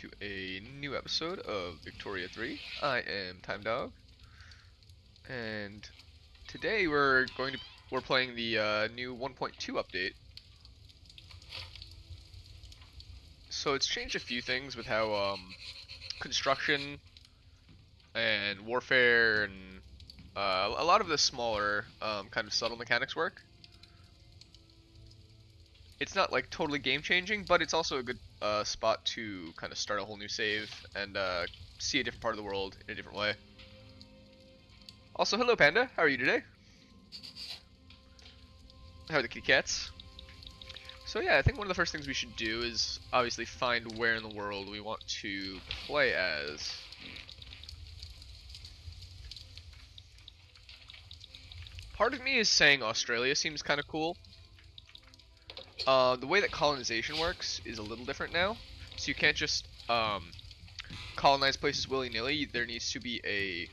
to a new episode of Victoria 3. I am Time Dog, and today we're playing the new 1.2 update. So it's changed a few things with how construction and warfare and a lot of the smaller kind of subtle mechanics work. It's not like totally game changing, but it's also a good spot to kind of start a whole new save and see a different part of the world in a different way. Also, hello Panda, how are you today? How are the kitty cats? So yeah, I think one of the first things we should do is obviously find where in the world we want to play as. Part of me is saying Australia seems kind of cool. The way that colonization works is a little different now, so you can't just colonize places willy-nilly. There needs to be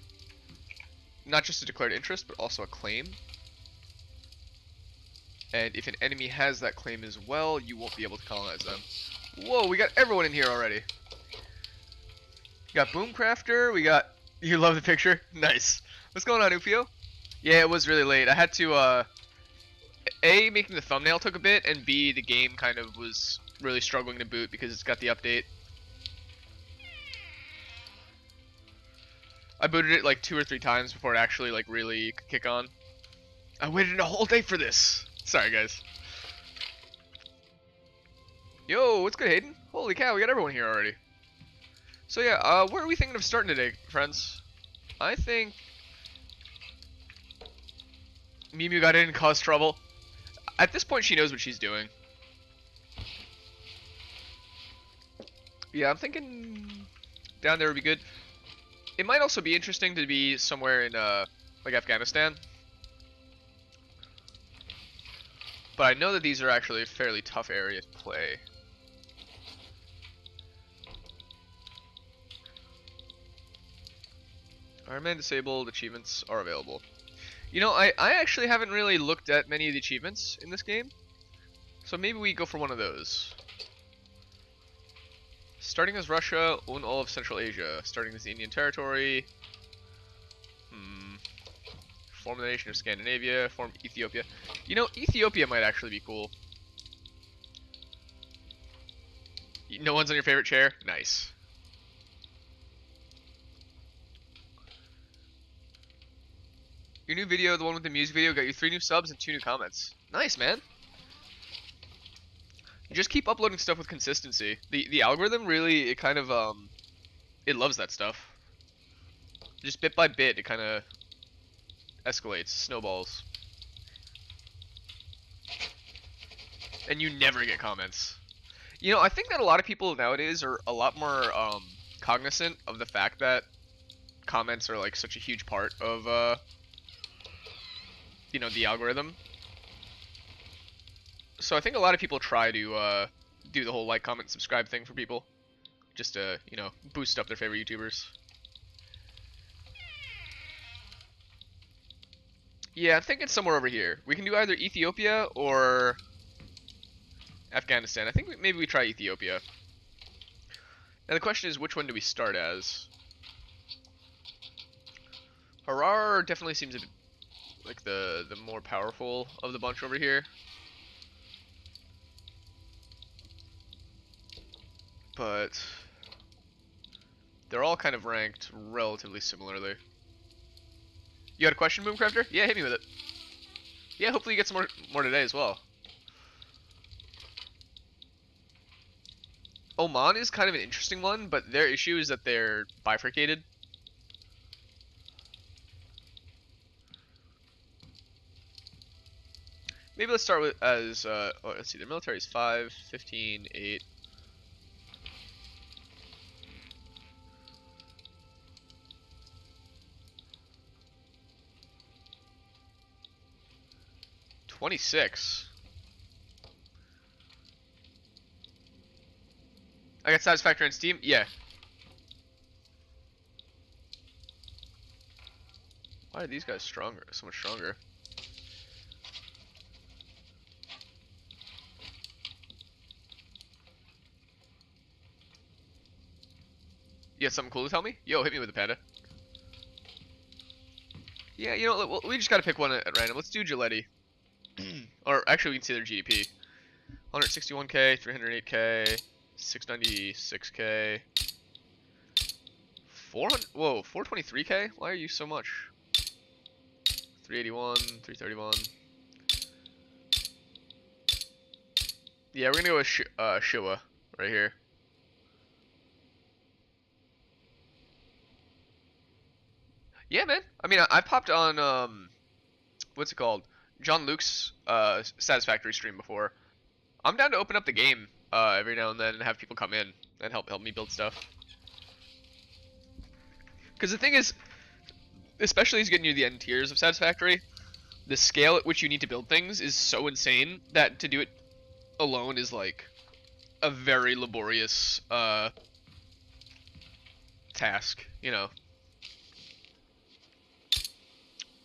not just a declared interest, but also a claim. And if an enemy has that claim as well, you won't be able to colonize them. Whoa, we got everyone in here already. We got Boomcrafter, we got... You love the picture? Nice. What's going on, Ufio? Yeah, it was really late. I had to, A, making the thumbnail took a bit, and B, the game kind of was really struggling to boot because it's got the update. I booted it like 2 or 3 times before it actually like really could kick on. I waited a whole day for this. Sorry, guys. Yo, what's good, Hayden? Holy cow, we got everyone here already. So yeah, where are we thinking of starting today, friends? I think Mimu got in and caused trouble. At this point, she knows what she's doing. Yeah, I'm thinking down there would be good. It might also be interesting to be somewhere in like Afghanistan. But I know that these are actually a fairly tough area to play. Iron Man disabled achievements are available. You know, I actually haven't really looked at many of the achievements in this game. So maybe we go for one of those. Starting as Russia, own all of Central Asia. Starting as the Indian territory. Form the nation of Scandinavia. Form Ethiopia. You know, Ethiopia might actually be cool. No one's on your favorite chair? Nice. Your new video, the one with the music video, got you 3 new subs and 2 new comments. Nice, man. You just keep uploading stuff with consistency. The algorithm really, it kind of, it loves that stuff. Just bit by bit, it kind of escalates, snowballs. And you never get comments. You know, I think that a lot of people nowadays are a lot more cognizant of the fact that comments are like such a huge part of, you know, the algorithm. So I think a lot of people try to do the whole like, comment, subscribe thing for people. Just to, you know, boost up their favorite YouTubers. Yeah, I'm thinking somewhere over here. We can do either Ethiopia or Afghanistan. I think maybe we try Ethiopia. Now the question is, which one do we start as? Harar definitely seems a bit like the more powerful of the bunch over here. But they're all kind of ranked relatively similarly. You had a question, Boomcrafter? Yeah, hit me with it. Yeah, hopefully you get some more today as well. Oman is kind of an interesting one, but their issue is that they're bifurcated. Maybe let's start with as, let's see, their military is 5, 15, 8. $26. I got Satisfactory on Steam? Yeah. Why are these guys stronger? So much stronger. You got something cool to tell me? Yo, hit me with a panda. Yeah, you know, we just gotta pick one at random. Let's do Giletti. Or actually, we can see their GDP. 161k, 308k, 696k, 400. Whoa, 423k. Why are you so much? 381, 331. Yeah, we're gonna go with Shua right here. Yeah, man. I mean, I popped on what's it called? John Luke's Satisfactory stream before. I'm down to open up the game every now and then and have people come in and help me build stuff. Because the thing is, especially as you get near the end tiers of Satisfactory, the scale at which you need to build things is so insane that to do it alone is like a very laborious task, you know.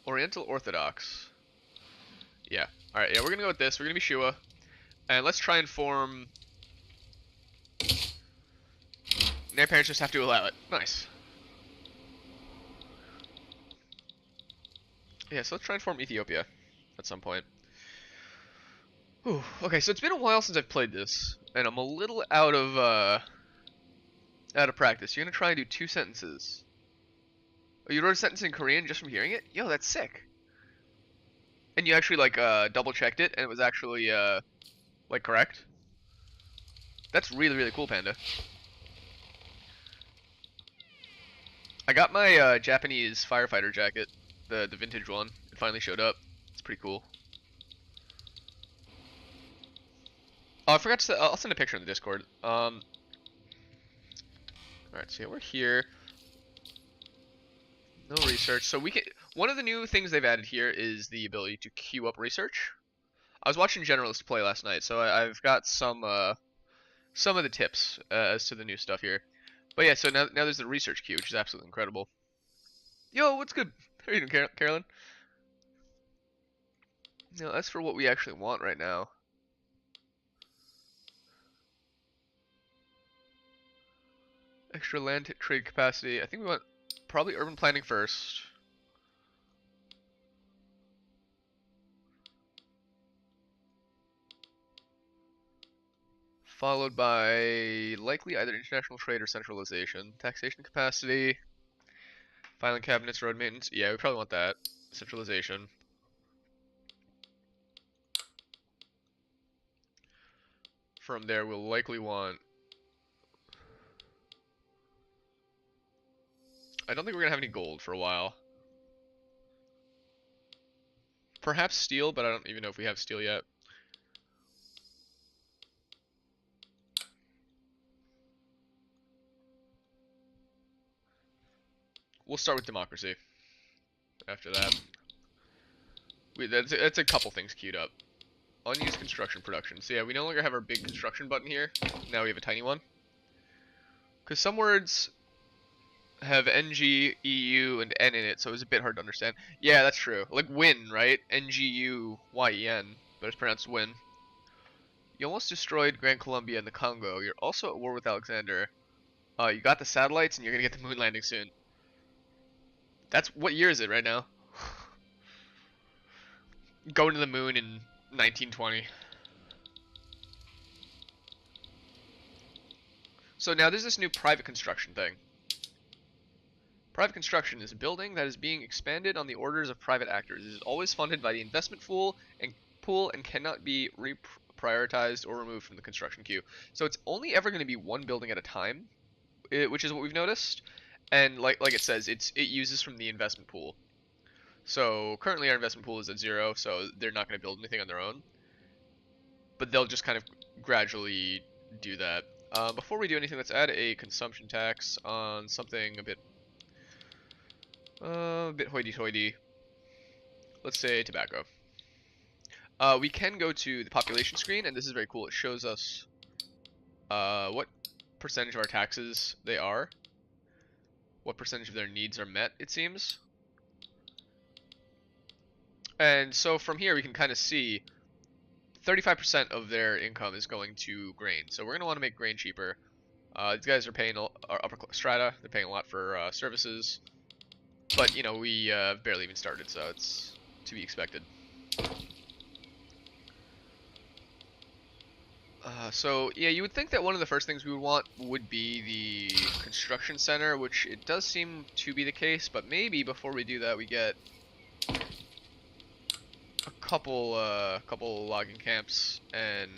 Oriental Orthodox. Yeah. Alright, yeah, we're gonna go with this. We're gonna be Shua. And let's try and form... Their parents just have to allow it. Nice. Yeah, so let's try and form Ethiopia at some point. Whew. Okay, so it's been a while since I've played this, and I'm a little out of practice. You're gonna try and do 2 sentences. Oh, you wrote a sentence in Korean just from hearing it? Yo, that's sick. And you actually like double checked it, and it was actually like correct. That's really, really cool, Panda. I got my Japanese firefighter jacket, the vintage one. It finally showed up. It's pretty cool. Oh, I forgot to. I'll send a picture in the Discord. All right, so yeah, we're here. No research. So we can. One of the new things they've added here is the ability to queue up research. I was watching Generalist play last night, so I've got some of the tips as to the new stuff here. But yeah, so now there's the research queue, which is absolutely incredible. Yo, what's good? How are you doing, Carolyn? No, that's for what we actually want right now. Extra land trade capacity. I think we want probably urban planning first. Followed by likely either international trade or centralization. Taxation capacity. Filing cabinets, road maintenance. Yeah, we probably want that. Centralization. From there, we'll likely want... I don't think we're going to have any gold for a while. Perhaps steel, but I don't even know if we have steel yet. We'll start with democracy. After that. That's a couple things queued up. Unused construction production. So yeah, we no longer have our big construction button here. Now we have a tiny one. Because some words have NG, EU, and N in it, so it was a bit hard to understand. Yeah, that's true. Like win, right? NGUYEN, but it's pronounced win. You almost destroyed Grand Colombia and the Congo. You're also at war with Alexander. You got the satellites, and you're gonna get the moon landing soon. That's what year is it right now? Going to the moon in 1920. So now there's this new private construction thing. Private construction is a building that is being expanded on the orders of private actors. It is always funded by the investment pool and cannot be reprioritized or removed from the construction queue. So it's only ever going to be one building at a time, which is what we've noticed. And like it says, it uses from the investment pool. So currently our investment pool is at 0, so they're not going to build anything on their own. But they'll just kind of gradually do that. Before we do anything, let's add a consumption tax on something a bit hoity-toity. Let's say tobacco. We can go to the population screen, and this is very cool. It shows us what percentage of our taxes they are. What percentage of their needs are met, it seems. And so from here we can kind of see 35% of their income is going to grain. So we're going to want to make grain cheaper. These guys are paying our upper strata. They're paying a lot for services, but you know we barely even started, so it's to be expected. So yeah, you would think that one of the first things we would want would be the construction center, which it does seem to be the case, but maybe before we do that we get a couple logging camps and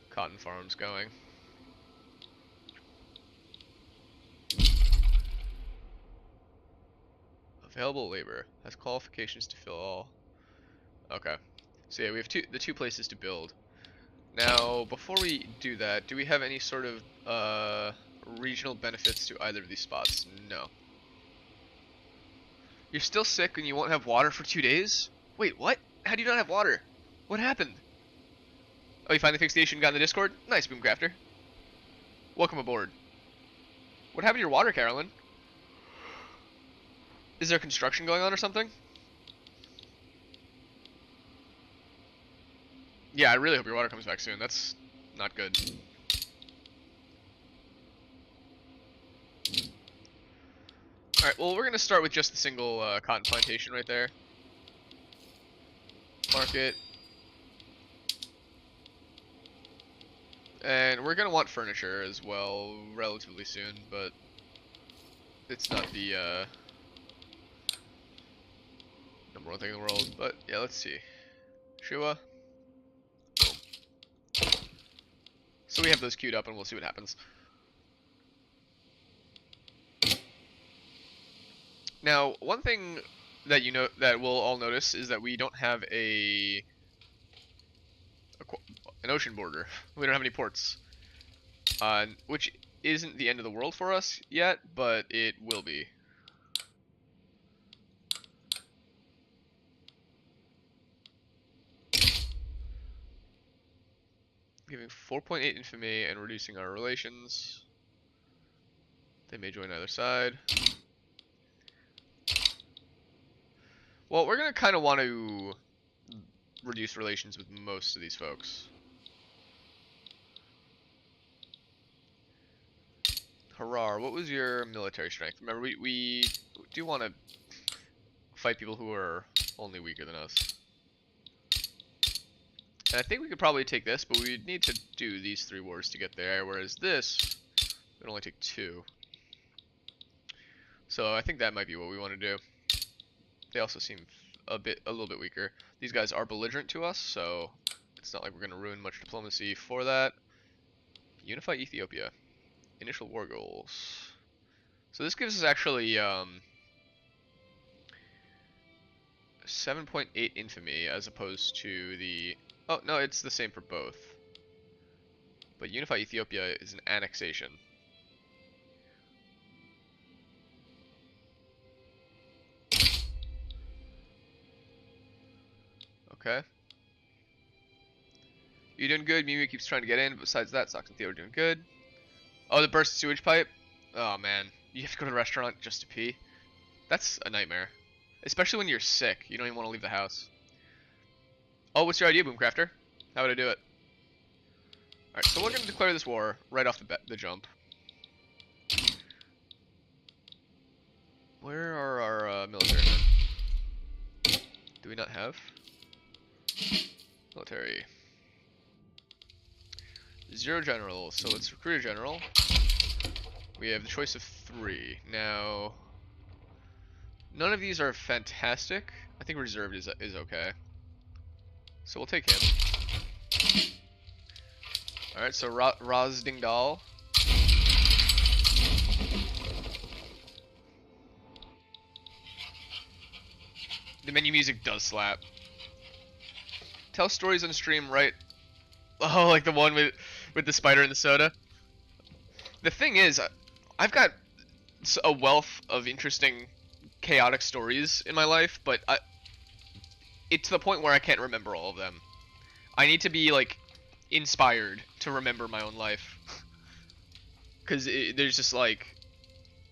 cotton farms going. Available labor has qualifications to fill all. Okay, so yeah, we have the two places to build. Now, before we do that, do we have any sort of regional benefits to either of these spots? No. You're still sick and you won't have water for 2 days? Wait, what? How do you not have water? What happened? Oh, you finally fixed the issue and got in the Discord? Nice, Boomcrafter. Welcome aboard. What happened to your water, Carolyn? Is there construction going on or something? Yeah, I really hope your water comes back soon. That's not good. Alright, well, we're going to start with just the single cotton plantation right there. Market. And we're going to want furniture as well relatively soon, but it's not the number one thing in the world. But yeah, let's see. Shua. Boom. So we have those queued up and we'll see what happens. Now, one thing that that we'll all notice is that we don't have an ocean border. We don't have any ports, which isn't the end of the world for us yet, but it will be. Giving 4.8 infamy and reducing our relations. They may join either side. Well, we're going to kind of want to reduce relations with most of these folks. Harar, what was your military strength? Remember, we do want to fight people who are only weaker than us. And I think we could probably take this, but we'd need to do these 3 wars to get there, whereas this would only take 2. So I think that might be what we want to do. They also seem a little bit weaker. These guys are belligerent to us, so it's not like we're going to ruin much diplomacy for that. Unify Ethiopia. Initial war goals. So this gives us actually 7.8 infamy as opposed to the... Oh, no, it's the same for both. But Unify Ethiopia is an annexation. Okay. You doing good? Mimi keeps trying to get in, but besides that, Socks and Theo are doing good. Oh, the burst sewage pipe? Oh, man. You have to go to the restaurant just to pee? That's a nightmare. Especially when you're sick. You don't even want to leave the house. Oh, what's your idea, Boomcrafter? How would I do it? Alright, so we're going to declare this war right off the jump. Where are our military men? Do we not have? Military. 0 generals, so let's recruit a general. We have the choice of 3. Now, none of these are fantastic. I think reserved is okay. So we'll take him. Alright, so Razdingdal. The menu music does slap. Tell stories on stream, right? Oh, like the one with the spider and the soda. The thing is, I've got a wealth of interesting, chaotic stories in my life, but it's to the point where I can't remember all of them. I need to be, like, inspired to remember my own life. Because there's just, like,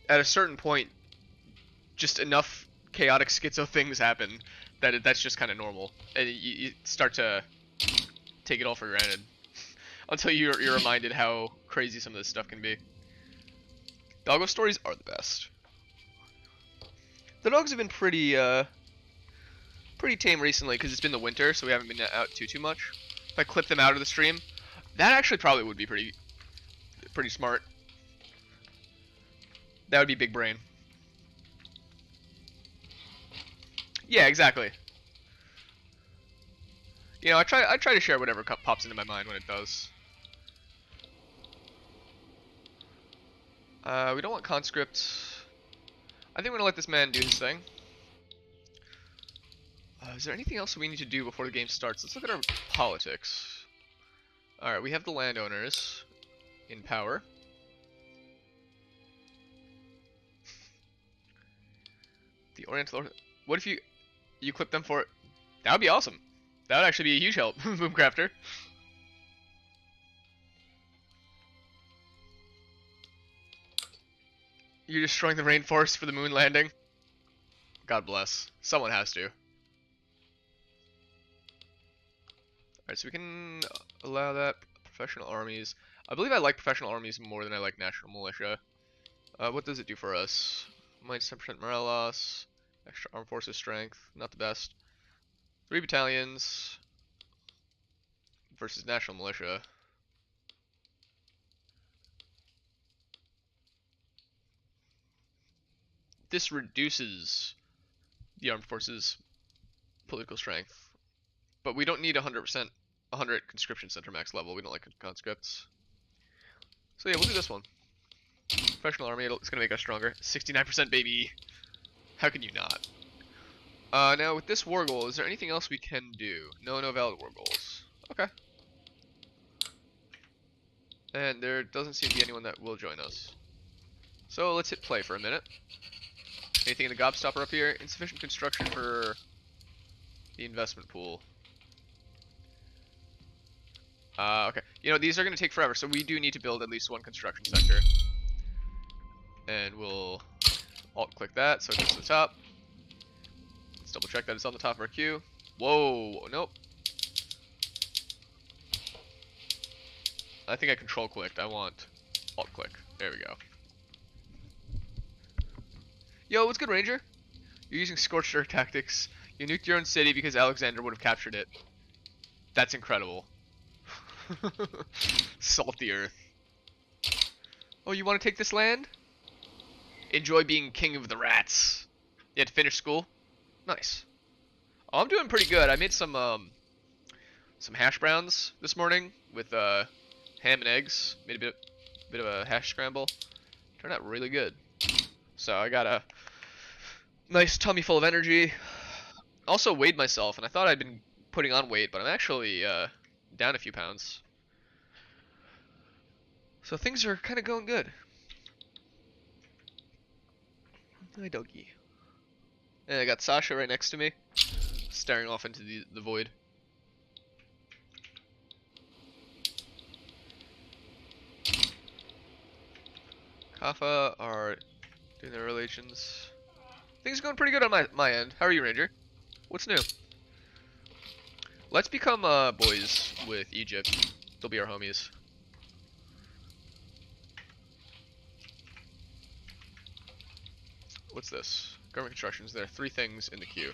at a certain point, just enough chaotic schizo things happen that that's just kind of normal. And you start to take it all for granted. Until you're reminded how crazy some of this stuff can be. Doggo stories are the best. The dogs have been pretty tame recently because it's been the winter, so we haven't been out too much. If I clip them out of the stream, that actually probably would be pretty smart. That would be big brain. Yeah, exactly. You know, I try to share whatever pops into my mind when it does. We don't want conscripts. I think we're gonna let this man do his thing. Is there anything else we need to do before the game starts? Let's look at our politics. Alright, we have the landowners in power. The Oriental... What if you clip them for... That would be awesome. That would actually be a huge help, Boomcrafter. You're destroying the rainforest for the moon landing? God bless. Someone has to. Alright, so we can allow that. Professional armies. I believe I like professional armies more than I like national militia. What does it do for us? Minus 10% morale loss. Extra armed forces strength. Not the best. 3 battalions versus national militia. This reduces the armed forces political strength. But we don't need 100% 100 conscription center max level. We don't like conscripts. So yeah, we'll do this one. Professional army, it's gonna make us stronger. 69% baby. How can you not? Now with this war goal, is there anything else we can do? No valid war goals. Okay. And there doesn't seem to be anyone that will join us. So let's hit play for a minute. Anything in the gobstopper up here? Insufficient construction for the investment pool. Okay. You know, these are going to take forever, so we do need to build at least one construction sector. And we'll alt-click that so it gets to the top. Let's double check that it's on the top of our queue. Whoa, nope. I think I control-clicked. I want alt-click. There we go. Yo, what's good, Ranger? You're using Scorched Earth tactics. You nuked your own city because Alexander would have captured it. That's incredible. Salty Earth. Oh, you want to take this land? Enjoy being king of the rats. You had to finish school? Nice. Oh, I'm doing pretty good. I made some hash browns this morning with ham and eggs. Made a bit of a hash scramble. Turned out really good. So I got a nice tummy full of energy. Also weighed myself, and I thought I'd been putting on weight, but I'm actually down a few pounds. So things are kind of going good. Hi, doggy. And I got Sasha right next to me, staring off into the void. Kappa are doing their relations. Things are going pretty good on my end. How are you, Ranger? What's new? Let's become boys with Egypt. They'll be our homies. What's this? Government constructions. There are 3 things in the queue.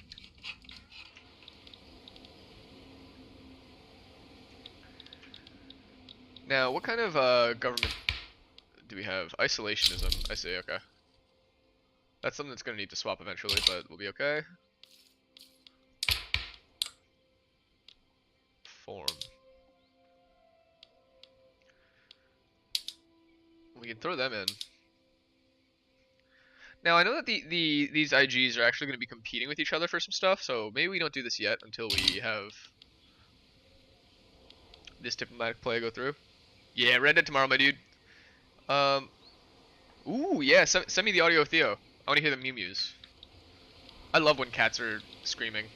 Now, what kind of government do we have? Isolationism. I see, okay. That's something that's going to need to swap eventually, but we'll be okay. Form. We can throw them in. Now, I know that these IGs are actually going to be competing with each other for some stuff, so maybe we don't do this yet until we have this diplomatic play go through. Yeah, Red Dead tomorrow, my dude. Ooh, yeah, send me the audio of Theo. I want to hear the Mew Mews. I love when cats are screaming.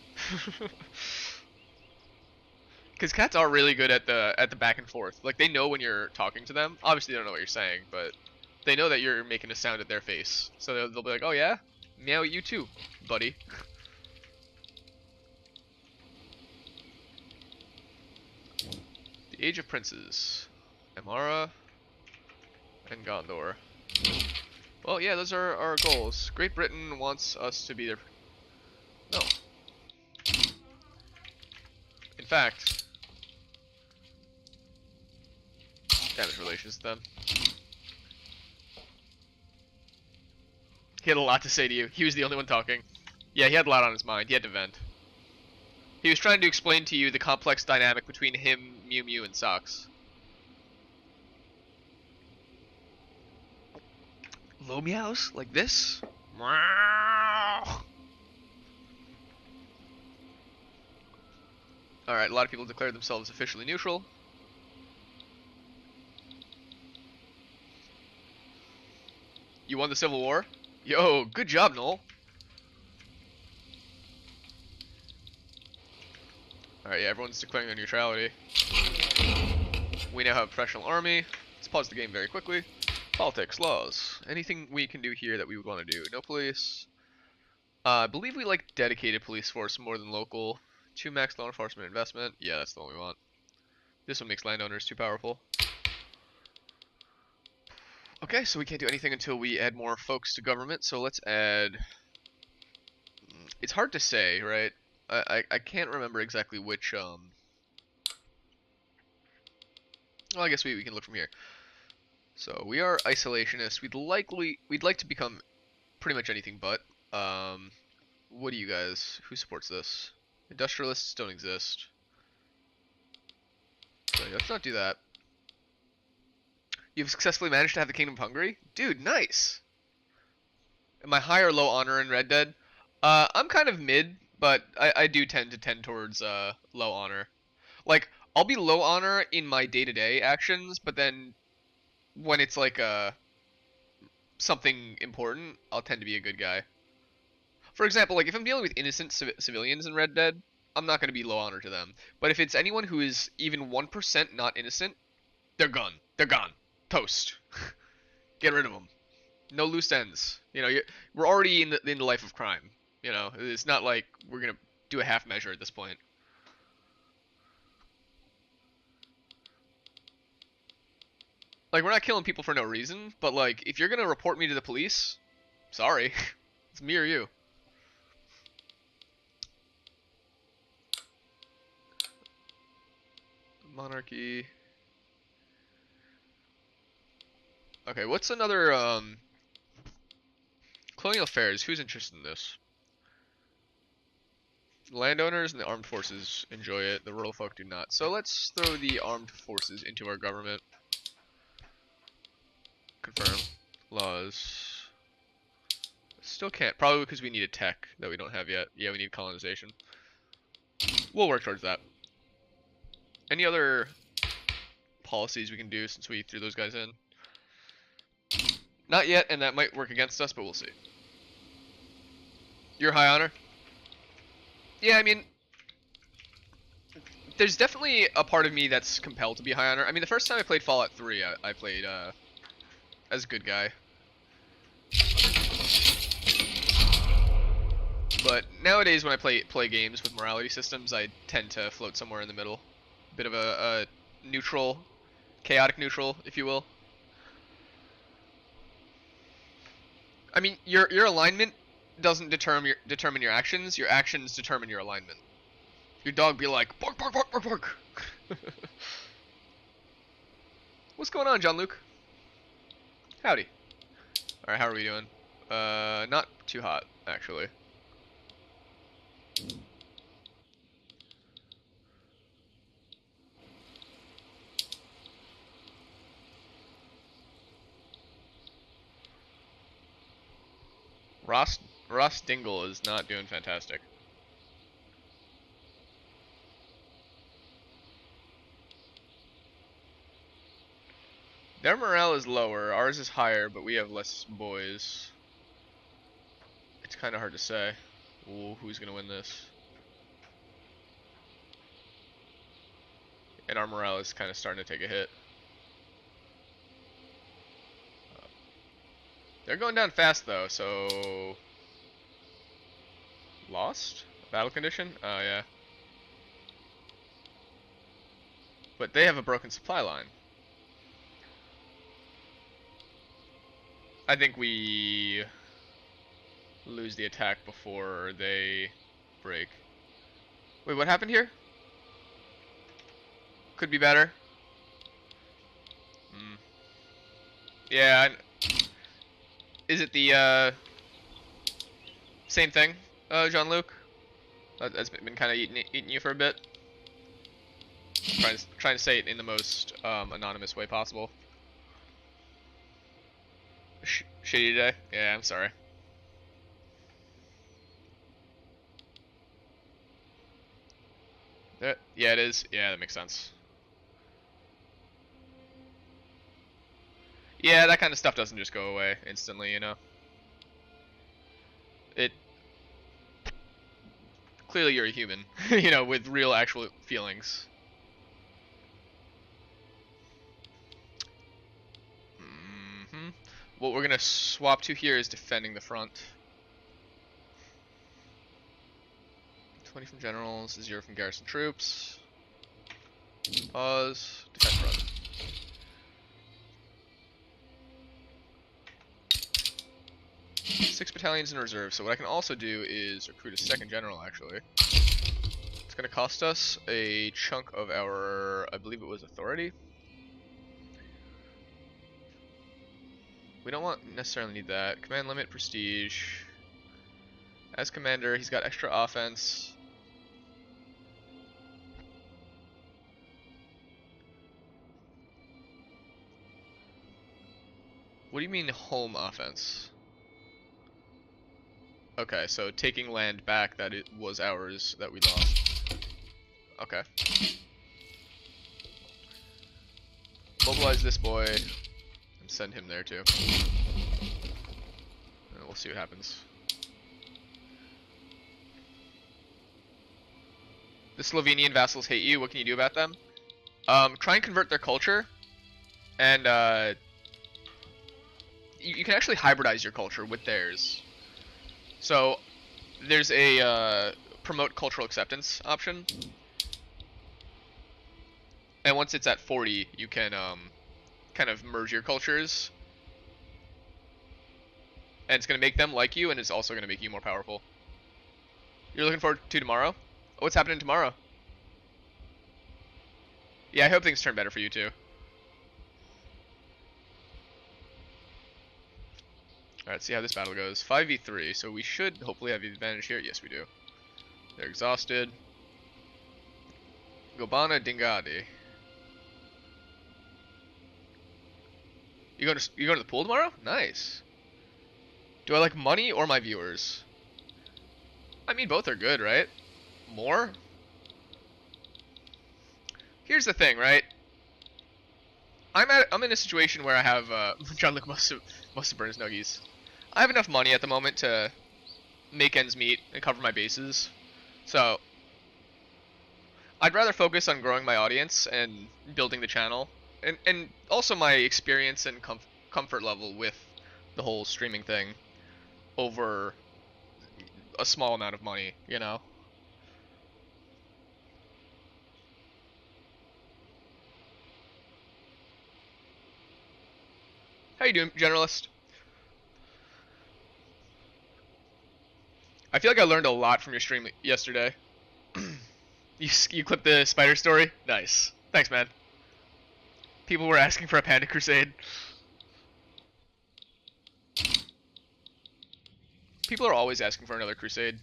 Because cats are really good at the back and forth. Like, they know when you're talking to them. Obviously, they don't know what you're saying, but they know that you're making a sound at their face. So they'll be like, oh yeah? Meow at you too, buddy. The Age of Princes. Amara and Gondor. Well, yeah, those are our goals. Great Britain wants us to be their... No. In fact... damage relations to them. He had a lot to say to you. He was the only one talking. Yeah, he had a lot on his mind. He had to vent. He was trying to explain to you the complex dynamic between him, Mew Mew, and Socks. Low meows? Like this? Alright, a lot of people declared themselves officially neutral. You won the Civil War? Yo, good job, Noel. Alright, yeah, everyone's declaring their neutrality. We now have a professional army. Let's pause the game very quickly. Politics, laws. Anything we can do here that we would want to do? No police. I believe we like dedicated police force more than local. 2 max law enforcement investment. Yeah, that's the one we want. This one makes landowners too powerful. Okay, so we can't do anything until we add more folks to government, so let's add... It's hard to say, right? I can't remember exactly which, Well, I guess we can look from here. So, we are isolationists. We'd like to become pretty much anything but. What do you guys... Who supports this? Industrialists don't exist. So, let's not do that. You've successfully managed to have the Kingdom of Hungary? Dude, nice! Am I high or low honor in Red Dead? I'm kind of mid, but I do tend towards low honor. Like, I'll be low honor in my day-to-day actions, but then when it's like something important, I'll tend to be a good guy. For example, like if I'm dealing with innocent civilians in Red Dead, I'm not going to be low honor to them. But if it's anyone who is even 1% not innocent, they're gone. They're gone. Toast. Get rid of them. No loose ends. You know, we're already in the life of crime. You know, it's not like we're gonna do a half measure at this point. Like, we're not killing people for no reason, but like, if you're gonna report me to the police, sorry, it's me or you. Monarchy. Okay, what's another colonial affairs? Who's interested in this? Landowners and the armed forces enjoy it. The rural folk do not. So let's throw the armed forces into our government. Confirm. Laws. Still can't. Probably because we need a tech that we don't have yet. Yeah, we need colonization. We'll work towards that. Any other policies we can do since we threw those guys in? Not yet, and that might work against us, but we'll see. You're high honor? Yeah, I mean, there's definitely a part of me that's compelled to be high honor. I mean, the first time I played Fallout 3, I played as a good guy. But nowadays, when I play games with morality systems, I tend to float somewhere in the middle. Bit of a neutral, chaotic neutral, if you will. I mean, your alignment doesn't determine your actions. Your actions determine your alignment. Your dog be like, bark, bark, bark, bark, bark. What's going on, John Luke? Howdy. Alright, how are we doing? Not too hot, actually. Ross Dingle is not doing fantastic. Their morale is lower, ours is higher, but we have less boys. It's kind of hard to say. Ooh, who's gonna win this? And our morale is kind of starting to take a hit. They're going down fast though, so... Lost? Battle condition? Oh yeah. But they have a broken supply line. I think we lose the attack before they break. Wait, what happened here? Could be better. Yeah. Is it the same thing, Jean-Luc? That's been kind of eating you for a bit. Trying to say it in the most anonymous way possible. Shitty day? Yeah, I'm sorry. Yeah, it is. Yeah, that makes sense. Yeah, that kind of stuff doesn't just go away instantly, you know? It... Clearly you're a human, you know, with real actual feelings. What we're gonna swap to here is defending the front. 20 from generals, 0 from garrison troops. Pause. Defend front. Six battalions in reserve. So what I can also do is recruit a second general, actually. It's gonna cost us a chunk of our, I believe it was authority. We don't necessarily need that. Command limit, prestige. As commander, he's got extra offense. What do you mean home offense? Okay, so taking land back that it was ours that we lost. Okay. Mobilize this boy and send him there too. And we'll see what happens. The Slovenian vassals hate you. What can you do about them? Try and convert their culture, and you can actually hybridize your culture with theirs. So there's a promote cultural acceptance option, and once it's at 40, you can kind of merge your cultures, and it's gonna make them like you, and it's also gonna make you more powerful. You're looking forward to tomorrow? What's happening tomorrow? Yeah, I hope things turn better for you too. Alright, see how this battle goes. 5v3, so we should hopefully have the advantage here. Yes, we do. They're exhausted. Gobana Dingadi. You going to the pool tomorrow? Nice. Do I like money or my viewers? I mean, both are good, right? More? Here's the thing, right? I'm in a situation where I have Jean-Luc must have burned his nuggies. I have enough money at the moment to make ends meet and cover my bases. So I'd rather focus on growing my audience and building the channel, and also my experience and comfort level with the whole streaming thing over a small amount of money, you know? How you doing, Generalist? I feel like I learned a lot from your stream yesterday. You clipped the spider story? Nice. Thanks, man. People were asking for a Panda Crusade. People are always asking for another crusade.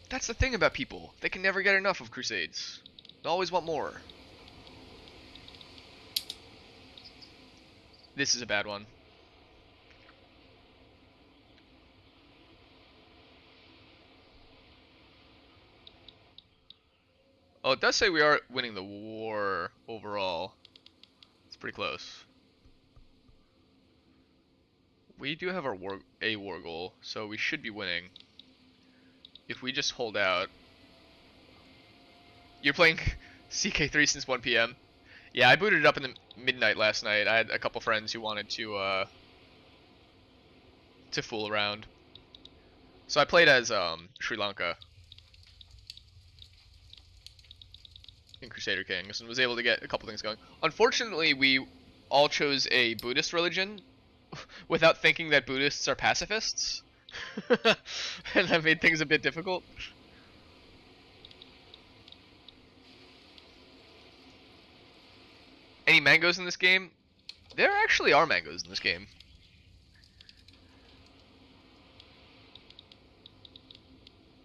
That's the thing about people. They can never get enough of crusades. They always want more. This is a bad one. Oh, it does say we are winning the war overall. It's pretty close. We do have our war goal, so we should be winning. If we just hold out. You're playing CK3 since 1 p.m. Yeah, I booted it up in the midnight last night. I had a couple friends who wanted to fool around. So I played as Sri Lanka in Crusader Kings and was able to get a couple things going. Unfortunately, we all chose a Buddhist religion without thinking that Buddhists are pacifists. And that made things a bit difficult. Any mangoes in this game? There actually are mangoes in this game.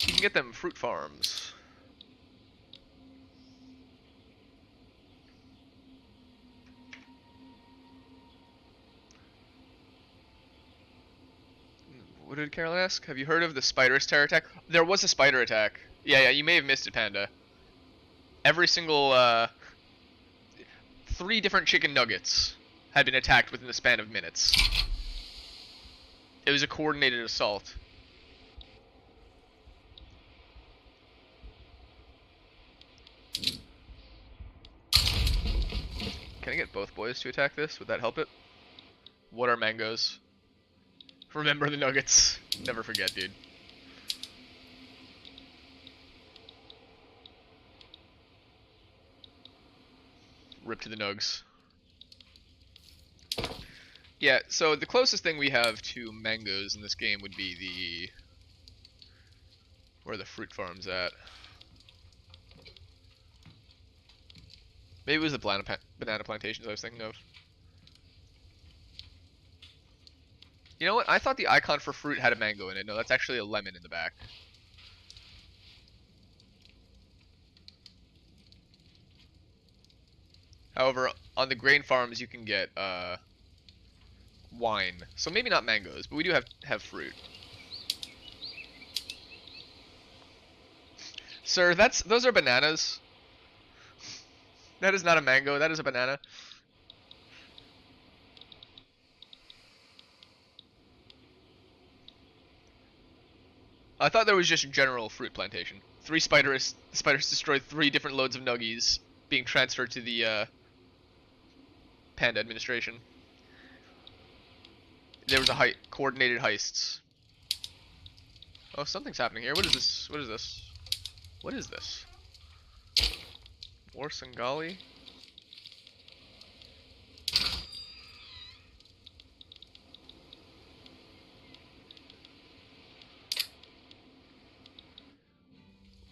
You can get them fruit farms. What did Carolyn ask? Have you heard of the spider's terror attack? There was a spider attack. Yeah, you may have missed it, Panda. Every single, 3 different chicken nuggets had been attacked within the span of minutes. It was a coordinated assault. Can I get both boys to attack this? Would that help it? What are mangoes? Remember the nuggets. Never forget, dude. Rip to the nugs. Yeah, so the closest thing we have to mangoes in this game would be the... Where are the fruit farms at? Maybe it was the banana plantations I was thinking of. You know what? I thought the icon for fruit had a mango in it. No, that's actually a lemon in the back. However, on the grain farms you can get wine. So maybe not mangoes, but we do have fruit. Sir, those are bananas. That is not a mango, that is a banana. I thought there was just general fruit plantation. Spiders destroyed 3 different loads of nuggies being transferred to the Panda administration. There was a coordinated heists. Oh, something's happening here. What is this? What is this? What is this? War Singali?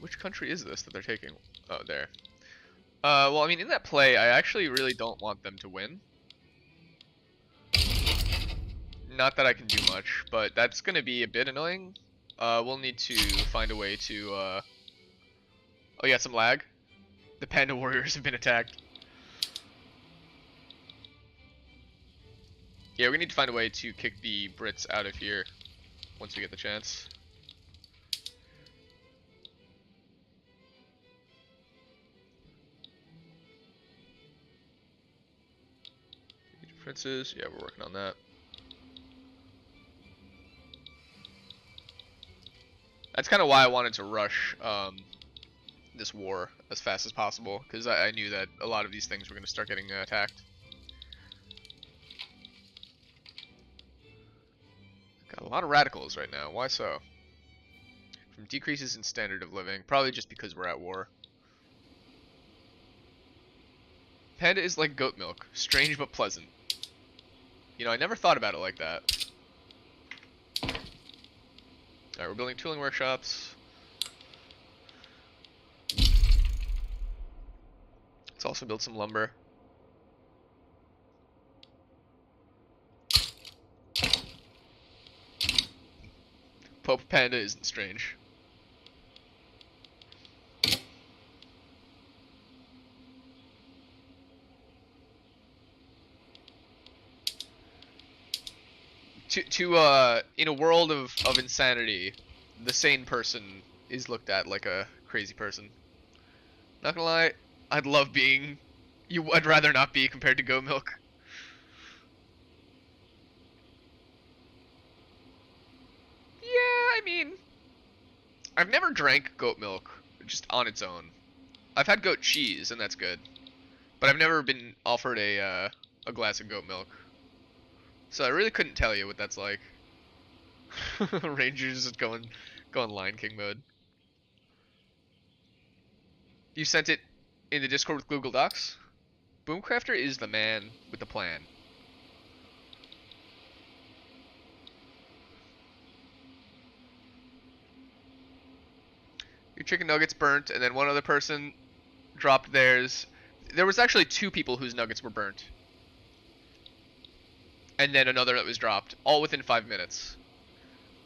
Which country is this that they're taking? Oh, there. Well, I mean, in that play, I actually really don't want them to win. Not that I can do much, but that's gonna be a bit annoying. We'll need to find a way to, Oh, yeah, some lag. The Panda Warriors have been attacked. Yeah, we need to find a way to kick the Brits out of here once we get the chance. Princes, yeah, we're working on that. That's kind of why I wanted to rush this war as fast as possible, because I knew that a lot of these things were going to start getting attacked. Got a lot of radicals right now. Why so? From decreases in standard of living, probably just because we're at war. Panda is like goat milk, strange but pleasant. You know, I never thought about it like that. Alright, we're building tooling workshops. Let's also build some lumber. Pope Panda isn't strange. In a world of insanity, the sane person is looked at like a crazy person. Not gonna lie, I'd love being I'd rather not be compared to goat milk. Yeah, I mean, I've never drank goat milk just on its own. I've had goat cheese and that's good, but I've never been offered a glass of goat milk. So I really couldn't tell you what that's like. Rangers going Lion King mode. You sent it in the Discord with Google Docs? Boomcrafter is the man with the plan. Your chicken nuggets burnt, and then one other person dropped theirs. There was actually 2 people whose nuggets were burnt. And then another that was dropped, all within 5 minutes.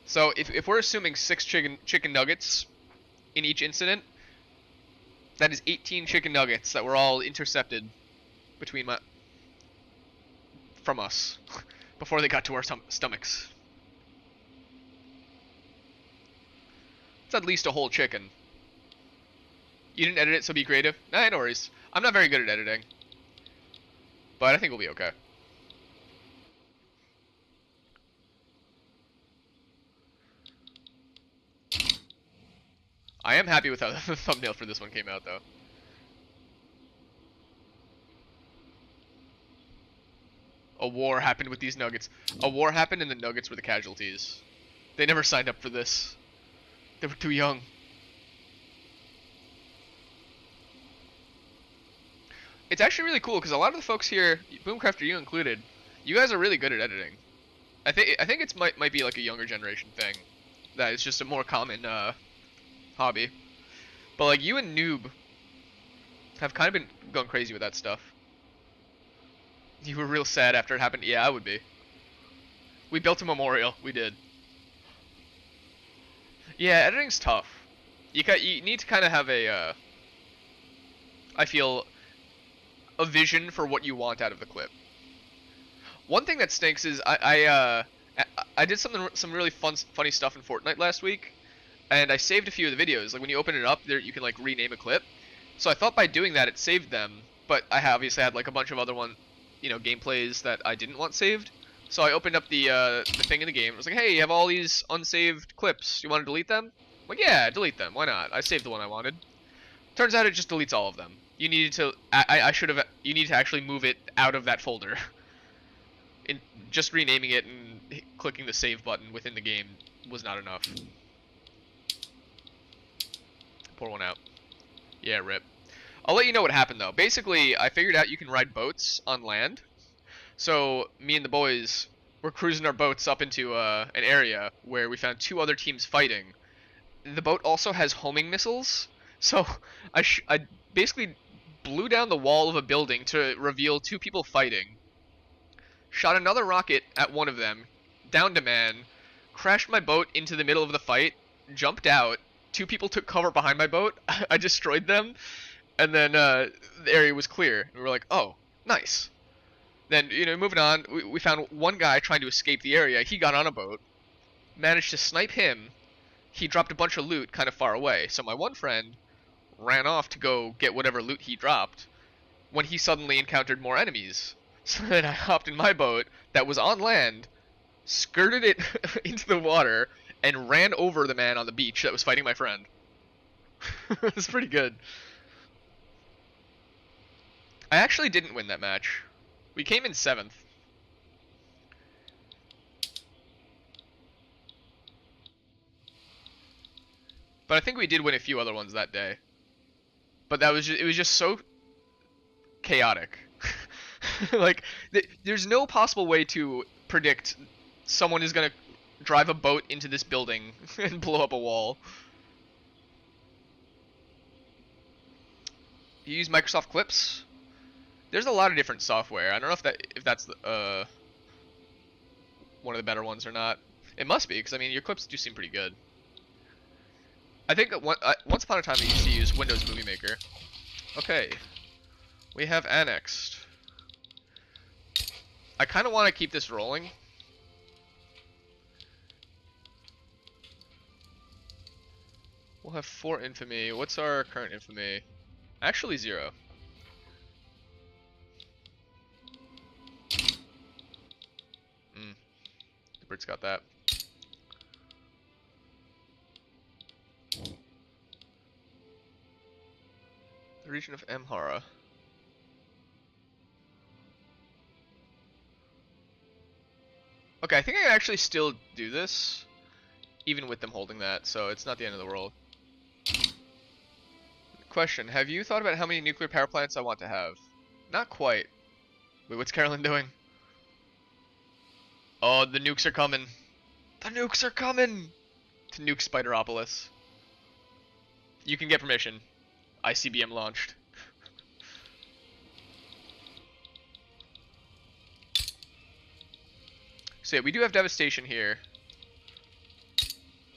So if we're assuming 6 chicken nuggets in each incident, that is 18 chicken nuggets that were all intercepted from us before they got to our stomachs. It's at least a whole chicken. You didn't edit it, so be creative? Nah, no worries. I'm not very good at editing. But I think we'll be okay. I am happy with how the thumbnail for this one came out, though. A war happened with these nuggets. A war happened and the nuggets were the casualties. They never signed up for this. They were too young. It's actually really cool because a lot of the folks here, Boomcrafter, you included, you guys are really good at editing. I think it's might be like a younger generation thing. That it's just a more common hobby. But like you and Noob have kind of been going crazy with that stuff. You were real sad after it happened. Yeah, I would be. We built a memorial. We did. Yeah, editing's tough. You need to kind of have a I feel a vision for what you want out of the clip. One thing that stinks is I did some really funny stuff in Fortnite last week, and I saved a few of the videos. Like when you open it up, there you can like rename a clip. So I thought by doing that it saved them, but I obviously had like a bunch of other gameplays that I didn't want saved. So I opened up the thing in the game. It was like, hey, you have all these unsaved clips. You want to delete them? I'm like, yeah, delete them. Why not? I saved the one I wanted. Turns out it just deletes all of them. You needed to. You need to actually move it out of that folder. Just renaming it and clicking the save button within the game was not enough. Pour one out. Yeah, rip. I'll let you know what happened though. Basically, I figured out you can ride boats on land. So me and the boys were cruising our boats up into an area where we found 2 other teams fighting. The boat also has homing missiles, so I basically blew down the wall of a building to reveal 2 people fighting. Shot another rocket at one of them, downed a man, crashed my boat into the middle of the fight, jumped out. 2 people took cover behind my boat. I destroyed them, and then the area was clear. And we were like, oh, nice. Then, moving on, we found one guy trying to escape the area. He got on a boat, managed to snipe him. He dropped a bunch of loot kind of far away. So my one friend ran off to go get whatever loot he dropped when he suddenly encountered more enemies. So then I hopped in my boat that was on land, skirted it into the water, and ran over the man on the beach that was fighting my friend. It was pretty good. I actually didn't win that match. We came in 7th. But I think we did win a few other ones that day. But it was just so chaotic. Like, there's no possible way to predict someone is gonna drive a boat into this building and blow up a wall. You use Microsoft Clips? There's a lot of different software. I don't know if that's the, one of the better ones or not. It must be, because I mean your clips do seem pretty good. I think once upon a time I used to use Windows Movie Maker. Okay, we have annexed. I kind of want to keep this rolling. We'll have 4 infamy. What's our current infamy? Actually 0. The Brits got that. The region of Amhara. Okay, I think I can actually still do this, even with them holding that, so it's not the end of the world. Question, have you thought about how many nuclear power plants I want to have? Not quite. Wait, what's Carolyn doing? Oh, the nukes are coming. The nukes are coming! To nuke Spideropolis. You can get permission. ICBM launched. So yeah, we do have devastation here.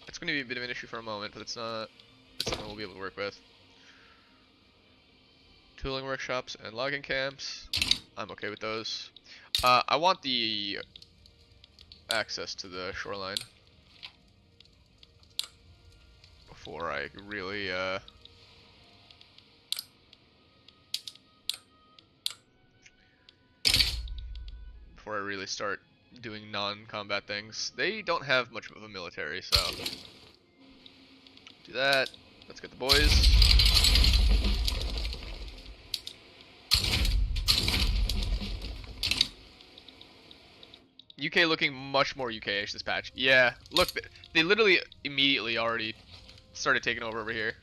It's going to be a bit of an issue for a moment, but it's not. It's something we'll be able to work with. Tooling workshops and logging camps. I'm okay with those. I want the access to the shoreline before I really start doing non-combat things. They don't have much of a military, so do that. Let's get the boys. UK looking much more UK-ish this patch. Yeah, look, they literally immediately already started taking over here.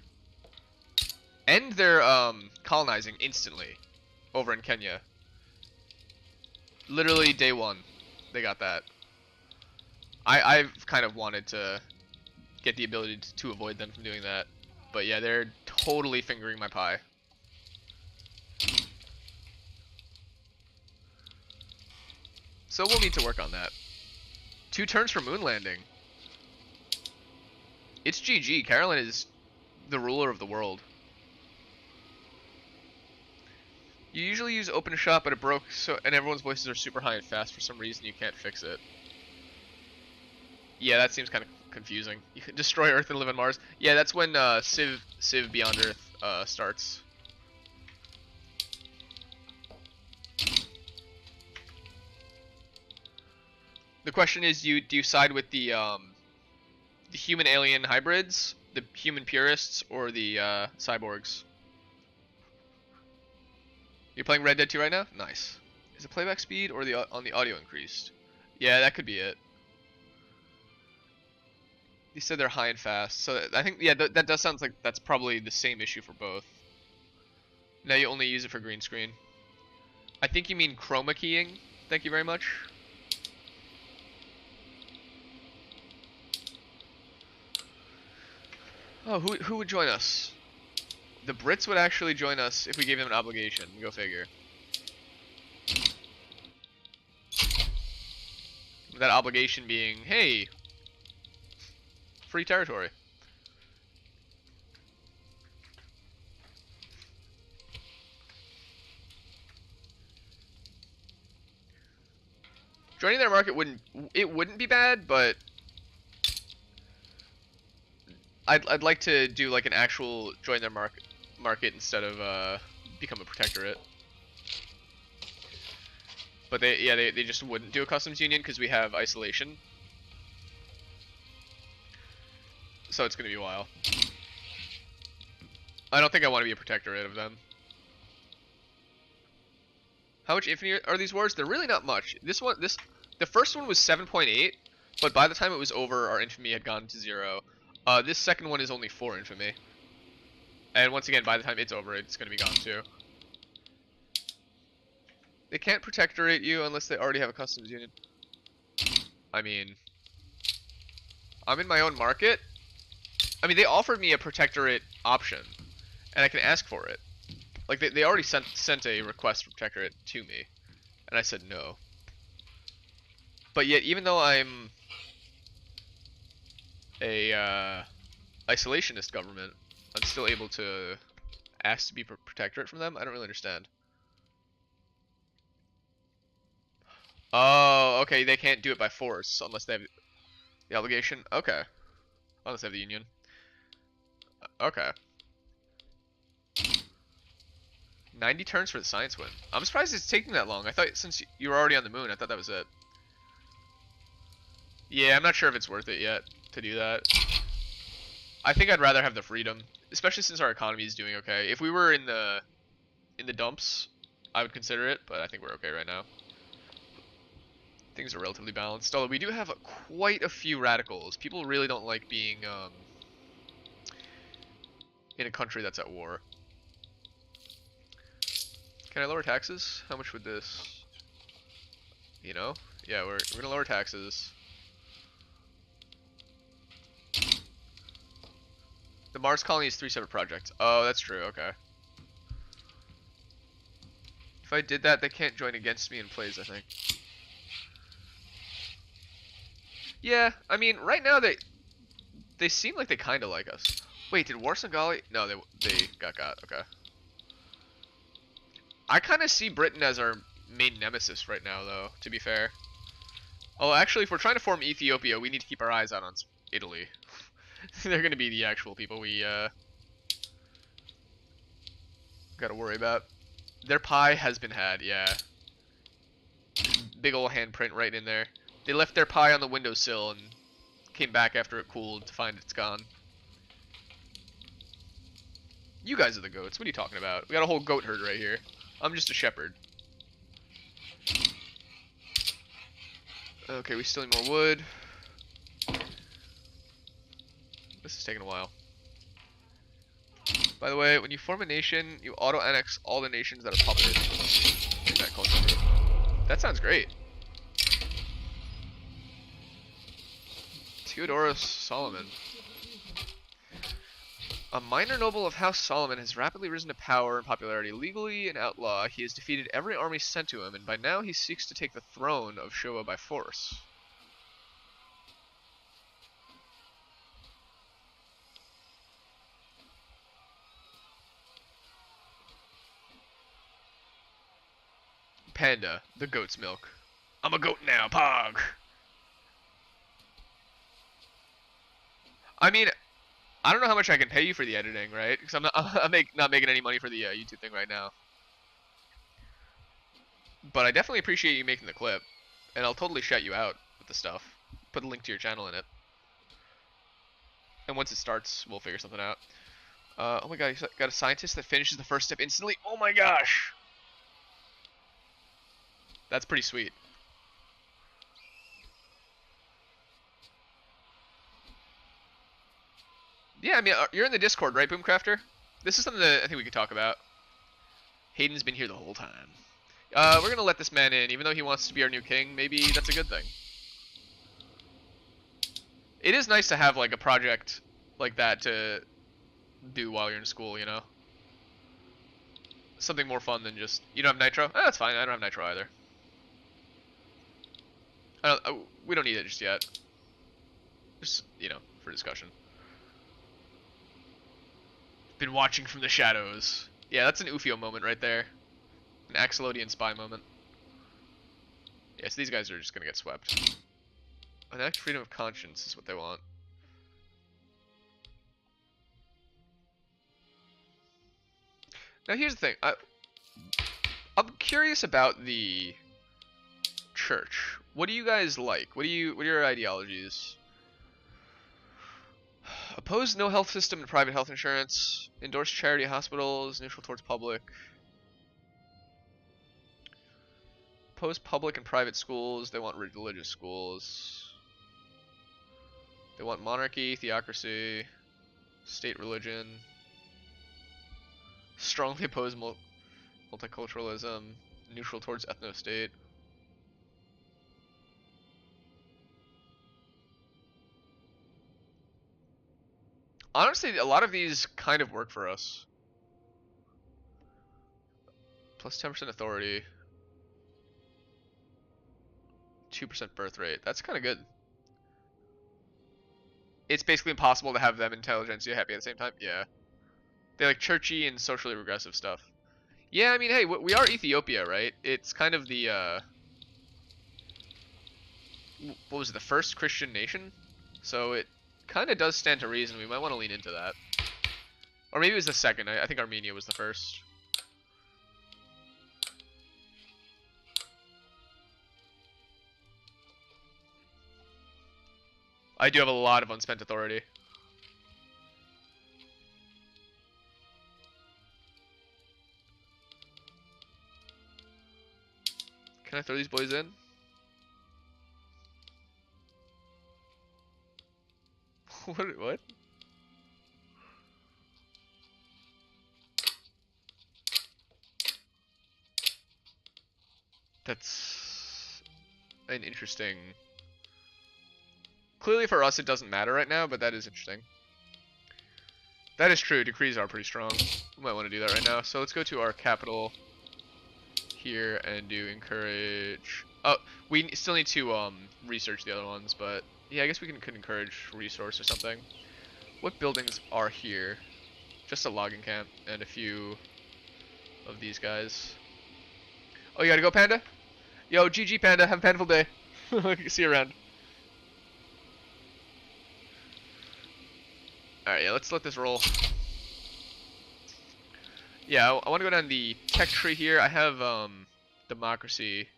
And they're colonizing instantly over in Kenya. Literally day one, they got that. I've kind of wanted to get the ability to avoid them from doing that. But yeah, they're totally fingering my pie. So we'll need to work on that. 2 turns for moon landing. It's GG. Carolyn is the ruler of the world. You usually use open shop, but it broke, and everyone's voices are super high and fast. For some reason, you can't fix it. Yeah, that seems kind of confusing. You can destroy Earth and live on Mars. Yeah, that's when Civ Beyond Earth starts. The question is, do you side with the human alien hybrids, the human purists, or the cyborgs? You're playing Red Dead 2 right now? Nice. Is it playback speed or on the audio increased? Yeah, that could be it. You said they're high and fast, so I think, yeah, that does sound like that's probably the same issue for both. Now you only use it for green screen. I think you mean chroma keying. Thank you very much. Oh, who would join us? The Brits would actually join us if we gave them an obligation. Go figure. That obligation being, hey, free territory. Joining their market wouldn't be bad, but I'd like to do like an actual join their market instead of become a protectorate. But they just wouldn't do a customs union because we have isolation. So it's gonna be a while. I don't think I want to be a protectorate of them. How much infamy are these wars? They're really not much. The first one was 7.8, but by the time it was over, our infamy had gone to 0. This second one is only 4 infamy. And once again, by the time it's over, it's gonna be gone too. They can't protectorate you unless they already have a customs union. I mean, I'm in my own market. I mean, they offered me a protectorate option, and I can ask for it. Like, they already sent a request for protectorate to me, and I said no. But yet, even though I'm a isolationist government, I'm still able to ask to be protectorate from them? I don't really understand. Oh, okay, they can't do it by force unless they have the obligation? Okay. Unless they have the union. Okay. 90 turns for the science win. I'm surprised it's taking that long. I thought since you were already on the moon, I thought that was it. Yeah, I'm not sure if it's worth it yet to do that. I think I'd rather have the freedom, especially since our economy is doing okay. If we were in the dumps, I would consider it, but I think we're okay right now. Things are relatively balanced, although we do have quite a few radicals. People really don't like being in a country that's at war. Can I lower taxes? How much would this? You know? Yeah, we're gonna lower taxes. The Mars colony is 3 separate projects. Oh, that's true. Okay. If I did that, they can't join against me in plays, I think. Yeah, I mean, right now they seem like they kind of like us. Wait, did Warsangali? No, they got. Okay. I kind of see Britain as our main nemesis right now, though. To be fair. Oh, actually, if we're trying to form Ethiopia, we need to keep our eyes out on Italy. They're gonna be the actual people we gotta worry about. Their pie has been had, yeah. Big ol' handprint right in there. They left their pie on the windowsill and came back after it cooled to find it's gone. You guys are the goats. What are you talking about? We got a whole goat herd right here. I'm just a shepherd. Okay, we still need more wood. This is taking a while. By the way, when you form a nation, you auto-annex all the nations that are puppeted in that culture group. That sounds great. Theodorus Solomon. A minor noble of House Solomon has rapidly risen to power and popularity. Legally an outlaw, he has defeated every army sent to him, and by now he seeks to take the throne of Showa by force. Panda, the goat's milk. I'm a goat now, Pog! I mean, I don't know how much I can pay you for the editing, right? Because I'm not making any money for the YouTube thing right now. But I definitely appreciate you making the clip, and I'll totally shout you out with the stuff. Put a link to your channel in it. And once it starts, we'll figure something out. Oh my god, you got a scientist that finishes the first step instantly? Oh my gosh! That's pretty sweet. Yeah, I mean, you're in the Discord, right, Boomcrafter? This is something that I think we could talk about. Hayden's been here the whole time. We're gonna let this man in, even though he wants to be our new king. Maybe that's a good thing. It is nice to have, like, a project like that to do while you're in school, you know? Something more fun than just, you don't have nitro? That's fine, I don't have nitro either. We don't need it just yet. Just, you know, for discussion. Been watching from the shadows. Yeah, that's an Ufio moment right there. An Axolotlian spy moment. Yeah, so these guys are just gonna get swept. An act of freedom of conscience is what they want. Now here's the thing. I'm curious about the church. What do you guys like? What are your ideologies? Oppose no health system and private health insurance. Endorse charity hospitals. Neutral towards public. Oppose public and private schools. They want religious schools. They want monarchy, theocracy, state religion. Strongly oppose multiculturalism. Neutral towards ethno-state. Honestly, a lot of these kind of work for us. Plus 10% authority. 2% birth rate. That's kind of good. It's basically impossible to have them intelligentsia happy at the same time. Yeah. They like churchy and socially regressive stuff. Yeah, I mean, hey, we are Ethiopia, right? It's kind of the, what was it, the first Christian nation? So it kind of does stand to reason we might want to lean into that. Or maybe it was the second. I think Armenia was the first. I do have a lot of unspent authority. Can I throw these boys in? What? That's an interesting... Clearly for us it doesn't matter right now, but that is interesting. That is true, decrees are pretty strong. We might want to do that right now. So let's go to our capital here and do encourage... Oh, we still need to research the other ones, but yeah, I guess we could encourage resource or something. What buildings are here? Just a logging camp and a few of these guys. Oh, you gotta go, Panda? Yo, GG, Panda. Have a painful day. See you around. Alright, yeah, let's let this roll. Yeah, I want to go down the tech tree here. I have democracy.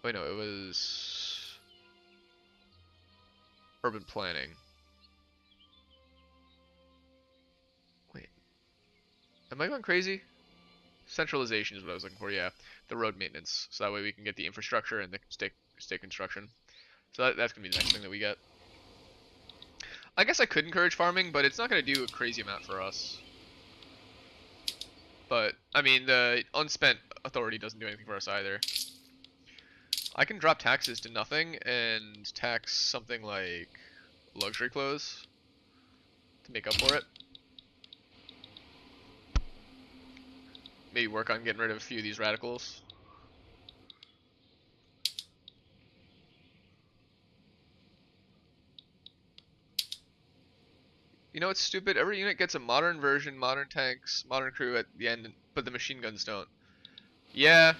Wait, no, it was urban planning. Wait, am I going crazy? Centralization is what I was looking for. Yeah, the road maintenance, so that way we can get the infrastructure and the state construction. So that's gonna be the next thing that we get. I guess I could encourage farming, but it's not gonna do a crazy amount for us. But I mean, the unspent authority doesn't do anything for us either. I can drop taxes to nothing and tax something like luxury clothes to make up for it. Maybe work on getting rid of a few of these radicals. You know what's stupid? Every unit gets a modern version, modern tanks, modern crew at the end, but the machine guns don't. Yeah,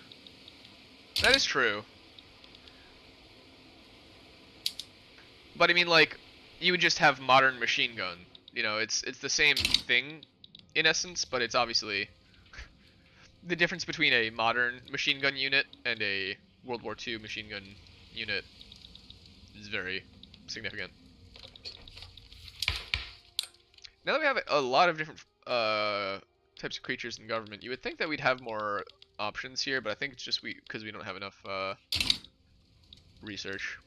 that is true. But I mean, like, you would just have modern machine gun. You know, it's the same thing in essence, but it's obviously the difference between a modern machine gun unit and a World War II machine gun unit is very significant. Now that we have a lot of different types of creatures in government, you would think that we'd have more options here, but I think it's just because we don't have enough research.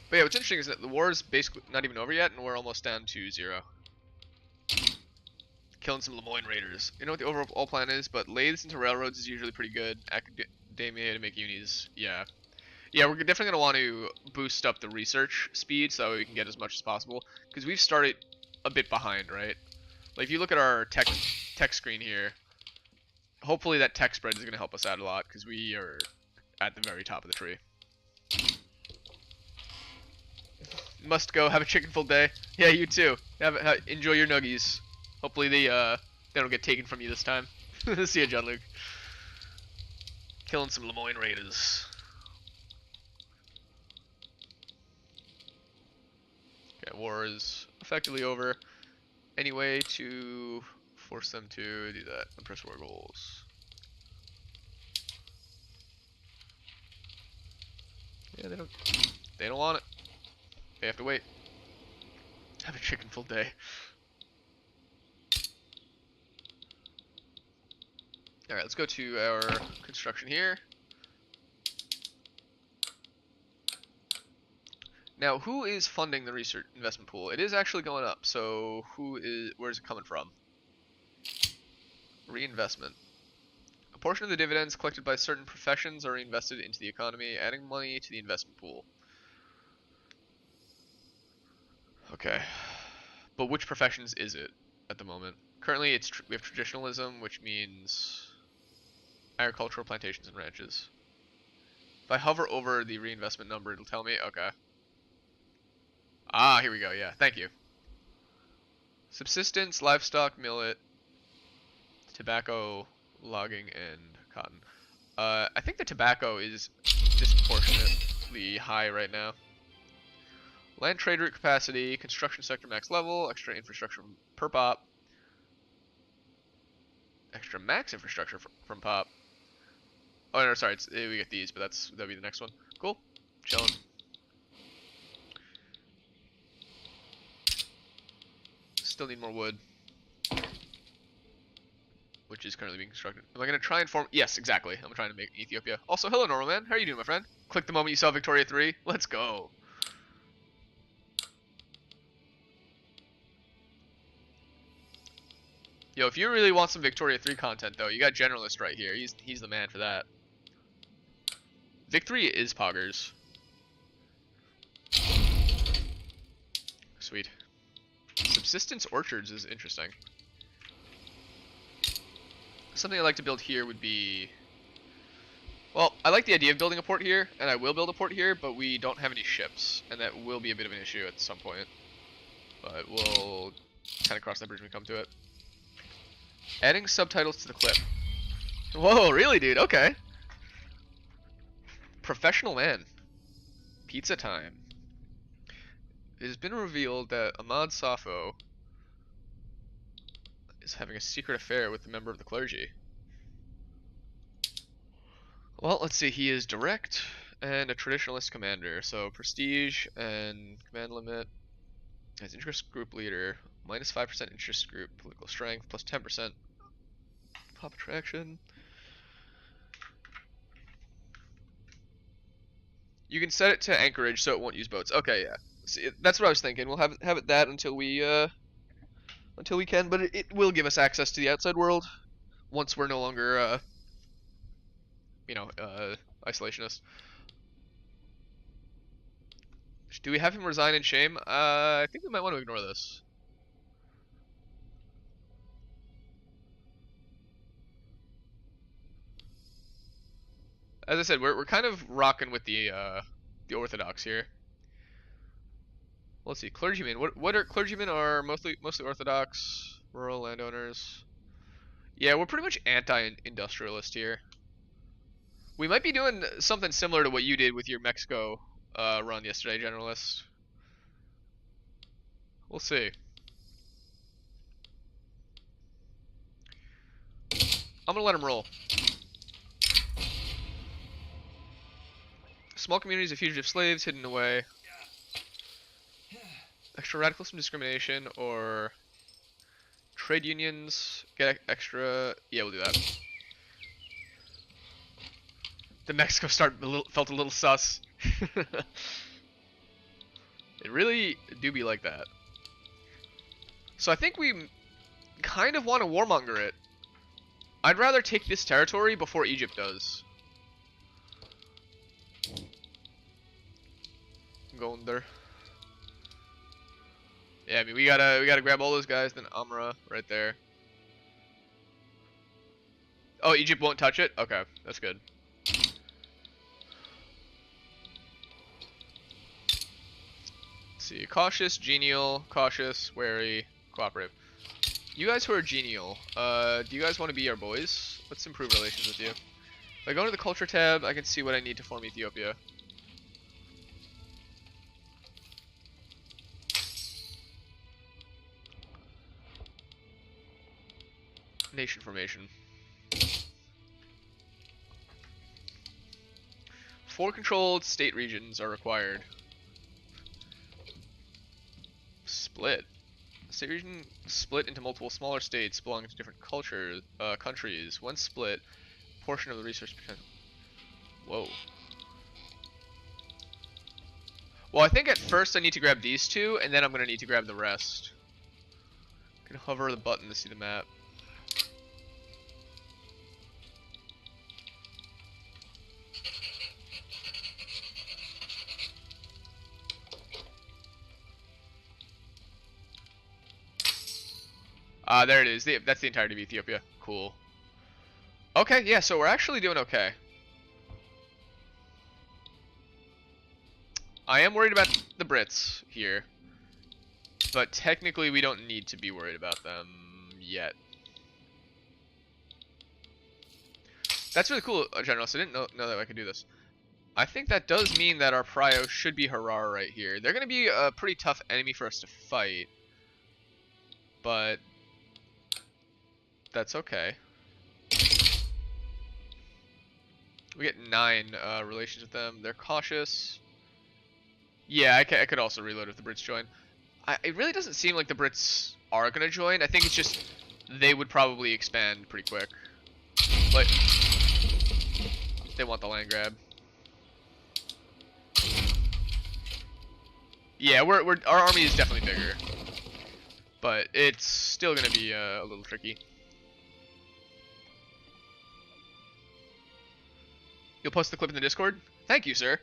But yeah, what's interesting is that the war is basically not even over yet, and we're almost down to 0. Killing some Lemoyne Raiders. You know what the overall plan is, but lathes into railroads is usually pretty good. Academia to make unis, yeah. Yeah, we're definitely going to want to boost up the research speed so that way we can get as much as possible. Because we've started a bit behind, right? Like, if you look at our tech screen here, hopefully that tech spread is going to help us out a lot, because we are at the very top of the tree. Must go. Have a chicken-full day. Yeah, you too. Enjoy your nuggies. Hopefully they don't get taken from you this time. See ya, John Luke. Killing some Lemoyne Raiders. Okay, war is effectively over. Any way to force them to do that? Impress war goals. Yeah, they don't want it. They have to wait. Have a chicken-full day. Alright, let's go to our construction here. Now, who is funding the research investment pool? It is actually going up, so where's it coming from? Reinvestment. A portion of the dividends collected by certain professions are reinvested into the economy, adding money to the investment pool. Okay. But which professions is it at the moment? Currently, we have traditionalism, which means agricultural plantations and ranches. If I hover over the reinvestment number, it'll tell me. Okay. Ah, here we go. Yeah, thank you. Subsistence, livestock, millet, tobacco, logging, and cotton. I think the tobacco is disproportionately high right now. Land trade route capacity, construction sector max level, extra infrastructure per pop. Extra max infrastructure from pop. Oh no, sorry, we get these, but that'll be the next one. Cool, chilling. Still need more wood, which is currently being constructed. Am I gonna try and form? Yes, exactly. I'm trying to make Ethiopia. Also, hello, normal man. How are you doing, my friend? Click the moment you saw Victoria 3. Let's go. Yo, if you really want some Victoria 3 content, though, you got Generalist right here. He's the man for that. Vic 3 is poggers. Sweet. Subsistence orchards is interesting. Something I'd like to build here would be... Well, I like the idea of building a port here, and I will build a port here, but we don't have any ships, and that will be a bit of an issue at some point. But we'll kind of cross that bridge when we come to it. Adding subtitles to the clip. Whoa, really, dude? Okay. Professional man. Pizza time. It has been revealed that Ahmad Safo is having a secret affair with a member of the clergy. Well, let's see. He is direct and a traditionalist commander. So prestige and command limit. As interest group leader, minus 5% interest group political strength, plus 10% pop attraction. You can set it to anchorage so it won't use boats. Okay, yeah. See, that's what I was thinking. We'll have it that until we can, but it will give us access to the outside world once we're no longer isolationist. Do we have him resign in shame? I think we might want to ignore this. As I said, we're kind of rocking with the Orthodox here. Let's see, clergymen. What are clergymen? Are mostly Orthodox, rural landowners. Yeah, we're pretty much anti-industrialist here. We might be doing something similar to what you did with your Mexico run yesterday, Generalist. We'll see. I'm gonna let him roll. Small communities of fugitive slaves hidden away. Extra radicalism, discrimination, or trade unions. Get extra. Yeah, we'll do that. The Mexico start felt a little sus. It really do be like that. So I think we kind of want to warmonger it. I'd rather take this territory before Egypt does. Going there. Yeah, I mean we gotta grab all those guys. Then Amra right there. Oh, Egypt won't touch it. Okay, that's good. Let's see, cautious, genial, cautious, wary, cooperative. You guys who are genial, do you guys want to be our boys? Let's improve relations with you. If I go into the culture tab, I can see what I need to form Ethiopia. Nation formation. 4 controlled state regions are required. Split. State region split into multiple smaller states belonging to different cultures, countries. Once split, portion of the resource potential. Whoa. Well, I think at first I need to grab these two, and then I'm gonna need to grab the rest. I can hover the button to see the map. There it is. That's the entirety of Ethiopia. Cool. Okay, yeah, so we're actually doing okay. I am worried about the Brits here. But technically we don't need to be worried about them yet. That's really cool, General. So I didn't know that I could do this. I think that does mean that our prio should be Harar right here. They're going to be a pretty tough enemy for us to fight. But that's okay. We get 9 relations with them. They're cautious. Yeah, I could also reload if the Brits join. It really doesn't seem like the Brits are going to join. I think it's just they would probably expand pretty quick. But they want the land grab. Yeah, our army is definitely bigger. but it's still gonna be a little tricky. You'll post the clip in the Discord? Thank you, sir.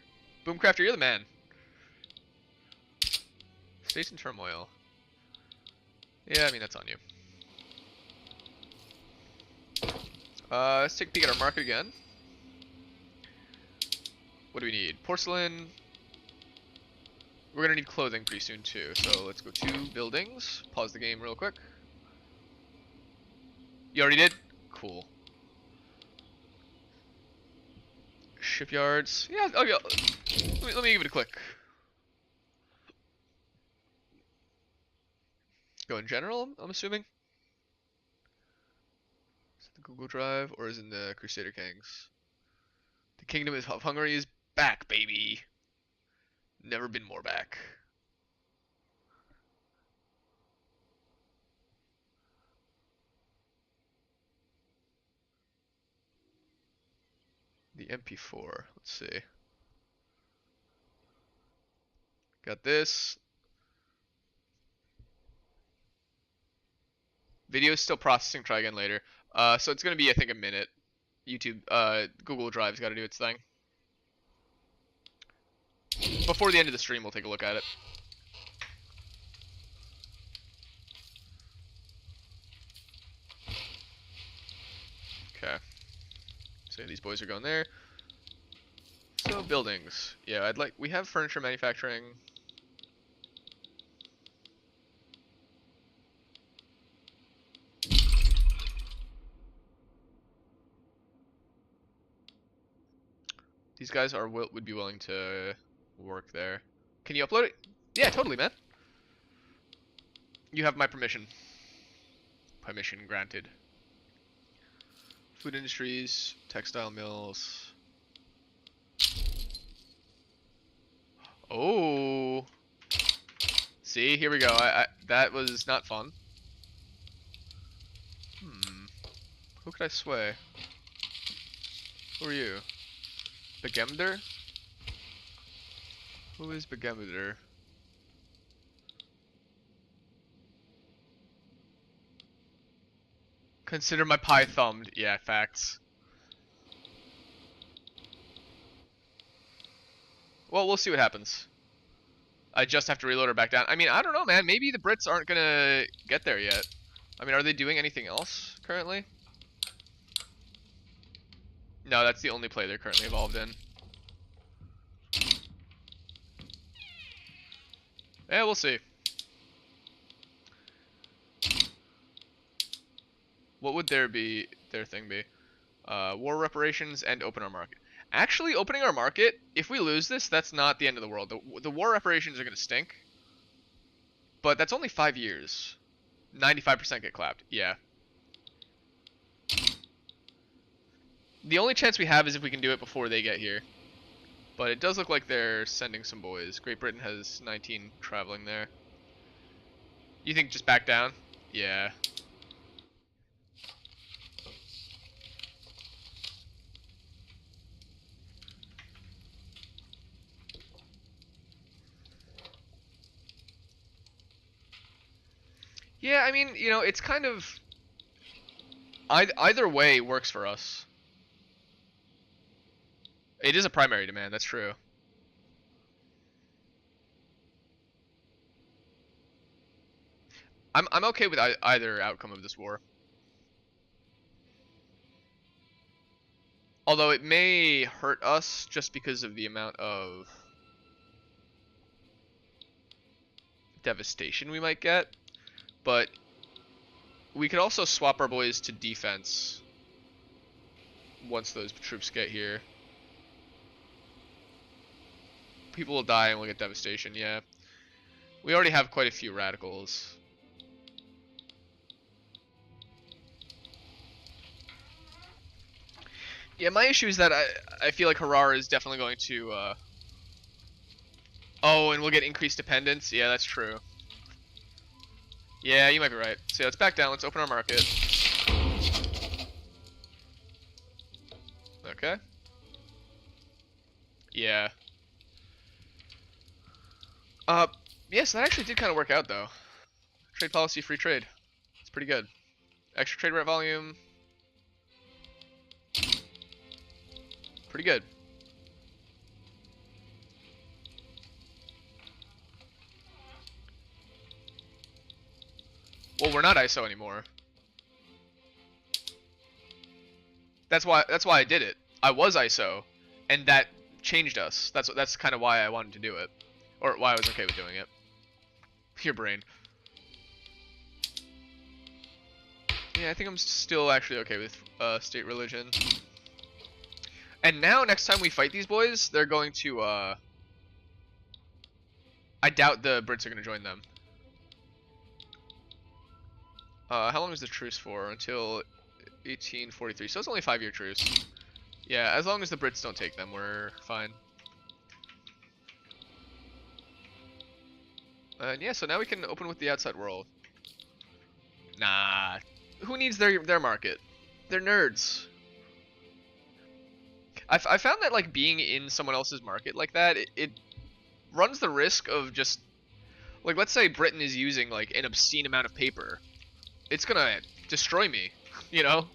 Boomcrafter, you're the man. Space in turmoil. Yeah, I mean, that's on you. Let's take a peek at our market again. What do we need? Porcelain. We're gonna need clothing pretty soon too, so let's go to buildings. Pause the game real quick. You already did? Cool. Shipyards. Yeah, okay. Let me give it a click. Go in general, I'm assuming. Is it the Google Drive or is it in the Crusader Kings? The Kingdom of Hungary is back, baby. Never been more back. The MP4. Let's see. Got this. Video is still processing. Try again later. So it's gonna be, I think, a minute. YouTube, Google Drive's got to do its thing. Before the end of the stream, we'll take a look at it. Okay. So these boys are going there. So buildings. Yeah, we have furniture manufacturing. These guys would be willing to work there. Can you upload it? Yeah, totally, man. You have my permission. Permission granted. Food industries, textile mills. Oh. See, here we go. That was not fun. Who could I sway? Who are you? Begemder? Who is Begemder? Consider my pie thumbed. Yeah, facts. Well, we'll see what happens. I just have to reload her back down. I mean, I don't know, man. Maybe the Brits aren't gonna get there yet. I mean, are they doing anything else currently? No, that's the only play they're currently involved in. Yeah, we'll see. What would their thing be? War reparations and open our market. Actually, opening our market, if we lose this, that's not the end of the world. The war reparations are going to stink. But that's only 5 years. 95% get clapped. Yeah. The only chance we have is if we can do it before they get here. But it does look like they're sending some boys. Great Britain has 19 traveling there. You think just back down? Yeah. Yeah, I mean, you know, it's kind of... Either way works for us. It is a primary demand, that's true. I'm okay with either outcome of this war. Although it may hurt us just because of the amount of devastation we might get. But we could also swap our boys to defense once those troops get here. People will die and we'll get devastation, yeah. We already have quite a few radicals. Yeah, my issue is that I feel like Harar is definitely going to... Oh, and we'll get increased dependence? Yeah, that's true. Yeah, you might be right. So yeah, let's back down. Let's open our market. Okay. Yeah. Yes, that actually did kind of work out, though. Trade policy, free trade. It's pretty good. Extra trade rate volume. Pretty good. Well, we're not ISO anymore. That's why I did it. I was ISO, and that changed us. That's kind of why I wanted to do it, or why I was okay with doing it. Your brain. Yeah, I think I'm still actually okay with state religion. And now, next time we fight these boys, they're going to. I doubt the Brits are going to join them. How long is the truce for? Until 1843. So it's only a 5-year truce. Yeah, as long as the Brits don't take them, we're fine. And yeah, so now we can open with the outside world. Nah. Who needs their market? They're nerds. I found that like being in someone else's market like that, it runs the risk of just like, let's say Britain is using like an obscene amount of paper. It's gonna destroy me, you know?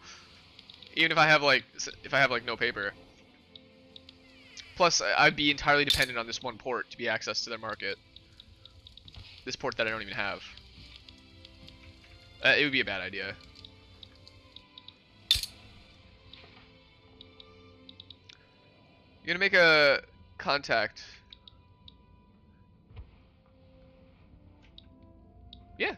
Even if I have like no paper. Plus, I'd be entirely dependent on this one port to be access to their market. This port that I don't even have. It would be a bad idea. You're gonna make a contact. Yeah.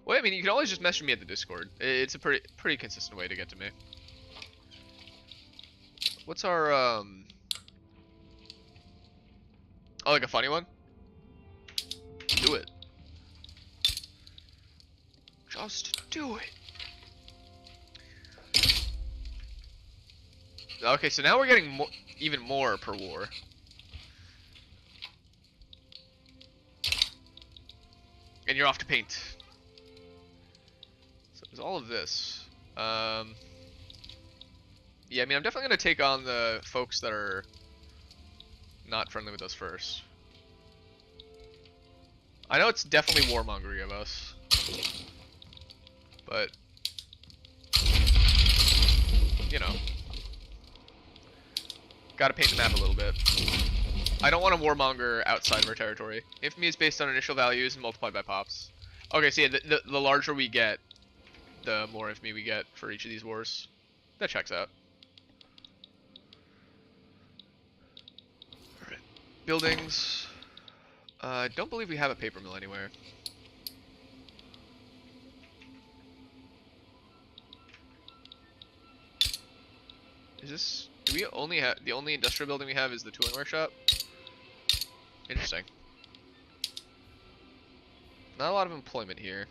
Well, I mean, you can always just message me at the Discord. It's a pretty consistent way to get to me. What's our Oh, like a funny one? Do it. Just do it. Okay, so now we're getting even more per war. And you're off to paint. So there's all of this. Yeah, I mean, I'm definitely going to take on the folks that are not friendly with us first. I know it's definitely warmongery of us. But, you know. Gotta paint the map a little bit. I don't want to warmonger outside of our territory. Infamy is based on initial values and multiplied by pops. Okay, so yeah, the larger we get, the more infamy we get for each of these wars. That checks out. Alright. Buildings. I don't believe we have a paper mill anywhere. Is this... Do we only have... The only industrial building we have is the tooling workshop? Interesting. Not a lot of employment here.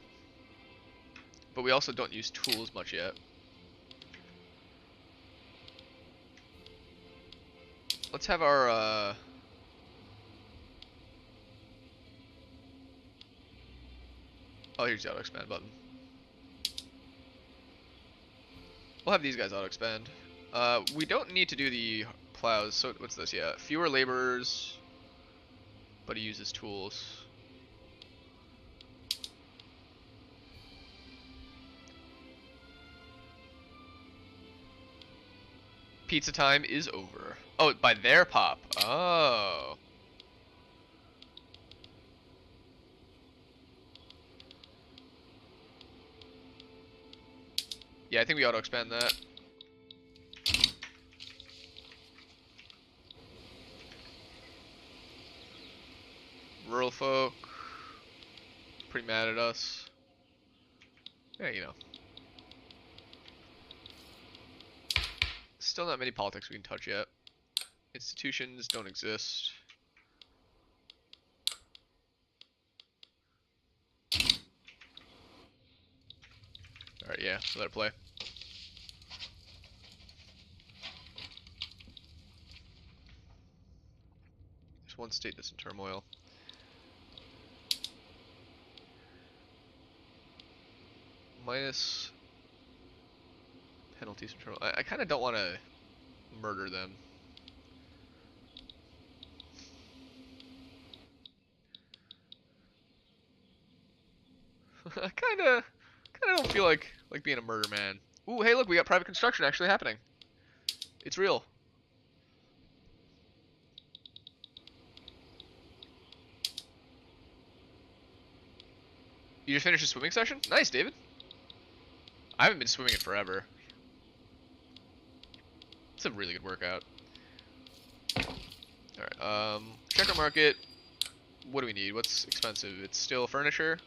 But we also don't use tools much yet. Let's have our, Oh, here's the auto-expand button. We'll have these guys auto-expand. We don't need to do the plows, so what's this? Yeah, fewer laborers, but he uses tools. Pizza time is over. Oh, by their pop. Oh. Yeah, I think we auto-expand that. Rural folk. Pretty mad at us. Yeah, you know. Still not many politics we can touch yet. Institutions don't exist. Alright, yeah, let it play. There's one state that's in turmoil. Minus penalties from turmoil. I kind of don't want to murder them. I kinda don't feel like being a murder man. Ooh, hey, look, we got private construction actually happening. It's real. You just finished a swimming session? Nice, David. I haven't been swimming in forever. It's a really good workout. Alright, check our market. What do we need? What's expensive? It's still furniture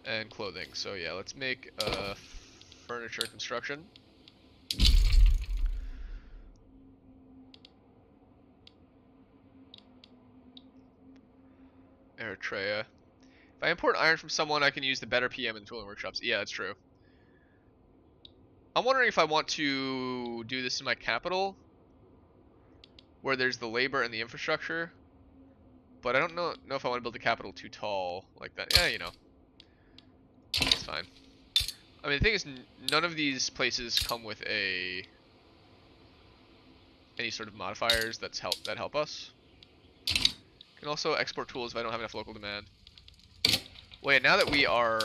and clothing. So yeah, let's make furniture construction. Eritrea. If I import iron from someone, I can use the better PM in tooling workshops. Yeah, that's true. I'm wondering if I want to do this in my capital, where there's the labor and the infrastructure. But I don't know if I want to build a capital too tall like that. Yeah, you know. It's fine. I mean, the thing is, none of these places come with any sort of modifiers that help us. Can also export tools if I don't have enough local demand. Wait, now that we are...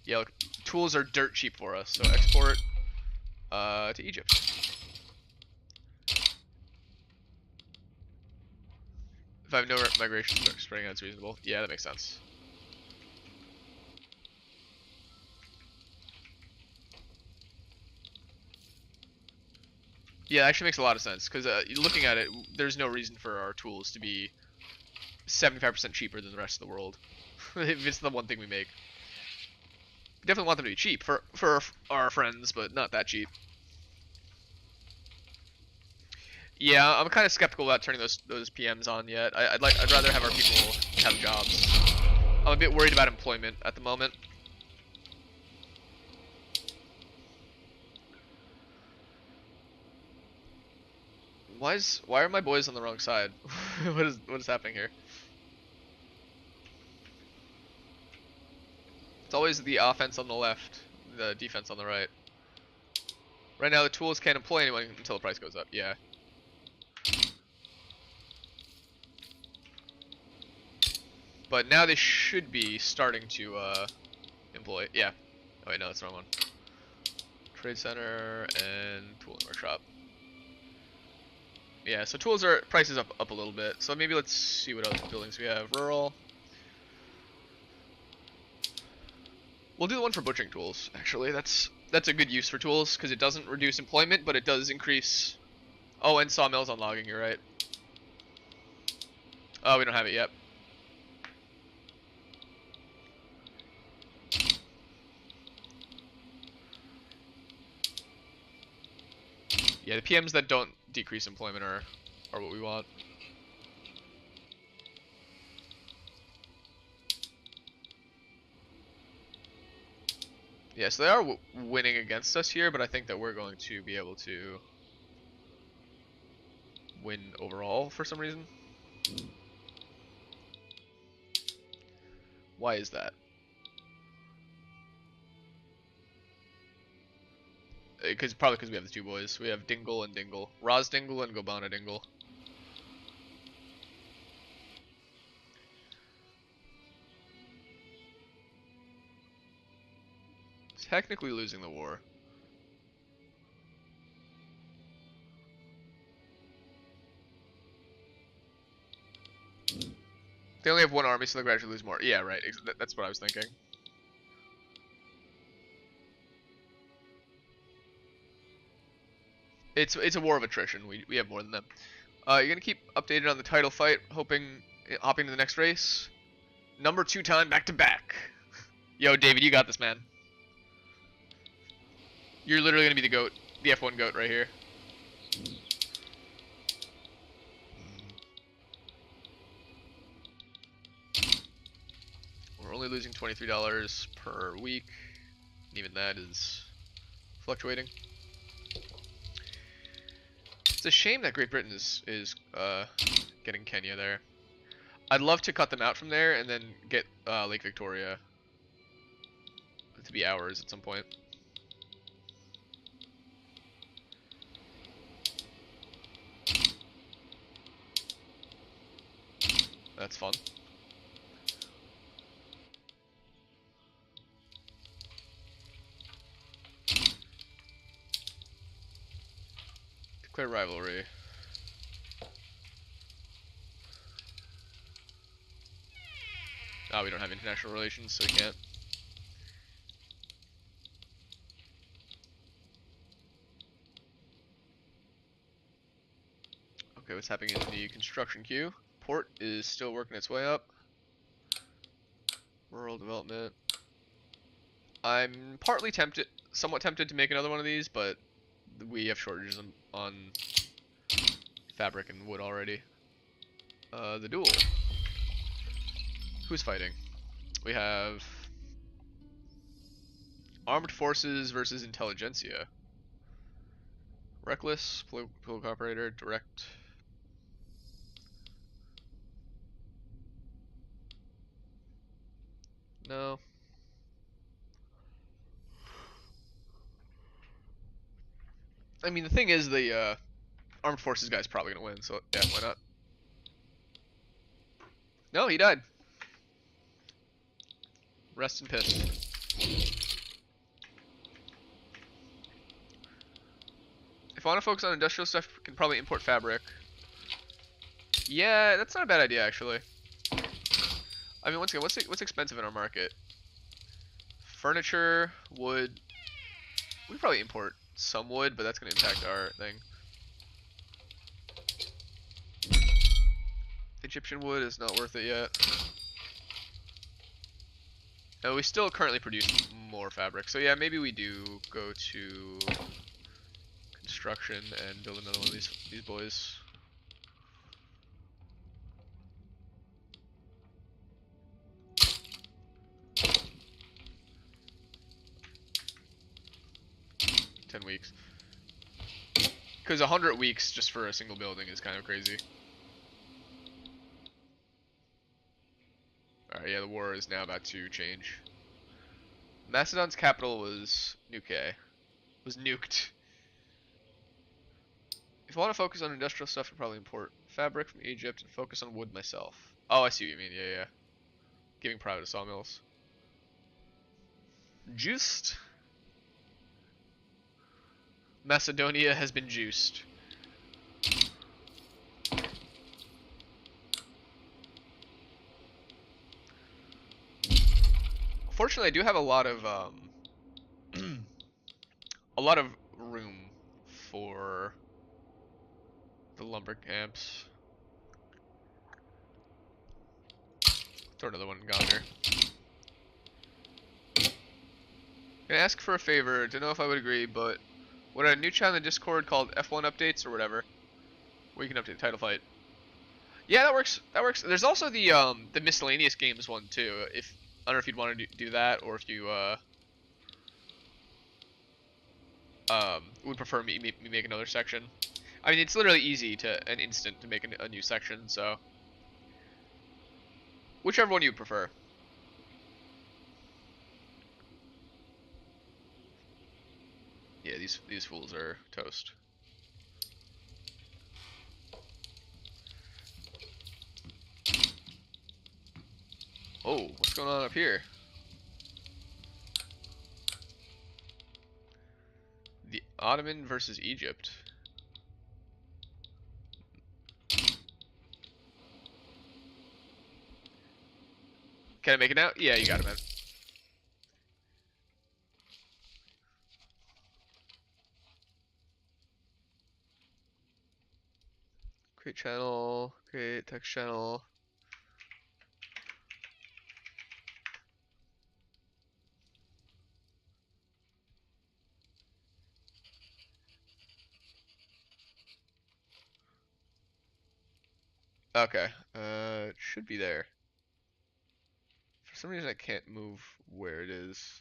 Yeah, look, tools are dirt cheap for us, so export to Egypt. If I have no migration spreading out, it's reasonable. Yeah, that makes sense. Yeah, it actually makes a lot of sense, because looking at it, there's no reason for our tools to be 75% cheaper than the rest of the world. If it's the one thing we make. We definitely want them to be cheap for our friends, but not that cheap. Yeah, I'm kind of skeptical about turning those PMs on yet. I'd rather have our people have jobs. I'm a bit worried about employment at the moment. Why are my boys on the wrong side? what is happening here? It's always the offense on the left, the defense on the right. Right now the tools can't employ anyone until the price goes up. Yeah. But now they should be starting to employ. Yeah. Oh wait, no, that's the wrong one. Trade center and tooling workshop. Yeah, so tools are prices up a little bit. So maybe let's see what other buildings we have. Rural. We'll do the one for butchering tools. Actually, that's a good use for tools because it doesn't reduce employment, but it does increase. Oh, and sawmills on logging. You're right. Oh, we don't have it yet. Yeah, the PMs that don't decrease employment are what we want. Yeah, so they are winning against us here, but I think that we're going to be able to win overall for some reason. Why is that? Probably because we have the two boys. We have Dingle and Dingle. Raz Dingle and Gobana Dingle. Technically losing the war. They only have one army, so they'll gradually lose more. Yeah, right. That's what I was thinking. It's a war of attrition. We have more than them. You're gonna keep updated on the title fight, hopping to the next race. Number 2 time back to back. Yo, David, you got this, man. You're literally gonna be the GOAT, the F1 GOAT right here. We're only losing $23 per week. Even that is fluctuating. It's a shame that Great Britain is getting Kenya there. I'd love to cut them out from there and then get Lake Victoria to be ours at some point. That's fun. Declare rivalry. Oh, we don't have international relations, so we can't. Okay, what's happening in the construction queue? Port is still working its way up. Rural development. I'm partly tempted, somewhat tempted to make another one of these, but we have shortages on fabric and wood already. The duel. Who's fighting? We have armed forces versus intelligentsia. Reckless, political operator, direct. No. I mean, the thing is, the armed forces guy's probably gonna win, so yeah, why not? No, he died. Rest in piss. If I want to focus on industrial stuff, we can probably import fabric. Yeah, that's not a bad idea, actually. I mean, once again, what's expensive in our market? Furniture, wood. We could probably import some wood, but that's going to impact our thing. Egyptian wood is not worth it yet. No, we still currently produce more fabric. So yeah, maybe we do go to construction and build another one of these boys. Weeks. Because 100 weeks just for a single building is kind of crazy. Alright, yeah, the war is now about to change. Macedon's capital was Nuke. Was nuked. If I want to focus on industrial stuff, I'd probably import fabric from Egypt and focus on wood myself. Oh, I see what you mean. Yeah, yeah. Giving private sawmills. Juiced. Macedonia has been juiced. Fortunately, I do have a lot of room for the lumber camps. Throw another one in Gondar. Can I ask for a favor? Don't know if I would agree, but what a new channel in Discord called F1 Updates or whatever, where you can update title fight. Yeah, that works. That works. There's also the miscellaneous games one too. If I don't know if you'd want to do that, or if you would prefer me make another section. I mean, it's literally easy an instant to make a new section, so whichever one you prefer. Yeah, these fools are toast. Oh, what's going on up here? The Ottoman versus Egypt. Can I make it now? Yeah, you got it, man. Create channel, create text channel. Okay, it should be there. For some reason I can't move where it is.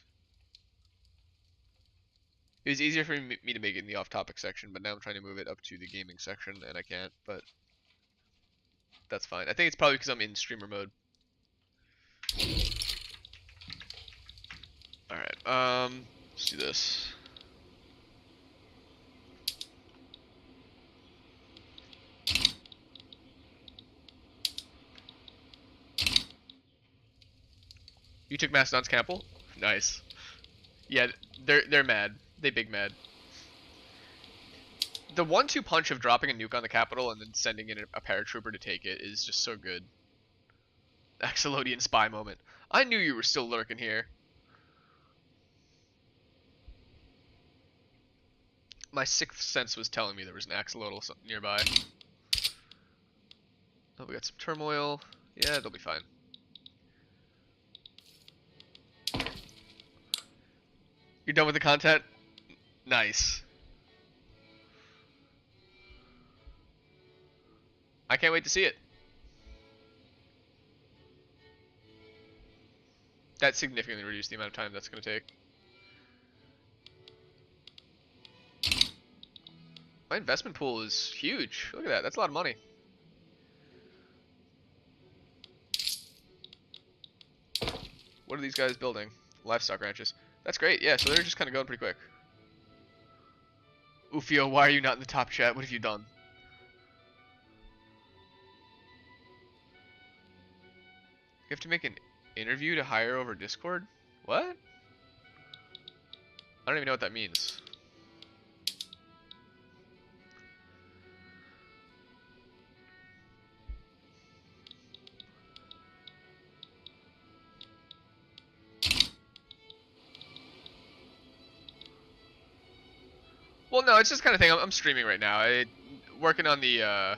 It was easier for me to make it in the off-topic section, but now I'm trying to move it up to the gaming section, and I can't, but that's fine. I think it's probably because I'm in streamer mode. Alright, let's do this. You took Mastodon's capital? Nice. Yeah, they're mad. They big mad. The 1-2 punch of dropping a nuke on the capital and then sending in a paratrooper to take it is just so good. Axolotlian spy moment. I knew you were still lurking here. My sixth sense was telling me there was an axolotl nearby. Oh, we got some turmoil. Yeah, they'll be fine. You're done with the content? Nice. I can't wait to see it. That significantly reduced the amount of time that's going to take. My investment pool is huge. Look at that. That's a lot of money. What are these guys building? Livestock ranches. That's great. Yeah, so they're just kind of going pretty quick. Ufio, why are you not in the top chat? What have you done? You have to make an interview to hire over Discord? What? I don't even know what that means. Well, no, it's just kind of thing. I'm streaming right now. Working on the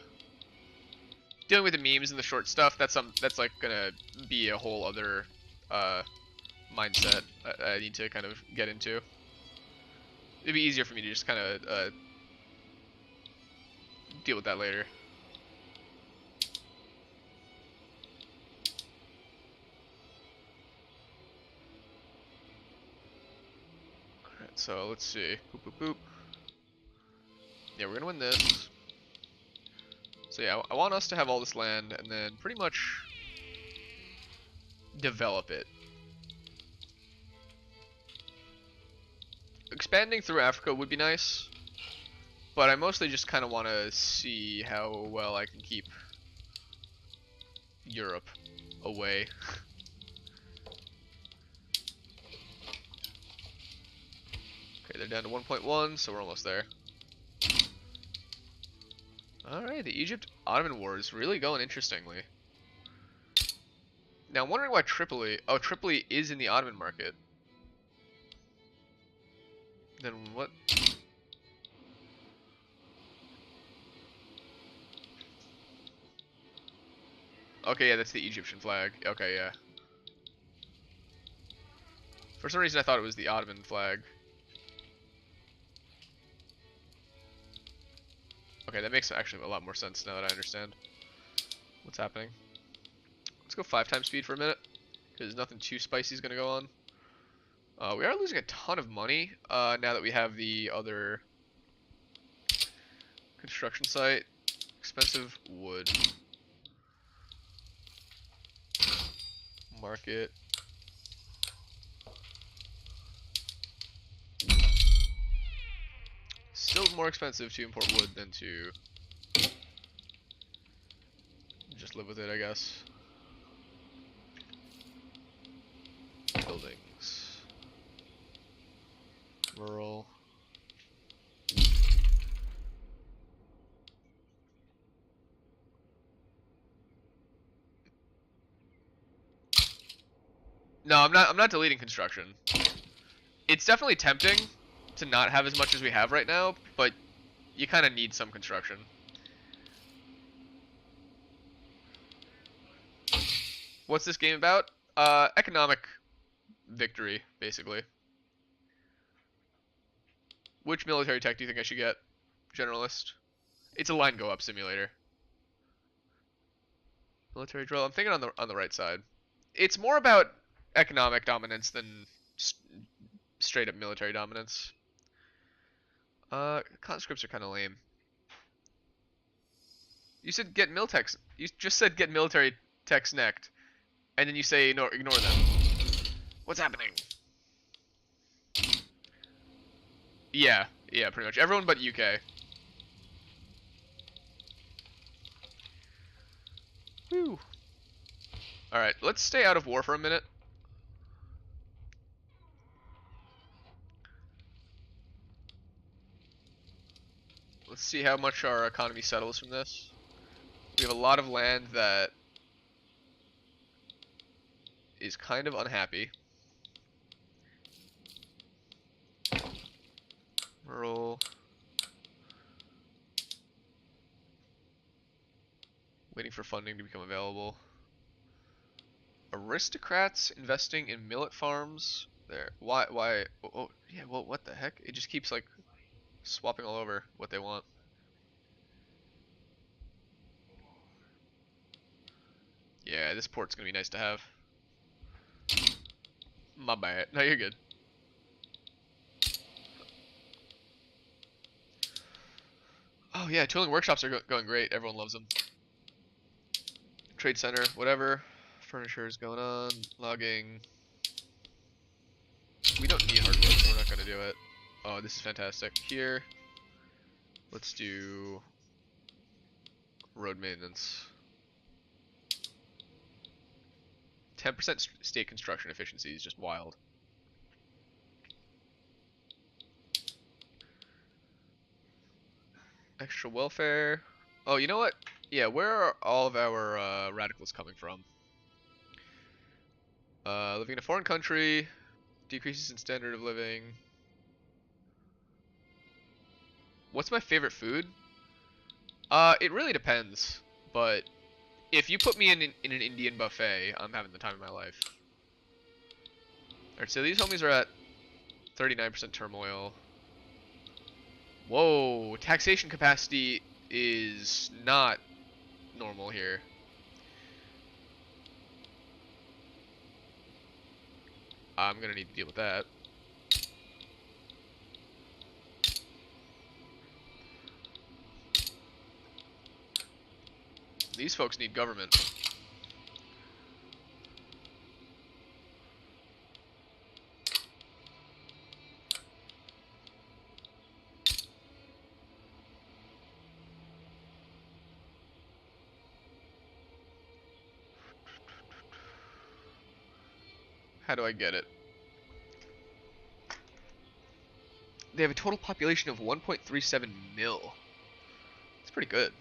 dealing with the memes and the short stuff. That's like gonna be a whole other mindset I need to kind of get into. It'd be easier for me to just kind of deal with that later. Alright, so let's see. Boop, boop, boop. Yeah, we're gonna win this. So yeah, I want us to have all this land and then pretty much develop it. Expanding through Africa would be nice, but I mostly just kind of want to see how well I can keep Europe away. Okay, they're down to 1.1, so we're almost there. Alright, the Egypt-Ottoman War is really going interestingly. Now, I'm wondering why Tripoli... Oh, Tripoli is in the Ottoman market. Then what? Okay, yeah, that's the Egyptian flag. Okay, yeah. For some reason, I thought it was the Ottoman flag. Okay, that makes actually a lot more sense now that I understand what's happening. Let's go 5 times speed for a minute, because nothing too spicy is going to go on. We are losing a ton of money now that we have the other construction site. Expensive wood. Market. Still more expensive to import wood than to just live with it, I guess. Buildings. Rural. No, I'm not deleting construction. It's definitely tempting to not have as much as we have right now, but you kind of need some construction. What's this game about? Economic victory, basically. Which military tech do you think I should get? Generalist. It's a line go up simulator. Military drill. I'm thinking on the right side. It's more about economic dominance than straight up military dominance. Conscripts are kind of lame. You said get miltechs. You just said get military techs necked, and then you say ignore them. What's happening? Yeah, pretty much everyone but UK. Whew. All right, let's stay out of war for a minute. Let's see how much our economy settles from this. We have a lot of land that is kind of unhappy. Rural. Waiting for funding to become available. Aristocrats investing in millet farms. There. Why? Oh, yeah, well, what the heck? It just keeps, like, swapping all over what they want. Yeah, this port's gonna be nice to have. My bad. No, you're good. Oh yeah, tooling workshops are going great. Everyone loves them. Trade center, whatever. Furniture is going on. Logging. We don't need hardwood, so we're not gonna do it. Oh, this is fantastic. Here, let's do road maintenance. 10% state construction efficiency is just wild. Extra welfare. Oh, you know what? Yeah, where are all of our radicals coming from? Living in a foreign country, decreases in standard of living. What's my favorite food? It really depends, but if you put me in an Indian buffet, I'm having the time of my life. Alright, so these homies are at 39% turmoil. Whoa, taxation capacity is not normal here. I'm gonna need to deal with that. These folks need government. How do I get it? They have a total population of 1.37 mil. That's pretty good.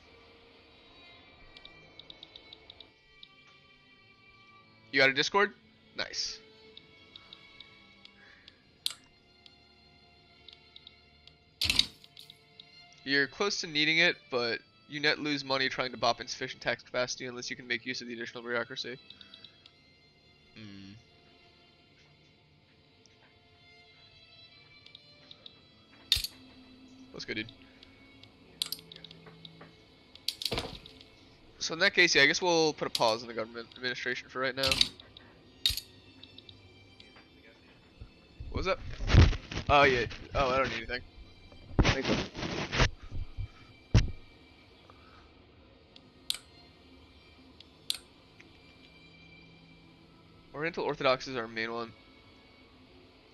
You got a Discord? Nice. You're close to needing it, but you net lose money trying to bop insufficient tax capacity unless you can make use of the additional bureaucracy. Let's go, dude. So in that case, yeah, I guess we'll put a pause in the government administration for right now. What was that? Oh, yeah. Oh, I don't need anything. Thank you. Oriental Orthodox is our main one.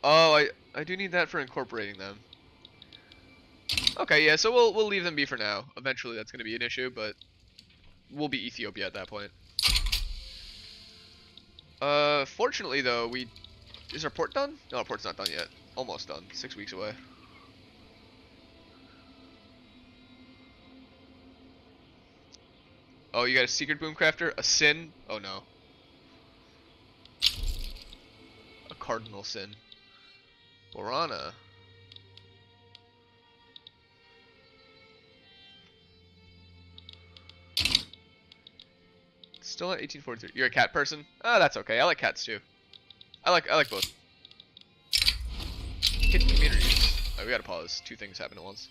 Oh, I do need that for incorporating them. Okay, yeah, so we'll leave them be for now. Eventually that's going to be an issue, but we'll be Ethiopia at that point. Fortunately though, is our port done? No, our port's not done yet. Almost done. 6 weeks away. Oh, you got a secret boom crafter? A sin? Oh no. A cardinal sin. Borana. Still at 1843. You're a cat person? Ah, that's okay. I like cats too. I like both. Hidden communities. Oh, we gotta pause. Two things happen at once.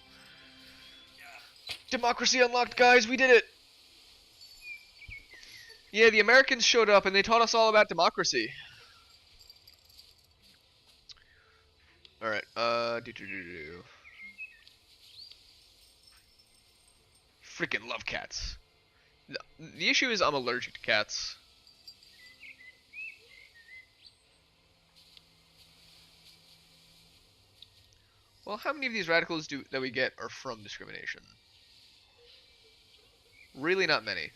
Democracy unlocked, guys. We did it. Yeah, the Americans showed up and they taught us all about democracy. All right. Freaking love cats. The issue is I'm allergic to cats. Well, how many of these radicals that we get are from discrimination? Really not many.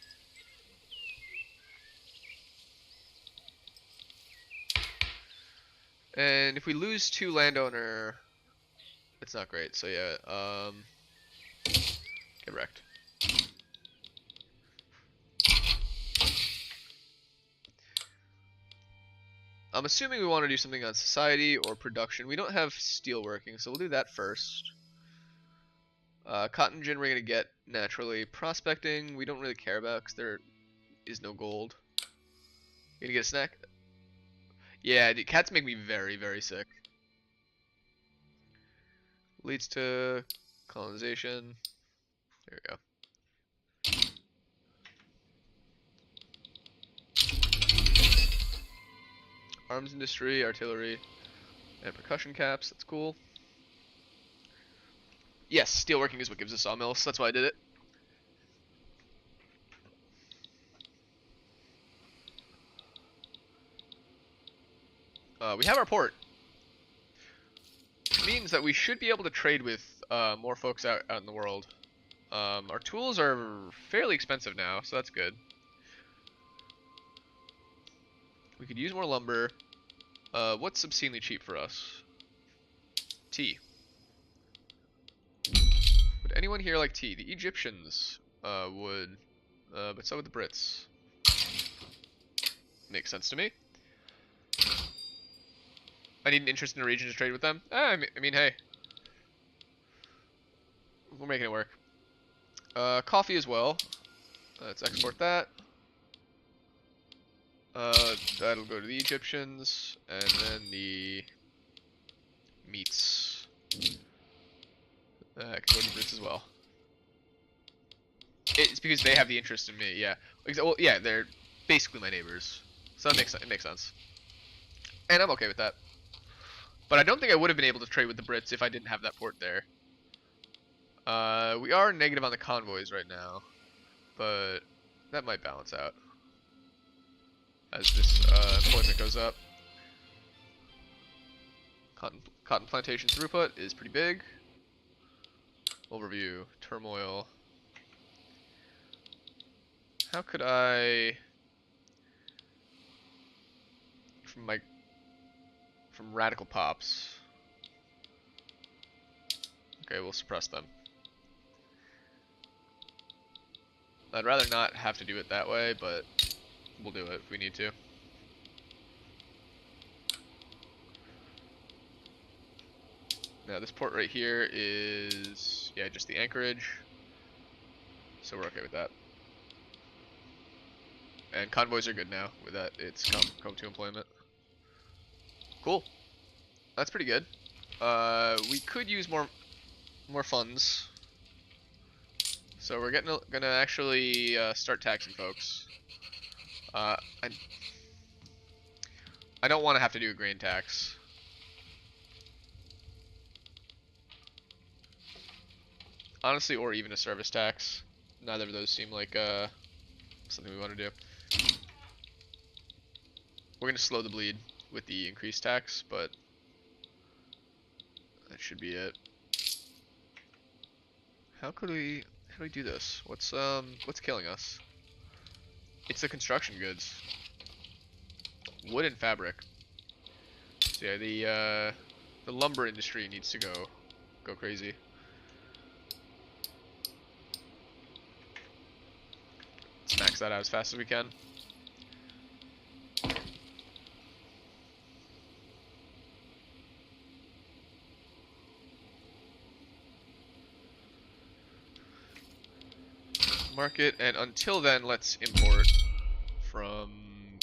And if we lose 2 landowner, it's not great. So yeah, Get wrecked. I'm assuming we want to do something on society or production. We don't have steelworking, so we'll do that first. Cotton gin we're going to get naturally. Prospecting we don't really care about because there is no gold. You gonna get a snack? Yeah, dude, cats make me very, very sick. Leads to colonization. There we go. Arms industry, artillery, and percussion caps. That's cool. Yes, steelworking is what gives us sawmills. That's why I did it. We have our port. Which means that we should be able to trade with more folks out in the world. Our tools are fairly expensive now, so that's good. We could use more lumber. What's obscenely cheap for us? Tea. Would anyone here like tea? The Egyptians would, but so would the Brits. Makes sense to me. I need an interest in a region to trade with them. I mean, hey. We're making it work. Coffee as well. Let's export that. That'll go to the Egyptians, and then the meats. Can go to the Brits as well. It's because they have the interest in me, yeah. Well, yeah, they're basically my neighbors, so it makes sense. And I'm okay with that. But I don't think I would have been able to trade with the Brits if I didn't have that port there. We are negative on the convoys right now, but that might balance out as this employment goes up. Cotton plantation throughput is pretty big. Overview, turmoil. How could I, from radical pops? Okay, we'll suppress them. I'd rather not have to do it that way, but we'll do it if we need to. Now this port right here is, yeah, just the anchorage. So we're okay with that. And convoys are good now with that. It's come to employment. Cool. That's pretty good. We could use more funds. So we're gonna actually start taxing folks. I don't want to have to do a grain tax. Honestly, or even a service tax. Neither of those seem like something we want to do. We're gonna slow the bleed with the increased tax, but that should be it. How do we do this? What's killing us? It's the construction goods. Wood and fabric. So yeah, the lumber industry needs to go crazy. Let's max that out as fast as we can. Market, and until then, let's import from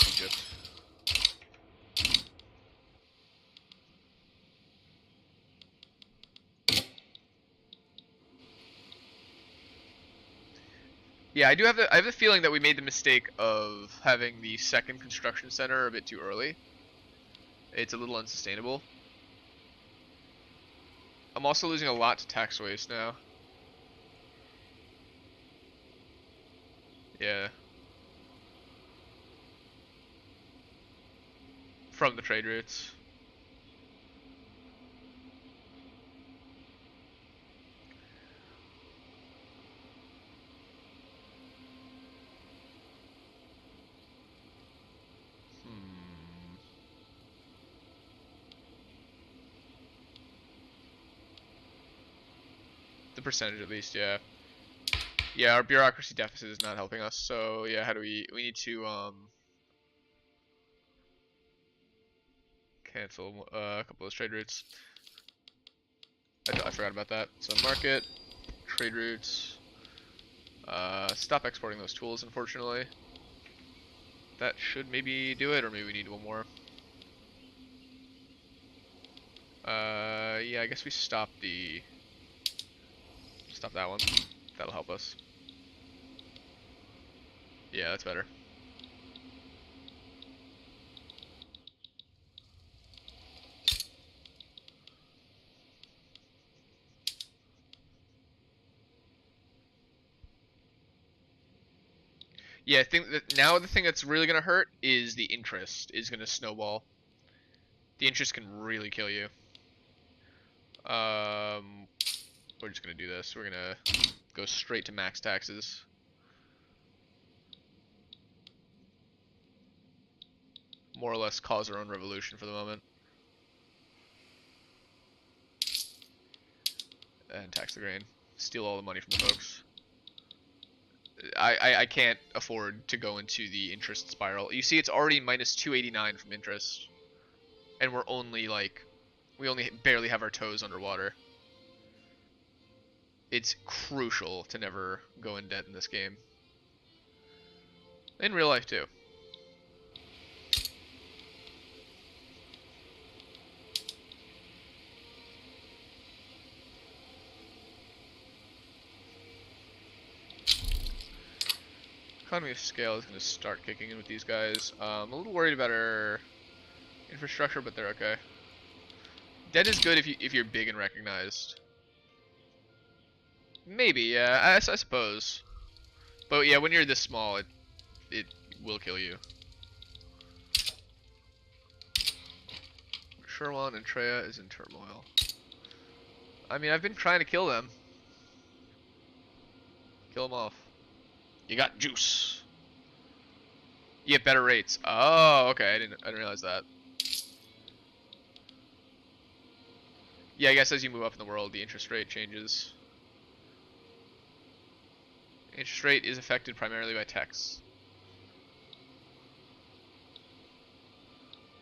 Egypt. Yeah, I have the feeling that we made the mistake of having the second construction center a bit too early. It's a little unsustainable. I'm also losing a lot to tax waste now. Yeah. From the trade routes. The percentage at least, yeah. Yeah, our bureaucracy deficit is not helping us. So yeah, how do we need to cancel a couple of those trade routes. I forgot about that. So market, trade routes. Stop exporting those tools, unfortunately. That should maybe do it, or maybe we need one more. Yeah, I guess we stop that one. That'll help us. Yeah, that's better. Yeah, I think that now the thing that's really gonna hurt is the interest is gonna snowball. The interest can really kill you. We're just gonna do this. We're gonna go straight to max taxes. More or less cause our own revolution for the moment. And tax the grain. Steal all the money from the folks. I can't afford to go into the interest spiral. You see, it's already minus 289 from interest. And we're only like, we only barely have our toes underwater. It's crucial to never go in debt in this game. In real life too. Economy of scale is going to start kicking in with these guys. I'm a little worried about our infrastructure, but they're okay. Debt is good if you're big and recognized. Maybe, yeah, I suppose. But yeah, when you're this small, it will kill you. Sherwan and Treya is in turmoil. I mean, I've been trying to kill them. Kill them off. You got juice. You get better rates. Oh, okay. I didn't realize that. Yeah, I guess as you move up in the world, the interest rate changes. Interest rate is affected primarily by tax.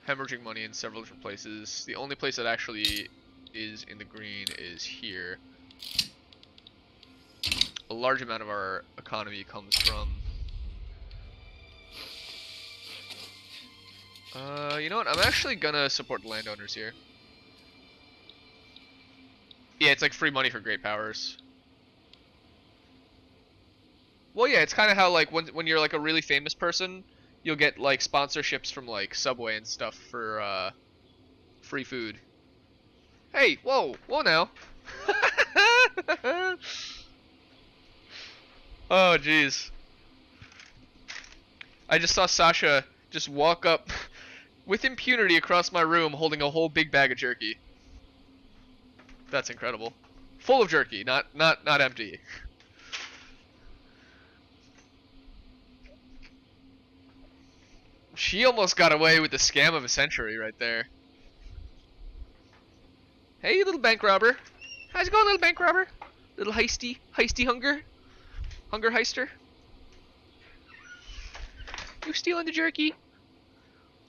Hemorrhaging money in several different places. The only place that actually is in the green is here. A large amount of our economy comes from... you know what? I'm actually gonna support the landowners here. Yeah, it's like free money for great powers. Well, yeah, it's kind of how like when you're like a really famous person, you'll get like sponsorships from like Subway and stuff for free food. Hey, whoa now. Oh, jeez. I just saw Sasha just walk up with impunity across my room holding a whole big bag of jerky. That's incredible. Full of jerky, not empty. She almost got away with the scam of a century right there. Hey, little bank robber. How's it going, little bank robber? Little heisty hunger heister. You stealing the jerky?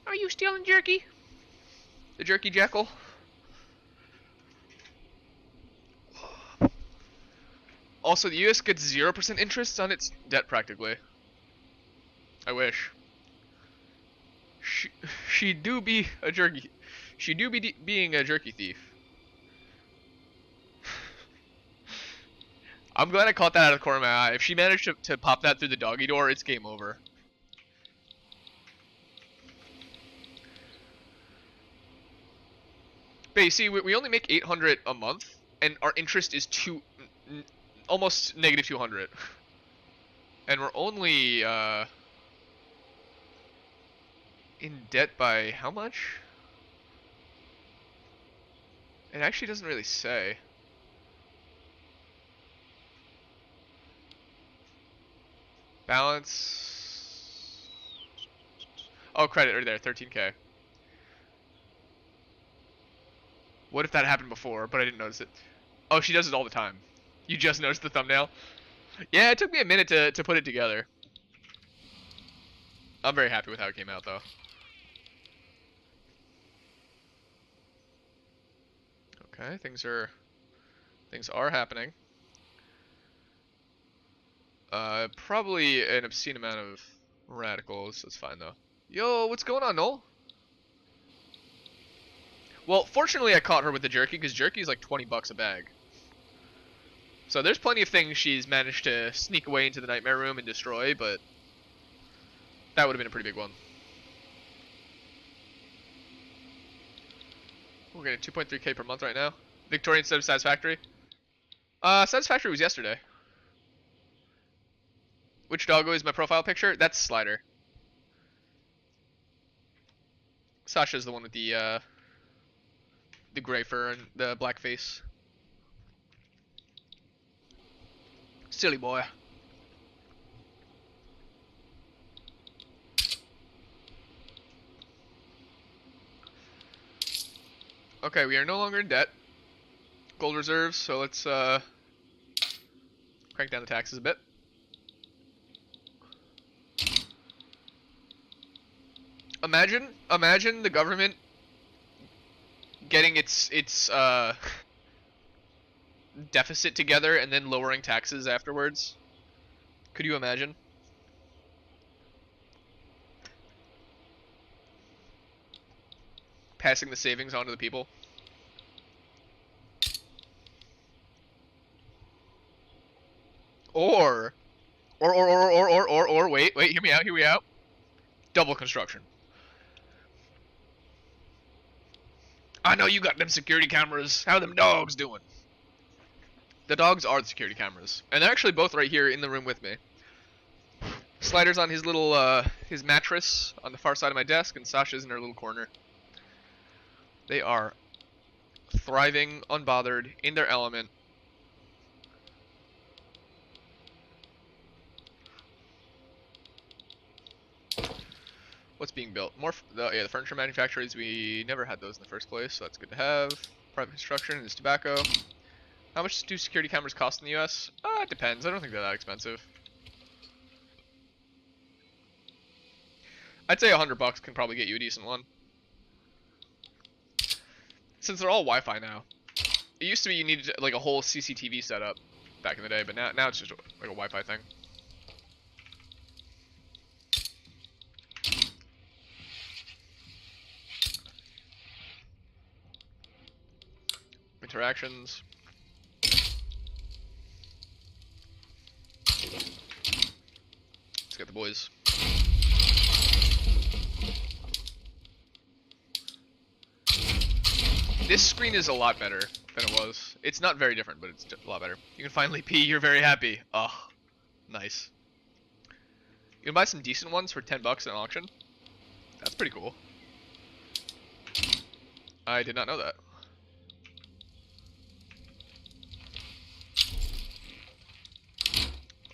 Are you stealing jerky? The jerky jackal? Also, the US gets 0% interest on its debt practically. I wish. She do be a jerky. She do be being a jerky thief. I'm glad I caught that out of the corner of my eye. If she managed to pop that through the doggy door, it's game over. But you see, we only make 800 a month, and our interest is almost negative 200. And we're only in debt by how much? It actually doesn't really say. Balance. Oh, credit right there, 13K. What if that happened before, but I didn't notice it? Oh, she does it all the time. You just noticed the thumbnail? Yeah, it took me a minute to put it together. I'm very happy with how it came out, though. Okay, things are happening. Probably an obscene amount of radicals. That's fine though. Yo, what's going on, Noel? Well, fortunately I caught her with the jerky because jerky is like 20 bucks a bag. So there's plenty of things she's managed to sneak away into the nightmare room and destroy, but that would have been a pretty big one. We're getting 2.3k per month right now. Victoria instead of Satisfactory. Satisfactory was yesterday. Which doggo is my profile picture? That's Slider. Sasha's the one with the gray fur and the black face. Silly boy. Okay, we are no longer in debt. Gold reserves, so let's crank down the taxes a bit. Imagine the government getting its deficit together and then lowering taxes afterwards. Could you imagine? Passing the savings on to the people. Or wait, hear me out. Double construction. I know you got them security cameras. How them dogs doing? The dogs are the security cameras. And they're actually both right here in the room with me. Slider's on his little, his mattress on the far side of my desk, and Sasha's in her little corner. They are thriving, unbothered, in their element. What's being built? More, yeah, the furniture manufacturers. We never had those in the first place, so that's good to have. Private construction is tobacco. How much do security cameras cost in the U.S.? It depends. I don't think they're that expensive. I'd say $100 can probably get you a decent one. Since they're all Wi-Fi now. It used to be you needed like a whole CCTV setup back in the day, but now it's just like a Wi-Fi thing. Interactions. Let's get the boys. This screen is a lot better than it was. It's not very different, but it's a lot better. You can finally pee, you're very happy. Oh, nice. You can buy some decent ones for 10 bucks at an auction. That's pretty cool. I did not know that.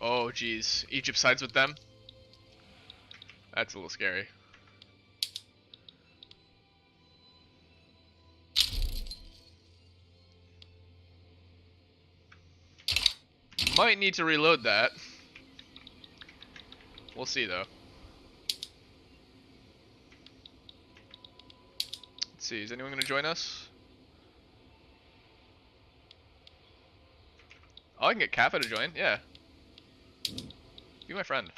Oh, geez. Egypt sides with them? That's a little scary. Might need to reload that. We'll see, though. Let's see, is anyone going to join us? Oh, I can get Kappa to join, yeah. Be my friend.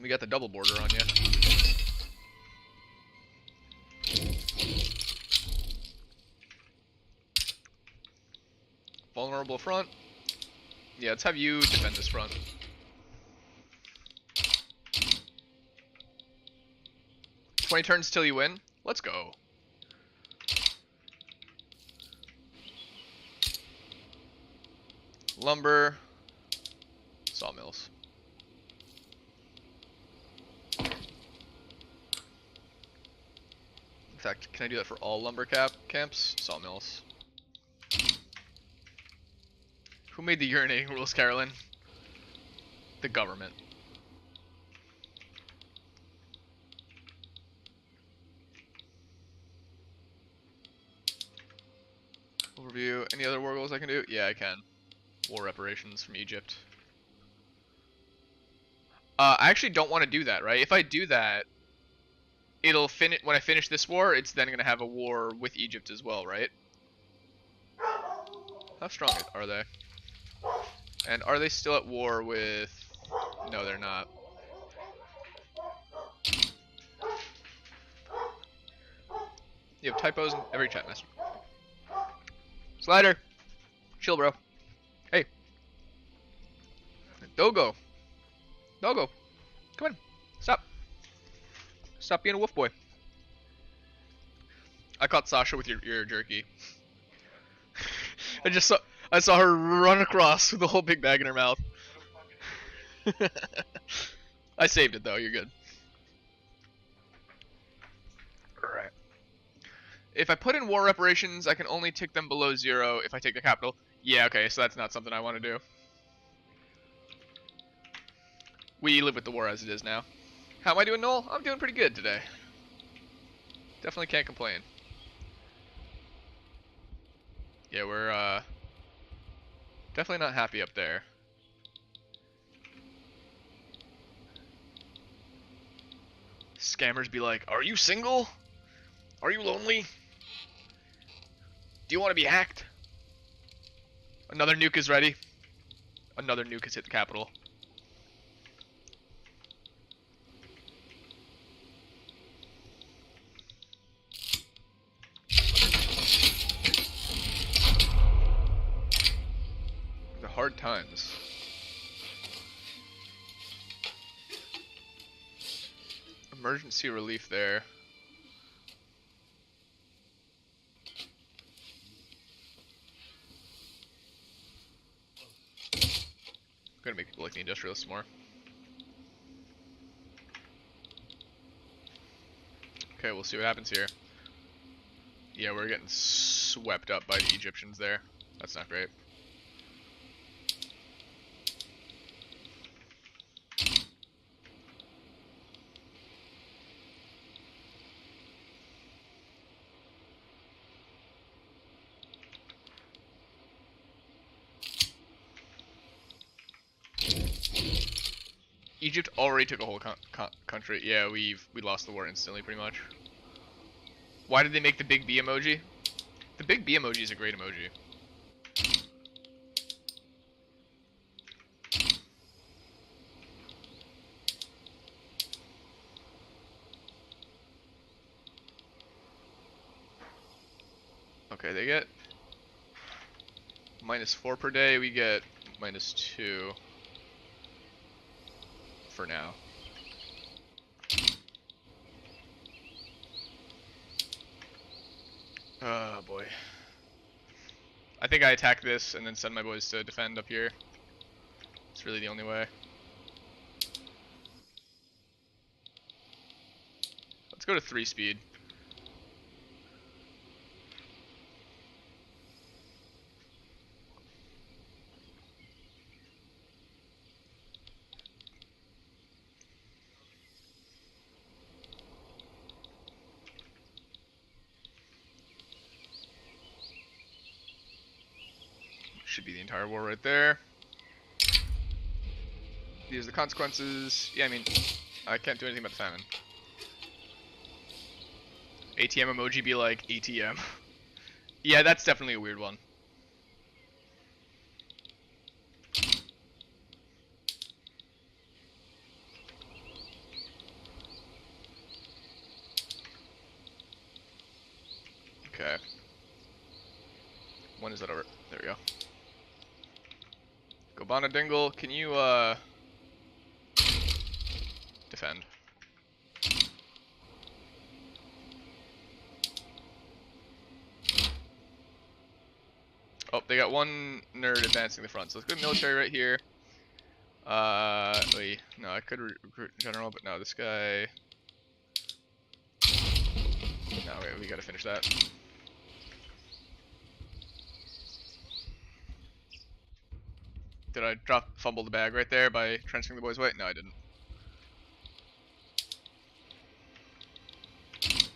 We got the double border on you. Vulnerable front. Yeah, let's have you defend this front. "20 turns till you win." Let's go. Lumber. Sawmills. In fact, can I do that for all lumber camps? Sawmills. Who made the urinating rules, Carolyn? The government. Overview. Any other war goals I can do? Yeah, I can. war reparations from Egypt. I actually don't want to do that, right? If I do that, it'll finish when I finish this war. It's then gonna have a war with Egypt as well, right? How strong are they? And are they still at war with? No, they're not. You have typos in every chat message. Slider, chill, bro. Hey, Dogo, Dogo, come on, stop, stop being a wolf boy. I caught Sasha with your jerky. I saw her run across with a whole big bag in her mouth. I saved it though. You're good. Alright. If I put in war reparations, I can only tick them below 0 if I take the capital. Yeah, okay, so that's not something I want to do. We live with the war as it is now. How am I doing, Noel? I'm doing pretty good today. Definitely can't complain. Yeah, we're definitely not happy up there. Scammers be like, "Are you single? Are you lonely? Do you want to be hacked?" Another nuke is ready. Another nuke has hit the capital. The hard times. Emergency relief there. I'm gonna make people like the industrialists more. Okay, we'll see what happens here. Yeah, we're getting swept up by the Egyptians there. That's not great. Egypt already took a whole country. Yeah, we lost the war instantly, pretty much. Why did they make the big B emoji? The big B emoji is a great emoji. Okay, they get -4 per day. We get -2 for now. Oh boy. I think I attack this and then send my boys to defend up here. It's really the only way. Let's go to 3 speed. Should be the entire war right there. These are the consequences. Yeah, I mean, I can't do anything about the famine. ATM emoji be like, ATM. Yeah, that's definitely a weird one. Okay. When is that over? There we go. Gobana Dingle, can you, defend? Oh, they got one nerd advancing the front, so let's go military right here. Wait, no, I could recruit general, but no, this guy... No, wait, we gotta finish that. Did I fumble the bag right there by transferring the boys' weight? No, I didn't.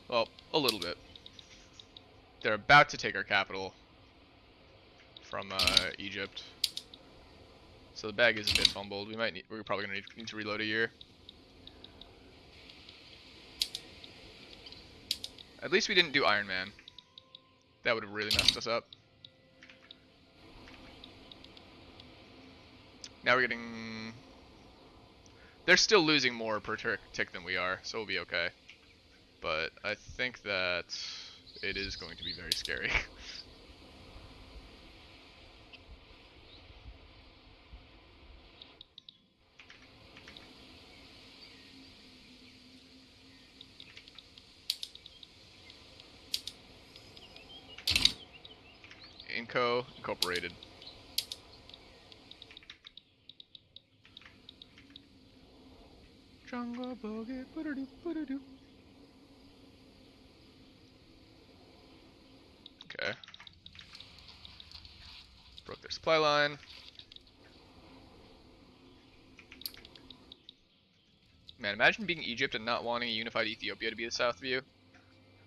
Well, a little bit. They're about to take our capital from Egypt. So the bag is a bit fumbled. We're probably gonna need to reload a year. At least we didn't do Iron Man. That would have really messed us up. Now we're getting... They're still losing more per tick than we are, so we'll be okay. But I think that it is going to be very scary. Incorporated. Jungle boogie, ba-da-doo, ba-da-doo. Okay. Broke their supply line. Man, imagine being Egypt and not wanting a unified Ethiopia to be the south of you.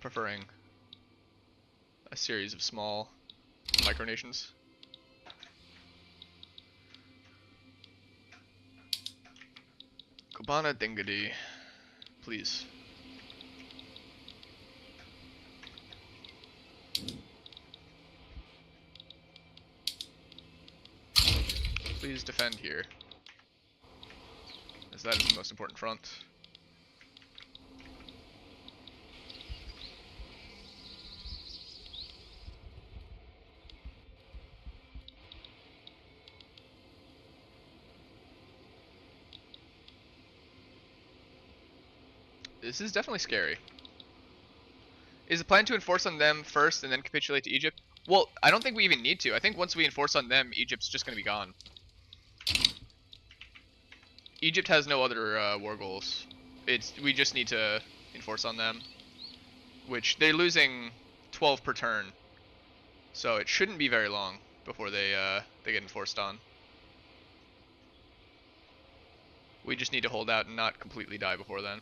Preferring a series of small micronations. Kobana Dingadi, please. Please defend here, as that is the most important front. This is definitely scary. Is the plan to enforce on them first and then capitulate to Egypt? Well, I don't think we even need to. I think once we enforce on them, Egypt's just going to be gone. Egypt has no other war goals. We just need to enforce on them, which they're losing 12 per turn, so it shouldn't be very long before they get enforced on. We just need to hold out and not completely die before then.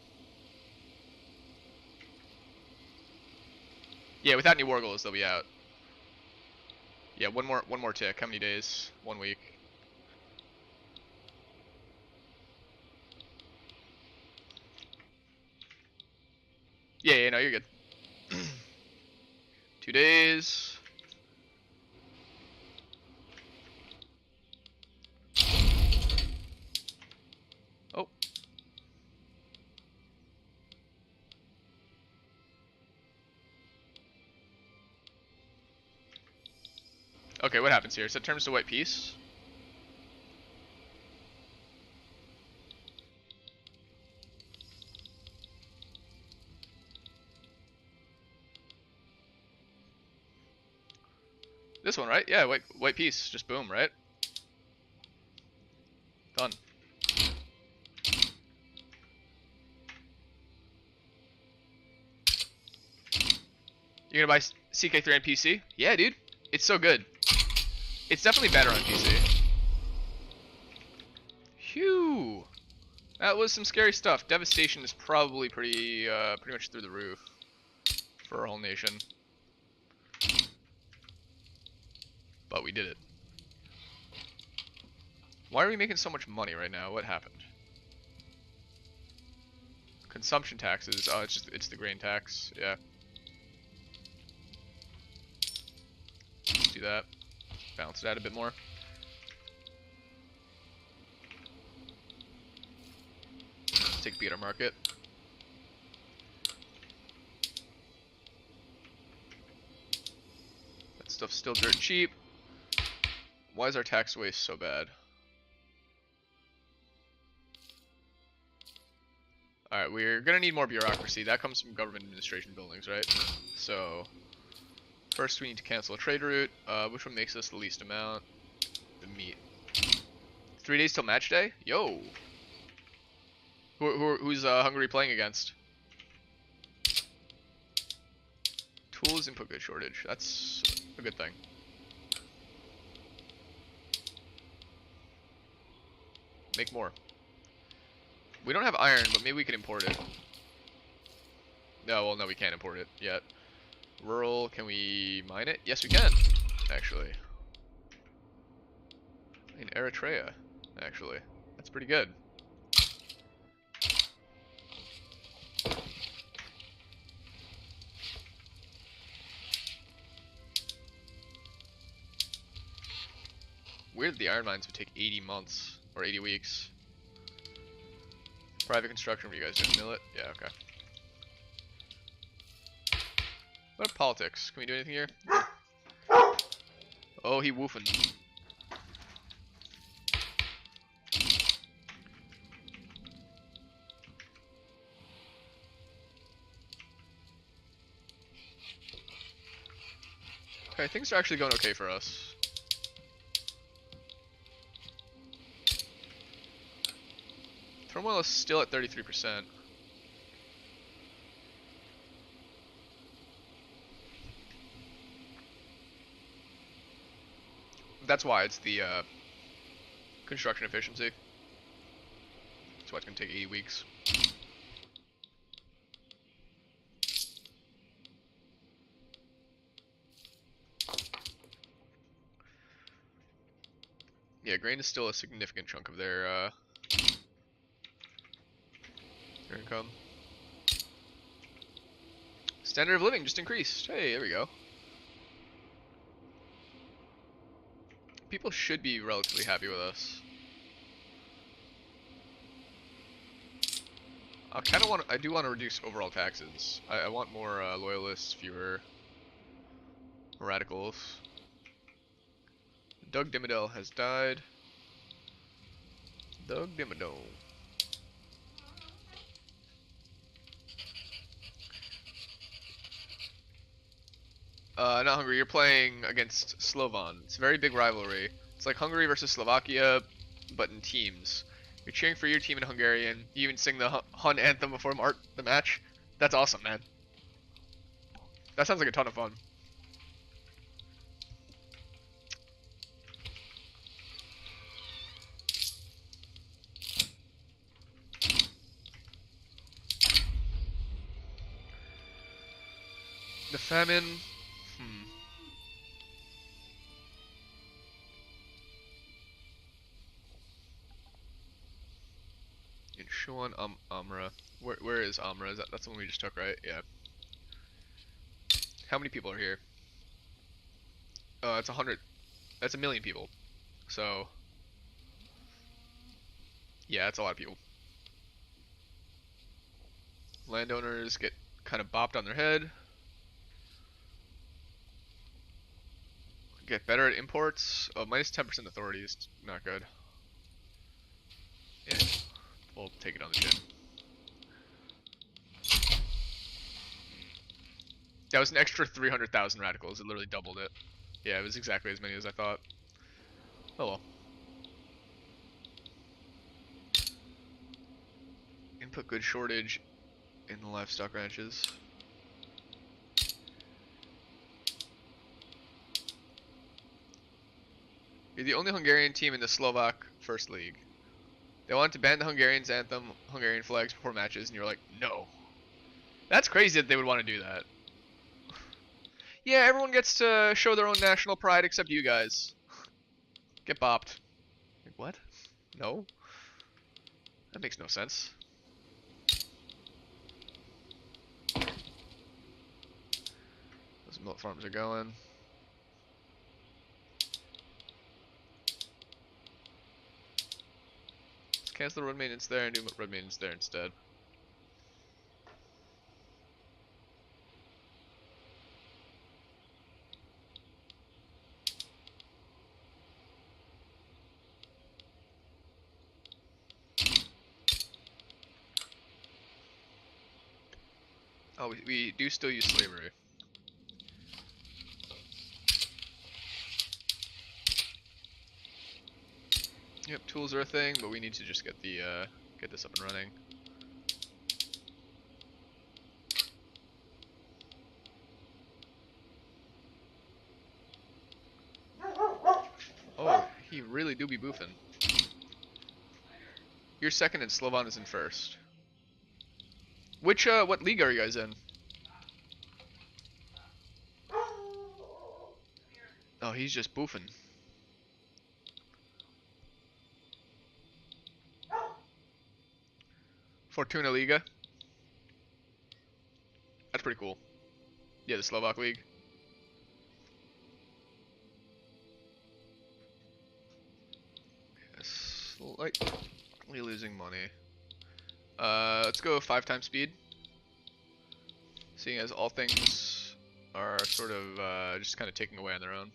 Yeah, without any war goals, they'll be out. Yeah, one more tick. How many days? 1 week. Yeah, no, you're good. 2 days. Oh. Okay, what happens here? Set terms to white peace. This one, right? Yeah, white peace. Just boom, right? Done. You're gonna buy CK3 on PC? Yeah, dude. It's so good. It's definitely better on PC. Phew. That was some scary stuff. Devastation is probably pretty much through the roof for our whole nation. But we did it. Why are we making so much money right now? What happened? Consumption taxes. Oh, it's the grain tax. Yeah. Let's do that. Balance it out a bit more. Take a peek at our market. That stuff's still dirt cheap. Why is our tax waste so bad? Alright, we're gonna need more bureaucracy. That comes from government administration buildings, right? So, first we need to cancel a trade route. Which one makes us the least amount? The meat. 3 days till match day? Yo! Who's Hungary playing against? Tools input good shortage. That's a good thing. Make more. We don't have iron, but maybe we can import it. No, well, no, we can't import it yet. Rural, can we mine it? Yes, we can, actually. In Eritrea. actually. That's pretty good. Weird the iron mines would take 80 months, or 80 weeks. Private construction, what you guys doing? Mill it? Yeah, okay. What about politics? Can we do anything here? Oh, he woofing. Okay, things are actually going okay for us. Turmoil is still at 33%. That's why it's the construction efficiency. That's why it's going to take 80 weeks. Yeah, grain is still a significant chunk of their income. Standard of living just increased. Hey, there we go. People should be relatively happy with us. I do want to reduce overall taxes. I want more loyalists, fewer radicals. Doug Dimmadel has died. Doug Dimmadel. Not Hungary. You're playing against Slovan. It's a very big rivalry. It's like Hungary versus Slovakia, but in teams. You're cheering for your team in Hungarian. You even sing the Hun anthem before the match. That's awesome, man. That sounds like a ton of fun. The famine. In Shuan Amra. Where is Amra? That's the one we just took, right? Yeah. How many people are here? It's 100. That's 1,000,000 people. So. Yeah, that's a lot of people. Landowners get kind of bopped on their head. Get better at imports. Oh, minus 10% authority is not good. Yeah, we'll take it on the chin. That was an extra 300,000 radicals. It literally doubled it. Yeah, it was exactly as many as I thought. Oh well. Input goods shortage in the livestock ranches. You're the only Hungarian team in the Slovak First League. They wanted to ban the Hungarians' anthem, Hungarian flags before matches, and you're like, no. That's crazy that they would want to do that. Yeah, everyone gets to show their own national pride except you guys. Get bopped. Like, what? No? That makes no sense. Those milk farms are going. Let's cancel the road maintenance there and do road maintenance there instead. Oh, we do still use slavery. Yep, tools are a thing, but we need to just get the get this up and running. Oh, he really do be boofing. You're second and Slovan is in first. Which what league are you guys in? Oh, he's just boofing. Fortuna Liga. That's pretty cool. Yeah, the Slovak League. Slightly losing money. Let's go 5 times speed. Seeing as all things are sort of just kind of taking away on their own.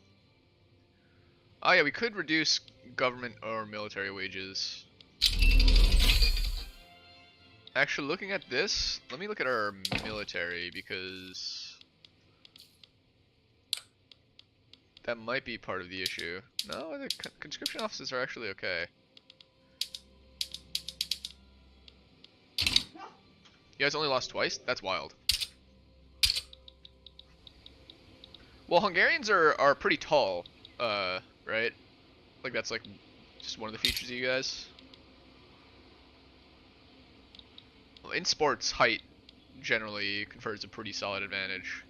Oh yeah, we could reduce government or military wages. Actually, looking at this, let me look at our military because that might be part of the issue. No, the conscription officers are actually okay. You guys only lost twice? That's wild. Well, Hungarians are pretty tall, right? Like that's like just one of the features of you guys. Well, in sports, height generally confers a pretty solid advantage.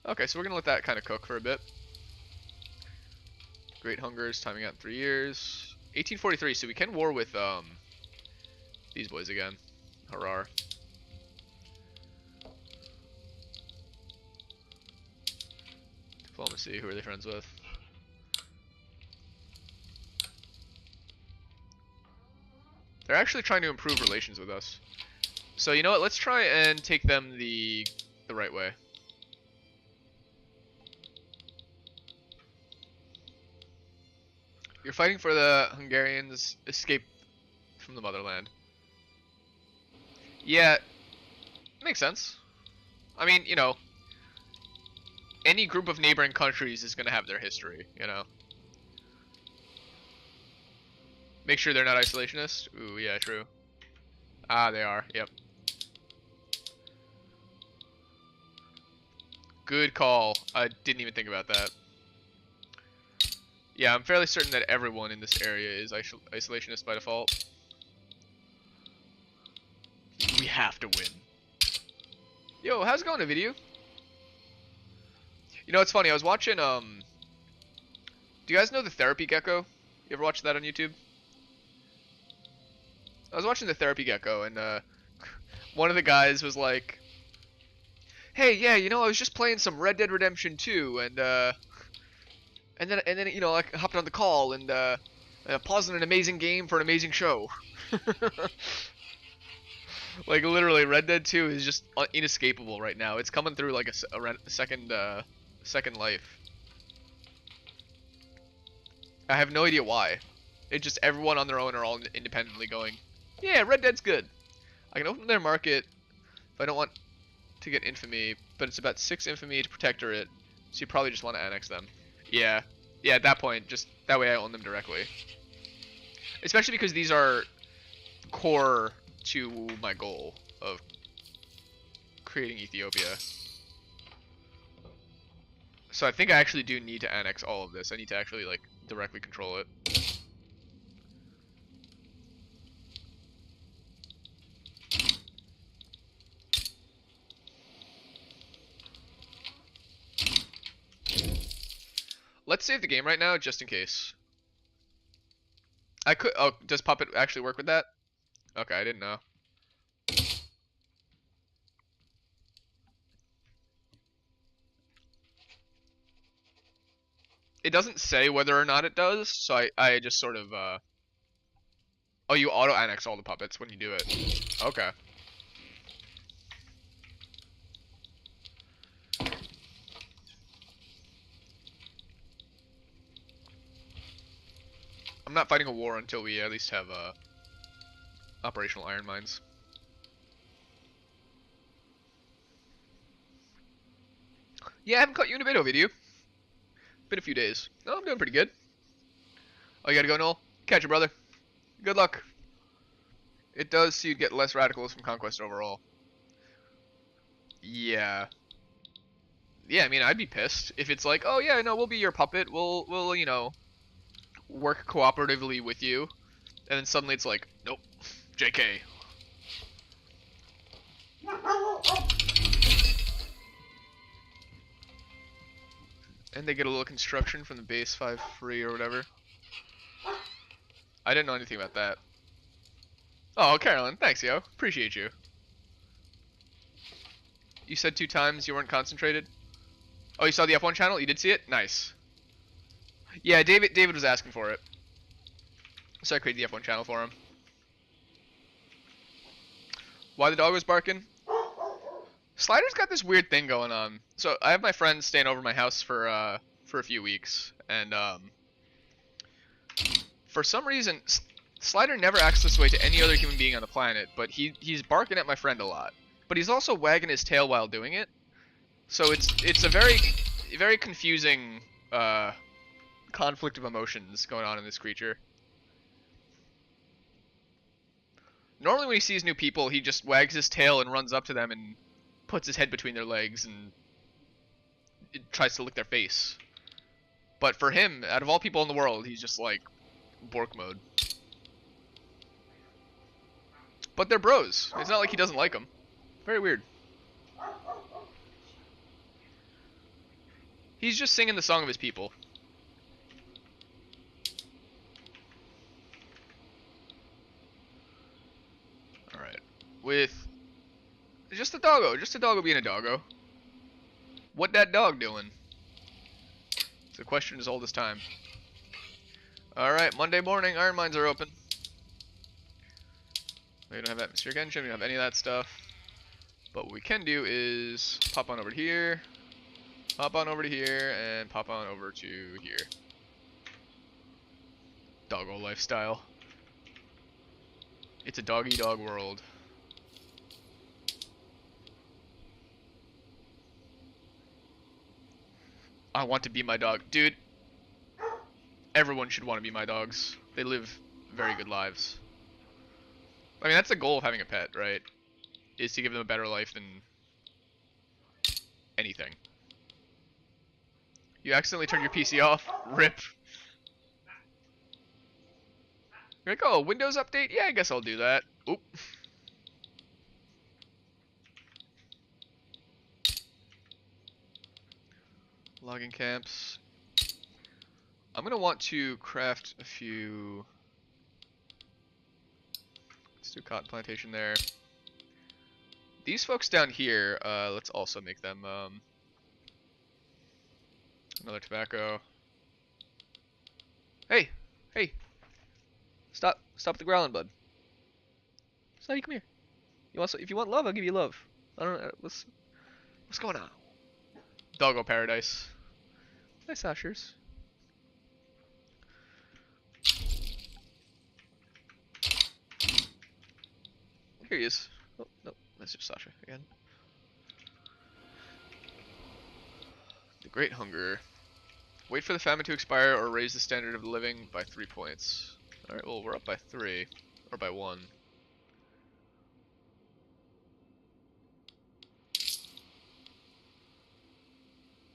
Okay, so we're gonna let that kind of cook for a bit. Great Hunger's timing out in 3 years. 1843, so we can war with these boys again. Hurrah. Diplomacy, who are they friends with? They're actually trying to improve relations with us. So you know what, let's try and take them the right way. You're fighting for the Hungarians' escape from the motherland. Yeah, makes sense. I mean, you know, any group of neighboring countries is going to have their history, you know. Make sure they're not isolationist. Ooh, yeah, true. Ah, they are. Yep. Good call. I didn't even think about that. Yeah, I'm fairly certain that everyone in this area is isolationist by default. We have to win. Yo, how's it going, Nvidia? You know, it's funny, I was watching, do you guys know the Therapy Gecko? You ever watch that on YouTube? I was watching the Therapy Gecko, and, one of the guys was like, hey, yeah, you know, I was just playing some Red Dead Redemption 2, and then you know, I hopped on the call and pausing an amazing game for an amazing show. Like literally, Red Dead 2 is just inescapable right now. It's coming through like a second life. I have no idea why. It just everyone on their own are all independently going, yeah, Red Dead's good. I can open their market if I don't want to get infamy, but it's about 6 infamy to protectorate, so you probably just want to annex them. Yeah, yeah, at that point, just that way I own them directly. Especially because these are core to my goal of creating Ethiopia. So I think I actually do need to annex all of this. I need to actually, like, directly control it. Let's save the game right now, just in case. I could. Oh, does Puppet actually work with that? Okay, I didn't know. It doesn't say whether or not it does, so I just sort of. Oh, you auto annex all the puppets when you do it. Okay. I'm not fighting a war until we at least have operational iron mines. Yeah, I haven't caught you in a bit, Ovidio. Been a few days. No, I'm doing pretty good. Oh, you gotta go, Noel? Catch you, brother. Good luck. It does so you get less radicals from Conquest overall. Yeah. Yeah, I mean, I'd be pissed if it's like, oh yeah, no, we'll be your puppet. We'll you know, work cooperatively with you, and then suddenly it's like, nope, JK. And they get a little construction from the base 5 free or whatever. I didn't know anything about that. Oh, Carolyn, thanks, yo. Appreciate you. You said 2 times you weren't concentrated? Oh, you saw the F1 channel? You did see it? Nice. Yeah, David was asking for it. So I created the F1 channel for him. Why the dog was barking? Slider's got this weird thing going on. So I have my friends staying over my house for a few weeks, and for some reason, Slider never acts this way to any other human being on the planet, but he's barking at my friend a lot. But he's also wagging his tail while doing it. So it's a very confusing conflict of emotions going on in this creature. Normally when he sees new people, he just wags his tail and runs up to them and puts his head between their legs and tries to lick their face. But for him, out of all people in the world, he's just like Bork mode. But they're bros. It's not like he doesn't like them. Very weird. He's just singing the song of his people. Alright. With just a doggo being a doggo. What that dog doing? It's a question as old as time. Alright, Monday morning, iron mines are open. We don't have atmospheric engine, we don't have any of that stuff. But what we can do is pop on over to here, hop on over to here, and pop on over to here. Doggo lifestyle. It's a dog-eat-dog world. I want to be my dog. Dude, everyone should want to be my dogs. They live very good lives. I mean, that's the goal of having a pet, right? Is to give them a better life than anything. You accidentally turned your PC off? RIP. You're like, oh, Windows update? Yeah, I guess I'll do that. Oop. Logging camps. I'm gonna want to craft a few. Let's do cotton plantation there. These folks down here, let's also make them another tobacco. Hey, hey, stop the growling, bud. Snotty, come here. If you want love, I'll give you love. I don't know. What's going on? Doggo paradise. Nice Ashers. Here he is. Oh, no, that's just Sasha again. The Great Hunger. Wait for the famine to expire or raise the standard of living by 3 points. Alright, well, we're up by 3. Or by 1.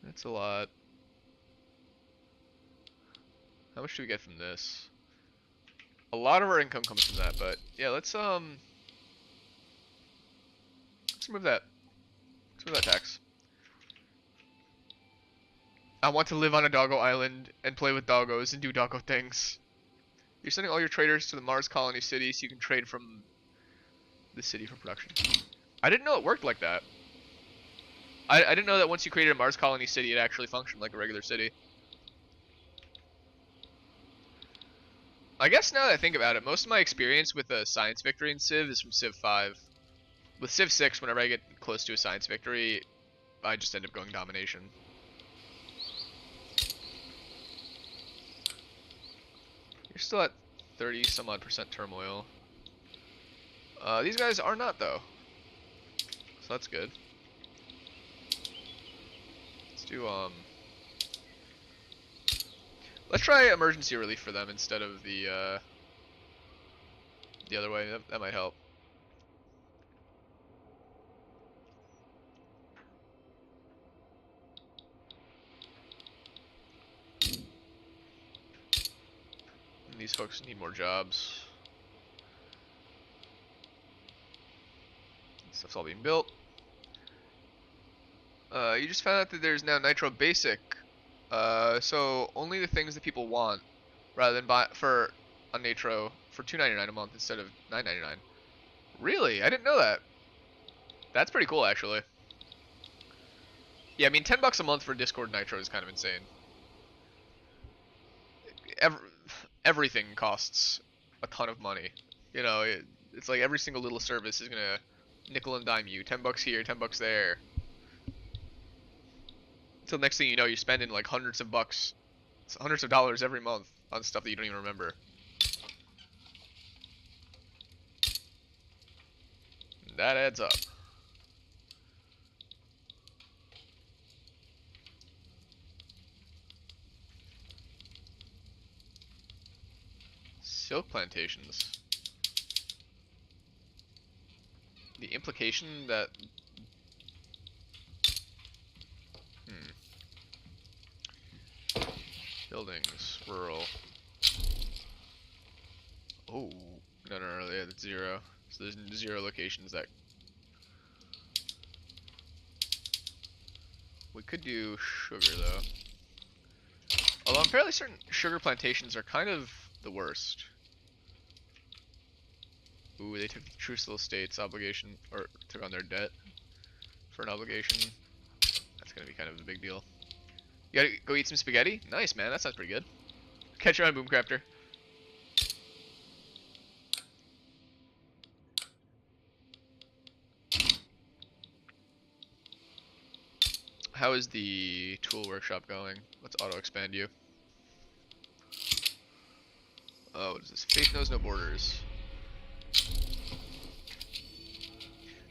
That's a lot. How much do we get from this? A lot of our income comes from that, but yeah, let's remove that. Let's remove that tax. I want to live on a doggo island and play with doggos and do doggo things. You're sending all your traders to the Mars colony city so you can trade from the city for production. I didn't know it worked like that. I didn't know that once you created a Mars colony city, it actually functioned like a regular city. I guess now that I think about it, most of my experience with a science victory in Civ is from Civ 5. With Civ 6, whenever I get close to a science victory, I just end up going domination. You're still at 30 some odd % turmoil. These guys are not, though. So that's good. Let's do, let's try emergency relief for them instead of the other way. That might help. And these folks need more jobs. Stuff's all being built. You just found out that there's now Nitro Basic. So only the things that people want, rather than buy for on Natro for $2.99 a month instead of $9.99. Really? I didn't know that. That's pretty cool, actually. Yeah, I mean, $10 a month for Discord Nitro is kind of insane. Everything costs a ton of money. You know, it's like every single little service is gonna nickel and dime you. $10 here, $10 there. Until next thing you know, you're spending like hundreds of bucks, hundreds of dollars every month on stuff that you don't even remember. That adds up. Silk plantations. The implication that... Buildings, rural. Oh, no, yeah, that's 0. So there's 0 locations that... We could do sugar, though. Although I'm fairly certain sugar plantations are kind of the worst. Ooh, they took the Trucial Estates obligation, or took on their debt for an obligation. That's gonna be kind of a big deal. You gotta go eat some spaghetti? Nice, man, that sounds pretty good. Catch you on Boomcrafter. How is the tool workshop going? Let's auto-expand you. Oh, what is this? Faith knows no borders.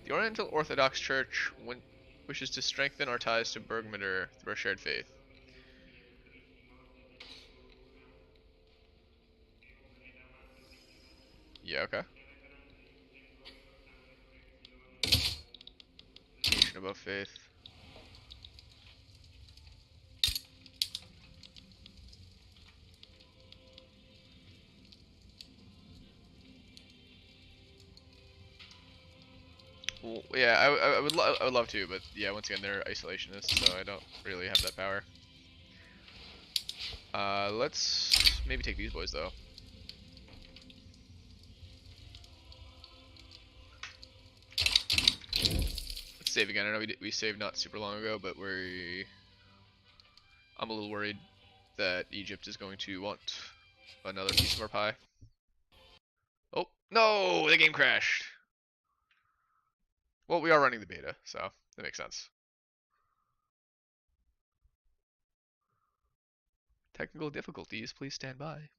The Oriental Orthodox Church wishes to strengthen our ties to Burgmünder through our shared faith. Yeah, okay. Nation above faith. Well, yeah, I would love to, but yeah, once again, they're isolationists, so I don't really have that power. Let's maybe take these boys, though. Let's save again. I know we saved not super long ago, but I'm a little worried that Egypt is going to want another piece of our pie. Oh, no! The game crashed! Well, we are running the beta, so that makes sense. Technical difficulties, please stand by.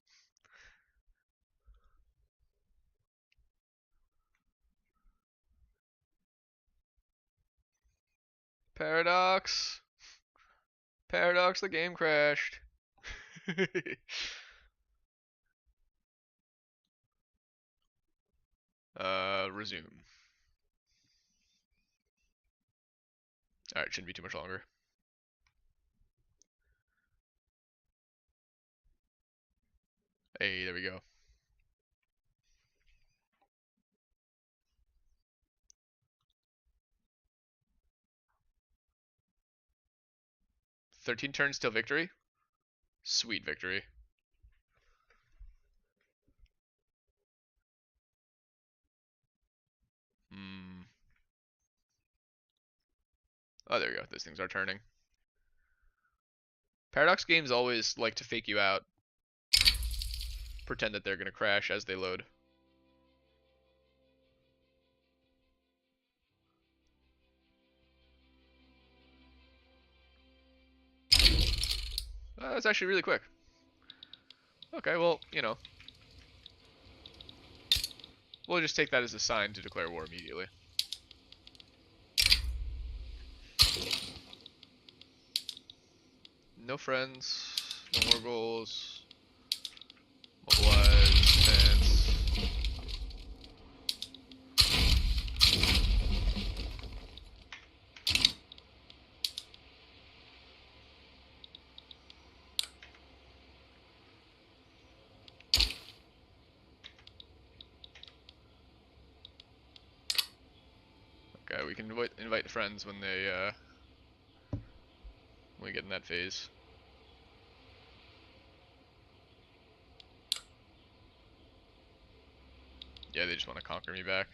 Paradox! Paradox, the game crashed. Resume. Alright, shouldn't be too much longer. Hey, there we go. "13 turns till victory?" Sweet victory. Oh, there we go. Those things are turning. Paradox games always like to fake you out. Pretend that they're going to crash as they load. That's actually really quick. Okay, well, you know. We'll just take that as a sign to declare war immediately. No friends, no more goals. Mobilize, advance. Okay, we can invite friends when we get in that phase. Yeah, they just want to conquer me back.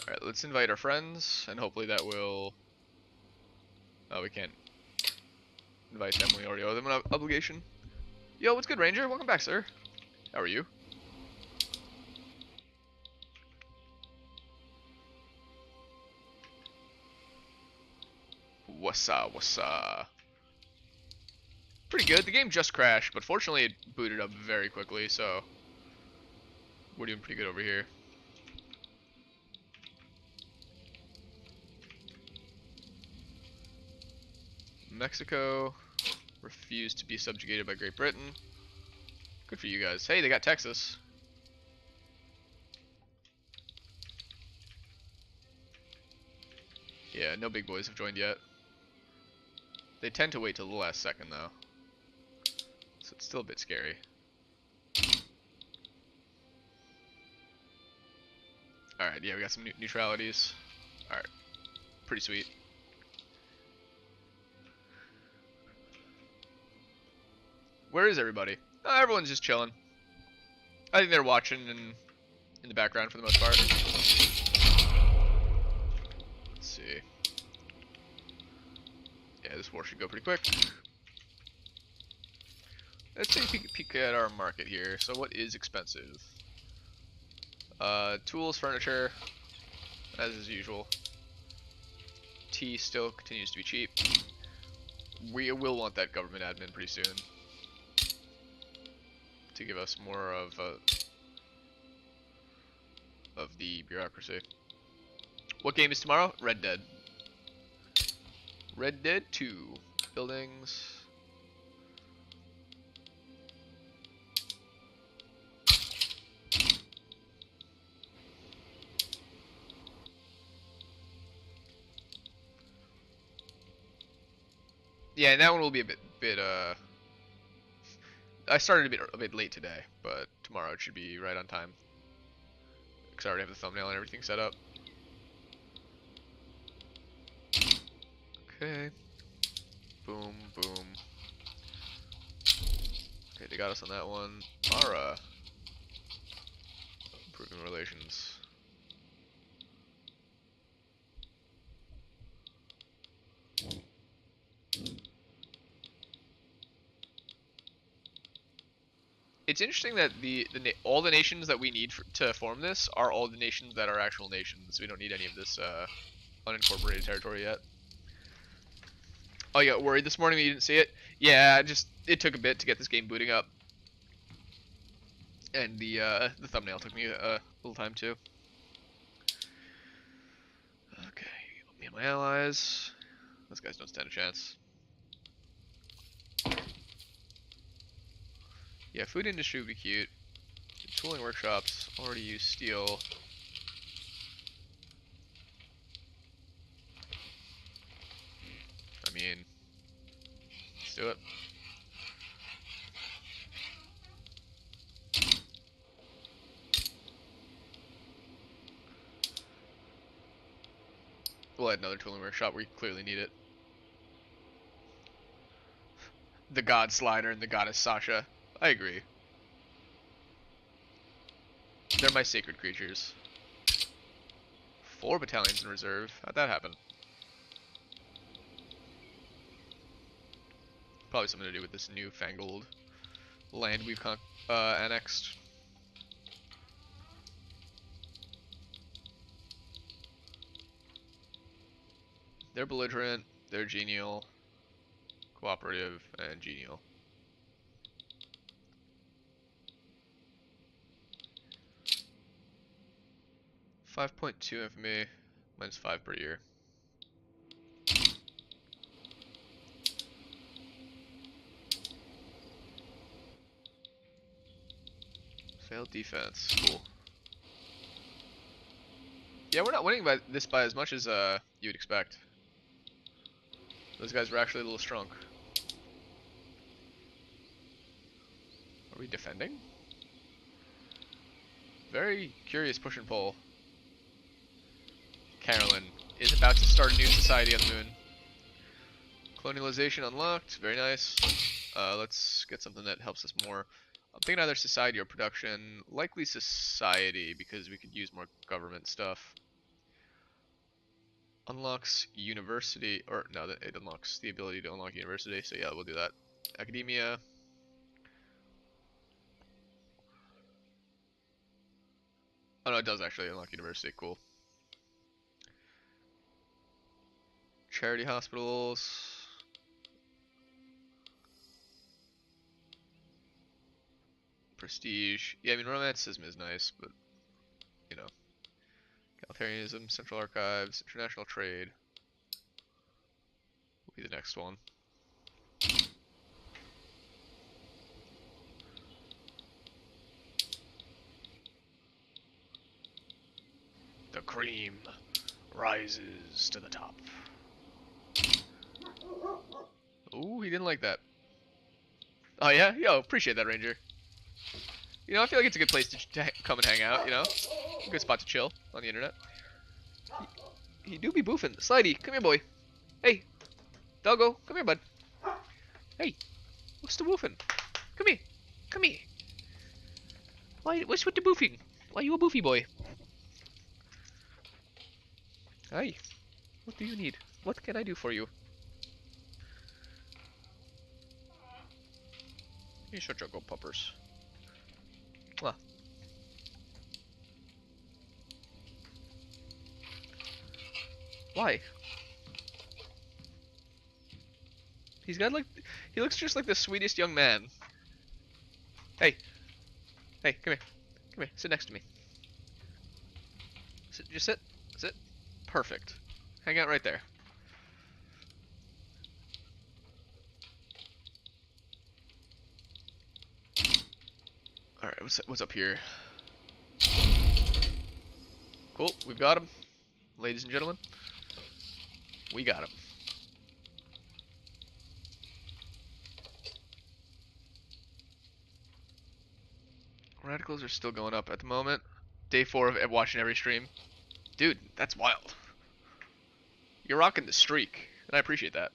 Alright, let's invite our friends, and hopefully that will... Oh, we can't invite them, we already owe them an obligation. Yo, what's good, Ranger? Welcome back, sir. How are you? What's up? Pretty good. The game just crashed, but fortunately it booted up very quickly, so we're doing pretty good over here. Mexico refused to be subjugated by Great Britain. Good for you guys. Hey, they got Texas. Yeah, no big boys have joined yet. They tend to wait till the last second, though. So it's still a bit scary. Alright, yeah, we got some neutralities. Alright, pretty sweet. Where is everybody? Oh, everyone's just chilling. I think they're watching in the background for the most part. Let's see. Yeah, this war should go pretty quick. Let's take a peek at our market here. So what is expensive? Tools, furniture, as is usual. Tea still continues to be cheap. We will want that government admin pretty soon to give us more of the bureaucracy. What game is tomorrow? Red Dead. Red Dead 2. Buildings. Yeah, and that one will be a bit I started a bit late today, but tomorrow it should be right on time. Because I already have the thumbnail and everything set up. Okay. Boom, boom. Okay, they got us on that one. Mara. Improving relations. It's interesting that all the nations that we need to form this are all the nations that are actual nations. We don't need any of this unincorporated territory yet. Oh, you got worried this morning that you didn't see it? Yeah, it took a bit to get this game booting up, and the thumbnail took me a little time too. Okay, me and my allies. Those guys don't stand a chance. Yeah, food industry would be cute. Tooling workshops already use steel. I mean, let's do it. We'll add another tooling workshop. We clearly need it. The god Slider and the goddess Sasha. I agree. They're my sacred creatures. 4 battalions in reserve. How'd that happen? Probably something to do with this newfangled land we've annexed. They're belligerent, they're genial, cooperative, and genial. $5.2 infamy, minus 5 per year. Failed defense, cool. Yeah, we're not winning by as much as you would expect. Those guys were actually a little strong. Are we defending? Very curious push and pull. Carolyn is about to start a new society on the moon. Colonialization unlocked, very nice. Let's get something that helps us more. I'm thinking either society or production. Likely society, because we could use more government stuff. Unlocks university, or no, it unlocks the ability to unlock university, so yeah, we'll do that. Academia. Oh no, it does actually unlock university, cool. Charity hospitals. Prestige. Yeah, I mean, romanticism is nice, but, you know. Egalitarianism, Central Archives, International Trade will be the next one. The cream rises to the top. Ooh, he didn't like that. Oh yeah? Yo, appreciate that, Ranger. You know, I feel like it's a good place to come and hang out, you know? A good spot to chill on the internet. He do be boofing. Slidey, come here, boy. Hey, Doggo, come here, bud. Hey, what's the woofing? Come here. Come here. What's with the boofing? Why you a boofy boy? Hi. What do you need? What can I do for you? You're such a good puppers. Mwah. Why? He's got like, he looks just like the sweetest young man. Hey. Hey, come here. Come here, sit next to me. Just sit. Sit. Perfect. Hang out right there. Alright, what's up here? Cool, we've got him. Ladies and gentlemen. We got him. Radicals are still going up at the moment. Day 4 of watching every stream. Dude, that's wild. You're rocking the streak, and I appreciate that.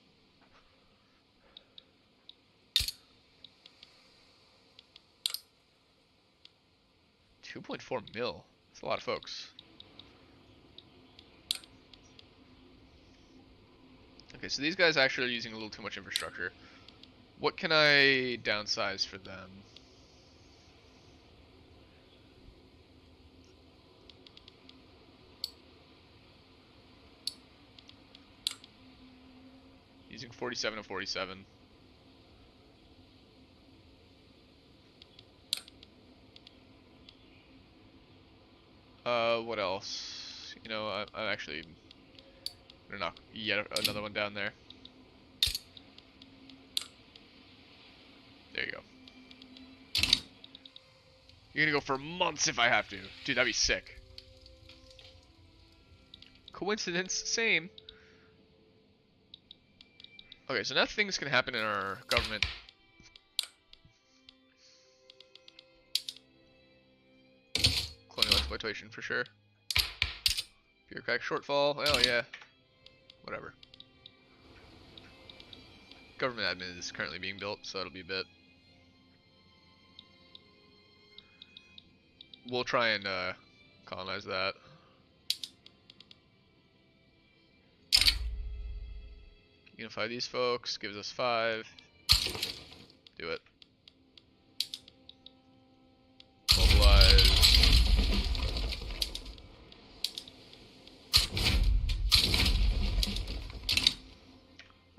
$2.4 mil. That's a lot of folks. Okay, so these guys actually are using a little too much infrastructure. What can I downsize for them? Using 47 and 47. What else? You know, I'm actually gonna knock yet another one down there. There you go. You're gonna go for months if I have to. Dude, that'd be sick. Coincidence? Same. Okay, so now things can happen in our government. Colonial exploitation for sure. Bureaucratic shortfall. Well, yeah. Whatever. Government admin is currently being built, so it'll be a bit. We'll try and colonize that. Unify these folks, gives us 5. Do it. Mobilize.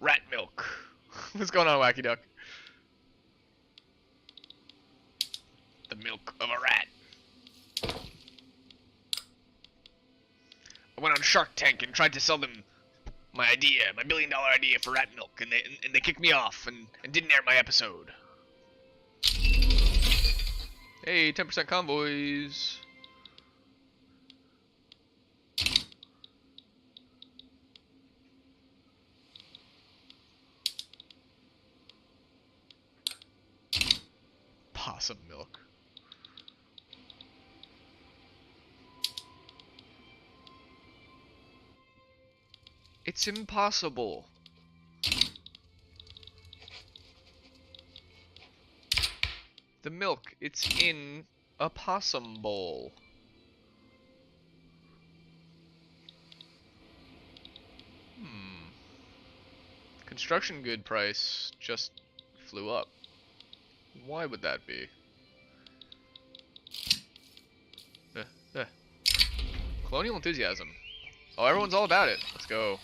Rat milk. What's going on, Wacky Duck? The milk of a rat. I went on Shark Tank and tried to sell them my idea, my $1 billion idea for rat milk, and they kicked me off and didn't air my episode. Hey, 10% convoys. Possum milk. It's impossible. the milk? It's in a possum bowl. Construction good price just flew up. Why would that be? Eh. Colonial enthusiasm. Oh, everyone's all about it. Let's go.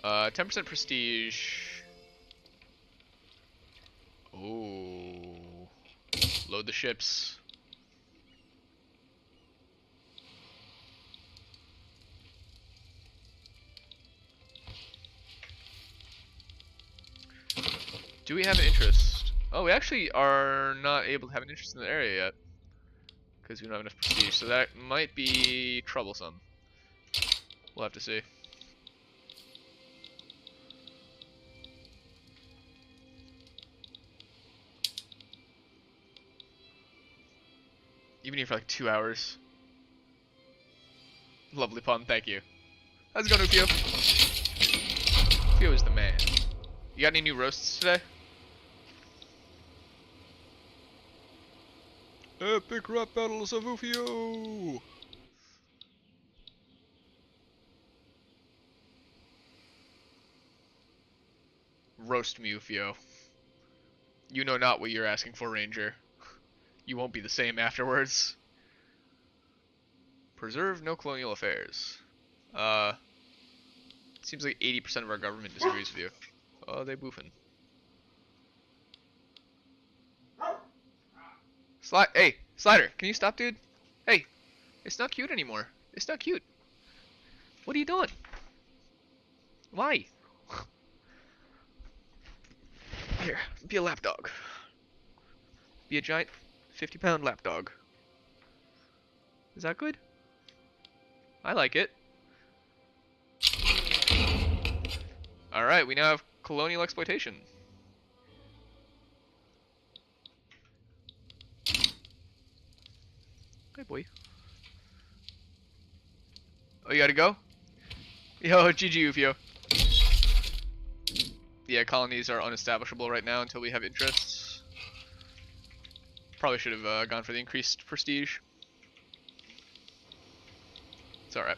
10% prestige. Oh. Load the ships. Do we have an interest? Oh, we actually are not able to have an interest in the area yet. Because we don't have enough prestige, so that might be troublesome. We'll have to see. You've been here for like 2 hours. Lovely pun, thank you. How's it going, Ufio? Ufio is the man. You got any new roasts today? Epic rap battles of Ufio! Roast me, Ufio. You know not what you're asking for, Ranger. You won't be the same afterwards. Preserve no colonial affairs. Seems like 80% of our government disagrees with you. Oh, they boofing. Hey, Slider, can you stop, dude? Hey, it's not cute anymore. It's not cute. What are you doing? Why? Here, be a lapdog. Be a giant 50-pound lapdog. Is that good? I like it. Alright, we now have colonial exploitation. Hey, boy. Oh, you gotta go? Yo, GG, Ufio. Yeah, colonies are unestablishable right now until we have interests. Probably should have gone for the increased prestige. It's alright.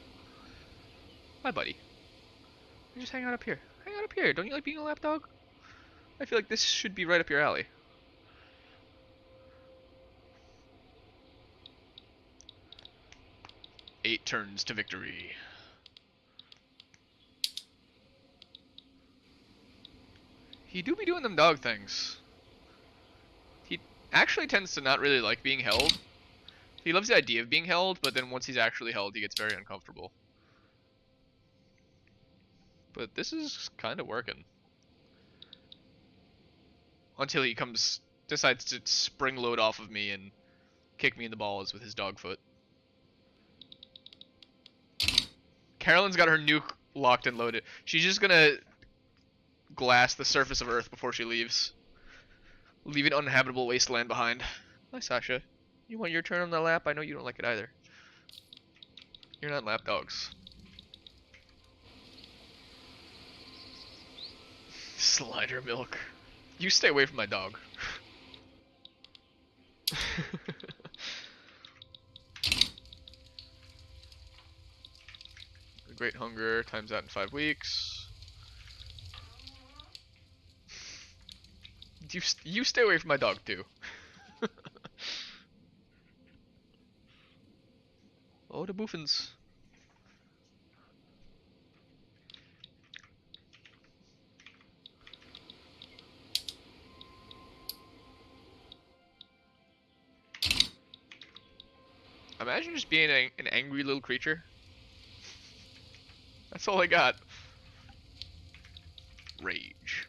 Bye, buddy. You just hang out up here. Hang out up here. Don't you like being a lapdog? I feel like this should be right up your alley. Eight turns to victory. He do be doing them dog things. He actually tends to not really like being held. He loves the idea of being held, but then once he's actually held, he gets very uncomfortable. But this is kind of working. Until he decides to spring load off of me and kick me in the balls with his dog foot. Carolyn's got her nuke locked and loaded. She's just gonna glass the surface of Earth before she leaves. Leave an uninhabitable wasteland behind. Hi, Sasha. You want your turn on the lap? I know you don't like it either. You're not lap dogs. Slider milk. You stay away from my dog. The Great Hunger times out in 5 weeks. You stay away from my dog too. Oh, the boofins. Imagine just being an angry little creature. That's all I got. Rage.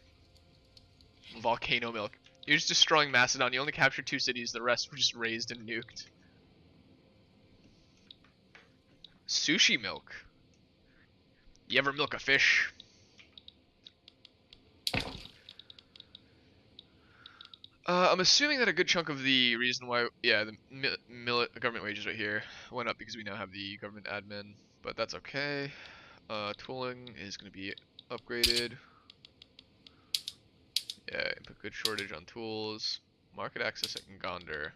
Volcano milk. You're just destroying Macedon. You only captured 2 cities. The rest were just razed and nuked. Sushi milk. You ever milk a fish? I'm assuming that a good chunk of the reason why, yeah, the government wages right here went up because we now have the government admin, but that's okay. Tooling is going to be upgraded. Yeah, input good shortage on tools. Market access at Ngonder.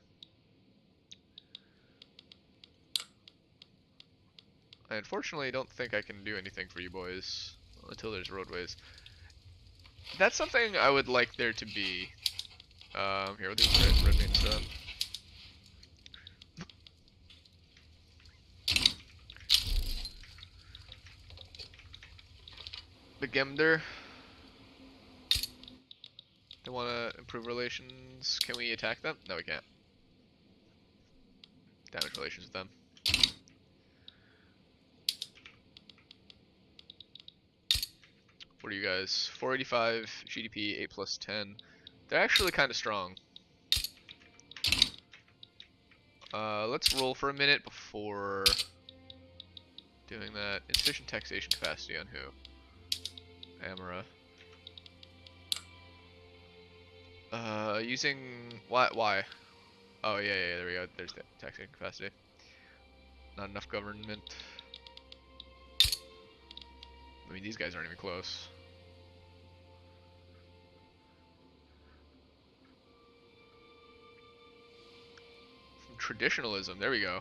I unfortunately don't think I can do anything for you boys until there's roadways. That's something I would like there to be. Here, we'll do red main stuff. The Gemder. They want to improve relations. Can we attack them? No, we can't. Damage relations with them. What are you guys? 485 GDP, 8 plus 10. They're actually kind of strong. Let's roll for a minute before doing that. Insufficient taxation capacity on who? Amara. Using why? Oh yeah, there we go. There's the taxation capacity. Not enough government. I mean, these guys aren't even close. From traditionalism, there we go.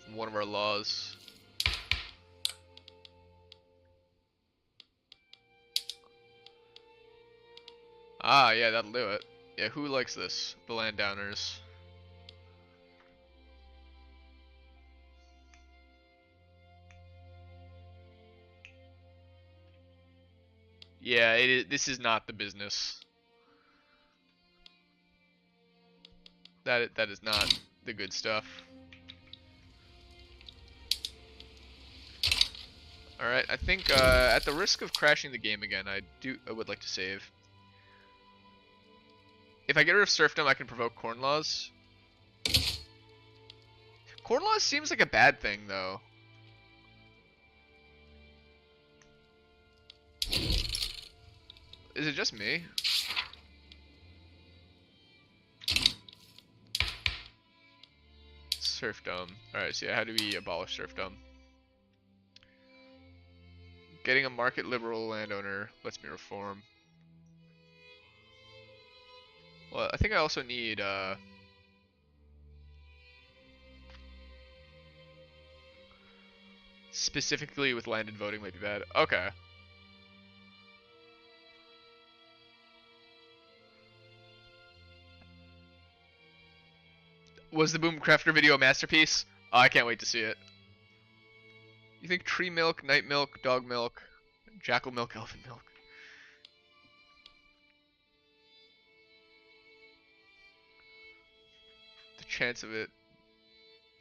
From one of our laws. Ah, yeah, that'll do it. Yeah, who likes this? The Landowners. Yeah, this is not the business. That is not the good stuff. Alright, I think at the risk of crashing the game again, I would like to save. If I get rid of serfdom, I can provoke corn laws. Corn laws seems like a bad thing, though. Is it just me? Serfdom. Alright, so yeah, how do we abolish serfdom? Getting a market liberal landowner lets me reform. Well, I think I also need, specifically with landed voting might be bad. Okay. Was the Boomcrafter video a masterpiece? Oh, I can't wait to see it. You think tree milk, night milk, dog milk, jackal milk, elfin milk? The chance of it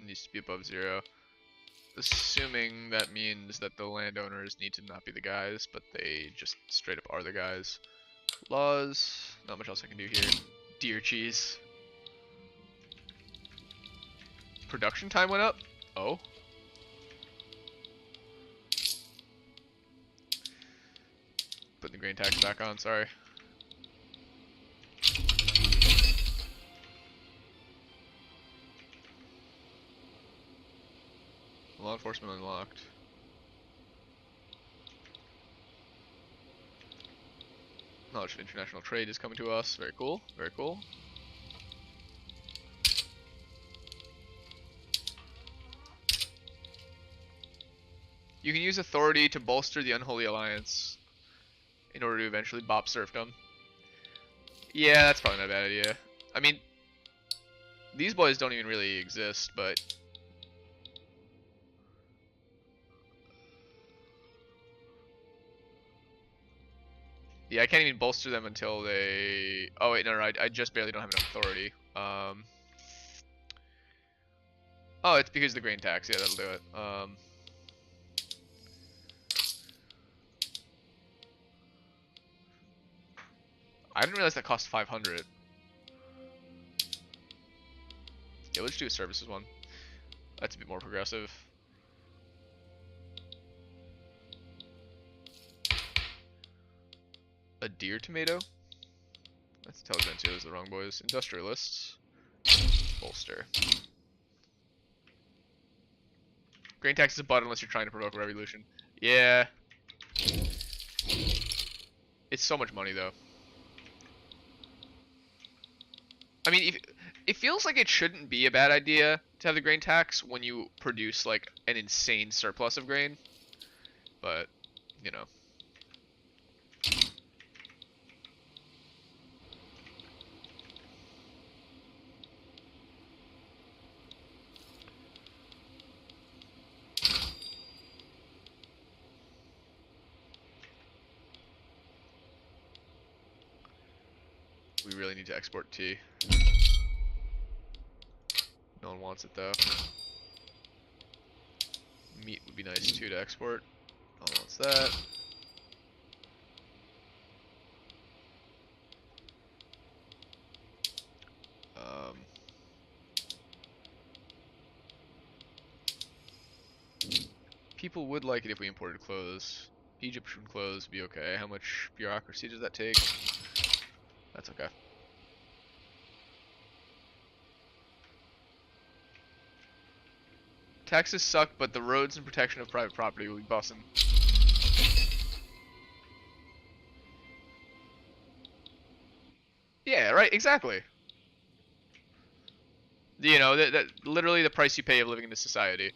needs to be above 0. Assuming that means that the landowners need to not be the guys, but they just straight up are the guys. Laws, not much else I can do here. Deer cheese. Production time went up? Oh. Putting the grain tax back on, sorry. Law enforcement unlocked. Knowledge of international trade is coming to us. Very cool. Very cool. You can use authority to bolster the Unholy Alliance in order to eventually bop serfdom. Yeah, that's probably not a bad idea. I mean, these boys don't even really exist, but... yeah, I can't even bolster them until they... oh wait, no, I just barely don't have enough authority. Oh, it's because of the grain tax. Yeah, that'll do it. I didn't realize that cost 500. Yeah, let's do a services one. That's a bit more progressive. A deer tomato? That's intelligentsia, those are the wrong boys. Industrialists. Bolster. Grain tax is a butt unless you're trying to provoke a revolution. Yeah. It's so much money though. I mean, it feels like it shouldn't be a bad idea to have the grain tax when you produce like an insane surplus of grain, but you know. We really need to export tea. No one wants it though. Meat would be nice too to export. No one wants that. People would like it if we imported clothes. Egyptian clothes would be okay. How much bureaucracy does that take? That's okay. Taxes suck, but the roads and protection of private property will be bussin'. Yeah, right, exactly. You know, that literally the price you pay of living in this society.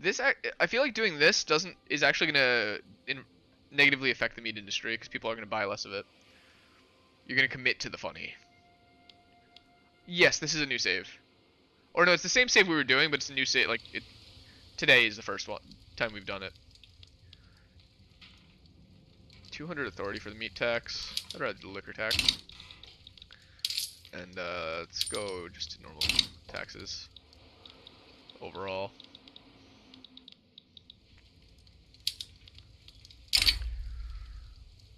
This I feel like doing this is actually gonna negatively affect the meat industry because people are gonna buy less of it. You're gonna commit to the funny. Yes, this is a new save. Or no, it's the same save we were doing, but it's a new save. Like today is the first time we've done it. 200 authority for the meat tax. I'd rather do the liquor tax. And let's go just to normal taxes overall.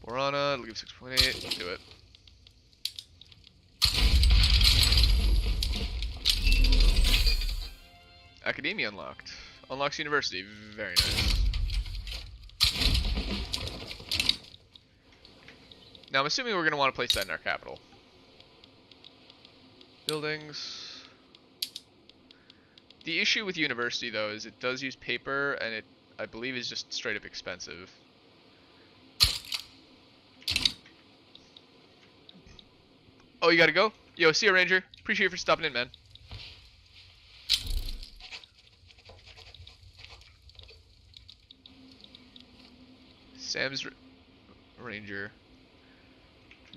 Borana, it'll give 6.8. Let's do it. Academia unlocked. Unlocks university. Very nice. Now I'm assuming we're going to want to place that in our capital. Buildings. The issue with university though is it does use paper and it, I believe, is just straight up expensive. Oh, you gotta go? Yo, see ya, Ranger. Appreciate you for stopping in, man. Sam's Ranger.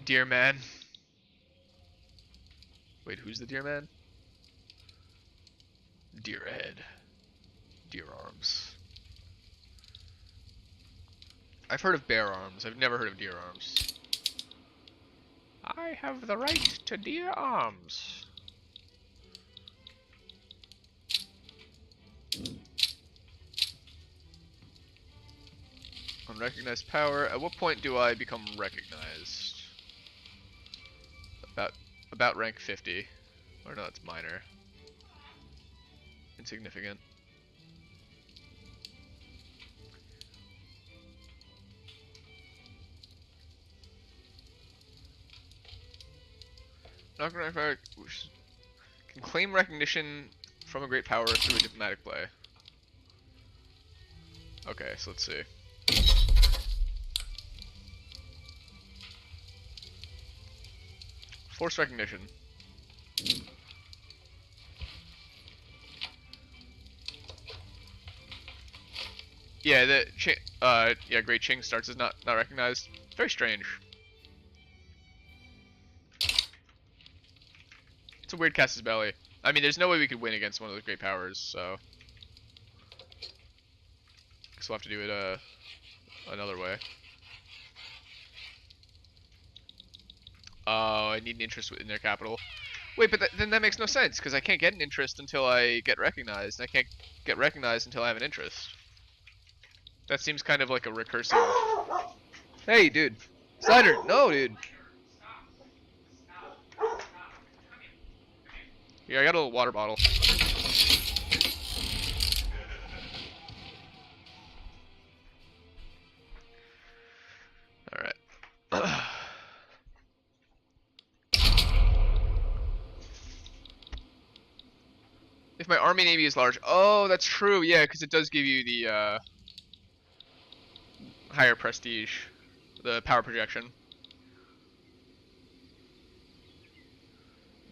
Deer man. Wait, who's the deer man? Deer head. Deer arms. I've heard of bear arms. I've never heard of deer arms. I have the right to deer arms. Unrecognized power. At what point do I become recognized? About rank 50. Or no, it's minor. Insignificant. Not gonna can claim recognition from a great power through a diplomatic play. Okay, so let's see. Force recognition. Yeah, yeah, Great Ching starts as not recognized. Very strange. It's a weird Casus Belli. I mean, there's no way we could win against one of those great powers, so guess we'll have to do it another way. Oh, I need an interest in their capital. Wait, but then that makes no sense, because I can't get an interest until I get recognized, and I can't get recognized until I have an interest. That seems kind of like a recursive... Hey, dude. Slider, no, dude. Here, I got a little water bottle. Alright. If my army navy is large. Oh, that's true. Yeah, because it does give you the higher prestige, the power projection.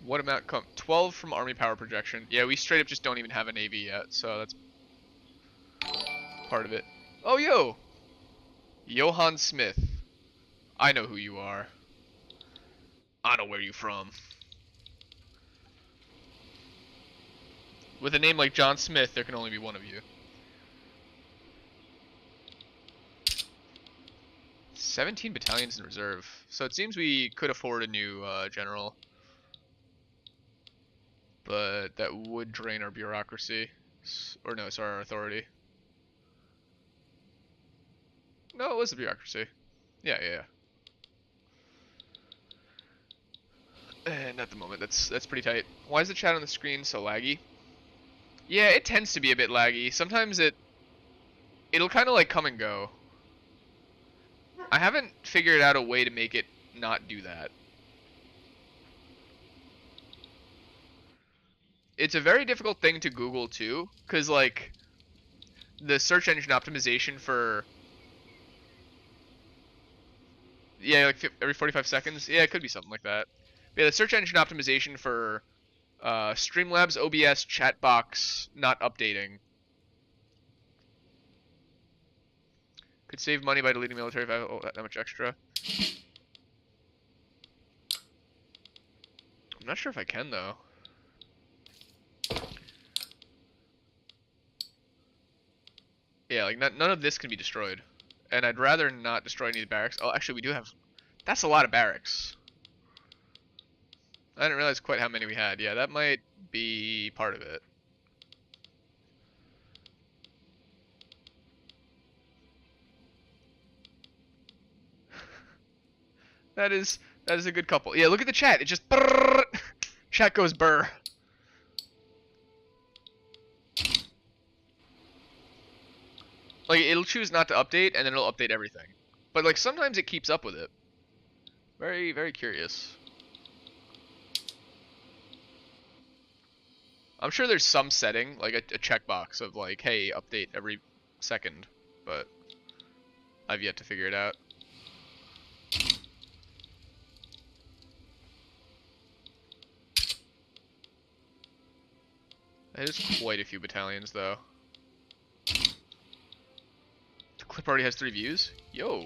What amount come? 12 from army power projection. Yeah, we straight up just don't even have a navy yet, so that's part of it. Oh, yo! Johann Smith. I know who you are. I know where you from. With a name like John Smith, there can only be one of you. 17 battalions in reserve. So it seems we could afford a new general. But that would drain our bureaucracy. Or no, sorry, our authority. No, it was the bureaucracy. Yeah. And at the moment, that's pretty tight. Why is the chat on the screen so laggy? Yeah, it tends to be a bit laggy. Sometimes it'll kind of like come and go. I haven't figured out a way to make it not do that. It's a very difficult thing to Google too, because like the search engine optimization for like every 45 seconds. Yeah, it could be something like that. But yeah, the search engine optimization for Streamlabs OBS chat box not updating. Could save money by deleting military if I have that much extra. I'm not sure if I can though. Yeah, like none of this can be destroyed. And I'd rather not destroy any of the barracks. Oh, actually we do have... That's a lot of barracks. I didn't realize quite how many we had. Yeah, that might be part of it. That is a good couple. Yeah, look at the chat. It just brrr. Chat goes burr. Like it'll choose not to update and then it'll update everything. But like sometimes it keeps up with it. Very, very curious. I'm sure there's some setting, like a checkbox of like, hey, update every second, but I've yet to figure it out. That is quite a few battalions, though. The clip already has 3 views? Yo.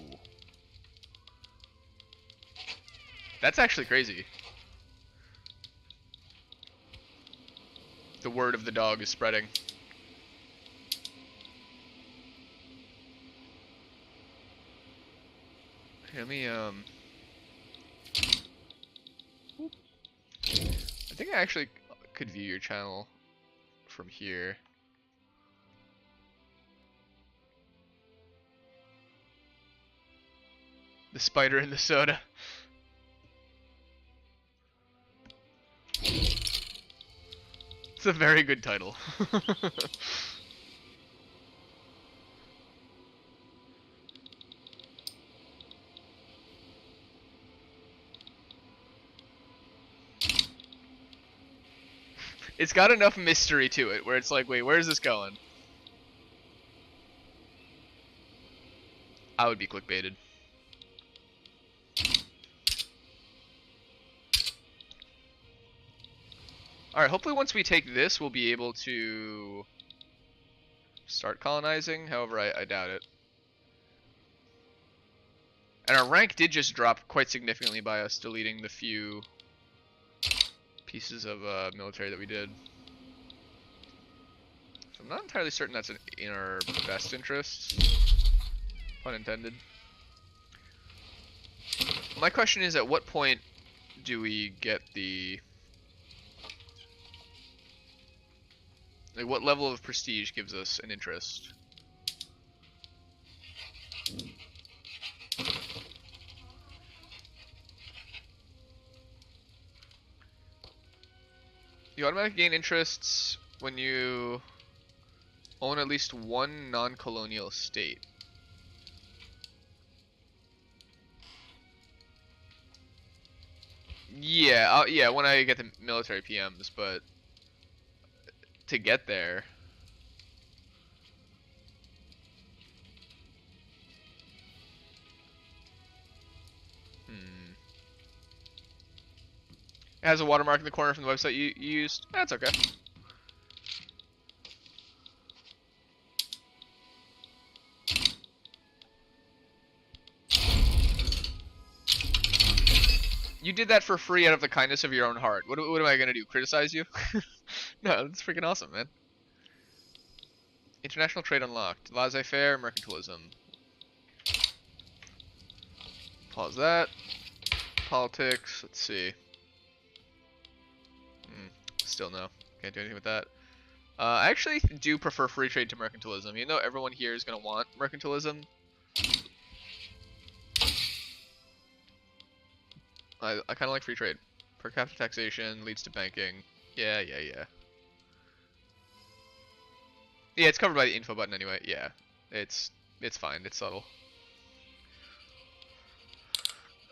That's actually crazy. The word of the dog is spreading. Here, let me, I think I actually could view your channel from here. The spider in the soda. It's a very good title. It's got enough mystery to it where it's like, wait, where's this going? I would be clickbaited. Alright, hopefully once we take this, we'll be able to start colonizing. However, I doubt it. And our rank did just drop quite significantly by us deleting the few pieces of military that we did. So I'm not entirely certain that's in our best interests. Pun intended. My question is, at what point do we get the... Like, what level of prestige gives us an interest? You automatically gain interests when you own at least one non-colonial state. Yeah, yeah, when I get the military PMs, but to get there. Hmm. It has a watermark in the corner from the website you used. That's okay. You did that for free out of the kindness of your own heart. What am I gonna do? Criticize you? No, that's freaking awesome, man. International trade unlocked. Laissez-faire, mercantilism. Pause that. Politics. Let's see. Still no. Can't do anything with that. I actually do prefer free trade to mercantilism. You know, everyone here is gonna want mercantilism. I kind of like free trade. Per capita taxation leads to banking. Yeah. Yeah, it's covered by the info button anyway. Yeah, it's fine. It's subtle.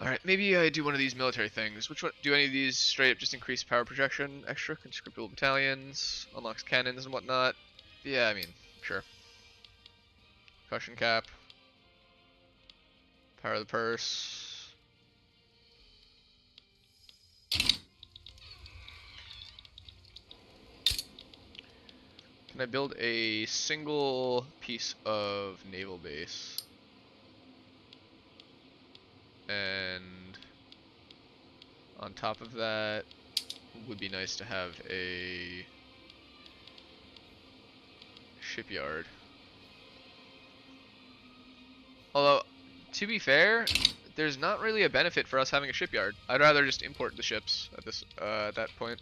All right, maybe I do one of these military things. Which one? Do any of these straight up just increase power projection? Extra conscriptable battalions, unlocks cannons and whatnot. Yeah, I mean, sure. Caution cap. Power of the purse. Can I build a single piece of naval base? And on top of that, would be nice to have a shipyard. Although, to be fair, there's not really a benefit for us having a shipyard. I'd rather just import the ships at this at that point.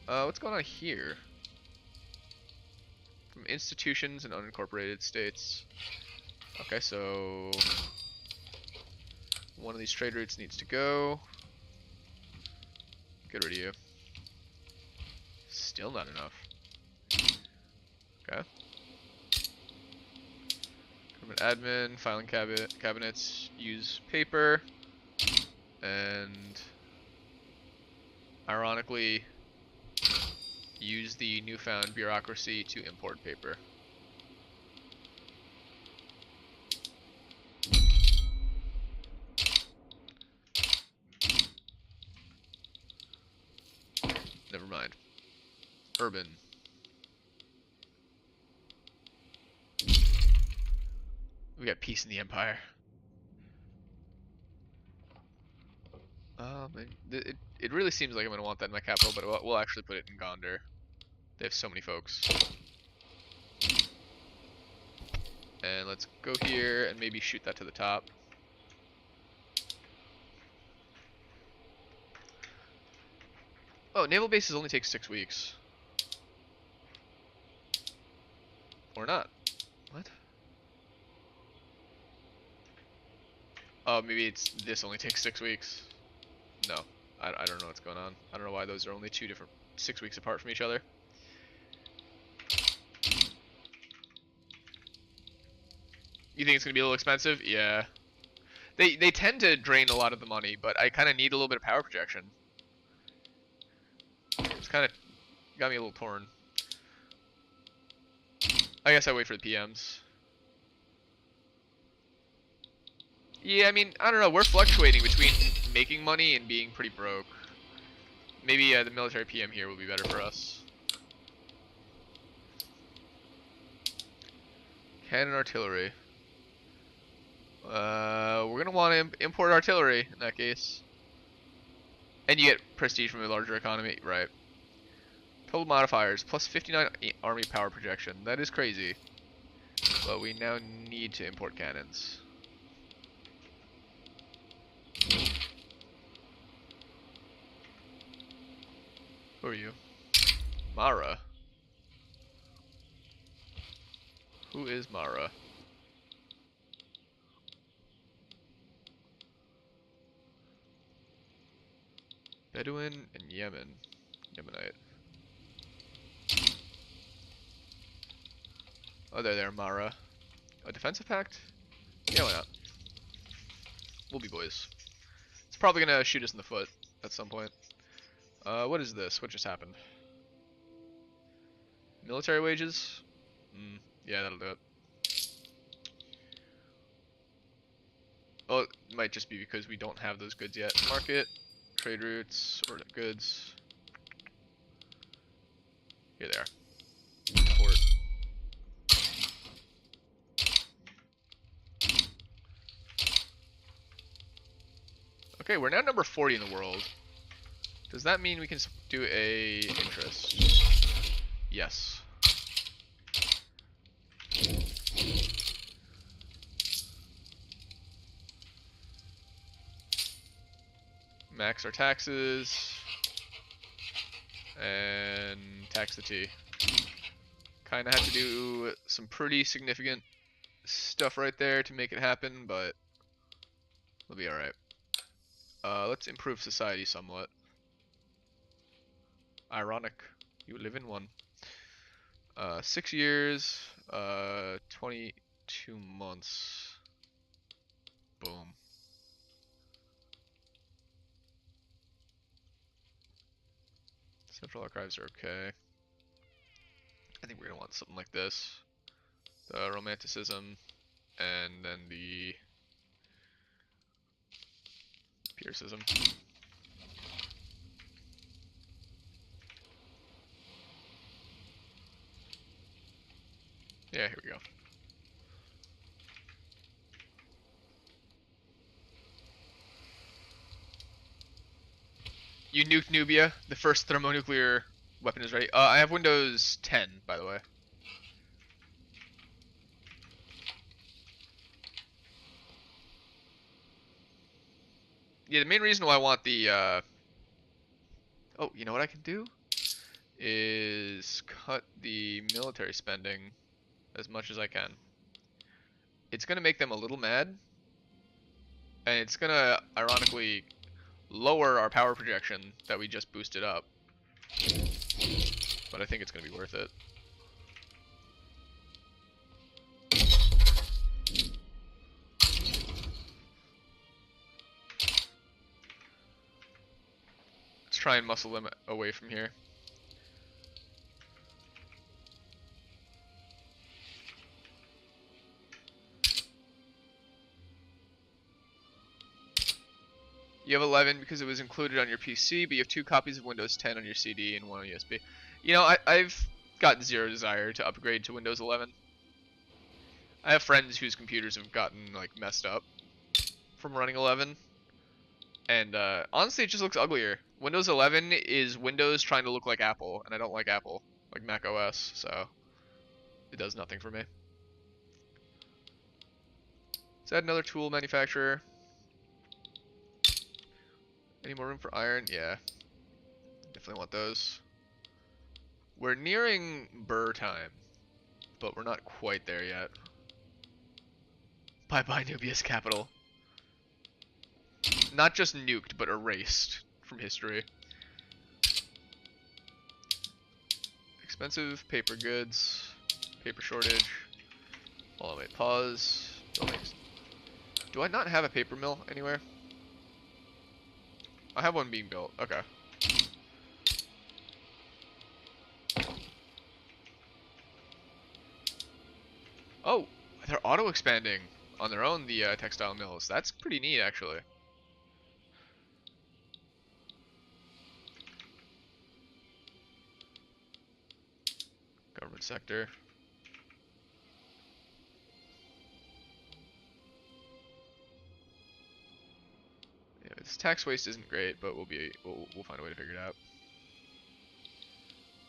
What's going on here? From institutions and unincorporated states. Okay, so one of these trade routes needs to go. Get rid of you. Still not enough. Okay. Admin, filing cabinets, use paper, and ironically, use the newfound bureaucracy to import paper. Never mind. Urban. We got peace in the empire. It really seems like I'm gonna want that in my capital, but we'll actually put it in Gondar. They have so many folks. And let's go here and maybe shoot that to the top. Oh, naval bases only take 6 weeks. Or not. What? Oh, maybe it's this only takes 6 weeks. No, I don't know what's going on. I don't know why those are only 6 weeks apart from each other. You think it's gonna be a little expensive? Yeah. They tend to drain a lot of the money, but I kind of need a little bit of power projection. It's kind of got me a little torn. I guess I wait for the PMs. Yeah, I mean, I don't know. We're fluctuating between making money and being pretty broke. Maybe the military PM here will be better for us. Cannon artillery. We're gonna want to import artillery in that case. And you get prestige from a larger economy, right? Total modifiers, plus 59 army power projection. That is crazy. But we now need to import cannons. Who are you? Mara. Who is Mara? Bedouin and Yemen. Yemenite. Oh, there, Mara. A defensive pact? Yeah, why not? We'll be boys. It's probably gonna shoot us in the foot at some point. What is this? What just happened? Military wages? Yeah, that'll do it. Oh, it might just be because we don't have those goods yet. Market, trade routes, order goods. Here they are. Import. Okay, we're now number 40 in the world. Does that mean we can do a interest? Yes. Max our taxes. And tax the T. Kinda have to do some pretty significant stuff right there to make it happen, but we'll be alright. Let's improve society somewhat. Ironic. You live in one. 6 years, 22 months. Boom. Central archives are okay. I think we're gonna want something like this. The romanticism, and then the puricism. Yeah, here we go. You nuked Nubia. The first thermonuclear weapon is ready. I have Windows 10, by the way. Yeah, the main reason why I want the, oh, you know what I can do? Is cut the military spending as much as I can. It's gonna make them a little mad, and it's gonna, ironically, lower our power projection that we just boosted up. But I think it's gonna be worth it. Let's try and muscle them away from here. You have 11 because it was included on your PC, but you have 2 copies of Windows 10 on your CD and 1 on USB. You know, I've got zero desire to upgrade to Windows 11. I have friends whose computers have gotten, like, messed up from running 11. And, honestly, it just looks uglier. Windows 11 is Windows trying to look like Apple, and I don't like Apple, like Mac OS, so it does nothing for me. Let's add another tool manufacturer. Any more room for iron? Yeah. Definitely want those. We're nearing Burr time, but we're not quite there yet. Bye-bye, Nubia's capital. Not just nuked, but erased from history. Expensive paper goods. Paper shortage. Hold on, wait, pause. Buildings. Do I not have a paper mill anywhere? I have one being built. Okay. Oh, they're auto-expanding on their own, the textile mills. That's pretty neat, actually. Government sector. Yeah, this tax waste isn't great, but we'll find a way to figure it out.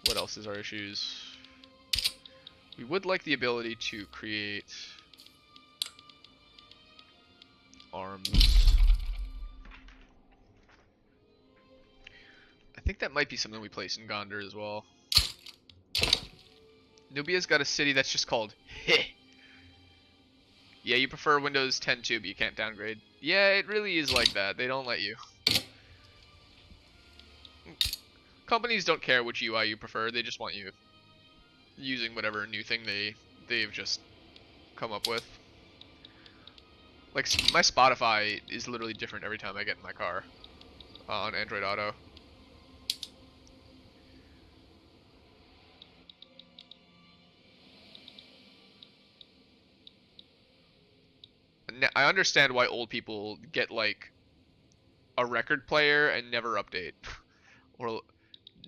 What else is our issues? We would like the ability to create arms. I think that might be something we place in Gondar as well. Nubia's got a city that's just called Heh. Yeah, you prefer Windows 10 too, but you can't downgrade. Yeah, it really is like that. They don't let you. Companies don't care which UI you prefer. They just want you using whatever new thing they've just come up with. Like, my Spotify is literally different every time I get in my car on Android Auto. I understand why old people get like a record player and never update, or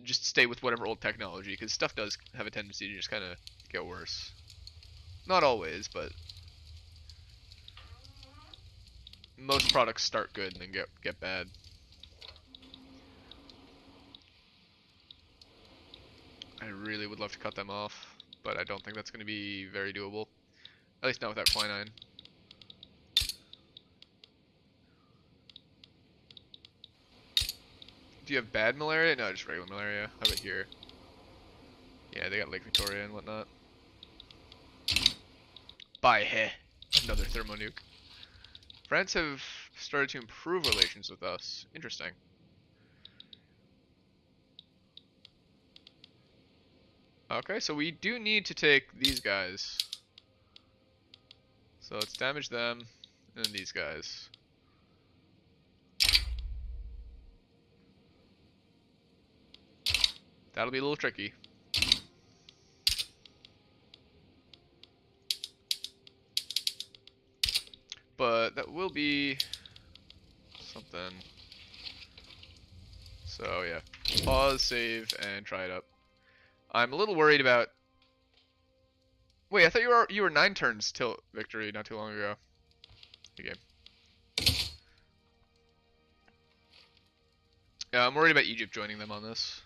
just stay with whatever old technology, because stuff does have a tendency to just kind of get worse. Not always, but most products start good and then get bad. I really would love to cut them off, but I don't think that's going to be very doable. At least not without quinine. Do you have bad malaria? No, just regular malaria. How about here? Yeah, they got Lake Victoria and whatnot. Bye, heh. Another thermonuke. France have started to improve relations with us. Interesting. Okay, so we do need to take these guys. So let's damage them, and then these guys. That'll be a little tricky. But that will be something. So yeah, pause, save, and try it up. I'm a little worried about. Wait, I thought you were 9 turns till victory not too long ago. Good game. Yeah, I'm worried about Egypt joining them on this,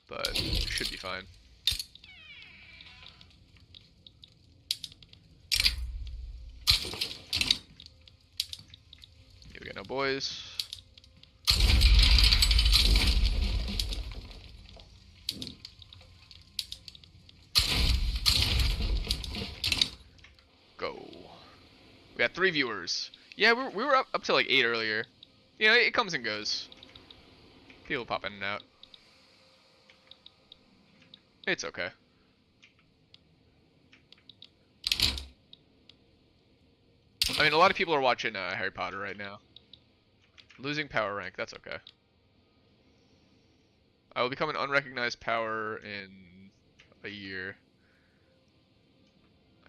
but it should be fine. Here we got no boys. Go. We got 3 viewers. Yeah, we were up to like 8 earlier. You know, it comes and goes. People pop in and out. It's okay. I mean, a lot of people are watching Harry Potter right now. Losing power rank, that's okay. I will become an unrecognized power in a year.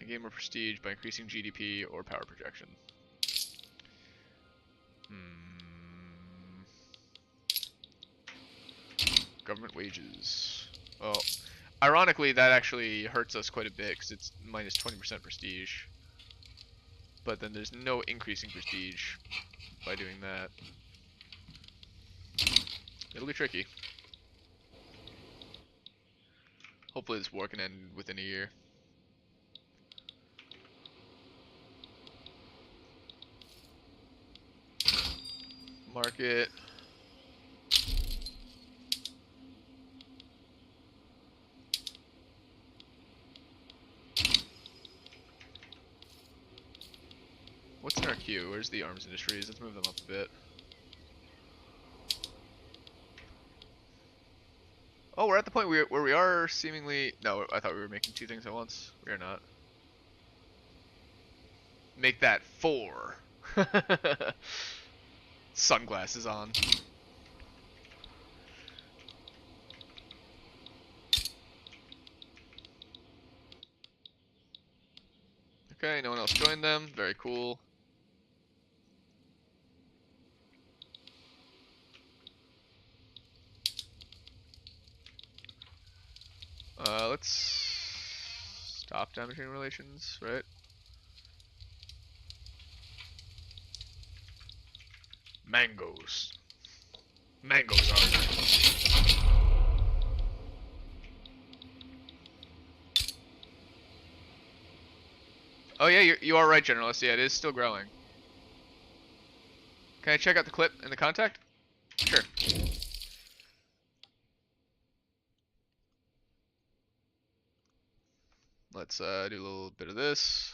I gain more prestige by increasing GDP or power projection. Government wages. Well, ironically, that actually hurts us quite a bit because it's minus 20% prestige. But then there's no increasing prestige by doing that. It'll be tricky. Hopefully this war can end within a year. Market. What's in our queue? Where's the arms industries? Let's move them up a bit. Oh, we're at the point where we are seemingly... No, I thought we were making 2 things at once. We are not. Make that 4. Sunglasses on. Okay, no one else joined them. Very cool. Let's stop damaging relations, right? Mangoes. Mangoes are. Oh yeah, you are right, Generalist. Yeah, it is still growing. Can I check out the clip and the contact? Sure. Let's do a little bit of this.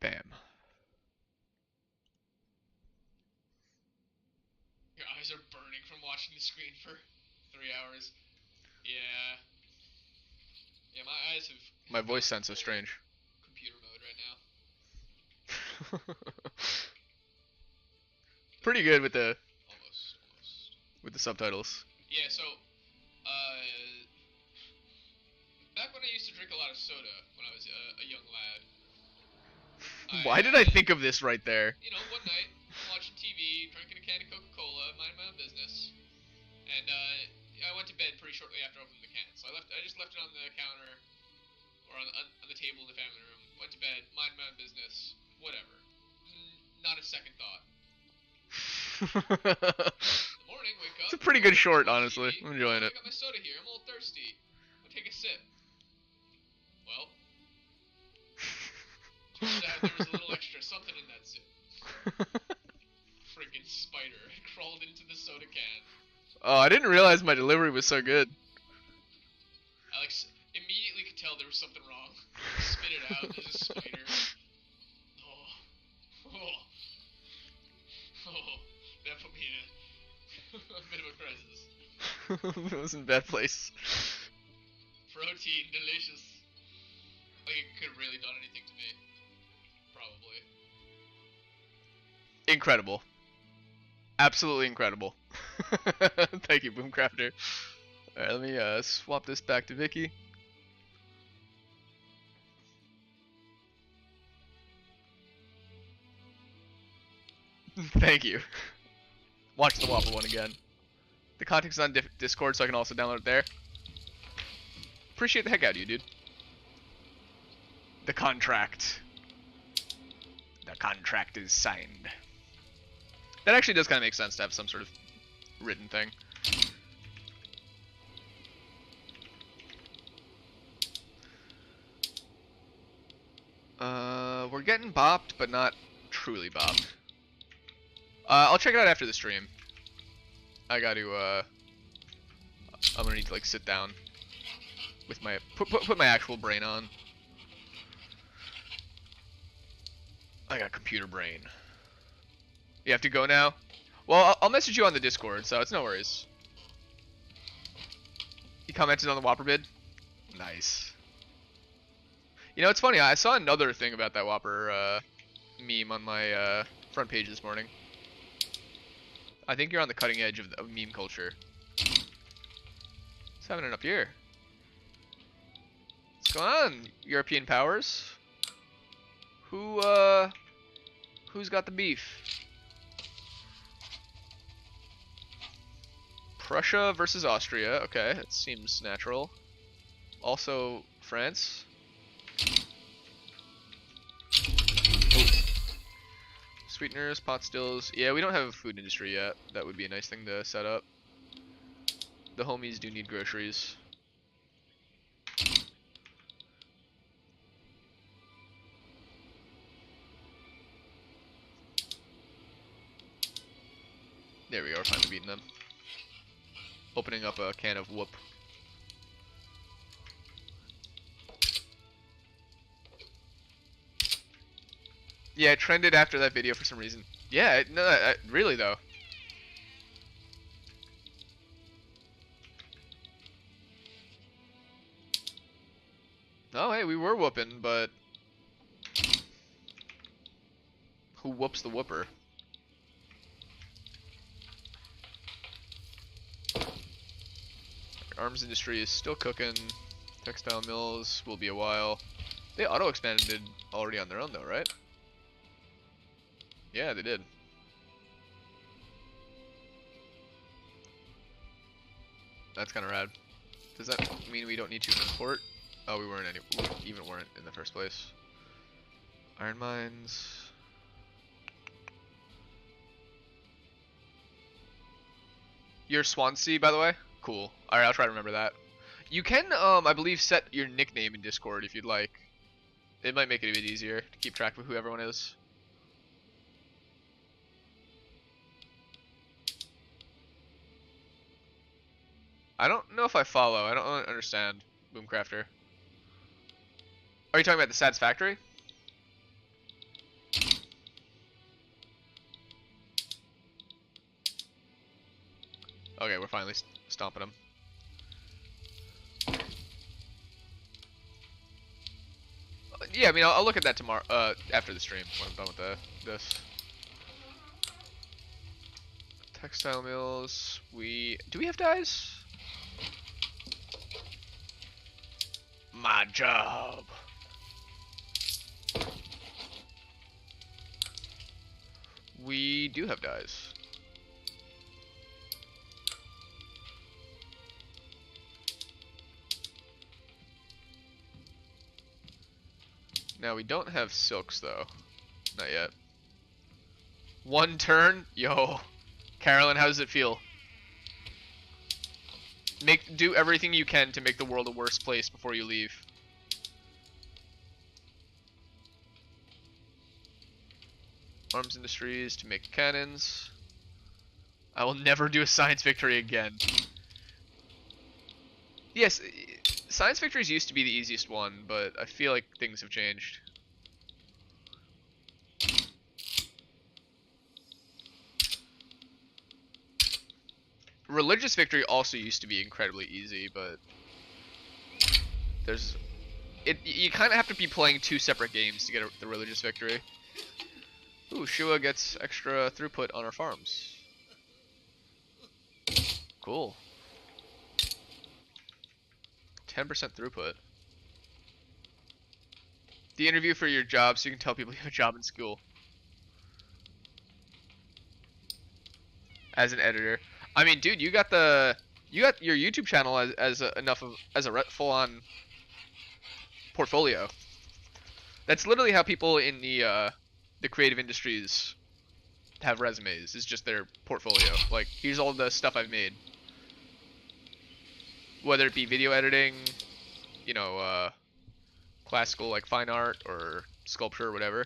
Bam. Your eyes are burning from watching the screen for 3 hours. Yeah. Yeah, my eyes have... My voice sounds so strange. Computer mode right now. Pretty good with the... Almost. With the subtitles. Yeah, so... back when I used to drink a lot of soda when I was a young lad. Why did I think of this right there? You know, one night, watching TV, drinking a can of Coca-Cola, minding my own business, and I went to bed pretty shortly after opening the can. So I just left it on the counter or on the table in the family room. Went to bed, minding my own business, whatever. Not a second thought. In the morning, wake up. It's a pretty good short, honestly. I'm enjoying it. I got my soda here. I'm a little thirsty. I'll take a sip. Well, turns out there was a little extra something in that sip. Freaking spider crawled into the soda can. Oh, I didn't realize my delivery was so good. Alex immediately could tell there was something wrong. Spit it out. There's a spider. Oh, that put me in a bit of a crisis. It was in a bad place. Protein, delicious. Like it could have really done anything to me. Probably. Incredible. Absolutely incredible. Thank you, Boomcrafter. Alright, let me swap this back to Vicky. Thank you. Watch the Whopper one again. The context is on Discord, so I can also download it there. Appreciate the heck out of you, dude. The contract. The contract is signed. That actually does kind of make sense to have some sort of written thing. We're getting bopped, but not truly bopped. I'll check it out after the stream. I got to, I'm gonna need to, like, sit down with my, put my actual brain on. I got computer brain. You have to go now? Well, I'll message you on the Discord, so it's no worries. You commented on the Whopper bid? Nice. You know, it's funny, I saw another thing about that Whopper, meme on my, front page this morning. I think you're on the cutting edge of meme culture. What's happening up here? What's going on, European powers? Who's got the beef? Prussia versus Austria. Okay, that seems natural. Also, France. Sweeteners, pot stills. Yeah, we don't have a food industry yet. That would be a nice thing to set up. The homies do need groceries. There we go, we're finally beating them. Opening up a can of whoop. Yeah, it trended after that video for some reason. Yeah, no, really though. Oh, hey, we were whooping, but who whoops the whooper? Arms industry is still cooking. Textile mills will be a while. They auto-expanded already on their own though, right? Yeah, they did. That's kind of rad. Does that mean we don't need to import? Oh, we even weren't in the first place. Iron mines. You're Swansea, by the way? Cool. Alright, I'll try to remember that. You can, I believe, set your nickname in Discord if you'd like. It might make it a bit easier to keep track of who everyone is. I don't know if I follow. I don't understand, Boomcrafter. Are you talking about the Sads Factory? Okay, we're finally stomping them. Yeah, I mean, I'll look at that tomorrow, after the stream, when I'm done with this. Textile mills, do we have dyes? My job. We do have dyes. Now we don't have silks though. Not yet. One turn? Yo. Carolyn, how does it feel? Do everything you can to make the world a worse place before you leave. Arms industries to make cannons. I will never do a science victory again. Yes, science victories used to be the easiest one, but I feel like things have changed. Religious victory also used to be incredibly easy, but you kind of have to be playing two separate games to get the religious victory. Ooh, Shua gets extra throughput on our farms. Cool. 10% throughput. The interview for your job so you can tell people you have a job in school. As an editor. I mean, dude, you got your YouTube channel as a full-on portfolio. That's literally how people in the creative industries have resumes. It's just their portfolio. Like, here's all the stuff I've made. Whether it be video editing, you know, classical like fine art or sculpture or whatever.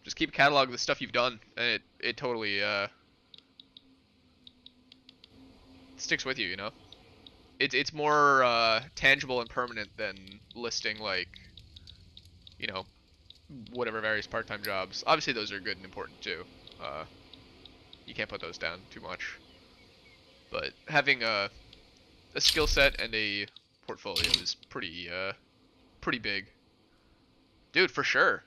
Just keep a catalog of the stuff you've done, and it totally sticks with you, you know? It's more tangible and permanent than listing, like, you know, whatever various part-time jobs. Obviously those are good and important too. You can't put those down too much. But having a skill set and a portfolio is pretty big. Dude, for sure.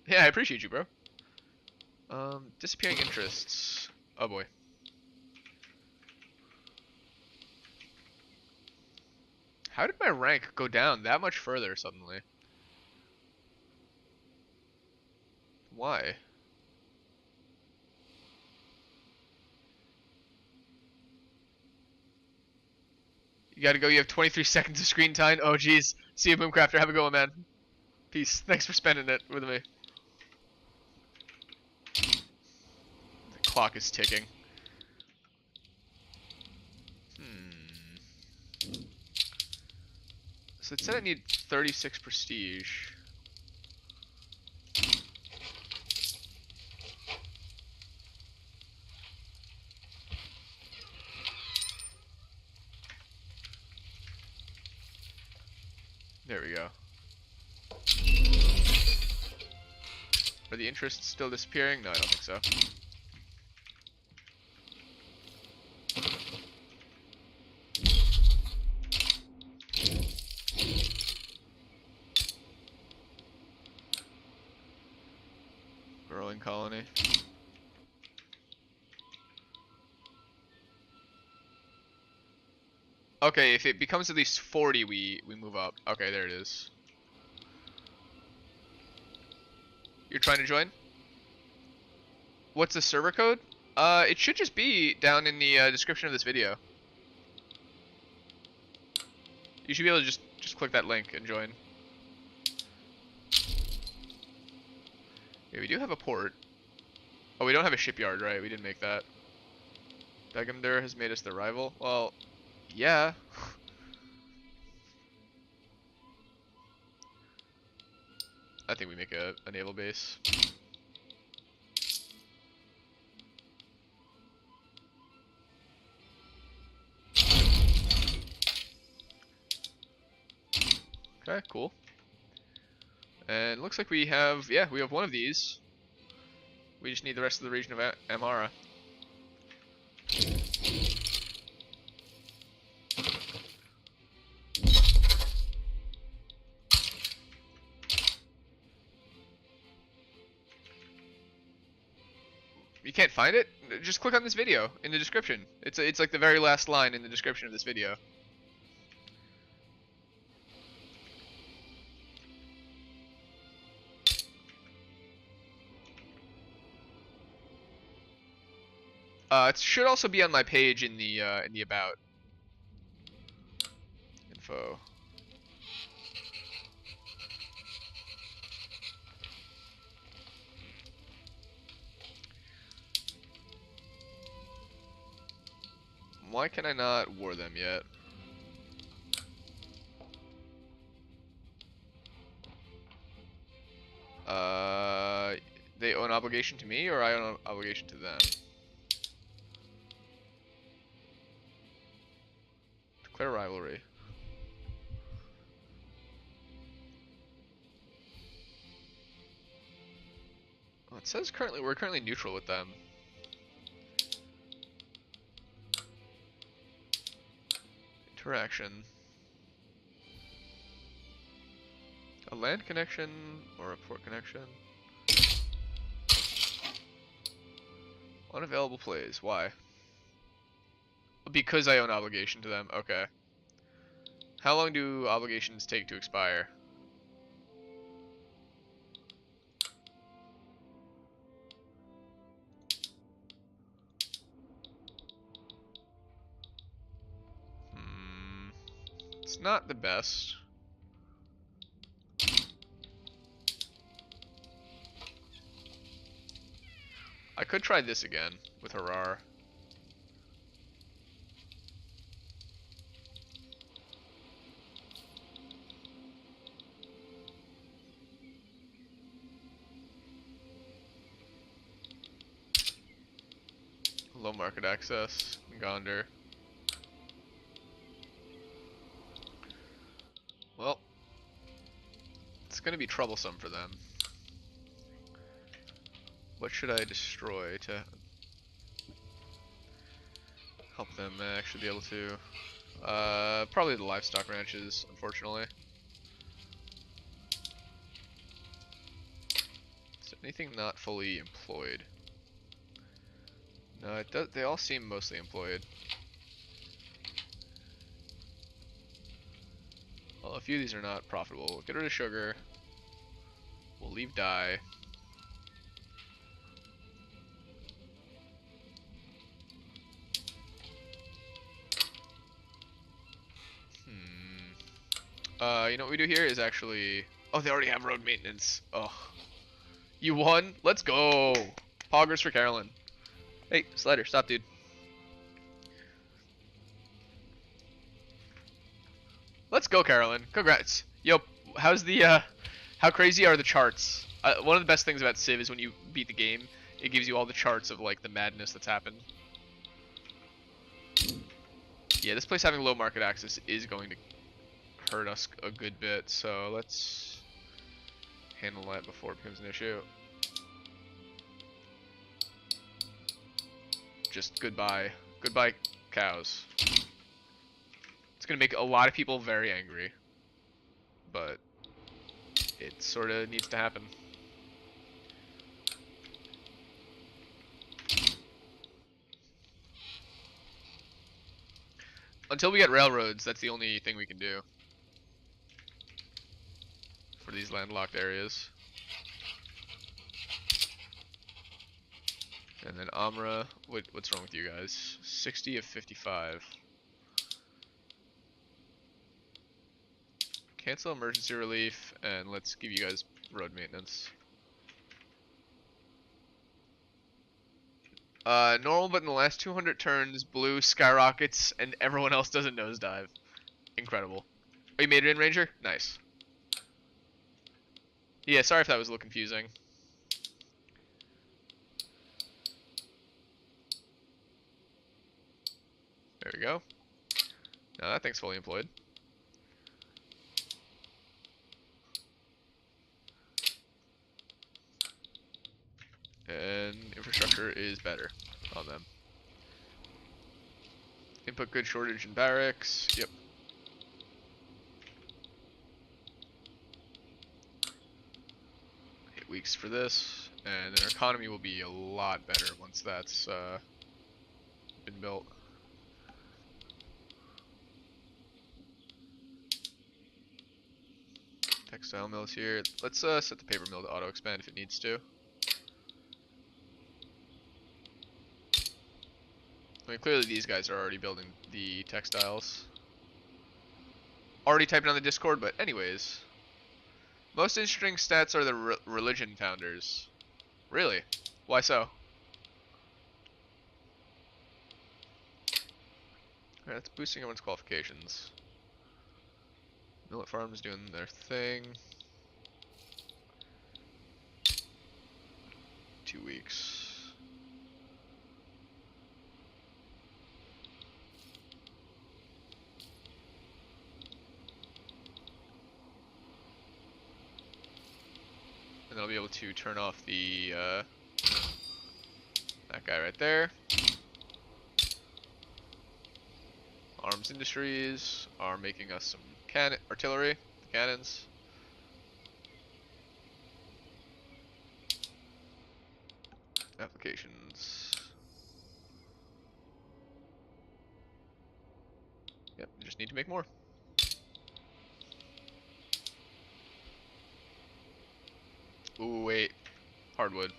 Yeah, I appreciate you, bro. Disappearing interests. Oh boy. How did my rank go down that much further suddenly? Why? You gotta go, you have 23 seconds of screen time. Oh jeez. See you, Boomcrafter. Have a good one, man. Peace. Thanks for spending it with me. The clock is ticking. So it said I need 36 prestige. There we go. Are the interests still disappearing? No, I don't think so. Growing colony. Okay, if it becomes at least 40, we move up. Okay, there it is. You're trying to join? What's the server code? It should just be down in the description of this video. You should be able to just click that link and join. Yeah, we do have a port. Oh, we don't have a shipyard, right? We didn't make that. Dagamdur has made us the rival. Well, yeah. I think we make a naval base. Okay, cool. And it looks like we have, yeah, we have one of these. We just need the rest of the region of Amara. You can't find it? Just click on this video in the description. It's like the very last line in the description of this video. It should also be on my page in the about info. Why can I not war them yet? They owe an obligation to me, or I owe an obligation to them? Declare rivalry. Well, it says we're currently neutral with them. Interaction. A land connection or a port connection? Unavailable plays. Why? Because I owe an obligation to them. Okay. How long do obligations take to expire? It's not the best. I could try this again with Harar. Low market access, Gondar. Well, it's gonna be troublesome for them. What should I destroy to help them actually be able to? Probably the livestock ranches, unfortunately. Is there anything not fully employed? No, it does. They all seem mostly employed. Well, a few of these are not profitable. We'll get rid of sugar. We'll leave dye. You know what we do here is actually... Oh, they already have road maintenance. Oh. You won? Let's go! Poggers for Carolyn. Hey, Slider, stop, dude. Let's go, Carolyn. Congrats. Yo, how's the, how crazy are the charts? One of the best things about Civ is when you beat the game, it gives you all the charts of, like, the madness that's happened. Yeah, this place having low market access is going to hurt us a good bit, so let's handle that before it becomes an issue. Just goodbye. Goodbye, cows. It's gonna make a lot of people very angry, but it sort of needs to happen. Until we get railroads, that's the only thing we can do for these landlocked areas. And then Amra, what's wrong with you guys? 60 of 55. Cancel emergency relief, and let's give you guys road maintenance. Normal, but in the last 200 turns, blue skyrockets, and everyone else does a nosedive. Incredible. Oh, you made it in, Ranger? Nice. Yeah, sorry if that was a little confusing. There we go. Now that thing's fully employed. And infrastructure is better on them. Input goods shortage in barracks. Yep. weeks for this, and then our economy will be a lot better once that's been built. Textile mills here. Let's set the paper mill to auto expand if it needs to. I mean, clearly these guys are already building the textiles. Already typing on the Discord, but anyways. Most interesting stats are the religion founders. Really? Why so? Alright, that's boosting everyone's qualifications. Millet Farm's doing their thing. 2 weeks. And I'll be able to turn off the that guy right there. Arms Industries are making us some artillery, cannons. Applications. Yep, we just need to make more. Ooh, wait. Hardwood.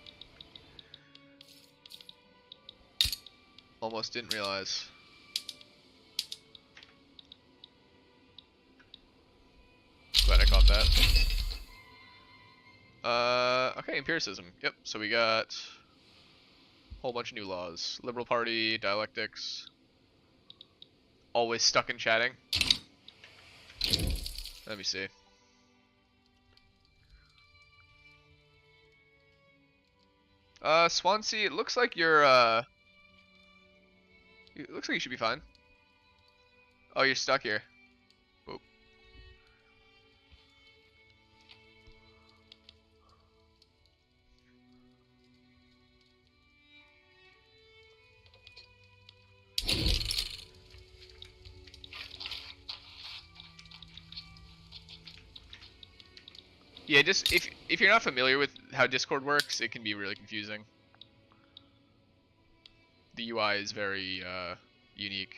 Almost didn't realize. Glad I caught that. Okay, empiricism. Yep, so we got a whole bunch of new laws. Liberal Party, dialectics. Always stuck in chatting. Let me see. Swansea, it looks like you're, it looks like you should be fine. Oh, you're stuck here. Whoop. Yeah, just if you're not familiar with how Discord works, it can be really confusing. The UI is very unique.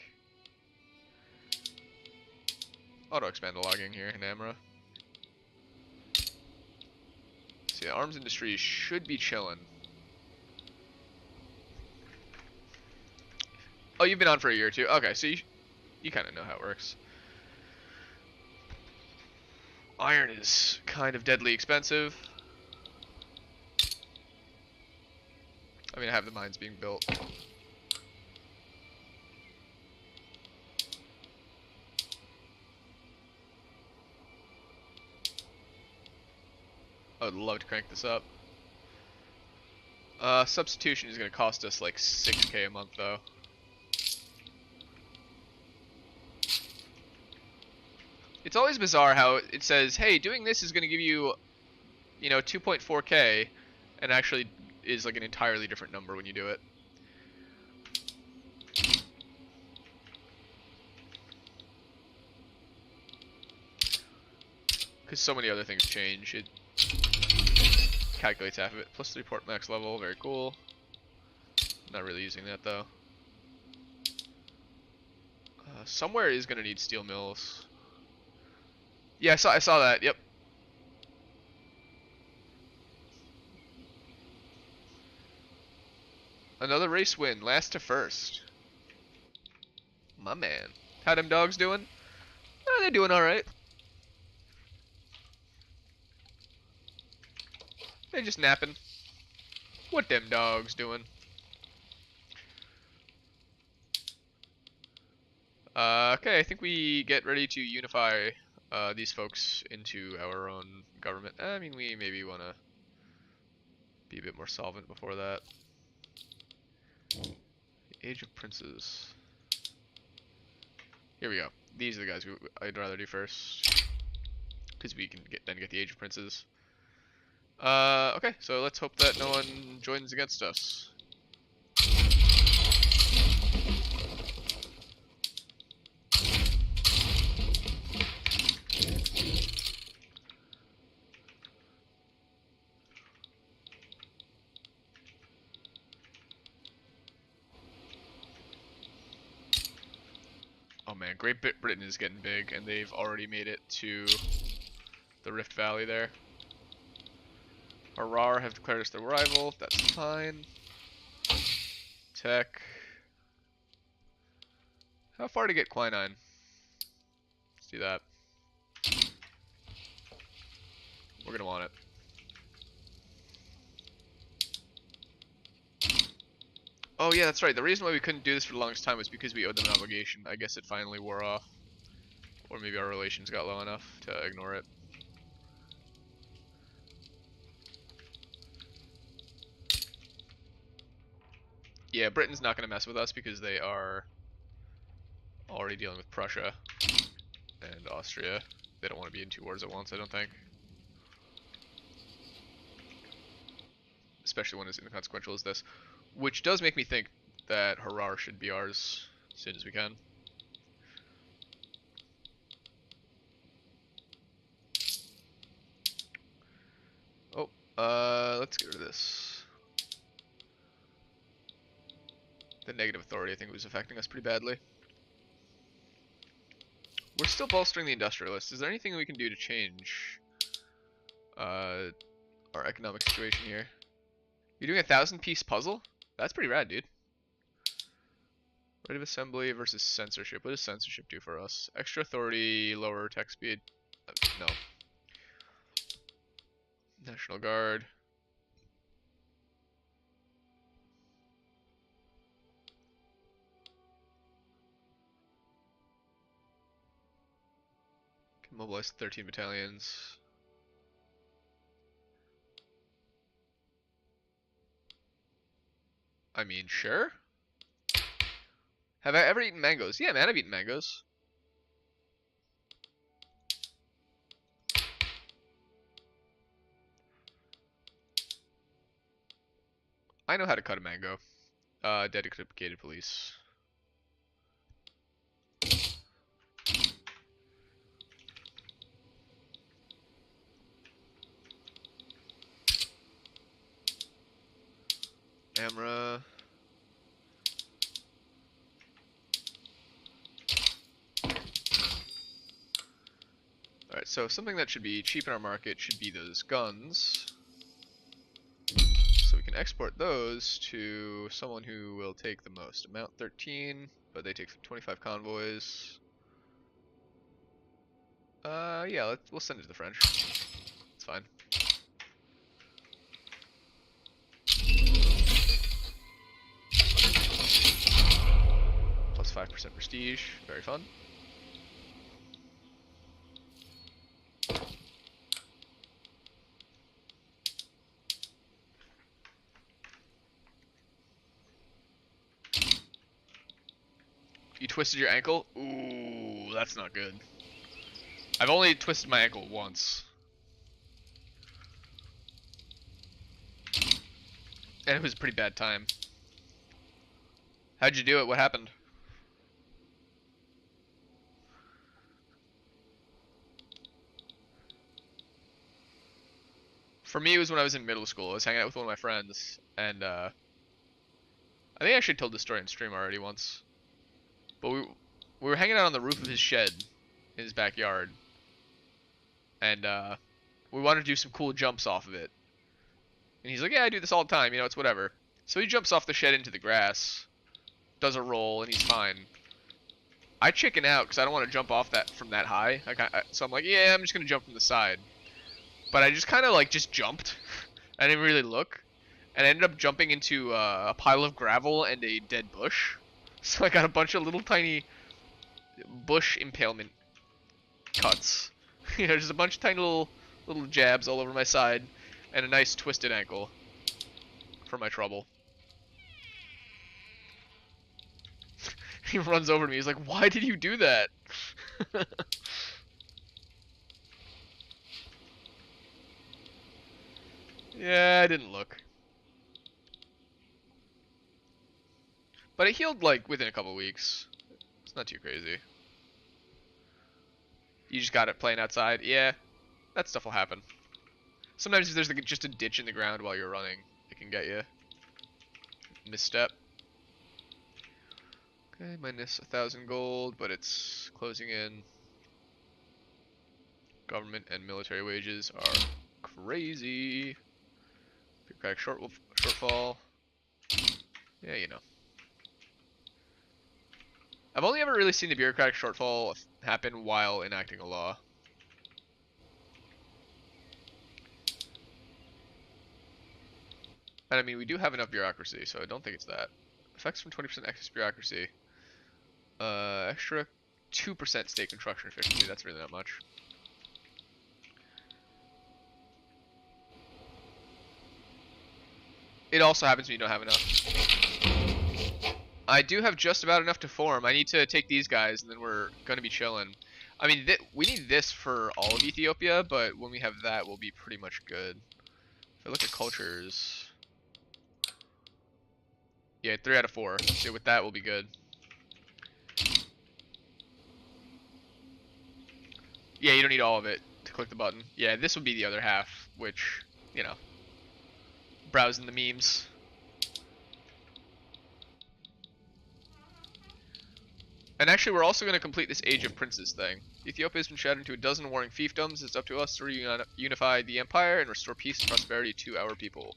Auto expand the logging here in Amra. So yeah, arms industry should be chilling. Oh, you've been on for a year or two. Okay, so you kind of know how it works. Iron is kind of deadly expensive. I mean, I have the mines being built. I would love to crank this up. Substitution is going to cost us like 6k a month though. It's always bizarre how it says, hey, doing this is going to give you, you know, 2.4k, and actually is like an entirely different number when you do it. Because so many other things change. It calculates half of it. Plus 3 port max level, very cool. Not really using that though. Somewhere is going to need steel mills. Yeah, I saw that. Yep. Another race win, last to first. My man. How them dogs doing? Oh, they're doing all right. They're just napping. What them dogs doing? Okay, I think we get ready to unify these folks into our own government. I mean, we maybe want to be a bit more solvent before that. The Age of Princes. Here we go. These are the guys I'd rather do first, because we can then get the Age of Princes. Okay, so let's hope that no one joins against us. man, Britain is getting big, and they've already made it to the Rift Valley there. Harar have declared us their rival. That's fine. Tech. How far to get quinine? Let's do that. We're gonna want it. Oh yeah, that's right. The reason why we couldn't do this for the longest time was because we owed them an obligation. I guess it finally wore off. Or maybe our relations got low enough to ignore it. Yeah, Britain's not going to mess with us because they are already dealing with Prussia and Austria. They don't want to be in two wars at once, I don't think. Especially one as inconsequential as this. Which does make me think that Harar should be ours as soon as we can. Oh, let's get rid of this. The negative authority, I think, was affecting us pretty badly. We're still bolstering the industrialists. Is there anything we can do to change our economic situation here? You're doing a 1,000-piece puzzle? That's pretty rad, dude. Rate of assembly versus censorship. What does censorship do for us? Extra authority, lower tech speed. No. National Guard. Can mobilize 13 battalions. I mean, sure. Have I ever eaten mangoes? Yeah, man, I've eaten mangoes. I know how to cut a mango. Dedicated police. Amra. Alright, so something that should be cheap in our market should be those guns. So we can export those to someone who will take the most. Amount 13, but they take 25 convoys. Yeah, we'll send it to the French. It's fine. Plus 5% prestige, very fun. You twisted your ankle? Ooh, that's not good. I've only twisted my ankle once. And it was a pretty bad time. How'd you do it? What happened? For me, it was when I was in middle school. I was hanging out with one of my friends, and I think I actually told this story on stream already once. But we were hanging out on the roof of his shed in his backyard, and we wanted to do some cool jumps off of it. And he's like, yeah, I do this all the time, you know, it's whatever. So he jumps off the shed into the grass, does a roll, and he's fine. I chicken out because I don't want to jump off from that high. So I'm like, yeah, I'm just gonna jump from the side. But I just kind of like just jumped. I didn't really look, and I ended up jumping into a pile of gravel and a dead bush. So I got a bunch of little tiny bush impalement cuts. You know, just a bunch of tiny little jabs all over my side, and a nice twisted ankle for my trouble. He runs over to me. He's like, "Why did you do that?" Yeah, I didn't look. But it healed like within a couple weeks. It's not too crazy. You just got it playing outside? Yeah, that stuff will happen. Sometimes if there's like just a ditch in the ground while you're running, it can get you. Misstep. Okay, minus 1,000 gold, but it's closing in. Government and military wages are crazy. Bureaucratic shortfall. Yeah, you know. I've only ever really seen the bureaucratic shortfall happen while enacting a law. And I mean, we do have enough bureaucracy, so I don't think it's that. Effects from 20% excess bureaucracy. Extra 2% state construction efficiency. That's really not much. It also happens when you don't have enough. I do have just about enough to form. I need to take these guys, and then we're gonna be chilling. I mean, we need this for all of Ethiopia, but when we have that, we'll be pretty much good. If I look at cultures, yeah, 3 out of 4. So with that, we'll be good. Yeah, you don't need all of it to click the button. Yeah, this would be the other half, which, you know, browsing the memes. And actually, we're also going to complete this Age of Princes thing. Ethiopia has been shattered into a dozen warring fiefdoms. It's up to us to reunify the empire and restore peace and prosperity to our people.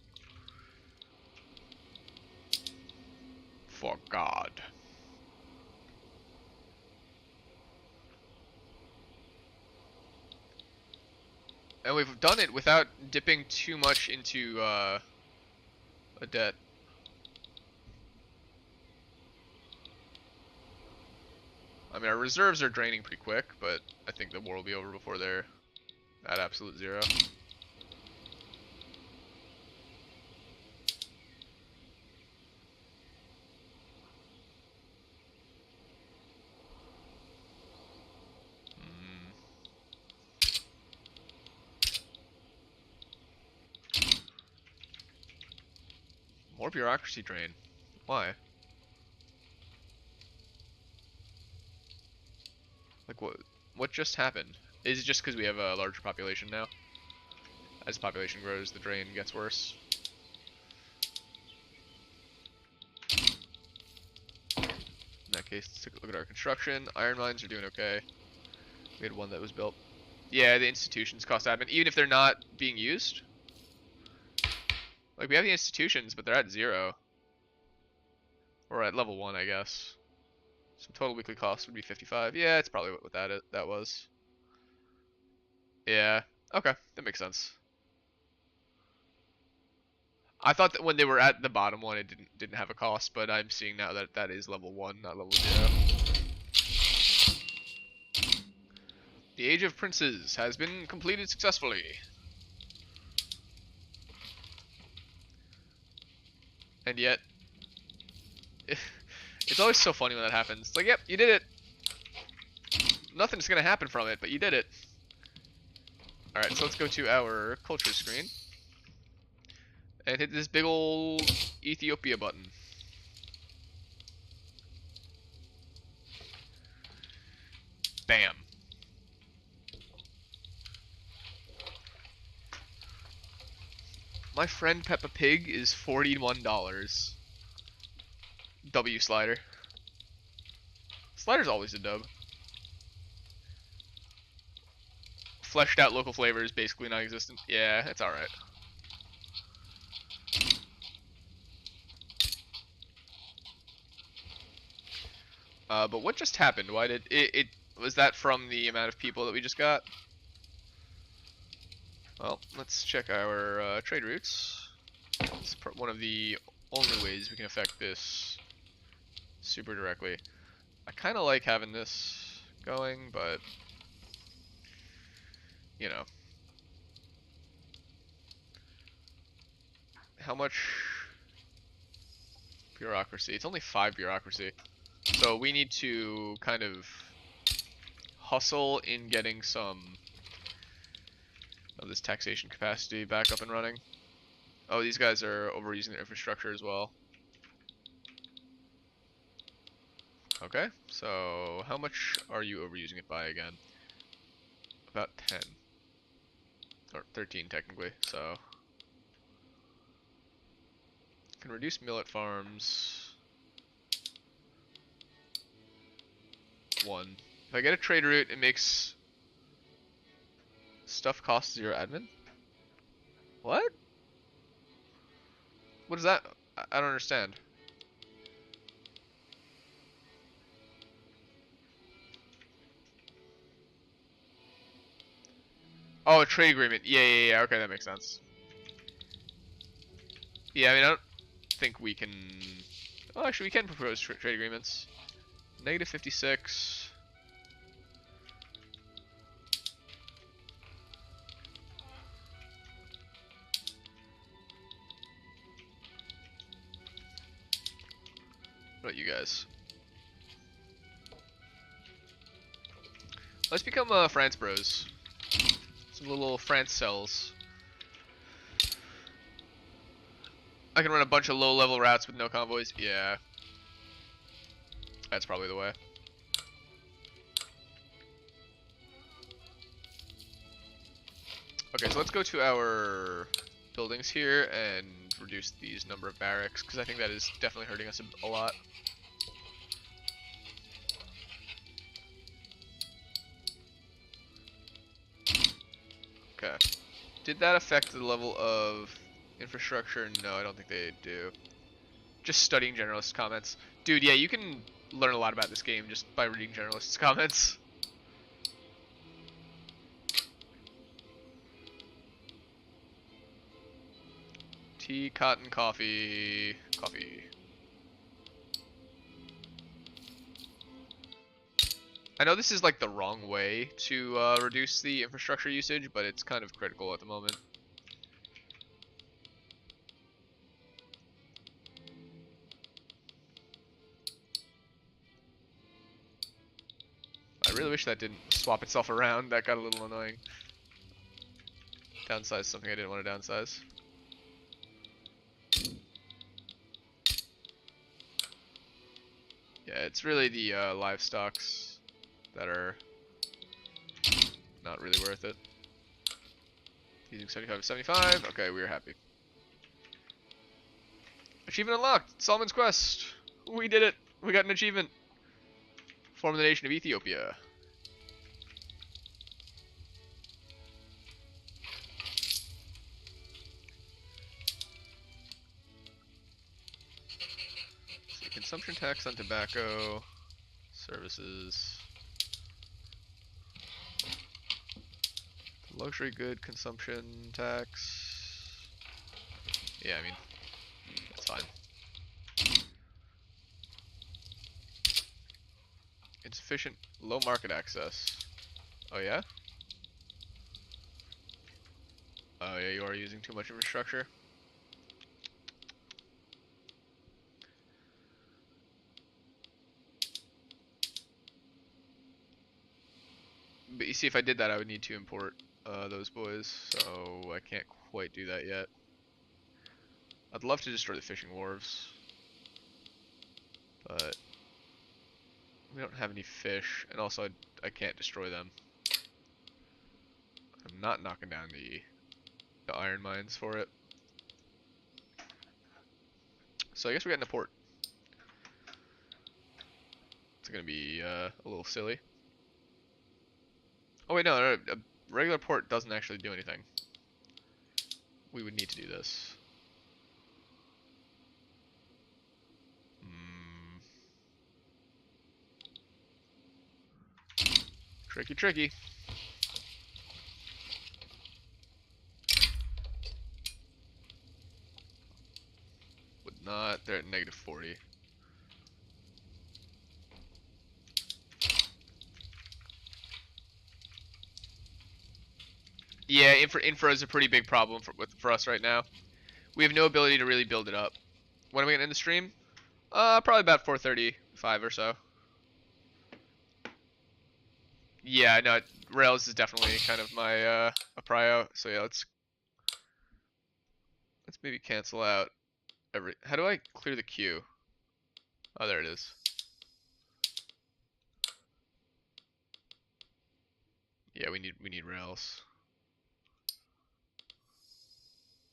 For God. And we've done it without dipping too much into a debt. I mean, our reserves are draining pretty quick, but I think the war will be over before they're at absolute zero. More bureaucracy drain. Why? Like what just happened? Is it just because we have a larger population now? As the population grows, the drain gets worse. In that case, let's take a look at our construction. Iron mines are doing okay. We had one that was built. Yeah, the institutions cost admin, even if they're not being used. Like, we have the institutions, but they're at 0. Or at level 1, I guess. So total weekly cost would be 55. Yeah, it's probably what that was. Yeah. Okay, that makes sense. I thought that when they were at the bottom one, it didn't have a cost, but I'm seeing now that that is level 1, not level 0. The Age of Princes has been completed successfully. And yet, it's always so funny when that happens. It's like, yep, you did it. Nothing's gonna happen from it, but you did it. Alright, so let's go to our culture screen. And hit this big old Ethiopia button. Bam. My friend Peppa Pig is $41. W slider. Slider's always a dub. Fleshed out local flavor is basically non-existent. Yeah, it's alright. But what just happened? Why did it was that from the amount of people that we just got? Well, let's check our trade routes. It's one of the only ways we can affect this super directly. I kind of like having this going, but you know, how much bureaucracy? It's only 5 bureaucracy, so we need to kind of hustle in getting some of this taxation capacity back up and running. Oh, these guys are overusing their infrastructure as well. Okay, so how much are you overusing it by again? About 10. Or 13 technically, so. Can reduce millet farms. 1. If I get a trade route, it makes stuff cost 0 admin? What? What is that? I don't understand. Oh, a trade agreement. Yeah. Okay, that makes sense. Yeah, I mean, I don't think we can... Oh, actually, we can propose trade agreements. Negative 56. What about you guys? Let's become France bros. Some little France cells. I can run a bunch of low-level routes with no convoys. Yeah. That's probably the way. Okay, so let's go to our buildings here and reduce these number of barracks, because I think that is definitely hurting us a lot. Okay. Did that affect the level of infrastructure? No, I don't think they do. Just studying generalists' comments. Dude, yeah, you can learn a lot about this game just by reading generalists' comments. Tea, cotton, coffee, coffee. I know this is like the wrong way to reduce the infrastructure usage, but it's kind of critical at the moment. I really wish that didn't swap itself around. That got a little annoying. Downsize something I didn't want to downsize. Yeah, it's really the livestocks that are not really worth it. Using 75 to 75. Okay, we are happy. Achievement unlocked! Solomon's Quest! We did it! We got an achievement! Form the nation of Ethiopia. See, consumption tax on tobacco, services, luxury good consumption tax. Yeah, I mean, that's fine. Insufficient low market access. Oh yeah? Oh yeah, you are using too much infrastructure. But you see, if I did that, I would need to import those boys, so I can't quite do that yet. I'd love to destroy the fishing wharves, but we don't have any fish, and also I can't destroy them. I'm not knocking down the iron mines for it. So I guess we got in a port. It's gonna be a little silly. Oh wait, no, a regular port doesn't actually do anything. We would need to do this. Tricky, tricky. Would not. They're at negative 40. Yeah, infra is a pretty big problem for us right now. We have no ability to really build it up. When are we gonna end the stream? Probably about 4:35 or so. Yeah, no, Rails is definitely kind of my a prio. So yeah, let's maybe cancel out every. How do I clear the queue? Oh, there it is. Yeah, we need Rails.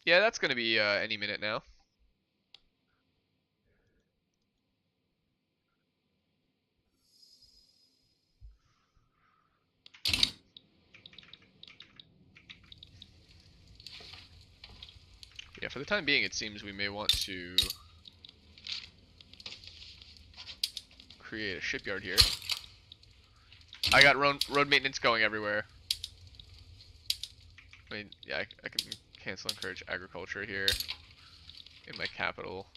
Yeah, that's gonna be any minute now. Yeah, for the time being, it seems we may want to create a shipyard here. I got road maintenance going everywhere. I mean, yeah, I can cancel encourage agriculture here in my capital,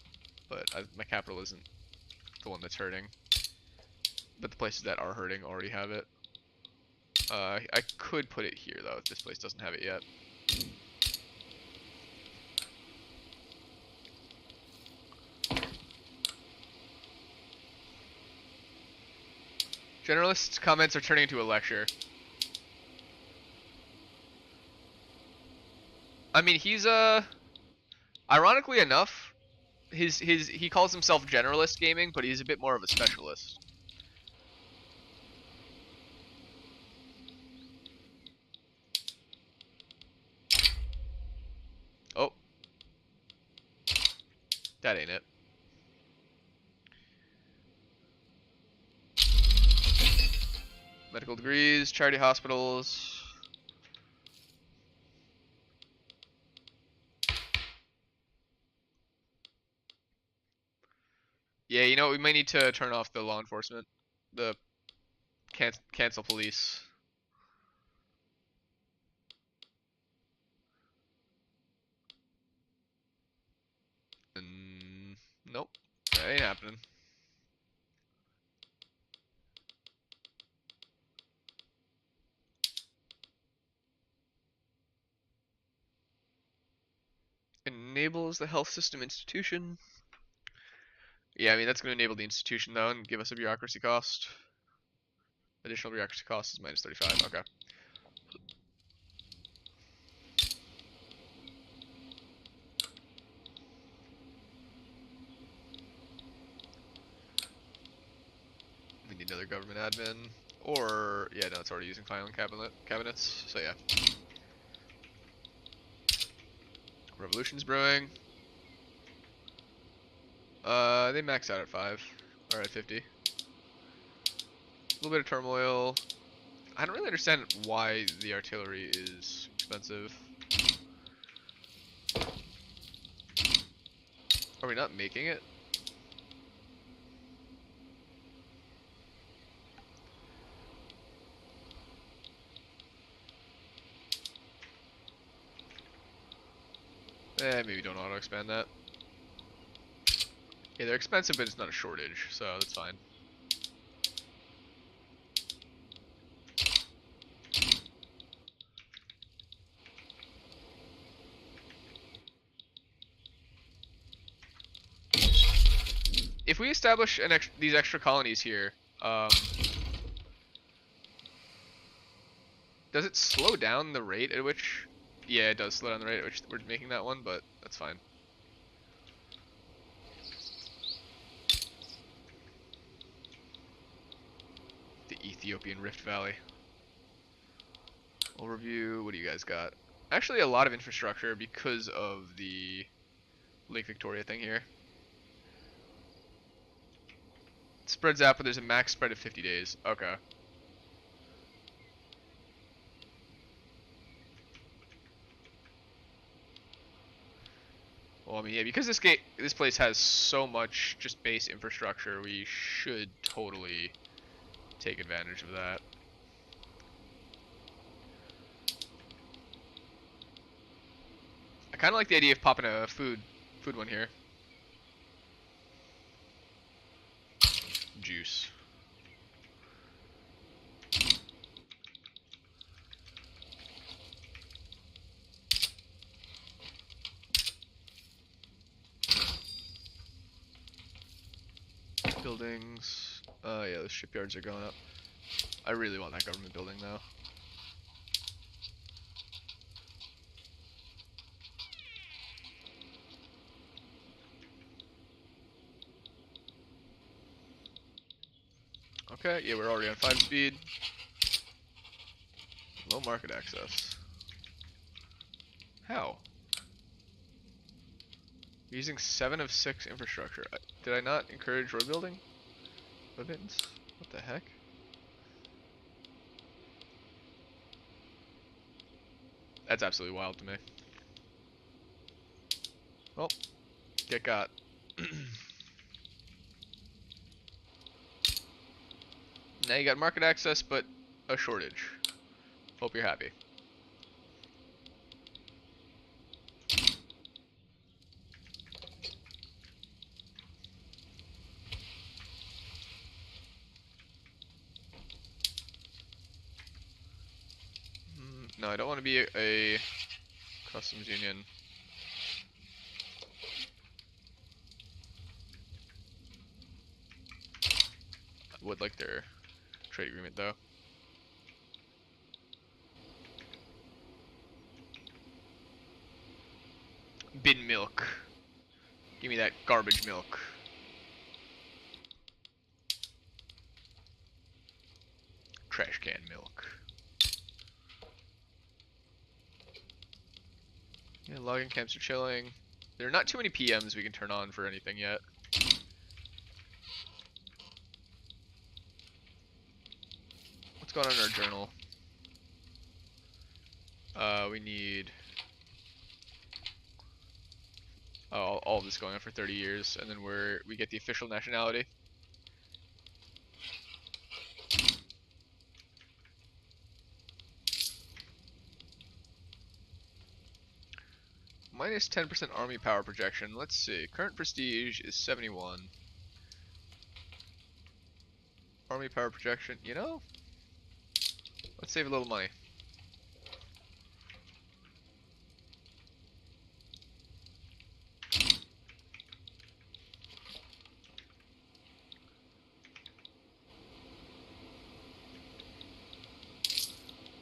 but my capital isn't the one that's hurting. But the places that are hurting already have it. I could put it here though if this place doesn't have it yet. Generalist's comments are turning into a lecture. I mean, he's ironically enough, he calls himself generalist gaming, but he's a bit more of a specialist. Oh. That ain't it. Medical degrees, charity hospitals. Yeah, you know, we might need to turn off the law enforcement. The cancel police. Nope. That ain't happening. Enables the health system institution. Yeah, I mean, that's going to enable the institution, though, and give us a bureaucracy cost. Additional bureaucracy cost is minus 35. Okay. We need another government admin. Or, yeah, no, it's already using filing cabinets. So, yeah. Revolution's brewing. They max out at 5. Or at 50. A little bit of turmoil. I don't really understand why the artillery is expensive. Are we not making it? Maybe don't auto-expand that. Yeah, they're expensive, but it's not a shortage, so that's fine. If we establish these extra colonies here, does it slow down the rate at which... Yeah, it does slow down the rate at which we're making that one, but that's fine. The Ethiopian Rift Valley. Overview, what do you guys got? Actually, a lot of infrastructure because of the Lake Victoria thing here. It spreads out, but there's a max spread of 50 days. Okay. Well, I mean, yeah, because this place has so much just base infrastructure, we should totally take advantage of that. I kind of like the idea of popping a food one here. Juice. Buildings. Yeah, those shipyards are going up. I really want that government building though. Okay, yeah, we're already on 5 speed. Low market access. How? Using 7 of 6 infrastructure. Did I not encourage road building? Road maintenance? What the heck? That's absolutely wild to me. Well, get got. Now you got market access, but a shortage. Hope you're happy. No, I don't want to be a customs union. I would like their trade agreement though. Bin milk. Give me that garbage milk. Trash can milk. Yeah, logging camps are chilling. There are not too many PMs we can turn on for anything yet. What's going on in our journal? We need all of this going on for 30 years, and then we get the official nationality. Minus 10% army power projection. Let's see. Current prestige is 71. Army power projection. You know, let's save a little money.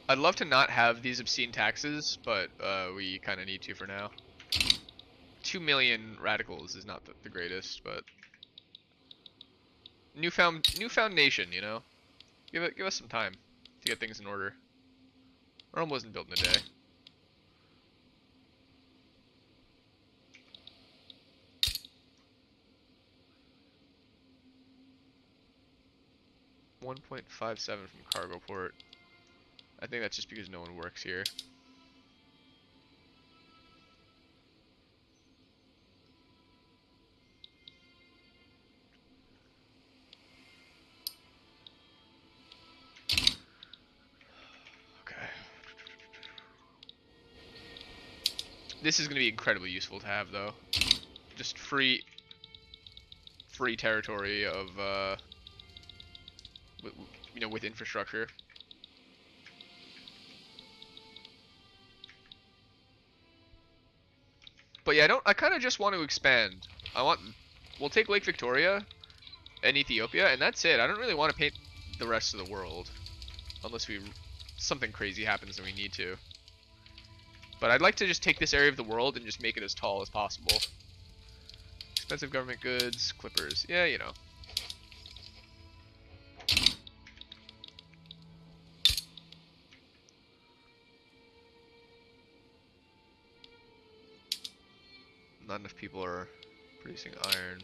I'd love to not have these obscene taxes, but we kind of need to for now. 2 million radicals is not the greatest, but newfound nation, you know. Give us some time to get things in order. Rome wasn't built in a day. $1.57 from cargo port. I think that's just because no one works here. Okay. This is going to be incredibly useful to have, though. Just free territory of, you know, with infrastructure. But yeah, I kind of just want to expand. We'll take Lake Victoria and Ethiopia, and that's it. I don't really want to paint the rest of the world. Unless something crazy happens and we need to. But I'd like to just take this area of the world and just make it as tall as possible. Expensive government goods, clippers. Yeah, you know. Not enough people are producing iron.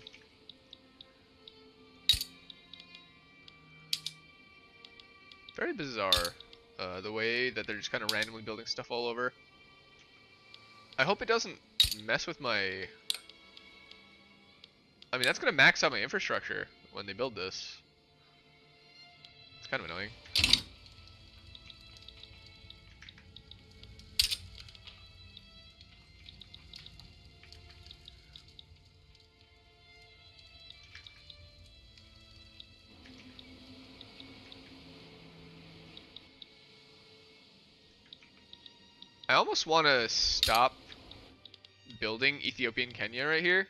Very bizarre, the way that they're just kind of randomly building stuff all over. I hope it doesn't mess with my... I mean, that's going to max out my infrastructure when they build this. It's kind of annoying. I almost want to stop building Ethiopian Kenya right here,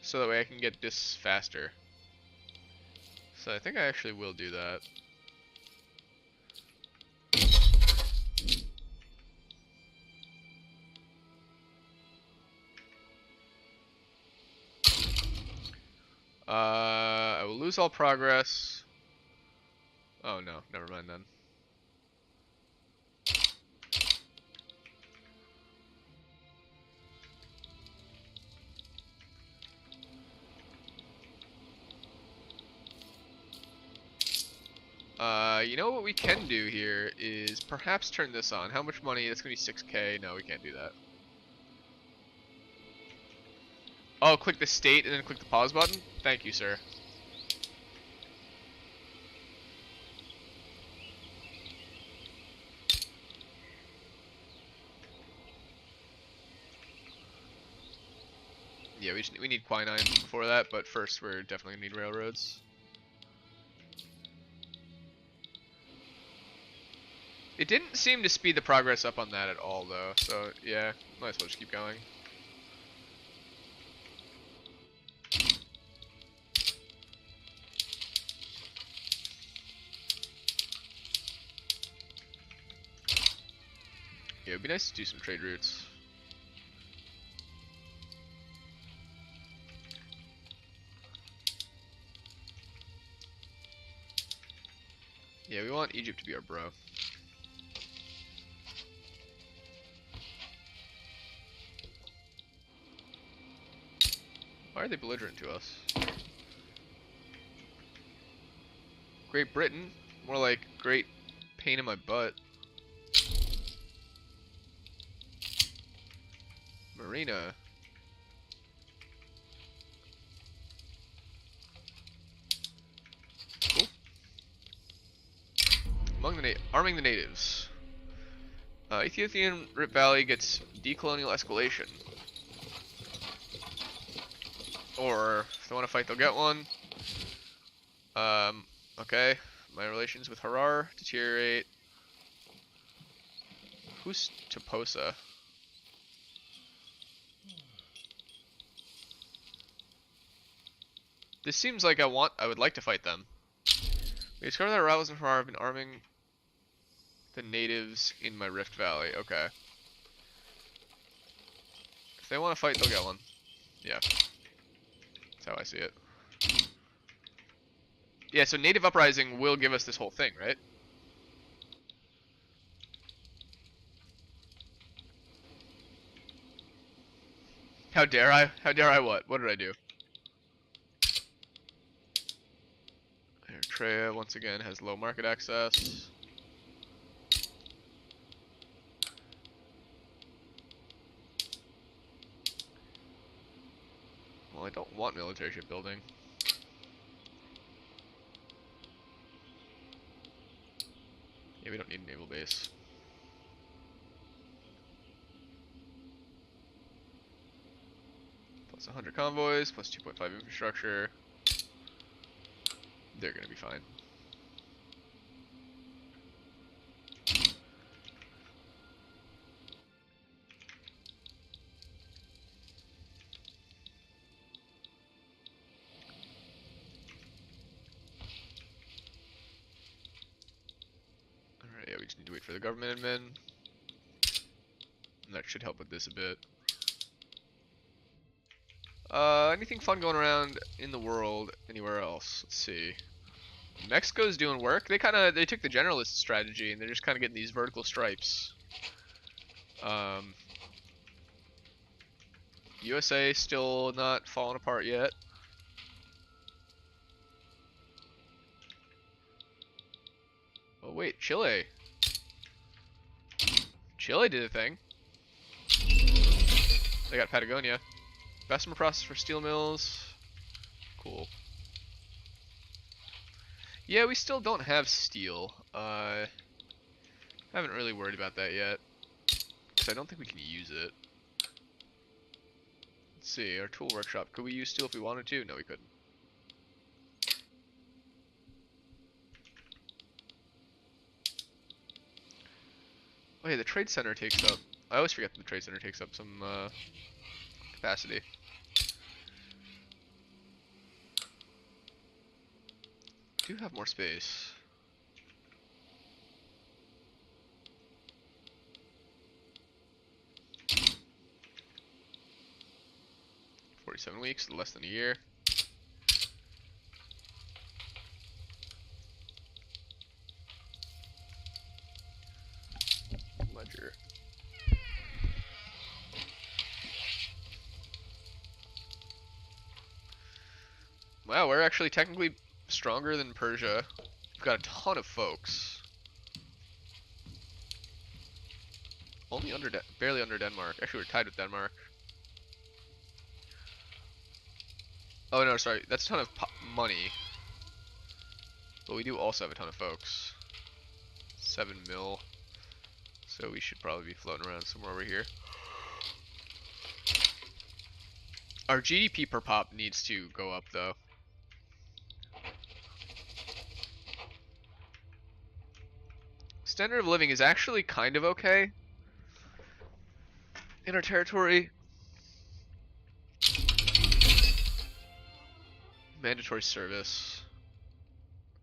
so that way I can get this faster. So I think I actually will do that. I will lose all progress. Oh no, never mind then. You know what we can do here is perhaps turn this on. How much money? That's gonna be 6K. No, we can't do that. Oh, click the state and then click the pause button? Thank you, sir. Yeah, we need quinine before that, but first we're definitely gonna need railroads. It didn't seem to speed the progress up on that at all, though, so yeah, might as well just keep going. Yeah, it'd be nice to do some trade routes. Yeah, we want Egypt to be our bro. Why are they belligerent to us? Great Britain? More like great pain in my butt. Marina. Cool. Arming the natives. Ethiopian Rip Valley gets decolonial escalation. Or, if they want to fight, they'll get one. Okay. My relations with Harar deteriorate. Who's Toposa? This seems like I would like to fight them. We discovered that Ravels and Harar have been arming the natives in my Rift Valley. Okay. If they want to fight, they'll get one. Yeah. That's how I see it. Yeah, so Native Uprising will give us this whole thing, right? How dare I? How dare I what? What did I do? Eritrea, once again, has low market access. Well, I don't want military shipbuilding. Yeah, we don't need a naval base. Plus 100 convoys, plus 2.5 infrastructure. They're gonna be fine. Alright, yeah, we just need to wait for the government admin. And that should help with this a bit. Anything fun going around in the world anywhere else? Let's see. Mexico's doing work. They took the generalist strategy and they're just kind of getting these vertical stripes. USA still not falling apart yet. Oh wait, Chile. Chile did a thing. They got Patagonia. Bessemer process for steel mills. Cool. Yeah, we still don't have steel. Haven't really worried about that yet. Because I don't think we can use it. Let's see, our tool workshop. Could we use steel if we wanted to? No, we couldn't. Oh yeah, the trade center takes up... I always forget that the trade center takes up some capacity. Do have more space. $47 weeks, less than a year. Ledger. Wow, we're actually technically stronger than Persia. We've got a ton of folks. Only barely under Denmark. Actually, we're tied with Denmark. Oh no, sorry, that's a ton of money. But we do also have a ton of folks. 7 mil. So we should probably be floating around somewhere over here. Our GDP per pop needs to go up though. Standard of living is actually kind of okay in our territory. Mandatory service.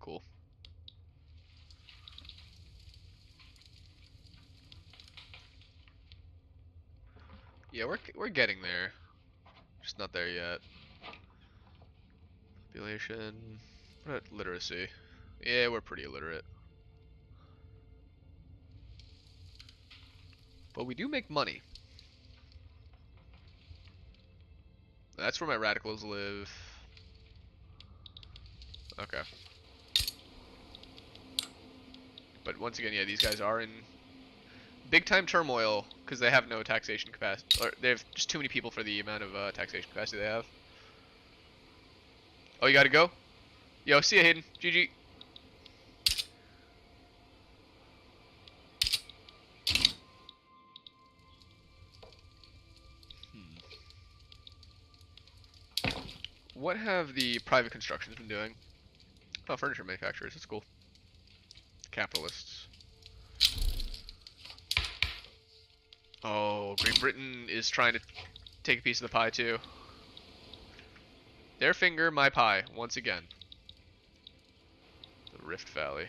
Cool. Yeah, we're getting there. Just not there yet. Population. What about literacy? Yeah, we're pretty illiterate. But we do make money. That's where my radicals live. Okay. But once again, yeah, these guys are in big time turmoil because they have no taxation capacity, or they have just too many people for the amount of taxation capacity they have. Oh, you gotta go? Yo, see ya, Hayden. GG. What have the private constructions been doing? Oh, furniture manufacturers. That's cool. Capitalists. Oh, Great Britain is trying to take a piece of the pie too. Their finger, my pie, once again. The Rift Valley.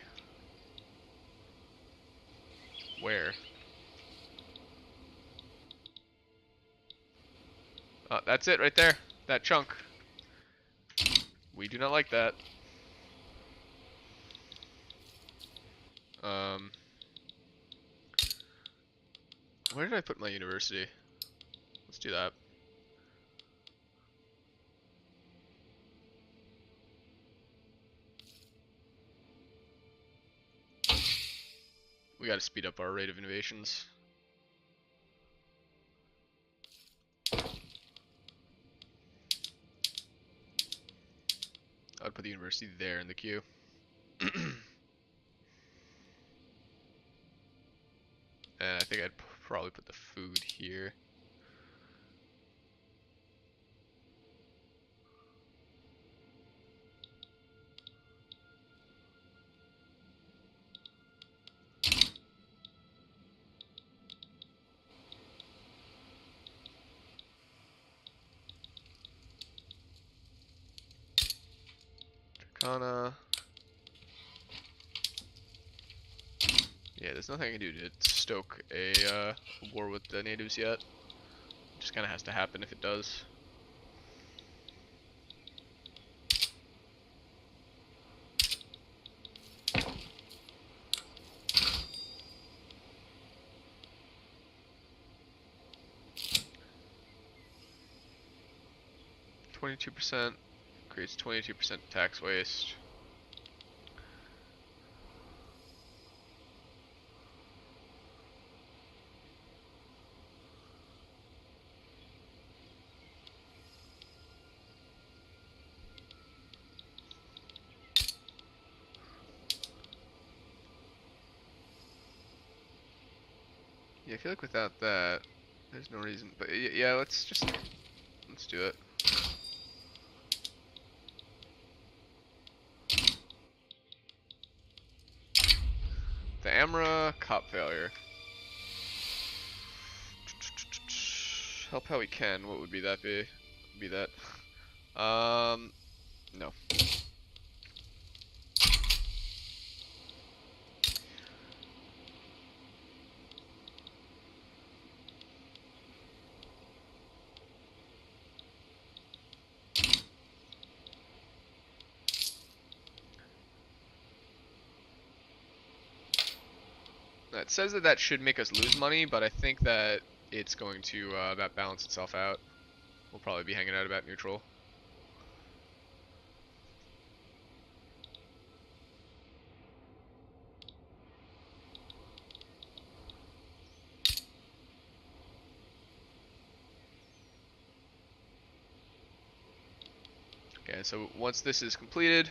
Where? Oh, that's it right there. That chunk. We do not like that. Where did I put my university? Let's do that. We gotta speed up our rate of innovations. I would put the university there in the queue. And I think I'd probably put the food here. Turkana. Yeah, there's nothing I can do to stoke a war with the natives yet. It just kind of has to happen if it does. %, creates 22% tax waste. Yeah, I feel like without that, there's no reason. But yeah, let's do it. The Amra cop failure. Help how we can. What would be that be? Be that. No. It says that that should make us lose money, but I think that it's going to about balance itself out. We'll probably be hanging out about neutral. Okay, so once this is completed,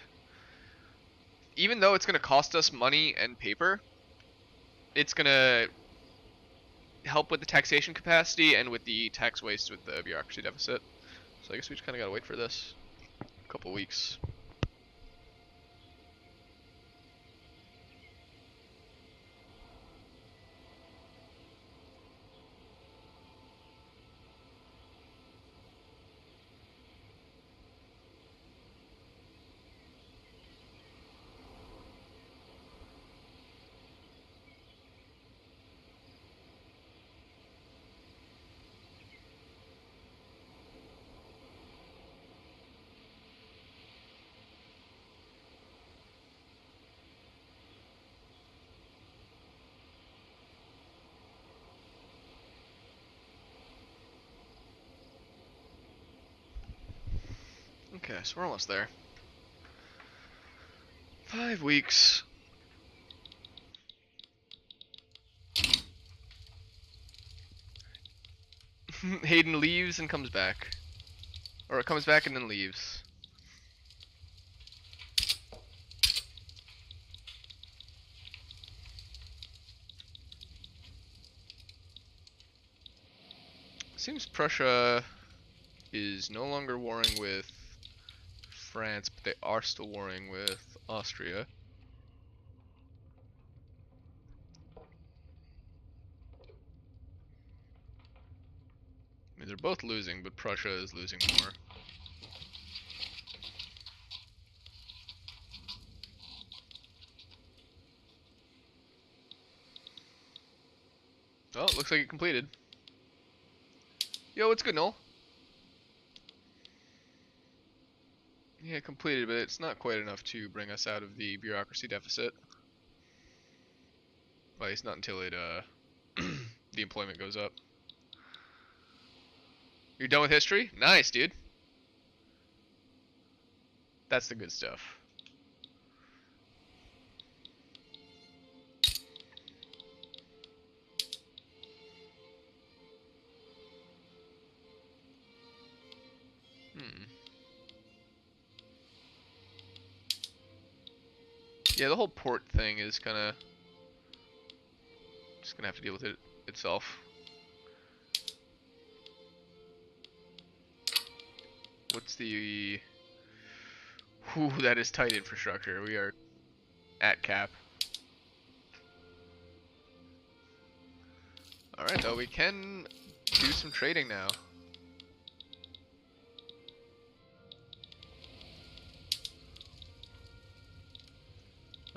even though it's going to cost us money and paper, it's going to help with the taxation capacity and with the tax waste with the bureaucracy deficit. So I guess we just kind of got to wait for this a couple weeks. Okay, so we're almost there. 5 weeks. Hayden leaves and comes back. Or it comes back and then leaves. Seems Prussia is no longer warring with France, but they are still warring with Austria. I mean, they're both losing, but Prussia is losing more. Oh, it looks like it completed. Yo, what's good, Noel? Yeah, completed, but it's not quite enough to bring us out of the bureaucracy deficit. Well, at least not until it, the employment goes up. You're done with history? Nice, dude. That's the good stuff. Yeah, the whole port thing is kinda just gonna have to deal with it itself. What's the... Whew, that is tight infrastructure. We are at cap. Alright, though, we can do some trading now.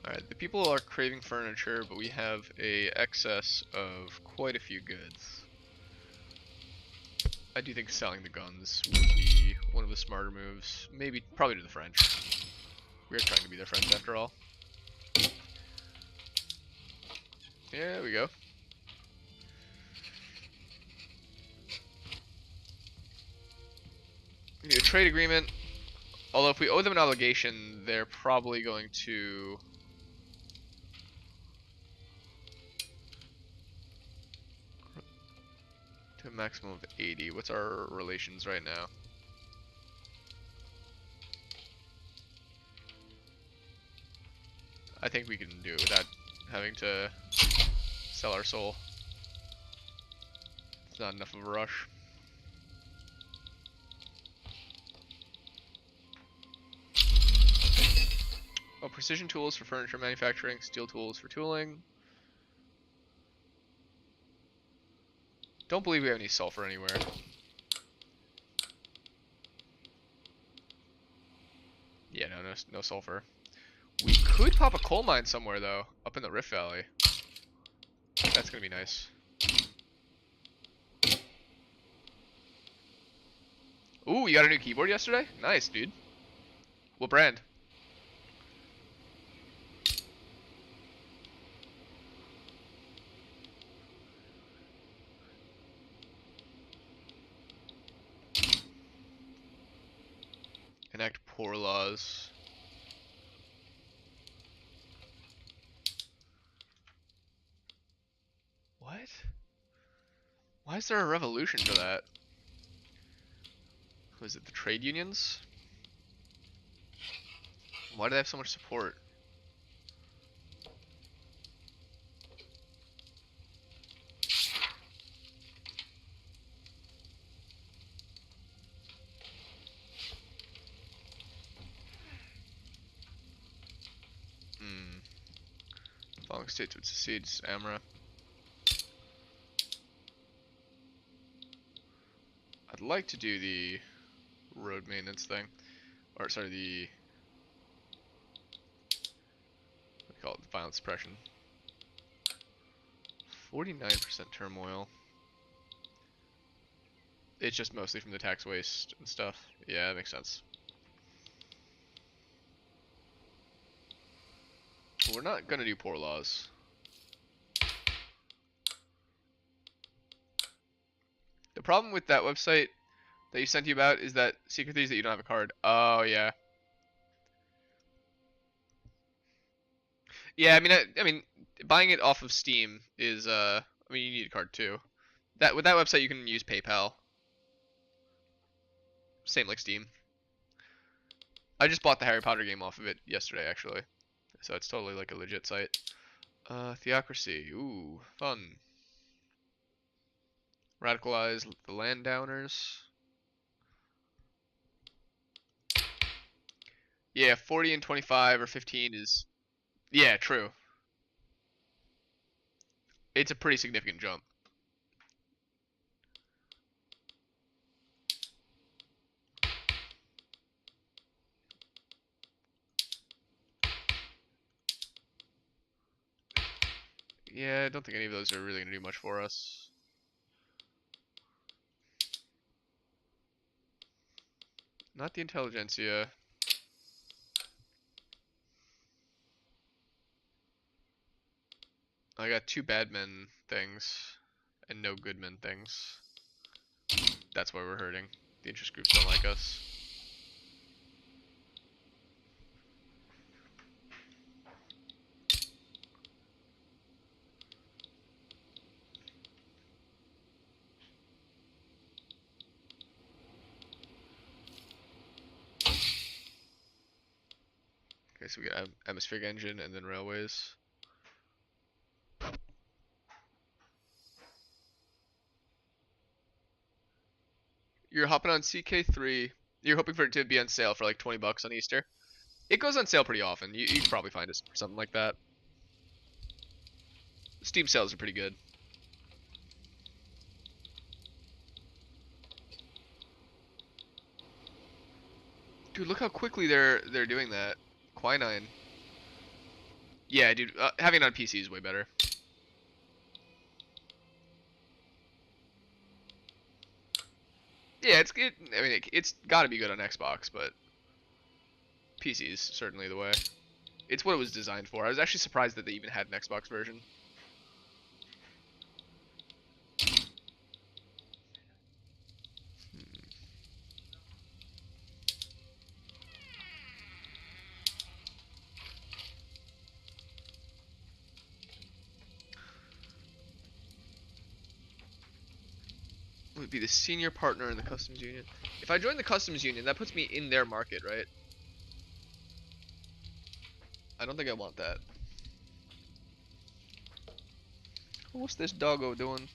Alright, the people are craving furniture, but we have a excess of quite a few goods. I do think selling the guns would be one of the smarter moves. Maybe, probably to the French. We are trying to be their friends after all. Yeah, there we go. We need a trade agreement. Although if we owe them an obligation, they're probably going to... to a maximum of 80. What's our relations right now? I think we can do it without having to sell our soul. It's not enough of a rush. Oh, precision tools for furniture manufacturing, steel tools for tooling. Don't believe we have any sulfur anywhere. Yeah, no sulfur. We could pop a coal mine somewhere though, up in the Rift Valley. That's gonna be nice. Ooh, you got a new keyboard yesterday? Nice, dude. What brand? Enact poor laws. What? Why is there a revolution for that? Was it the trade unions? Why do they have so much support? Following states would secede, Amra. I'd like to do the road maintenance thing. Or, sorry, the... what do you call it? Violent suppression. 49% turmoil. It's just mostly from the tax waste and stuff. Yeah, that makes sense. We're not gonna do poor laws. The problem with that website that you sent you about is that secret thieves that you don't have a card. Oh yeah. Yeah, I mean, buying it off of Steam is I mean, you need a card too. That with that website you can use PayPal. Same like Steam. I just bought the Harry Potter game off of it yesterday actually, so it's totally like a legit site. Theocracy. Ooh, fun. Radicalize the Landowners. Yeah, 40 and 25 or 15 is... Yeah, true. It's a pretty significant jump. Yeah, I don't think any of those are really going to do much for us. Not the Intelligentsia. I got 2 bad men things and no good men things. That's why we're hurting. The interest groups don't like us. Okay, so we got atmospheric engine and then railways. You're hopping on CK3. You're hoping for it to be on sale for like 20 bucks on Easter. It goes on sale pretty often. You can probably find it for something like that. Steam sales are pretty good. Dude, look how quickly they're doing that. Quinine. Yeah, dude, having it on PC is way better. Yeah, I mean, it's got to be good on Xbox, but PC is certainly the way. It's what it was designed for. I was actually surprised that they even had an Xbox version. Would be the senior partner in the customs union. If I join the customs union, that puts me in their market, right? I don't think I want that. What's this doggo doing?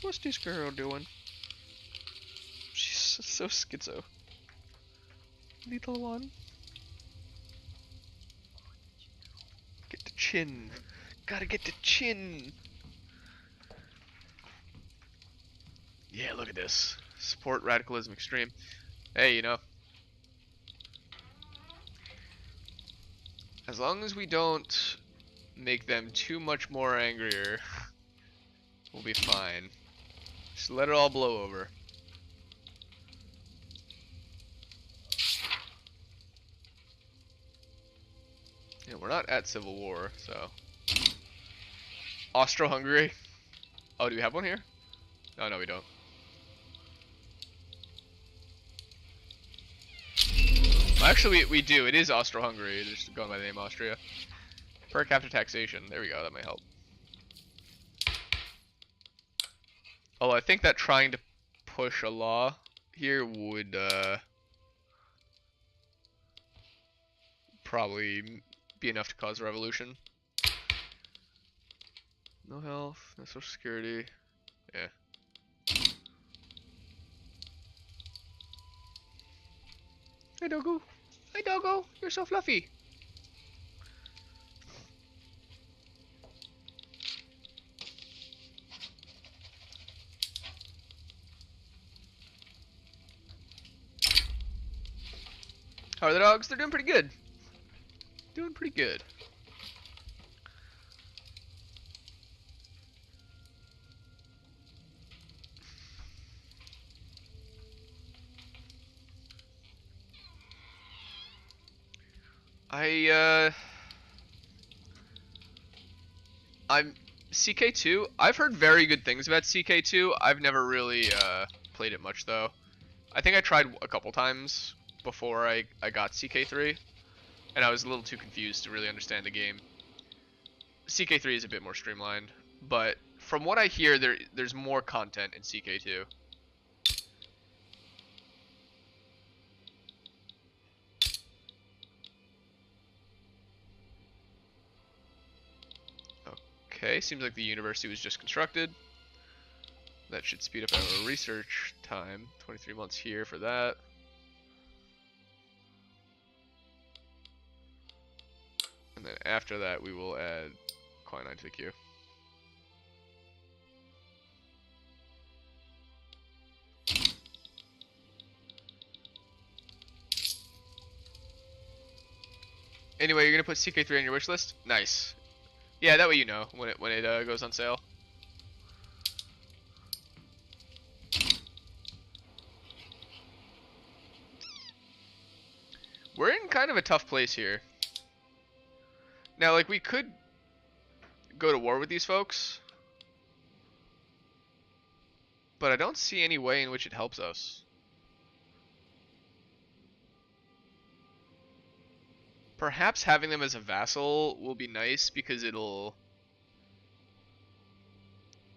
What's this girl doing? She's so schizo. Little one. Get the chin. Gotta get the chin. Yeah, look at this. Support radicalism extreme. Hey, you know. As long as we don't make them too much more angrier, we'll be fine. Just let it all blow over. Yeah, we're not at civil war, so. Austro-Hungary? Oh, do we have one here? Oh, no, we don't. Well, actually, we do. It is Austro-Hungary. It's just going by the name Austria. Per capita taxation. There we go. That might help. Oh, I think that trying to push a law here would probably be enough to cause a revolution. No health, no social security. Yeah. Hey, doggo. Hey, doggo. You're so fluffy. How are the dogs? They're doing pretty good. Doing pretty good. I'm CK2. I've heard very good things about CK2. I've never really played it much though. I think I tried a couple times before I got CK3, and I was a little too confused to really understand the game. CK3 is a bit more streamlined, but from what I hear, there's more content in CK2. Okay, seems like the university was just constructed. That should speed up our research time. 23 months here for that. And then after that, we will add quinine to the queue. Anyway, you're gonna put CK3 on your wish list? Nice. Yeah, that way you know when it goes on sale. We're in kind of a tough place here. Now, like, we could go to war with these folks, but I don't see any way in which it helps us. Perhaps having them as a vassal will be nice because it'll...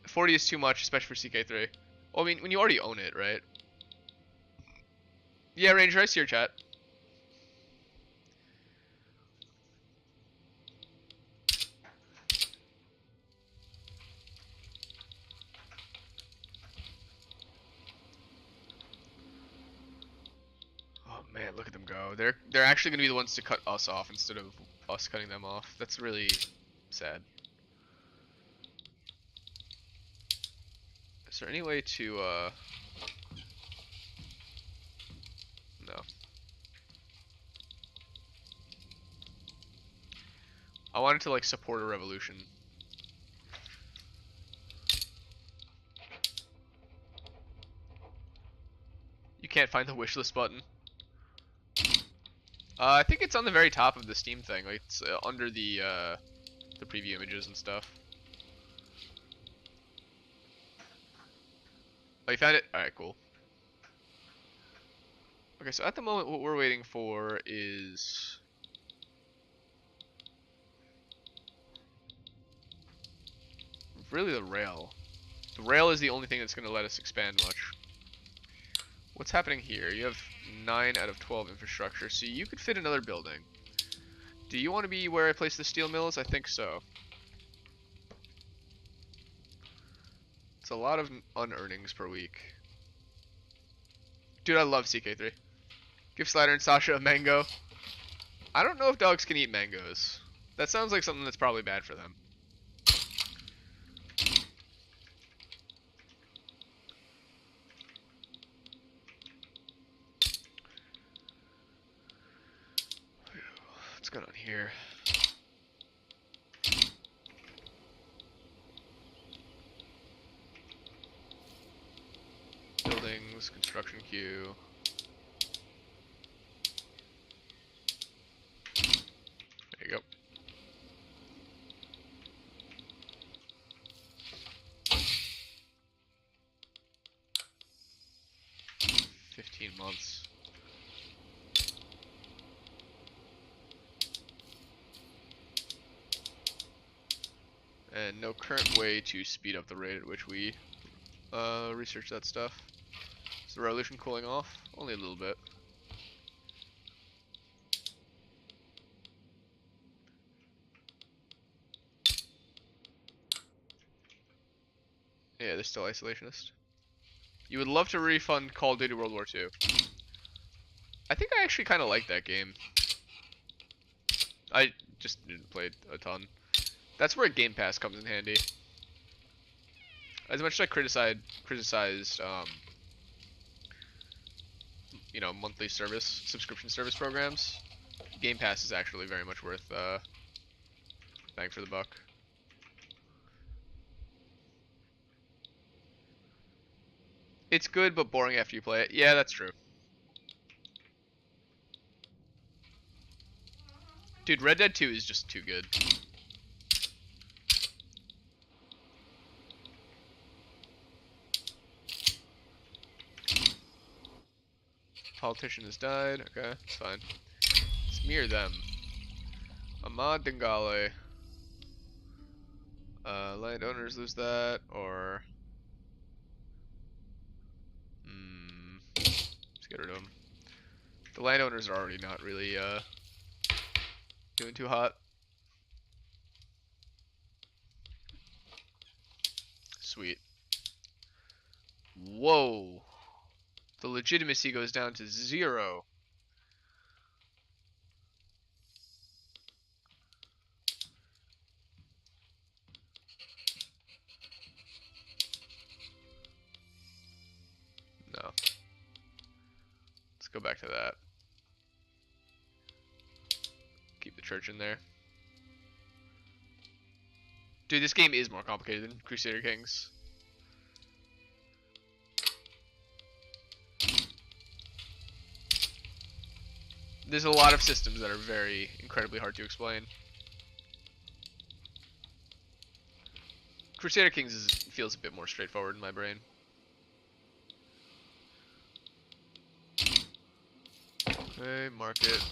40 is too much, especially for CK3. Well, I mean, when you already own it, right? Yeah, Ranger, I see your chat. Oh man, look at them go. They're actually gonna be the ones to cut us off instead of us cutting them off. That's really sad. Is there any way to no. I wanted to like support a revolution. You can't find the wishlist button. I think it's on the very top of the Steam thing. Like it's under the preview images and stuff. Oh, you found it? Alright, cool. Okay, so at the moment what we're waiting for is... really the rail. The rail is the only thing that's going to let us expand much. What's happening here? You have 9 out of 12 infrastructure, so you could fit another building. Do you want to be where I place the steel mills? I think so. It's a lot of unearnings per week. Dude, I love CK3. Give Slider and Sasha a mango. I don't know if dogs can eat mangoes. That sounds like something that's probably bad for them. What's going on here? Buildings, construction queue. There you go. Months. And no current way to speed up the rate at which we research that stuff. Is the revolution cooling off? Only a little bit. Yeah, they're still isolationist. You would love to refund Call of Duty World War II. I think I actually kind of like that game. I just didn't play it a ton. That's where Game Pass comes in handy. As much as I criticized you know, monthly subscription service programs, Game Pass is actually very much worth bang for the buck. It's good, but boring after you play it. Yeah, that's true. Dude, Red Dead 2 is just too good. Politician has died. Okay, it's fine. Smear them. Ahmad Dengale. Landowners lose that, or... let's get rid of them. The landowners are already not really, doing too hot. Sweet. Whoa. The legitimacy goes down to 0. No. Let's go back to that. Keep the church in there. Dude, this game is more complicated than Crusader Kings. There's a lot of systems that are very incredibly hard to explain. Crusader Kings feels a bit more straightforward in my brain. Okay, market.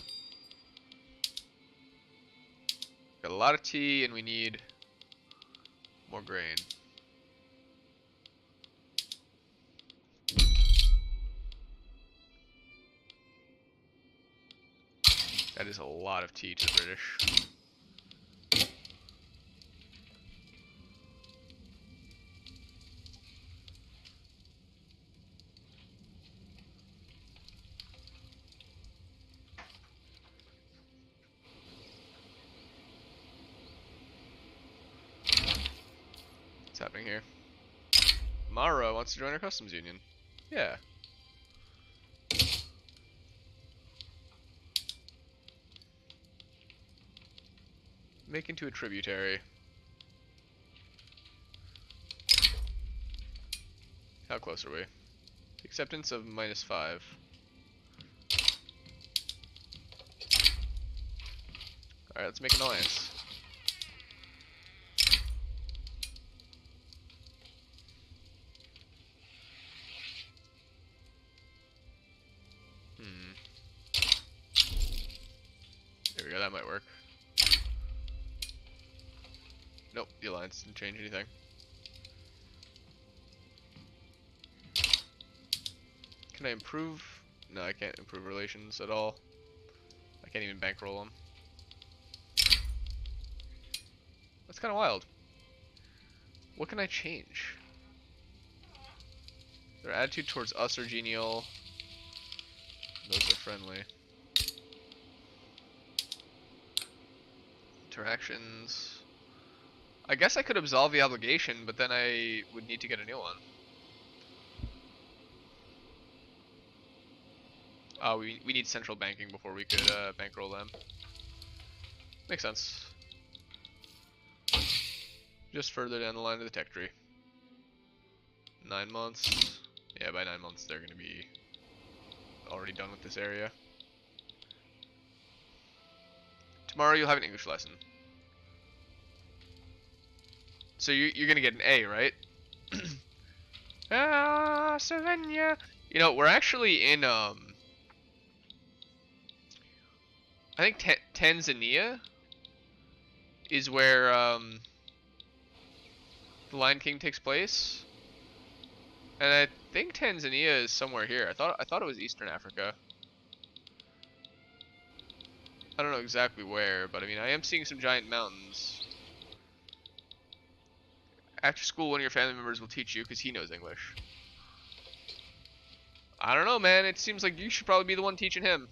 Got a lot of tea and we need more grain. That is a lot of tea to the British. What's happening here? Mara wants to join our customs union. Yeah. Make into a tributary. How close are we? Acceptance of -5. Alright, let's make an alliance. There we go, that might work. Nope, the alliance didn't change anything. Can I improve? No, I can't improve relations at all. I can't even bankroll them. That's kind of wild. What can I change? Their attitude towards us are genial. Those are friendly. Interactions. I guess I could absolve the obligation, but then I would need to get a new one. We need central banking before we could bankroll them. Makes sense. Just further down the line of the tech tree. 9 months. Yeah, by 9 months they're going to be already done with this area. Tomorrow you'll have an English lesson. So you're going to get an A, right? Slovenia. You know, we're actually in I think Tanzania is where the Lion King takes place, and I think Tanzania is somewhere here. I thought it was Eastern Africa. I don't know exactly where, but I mean I am seeing some giant mountains. After school, one of your family members will teach you because he knows English. I don't know, man. It seems like you should probably be the one teaching him.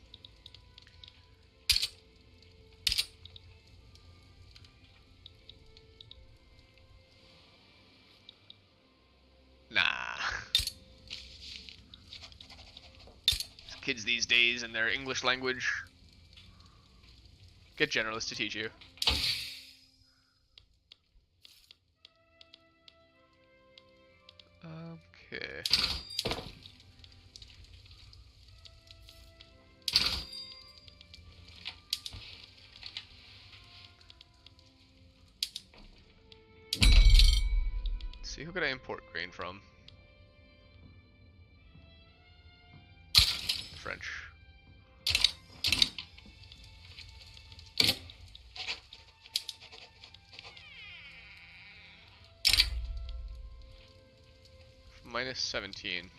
Nah. Kids these days and their English language. Get generalists to teach you. Okay. Let's see, who could I import grain from? French. Minus 17.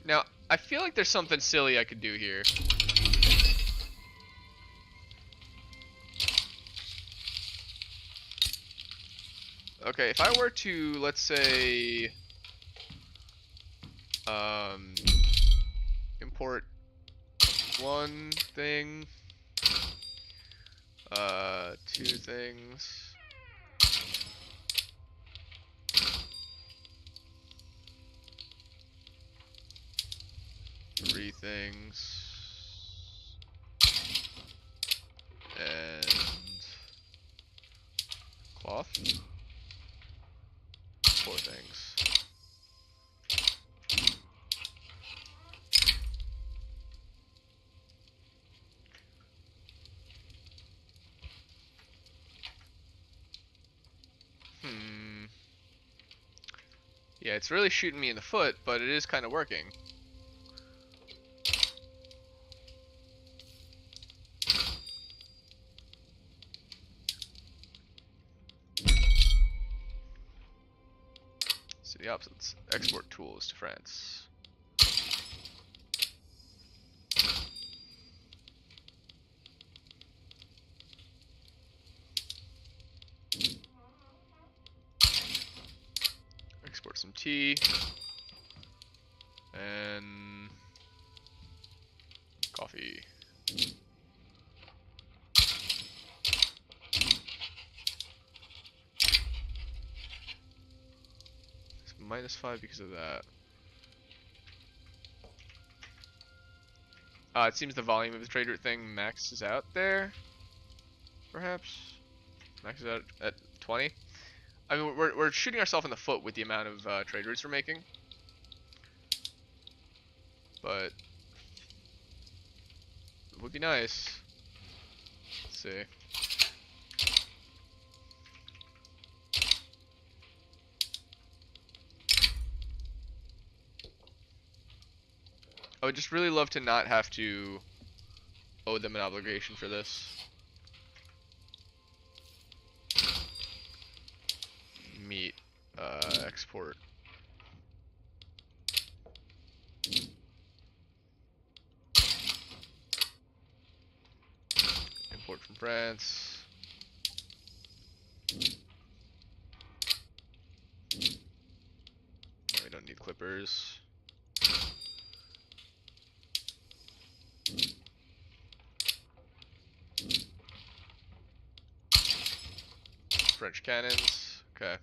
Now, I feel like there's something silly I could do here. Okay, if I were to, let's say, import one thing, two things, three things, and cloth, four things. Yeah, it's really shooting me in the foot, but it is kind of working. So the opposites. Export tools to France. Export some tea. And coffee. It's -5 because of that. It seems the volume of the trade route thing maxes out there. Perhaps maxes out at 20. I mean, we're shooting ourselves in the foot with the amount of trade routes we're making. But it would be nice. Let's see. I would just really love to not have to owe them an obligation for this. Meat, export. Import from France. No, we don't need clippers. French cannons. Okay.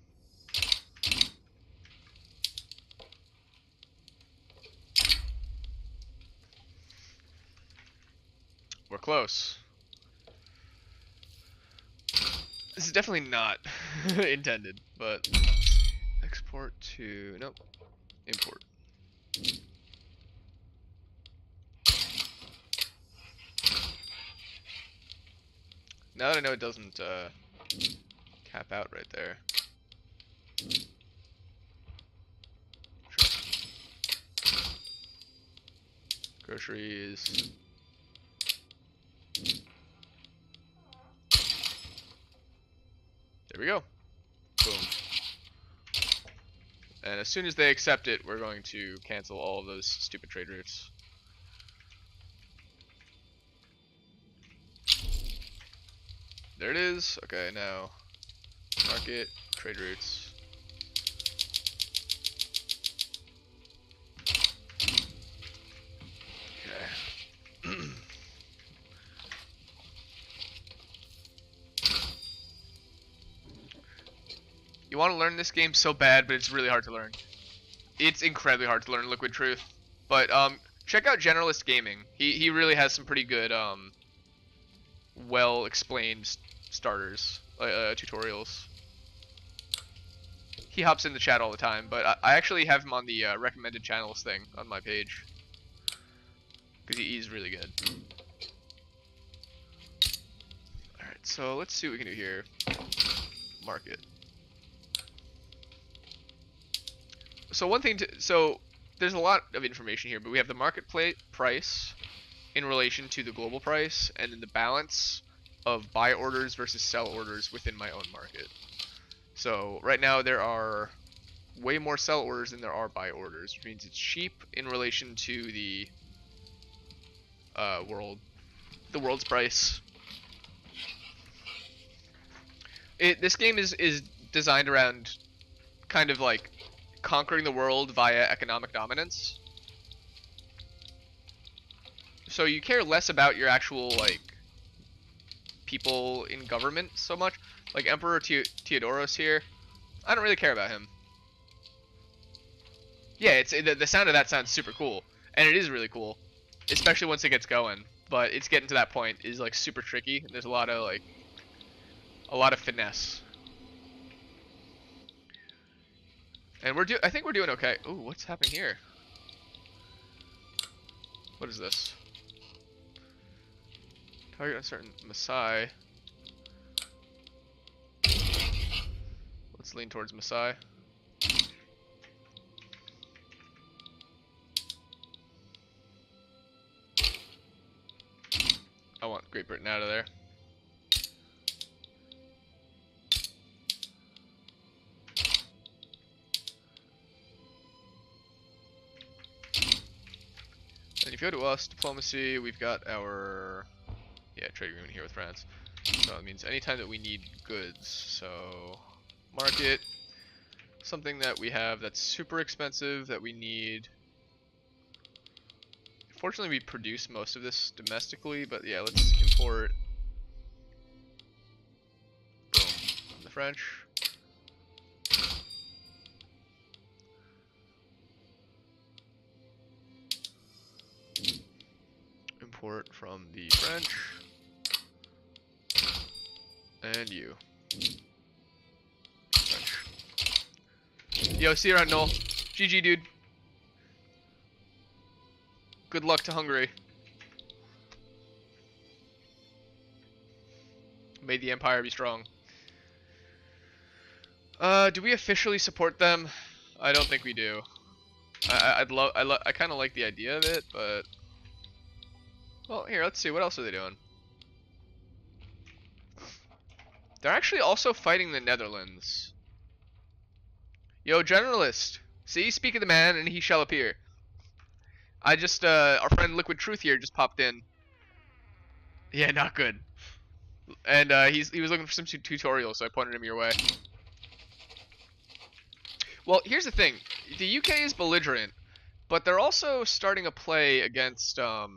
We're close. This is definitely not intended, but export to, nope, import. Now that I know it doesn't cap out right there. Sure. Groceries. There we go. Boom. And as soon as they accept it, we're going to cancel all of those stupid trade routes. There it is. Okay, now market, trade routes. Okay. You want to learn this game so bad, but it's really hard to learn. It's incredibly hard to learn Liquid Truth. But check out Generalist Gaming. He really has some pretty good well explained starters tutorials. He hops in the chat all the time, but I actually have him on the recommended channels thing on my page because he's really good. All right, so let's see what we can do here. Market. So one thing so there's a lot of information here, but we have the market price in relation to the global price, and then the balance of buy orders versus sell orders within my own market. So right now there are way more sell orders than there are buy orders, which means it's cheap in relation to the world's price. This game is designed around kind of like conquering the world via economic dominance. So you care less about your actual like people in government so much. Like Emperor Theodoros here, I don't really care about him. Yeah, the sound of that sounds super cool, and it is really cool, especially once it gets going. But it's getting to that point is like super tricky. And there's a lot of finesse. And I think we're doing okay. Ooh, what's happening here? What is this? Target uncertain Masai. Let's lean towards Masai. I want Great Britain out of there. And if you go to us, diplomacy, we've got our trade agreement here with France. So it means anytime that we need goods, so market, something that we have that's super expensive that we need. Fortunately, we produce most of this domestically, but yeah, let's import. Boom, from the French. Import from the French. And you. French. Yo, see you around, Noel. GG, dude. Good luck to Hungary. May the Empire be strong. Do we officially support them? I don't think we do. I kind of like the idea of it, but well, here, let's see. What else are they doing? They're actually also fighting the Netherlands. Yo, Generalist. See, speak of the man, and he shall appear. Our friend Liquid Truth here just popped in. Yeah, not good. And he was looking for some tutorials, so I pointed him your way. Well, here's the thing. The UK is belligerent, but they're also starting a play against, or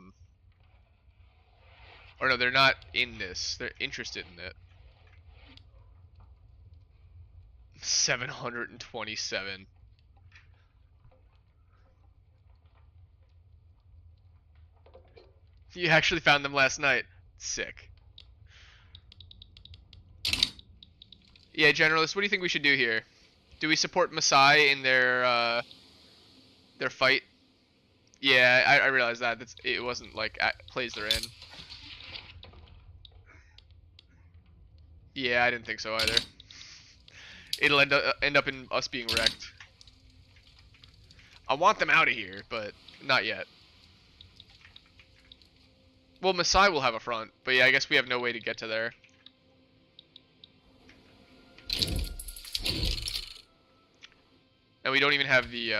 no, they're not in this. They're interested in it. 727. You actually found them last night. Sick. Yeah, Generalist, what do you think we should do here? Do we support Masai in their fight? Yeah, I realize that. It wasn't like plays they're in. Yeah, I didn't think so either. It'll end up in us being wrecked. I want them out of here, but not yet. Well, Masai will have a front, but yeah, I guess we have no way to get to there. And we don't even have the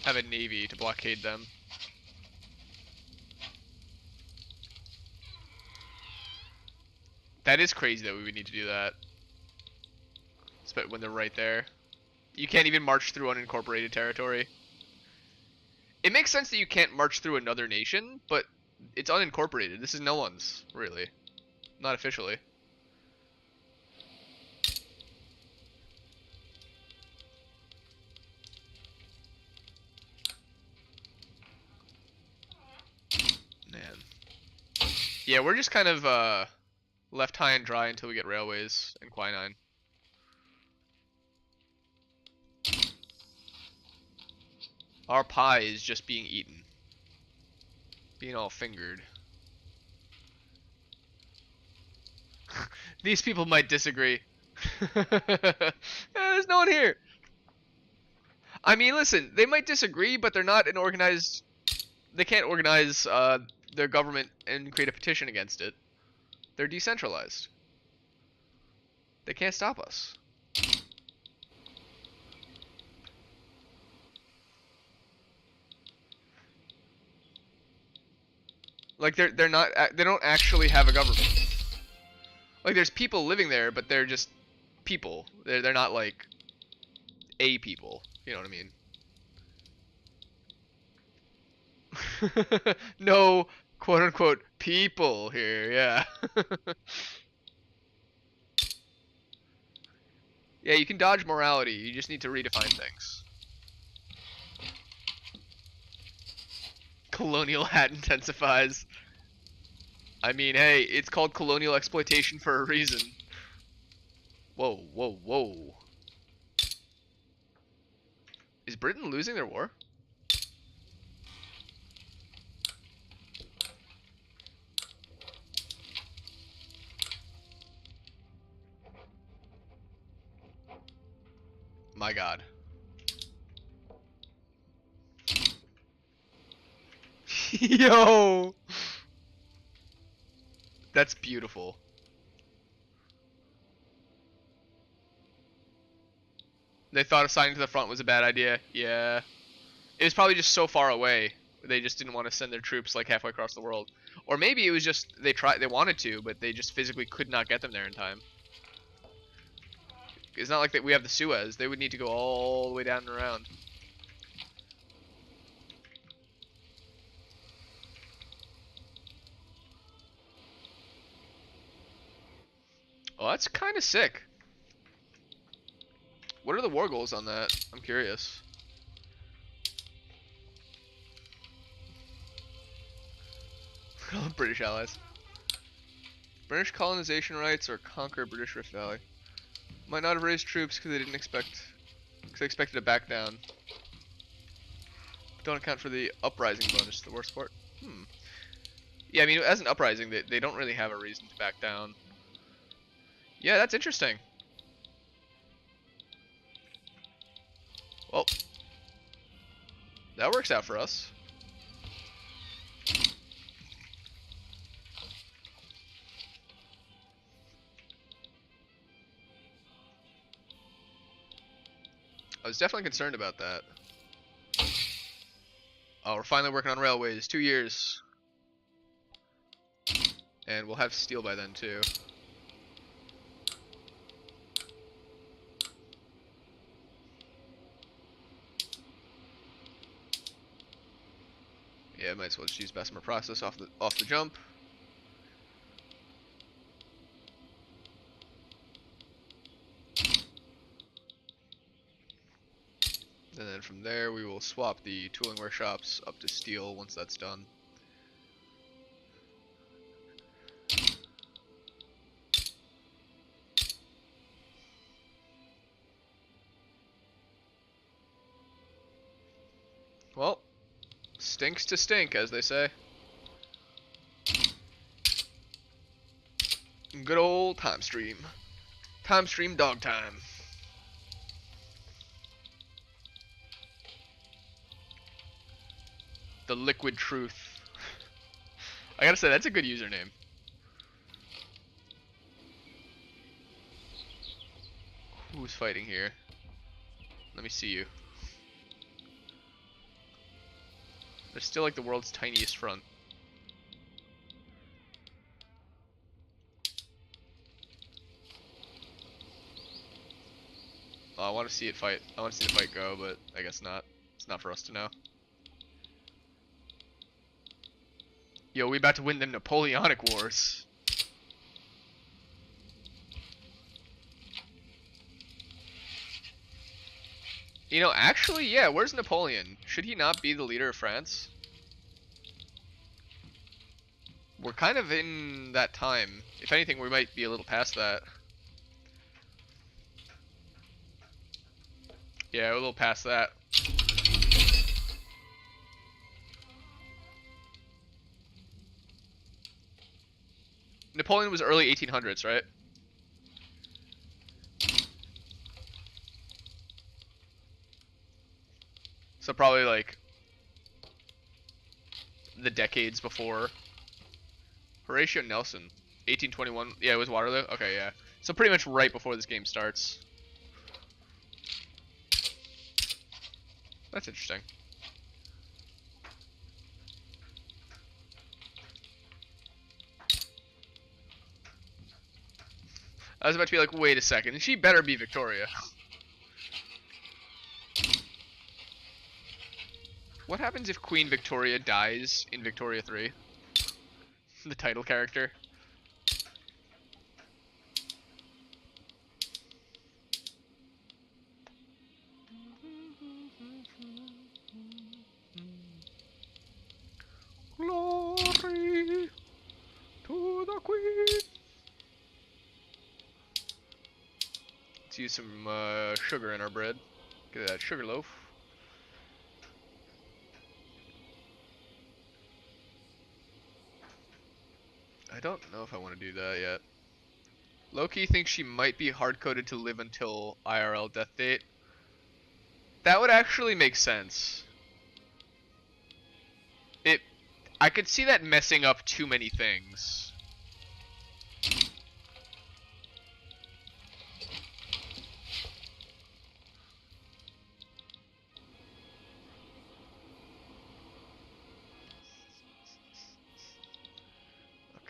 have a navy to blockade them. That is crazy that we would need to do that. Especially when they're right there. You can't even march through unincorporated territory. It makes sense that you can't march through another nation, but it's unincorporated. This is no one's, really. Not officially. Man. Yeah, we're just kind of left high and dry until we get railways and quinine. Our pie is just being eaten. Being all fingered. These people might disagree. There's no one here. I mean, listen, they might disagree, but they're not an organized... They can't organize their government and create a petition against it. They're decentralized. They can't stop us. Like they're not they don't actually have a government. Like there's people living there, but they're just people. They're not like a people. You know what I mean? No quote unquote people here. Yeah. Yeah, you can dodge morality. You just need to redefine things. Colonial hat intensifies. I mean, hey, it's called colonial exploitation for a reason. Whoa, whoa, whoa. Is Britain losing their war? My God. Yo! That's beautiful. They thought assigning to the front was a bad idea. Yeah. It was probably just so far away. They just didn't want to send their troops like halfway across the world. Or maybe it was just they wanted to, but they just physically could not get them there in time. It's not like that we have the Suez. They would need to go all the way down and around. Oh, that's kind of sick. What are the war goals on that? I'm curious. British allies. British colonization rights or conquer British Rift Valley. Might not have raised troops because they didn't expect, because they expected to back down. Don't account for the uprising bonus, the war support. Yeah, I mean, as an uprising, they don't really have a reason to back down. Yeah, that's interesting. Well, that works out for us. I was definitely concerned about that. Oh, we're finally working on railways. 2 years. And we'll have steel by then, too. Yeah, might as well just use Bessemer process off the jump. And then from there, we will swap the tooling workshops up to steel once that's done. Well, stinks to stink, as they say. Good old time stream. Time stream dog time. The Liquid Truth. I gotta say, that's a good username. Who's fighting here? Let me see you. They're still like the world's tiniest front. Oh, I want to see it fight. I want to see the fight go, but I guess not. It's not for us to know. Yo, we about to win the Napoleonic Wars. You know, actually, yeah, where's Napoleon? Should he not be the leader of France? We're kind of in that time. If anything, we might be a little past that. Yeah, we're a little past that. Napoleon was early 1800s, right? So probably like the decades before. Horatio Nelson, 1821. Yeah, it was Waterloo. Okay, yeah. So pretty much right before this game starts. That's interesting. I was about to be like, wait a second, she better be Victoria. What happens if Queen Victoria dies in Victoria 3? The title character. Glory to the Queen. Let's use some sugar in our bread. Get that sugar loaf. I don't know if I want to do that yet. Loki thinks she might be hard-coded to live until IRL death date. That would actually make sense. I could see that messing up too many things.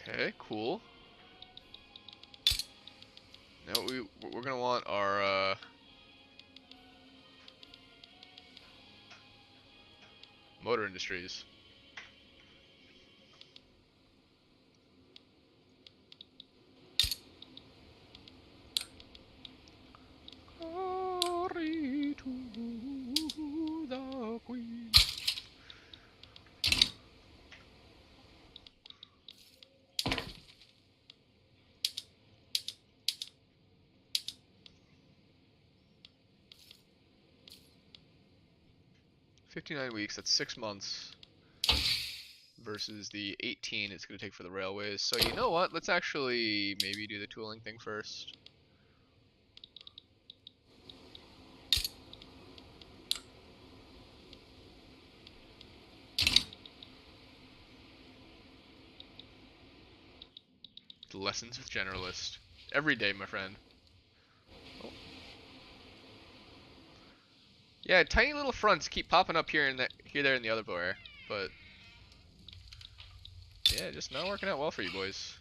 Okay, cool. Now we're gonna want our motor industries. Glory to the Queen. $59 weeks, that's 6 months. Versus the 18 it's going to take for the railways. So you know what? Let's actually maybe do the tooling thing first. Lessons with Generalist. Every day, my friend. Oh. Yeah, tiny little fronts keep popping up here and here, there, and the other boy, but yeah, just not working out well for you boys.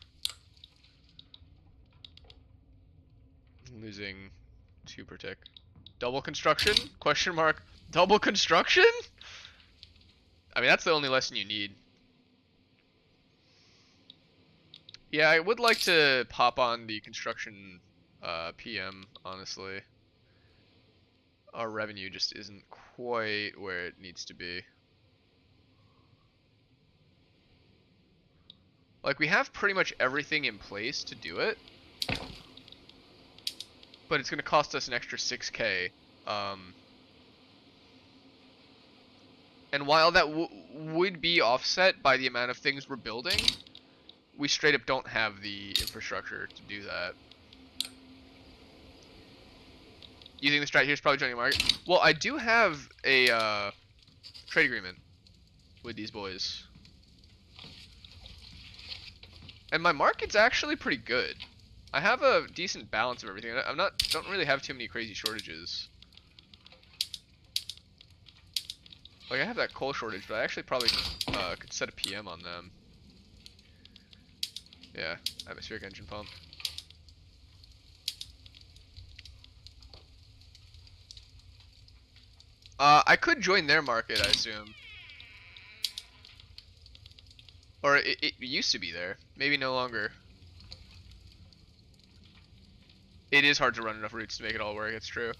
Losing 2 per tick. Double construction? Question mark. Double construction? I mean, that's the only lesson you need. Yeah, I would like to pop on the construction PM, honestly. Our revenue just isn't quite where it needs to be. Like, we have pretty much everything in place to do it. But it's going to cost us an extra 6K. And while that would be offset by the amount of things we're building, we straight up don't have the infrastructure to do that. Using the strat here is probably joining the market. Well, I do have a trade agreement with these boys. And my market's actually pretty good. I have a decent balance of everything. Don't really have too many crazy shortages. Like, I have that coal shortage, but I actually probably could set a PM on them. Yeah, atmospheric engine pump. I could join their market, I assume. Or it used to be there. Maybe no longer. It is hard to run enough routes to make it all work, it's true.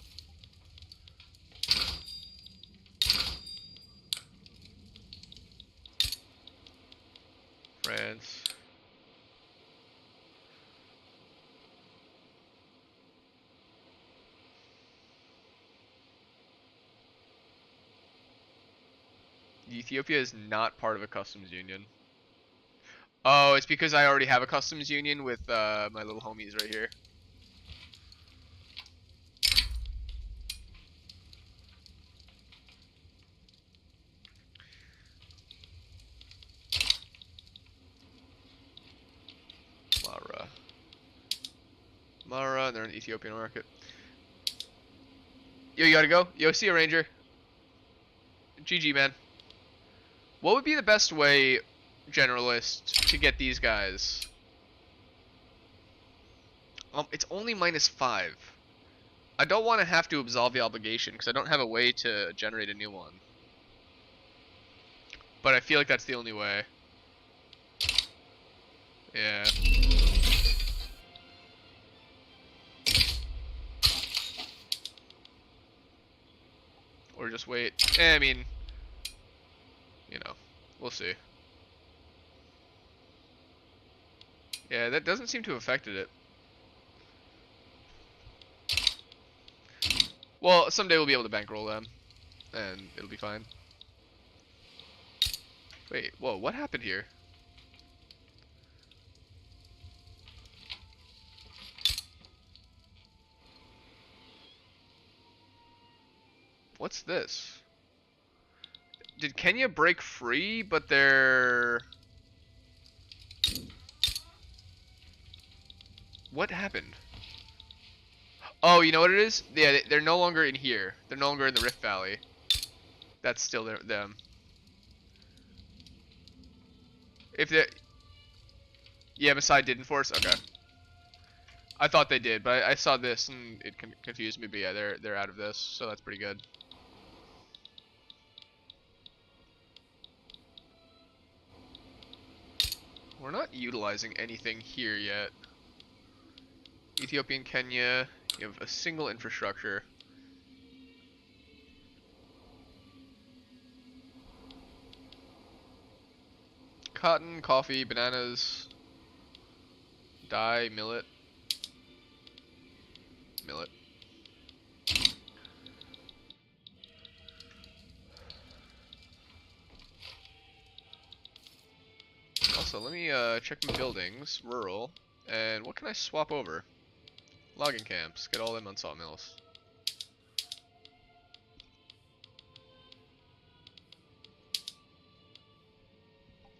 France. Ethiopia is not part of a customs union. Oh, it's because I already have a customs union with my little homies right here. Mara, they're in the Ethiopian market. Yo, you gotta go? Yo, see ya, Ranger. GG, man. What would be the best way, Generalist, to get these guys? It's only -5. I don't want to have to absolve the obligation, because I don't have a way to generate a new one. But I feel like that's the only way. Yeah. Or just wait. I mean, you know, we'll see. Yeah, that doesn't seem to have affected it. Well, someday we'll be able to bankroll them, and it'll be fine. Wait, whoa, what happened here? What's this? Did Kenya break free, but they're... What happened? Oh, you know what it is? Yeah, they're no longer in here. They're no longer in the Rift Valley. That's still them. If they... Yeah, Maasai did enforce? Okay. I thought they did, but I saw this and it confused me, but yeah, they're out of this, so that's pretty good. We're not utilizing anything here yet. Ethiopian, Kenya, you have a single infrastructure. Cotton, coffee, bananas, dye, millet. Millet. Also, let me check my buildings, rural, and what can I swap over? Logging camps, get all them on sawmills.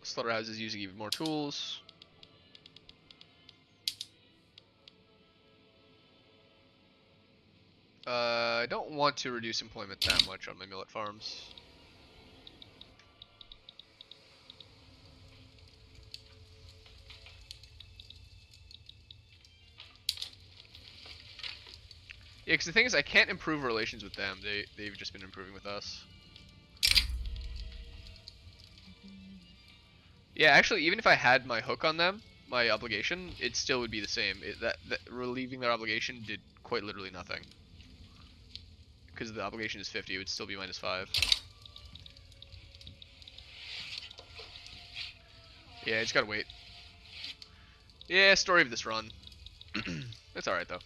Slaughterhouses using even more tools. I don't want to reduce employment that much on my millet farms. Yeah, because the thing is, I can't improve relations with them. They've just been improving with us. Yeah, actually, even if I had my hook on them, my obligation, it still would be the same. That relieving their obligation did quite literally nothing. Because the obligation is 50, it would still be -5. Yeah, I just gotta wait. Yeah, story of this run. That's alright though.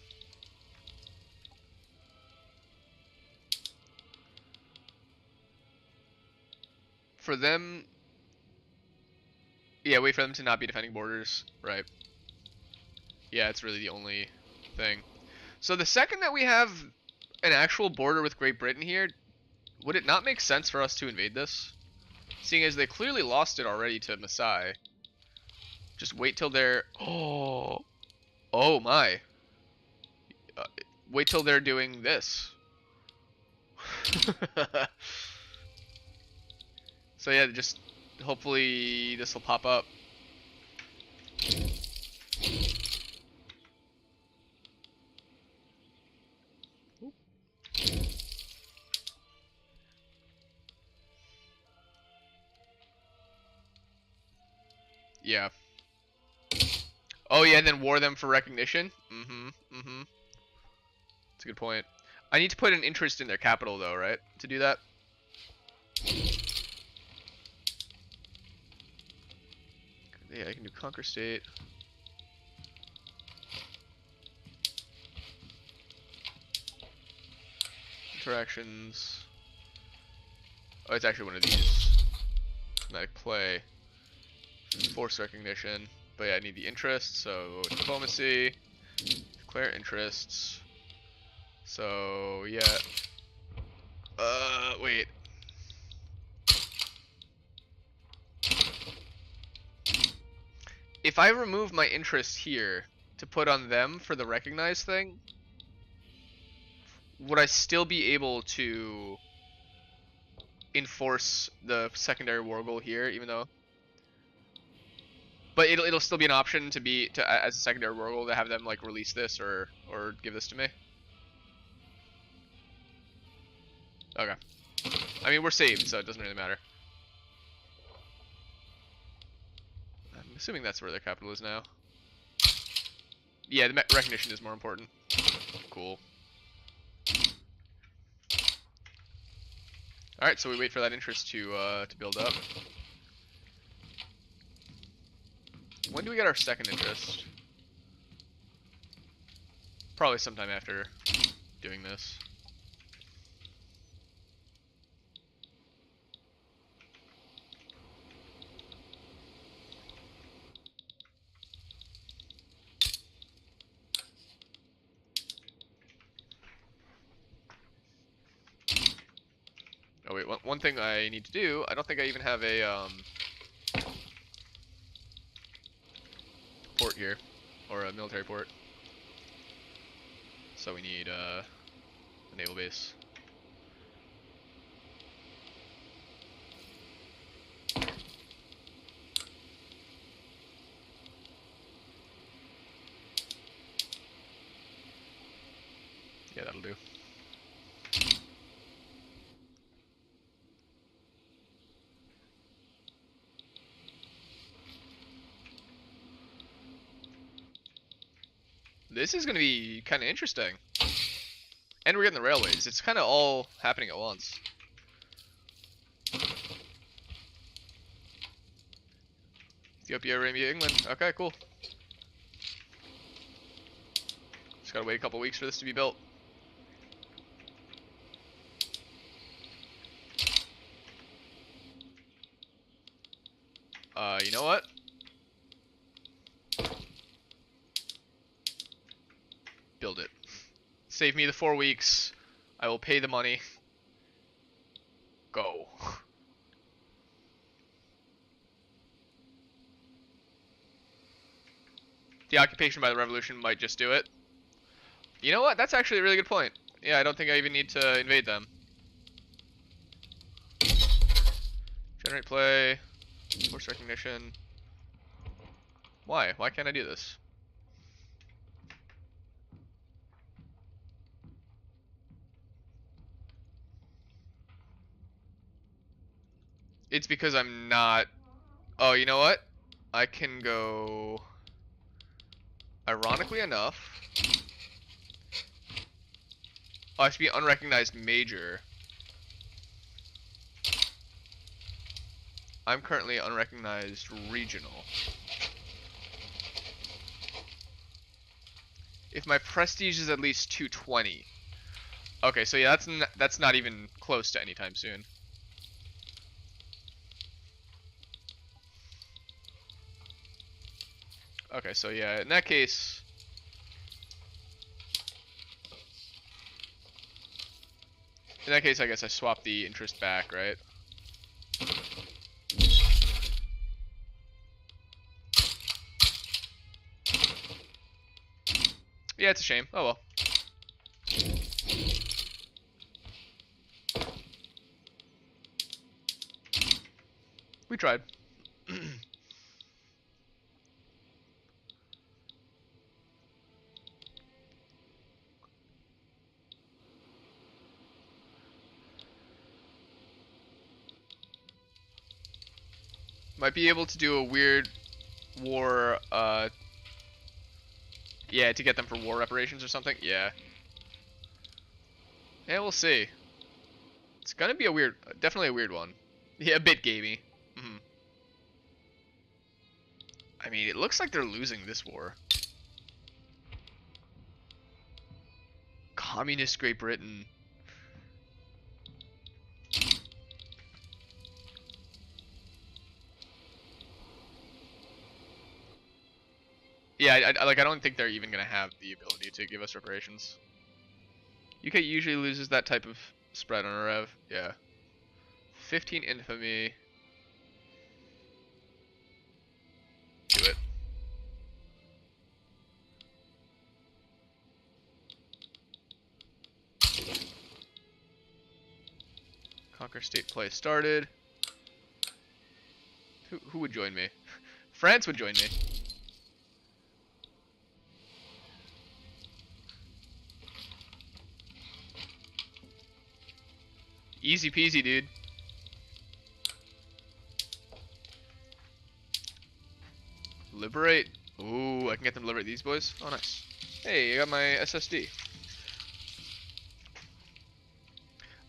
For them... Yeah, wait for them to not be defending borders. Right. Yeah, it's really the only thing. So the second that we have an actual border with Great Britain here, would it not make sense for us to invade this? Seeing as they clearly lost it already to Maasai. Just wait till they're... Oh my. Wait till they're doing this. So yeah, just hopefully this will pop up. Yeah. Oh yeah, and then war them for recognition? Mm-hmm. Mm-hmm. That's a good point. I need to put an interest in their capital though, right? To do that? Yeah, I can do conquer state. Interactions. Oh, it's actually one of these. Thematic play. Force recognition. But yeah, I need the interest, so diplomacy. Declare interests. So, yeah. Wait. If I remove my interest here to put on them for the recognize thing, would I still be able to enforce the secondary war goal here, even though? But it'll still be an option to be as a secondary war goal to have them like release this or give this to me. Okay. I mean, we're saved, so it doesn't really matter. I'm assuming that's where their capital is now. Yeah, the recognition is more important. Cool. All right, so we wait for that interest to build up. When do we get our second interest? Probably sometime after doing this. Oh wait, one thing I need to do, I don't think I even have a port here, or a military port. So we need a naval base. Yeah, that'll do. This is going to be kind of interesting. And we're getting the railways. It's kind of all happening at once. Ethiopia, Arabia, England. Okay, cool. Just gotta wait a couple weeks for this to be built. You know what? Build it. Save me the 4 weeks. I will pay the money. Go. The occupation by the revolution might just do it. You know what? That's actually a really good point. Yeah, I don't think I even need to invade them. Generate play. Force recognition. Why? Why can't I do this? It's because I'm not... Oh, you know what? I can go... Ironically enough... Oh, I should be unrecognized major. I'm currently unrecognized regional. If my prestige is at least 220. Okay, so yeah, that's not even close to anytime soon. Okay, so yeah, in that case... In that case, I guess I swap the interest back, right? Yeah, it's a shame. Oh well. We tried. Might be able to do a weird war, yeah, to get them for war reparations or something. Yeah. Yeah, we'll see. It's gonna be a weird, definitely a weird one. Yeah, a bit gamey. Mhm. I mean, it looks like they're losing this war. Communist Great Britain. Yeah, I don't think they're even gonna have the ability to give us reparations. UK usually loses that type of spread on a rev. Yeah. 15 infamy. Do it. Conquer state play started. Who would join me? France would join me. Easy peasy, dude. Liberate. Ooh, I can get them to liberate these boys. Oh, nice. Hey, I got my SSD.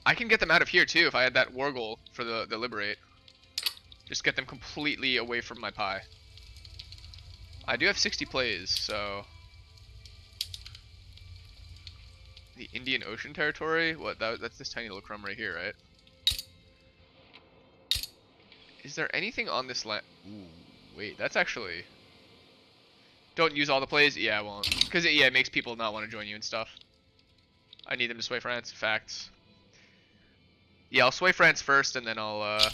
I can get them out of here too if I had that war goal for the liberate. Just get them completely away from my pie. I do have 60 plays, so the Indian Ocean territory. What? That's this tiny little crumb right here, right? Is there anything on this land? Ooh, wait, that's actually. Don't use all the plays. Yeah, I won't, because yeah, it makes people not want to join you and stuff. I need them to sway France. Facts. Yeah, I'll sway France first, and then I'll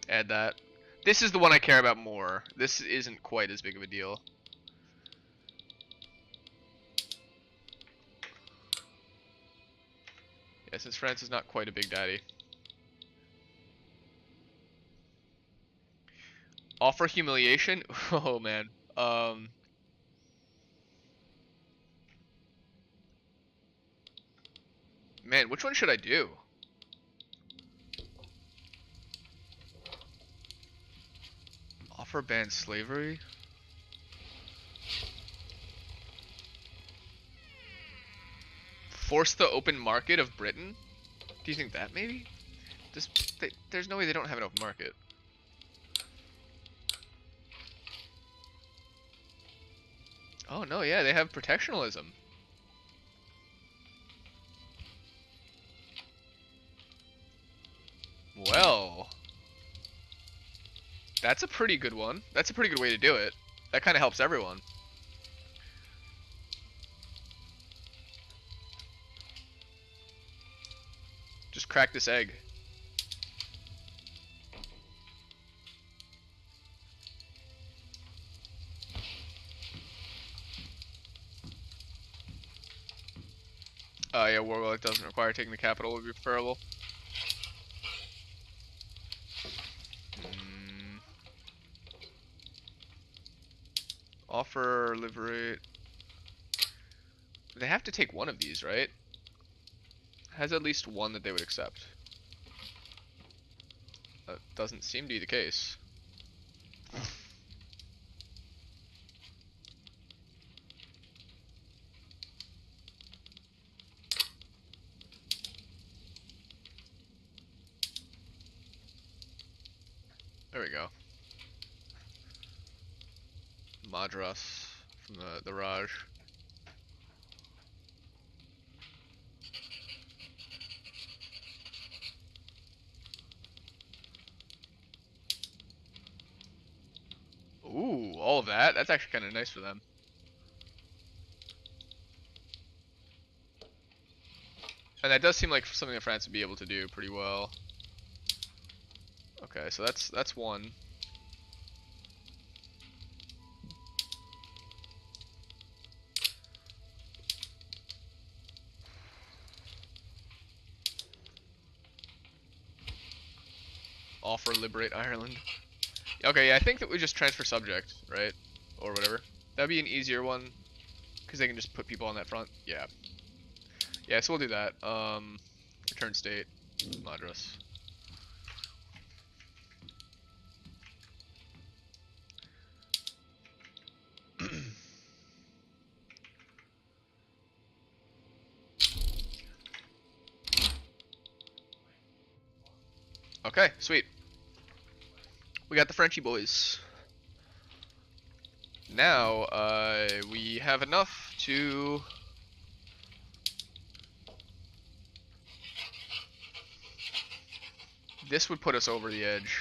add that. This is the one I care about more. This isn't quite as big of a deal. Yeah, since France is not quite a big daddy. Offer humiliation? Oh man. Man, which one should I do? Offer ban slavery? Force the open market of Britain? Do you think that maybe? There's no way they don't have an open market. Oh no, yeah, they have protectionalism. Well, that's a pretty good one. That's a pretty good way to do it. That kind of helps everyone. Just crack this egg. Yeah, war relic doesn't require taking the capital would be preferable. Offer, liberate. They have to take one of these, right? Has at least one that they would accept. That doesn't seem to be the case. There we go. Madras from the Raj. Ooh, all of that? That's actually kind of nice for them. And that does seem like something that France would be able to do pretty well. Okay, so that's one. Offer liberate Ireland. Okay, yeah, I think that we just transfer subject, right? Or whatever. That'd be an easier one. Because they can just put people on that front. Yeah. Yeah, so we'll do that. Return state. Madras. Okay, sweet. We got the Frenchy boys. Now, we have enough to... This would put us over the edge.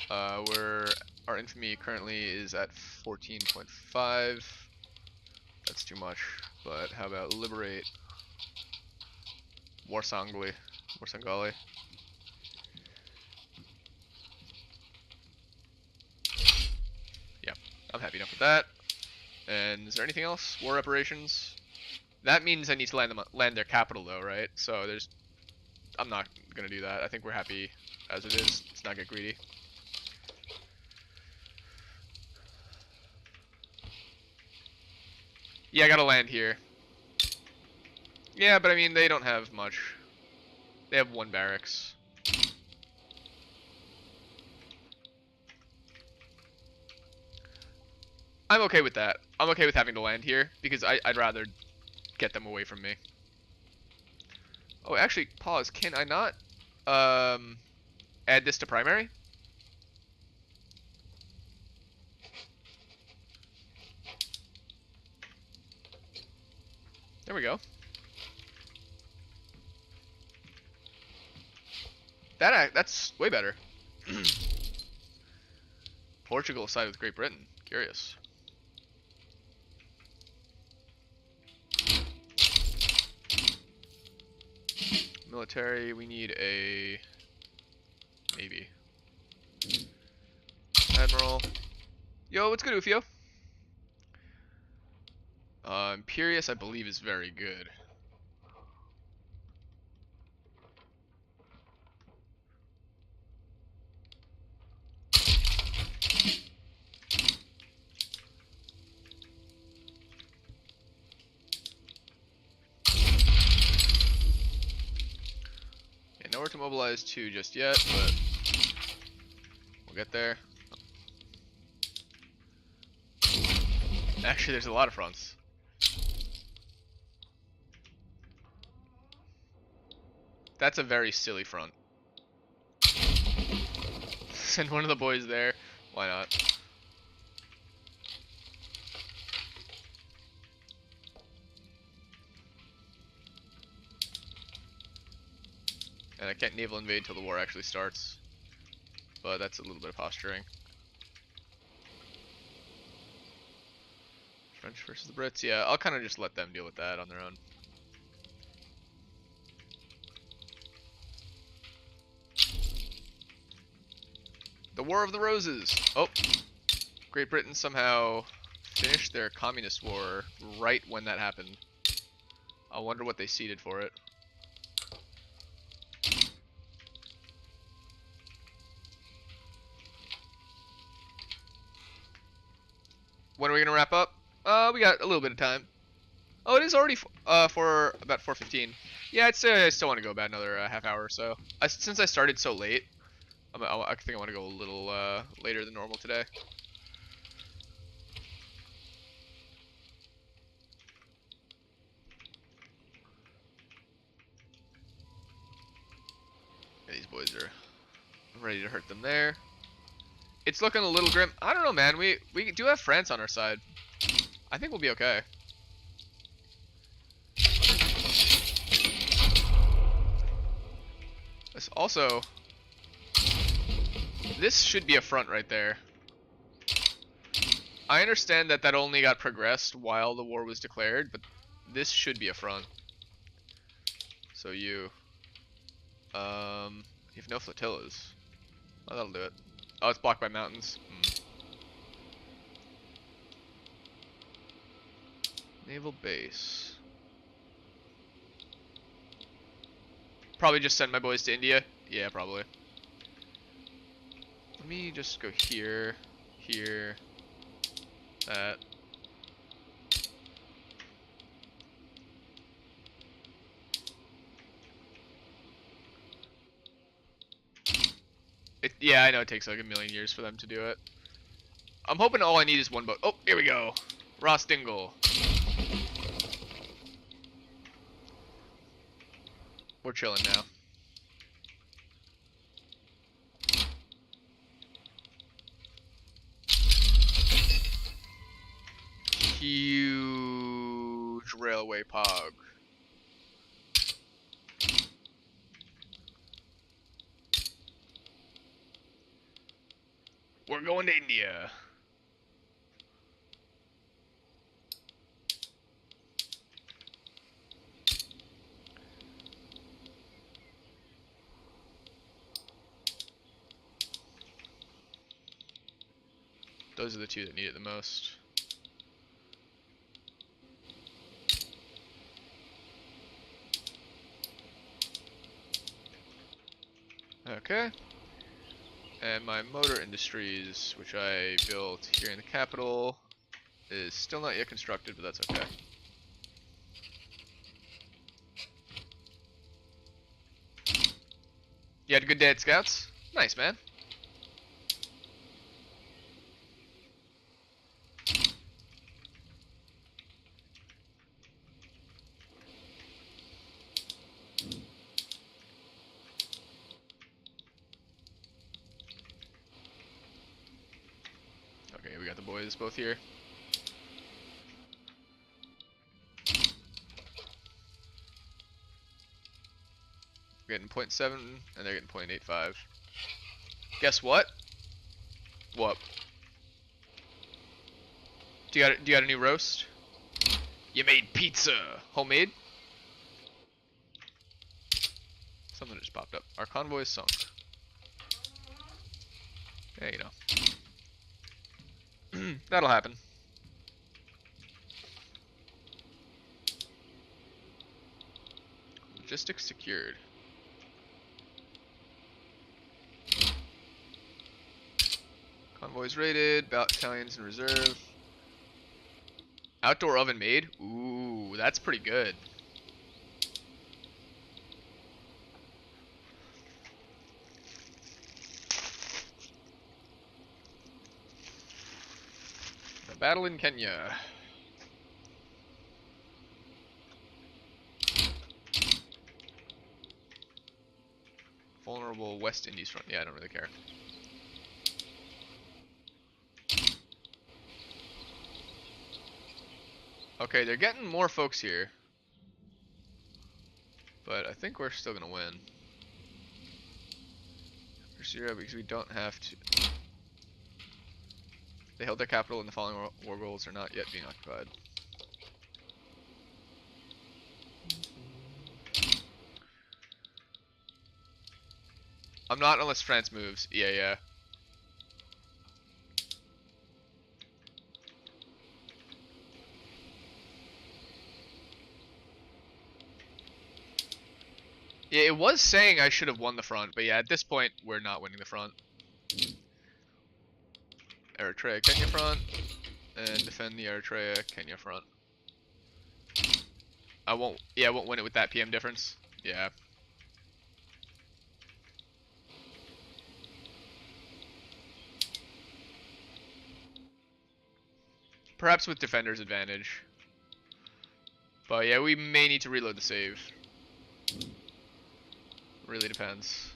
Where our infamy currently is at 14.5. That's too much. But how about liberate Warsangali? Warsangali. Yeah, I'm happy enough with that. And is there anything else? War reparations? That means I need to land their capital though, right? So there's... I'm not gonna do that. I think we're happy as it is. Let's not get greedy. Yeah, I gotta land here. Yeah, but I mean, they don't have much. They have one barracks. I'm okay with that. I'm okay with having to land here, because I'd rather get them away from me. Oh, actually, pause. Can I not add this to primary? There we go. That's way better. Portugal side with Great Britain. Curious. Military, we need a maybe. Admiral. Yo, what's good, Ufio? Imperius, I believe, is very good. Yeah, nowhere to mobilize to just yet, but we'll get there. Actually, there's a lot of fronts. That's a very silly front. Send one of the boys there. Why not? And I can't naval invade till the war actually starts. But that's a little bit of posturing. French versus the Brits. Yeah, I'll kind of just let them deal with that on their own. The War of the Roses. Oh, Great Britain somehow finished their communist war right when that happened. I wonder what they ceded for it. When are we gonna wrap up? We got a little bit of time. Oh, it is already for about 4:15. Yeah, I'd say I still want to go about another half hour or so. Since I started so late, I think I want to go a little later than normal today. Yeah, these boys are ready to hurt them there. It's looking a little grim. I don't know, man. We do have France on our side. I think we'll be okay. Also, this should be a front right there. I understand that that only got progressed while the war was declared, but this should be a front. So you have no flotillas. Oh, that'll do it. Oh, it's blocked by mountains. Naval base. Probably just send my boys to India. Yeah, probably. Let me just go here, here, that. Yeah, I know it takes like a million years for them to do it. I'm hoping all I need is one boat. Oh, here we go. Ross Dingle. We're chilling now. Huge railway pog. We're going to India. Those are the two that need it the most. Okay. And my motor industries, which I built here in the capital, is still not yet constructed, but that's okay. You had a good day at Scouts? Nice, man. Okay, we got the boys both here. We're getting 0.7 and they're getting 0.85. Guess what? What? Do you got a new roast? You made pizza. Homemade? Something just popped up. Our convoy is sunk. Yeah, you know. That'll happen. Logistics secured. Convoys raided. Battalions in reserve. Outdoor oven made? Ooh, that's pretty good. The battle in Kenya. Vulnerable West Indies front. Yeah, I don't really care. Okay, they're getting more folks here. But I think we're still gonna win. For Syria, because we don't have to. They held their capital and the following war goals are not yet being occupied. I'm not unless France moves. Yeah. Yeah, it was saying I should have won the front, but yeah, at this point, we're not winning the front. Eritrea, Kenya front, and defend the Eritrea, Kenya front. I won't win it with that PM difference. Yeah. Perhaps with defender's advantage. But yeah, we may need to reload the save. Really depends.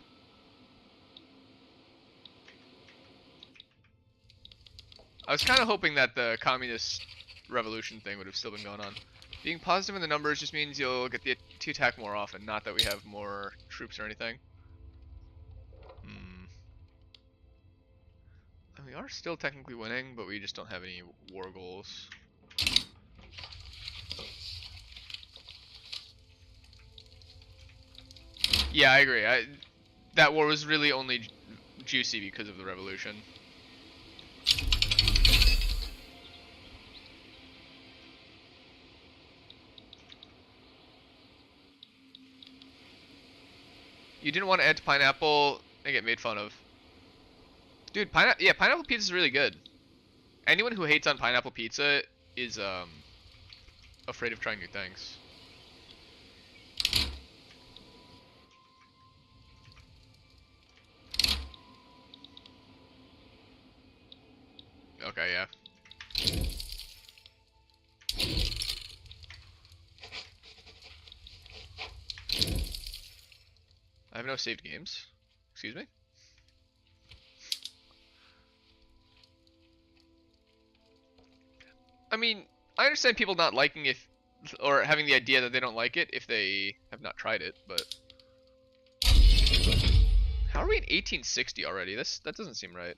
I was kind of hoping that the communist revolution thing would have still been going on. Being positive in the numbers just means you'll get to attack more often, not that we have more troops or anything. And we are still technically winning, but we just don't have any war goals. Yeah, I agree. That war was really only juicy because of the revolution. You didn't want to add to pineapple and get made fun of. Dude, pineapple pizza is really good. Anyone who hates on pineapple pizza is afraid of trying new things. Okay, yeah. I have no saved games. Excuse me? I mean, I understand people not liking or having the idea that they don't like it if they have not tried it, but how are we in 1860 already? That doesn't seem right.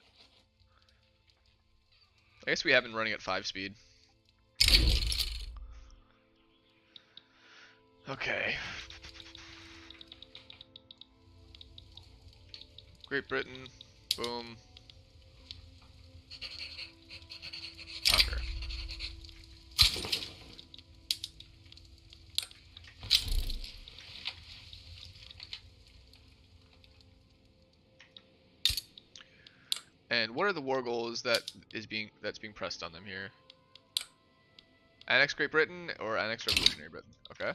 I guess we have been running at 5 speed. Okay. Great Britain, boom. Conquer. And what are the war goals that's being pressed on them here? Annex Great Britain or annex Revolutionary Britain? Okay.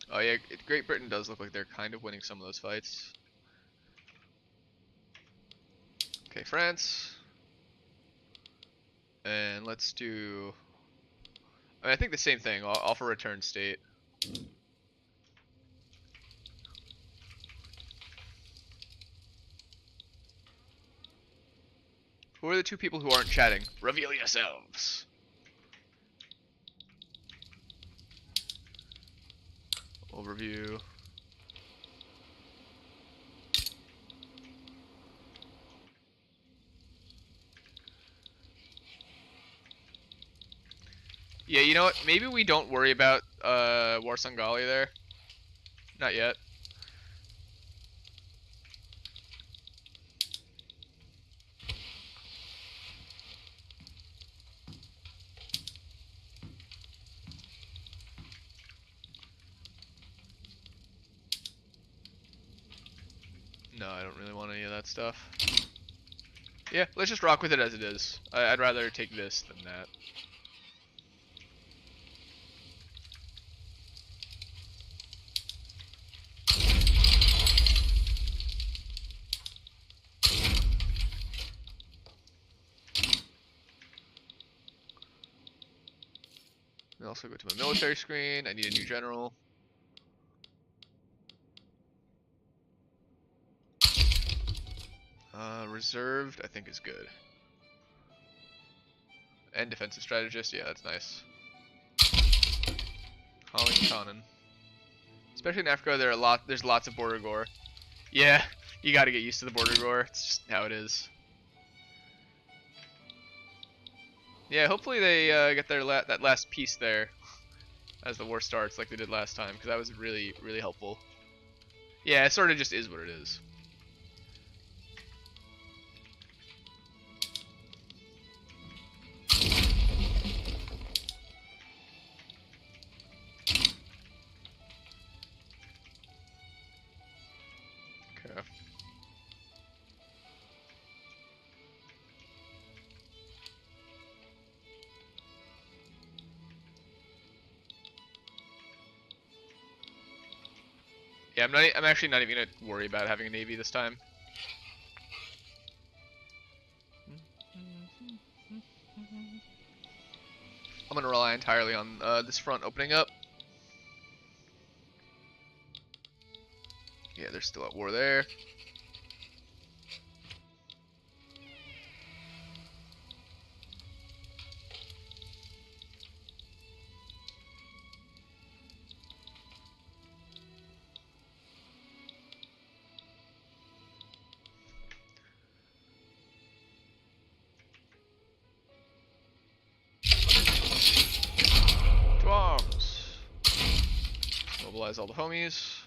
Oh yeah, Great Britain does look like they're kind of winning some of those fights. Okay, France. And let's do... I think the same thing, offer return state. Who are the 2 people who aren't chatting? Reveal yourselves. Overview. Yeah, you know what? Maybe we don't worry about Warsangali there. Not yet. No, I don't really want any of that stuff. Yeah, let's just rock with it as it is. I'd rather take this than that. I'll also go to my military screen. I need a new general. Reserved, I think is good. And defensive strategist, yeah, that's nice. Calling Conan. Especially in Africa, there's lots of border gore. Yeah, you gotta get used to the border gore. It's just how it is. Yeah, hopefully they get that last piece there as the war starts, like they did last time, because that was really, really helpful. Yeah, it sort of just is what it is. Okay. Yeah, I'm actually not even gonna worry about having a navy this time. I'm gonna rely entirely on this front opening up. Yeah, they're still at war there. To arms. Mobilize all the homies.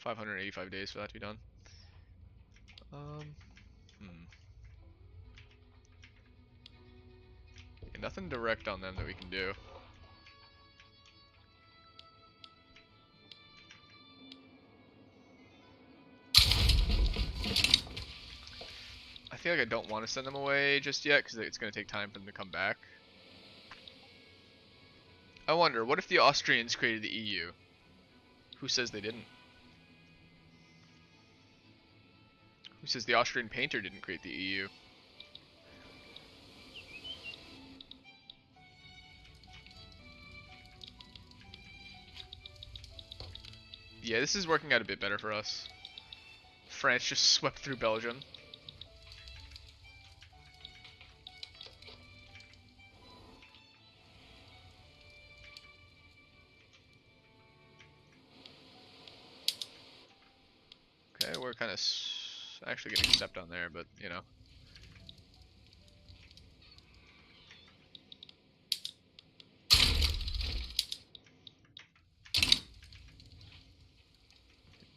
585 days for that to be done. Yeah, nothing direct on them that we can do. I feel like I don't want to send them away just yet because it's going to take time for them to come back. I wonder, what if the Austrians created the EU? Who says they didn't? Who says the Austrian painter didn't create the EU? Yeah, this is working out a bit better for us. France just swept through Belgium. Okay, we're kind of actually getting stepped on there, but you know.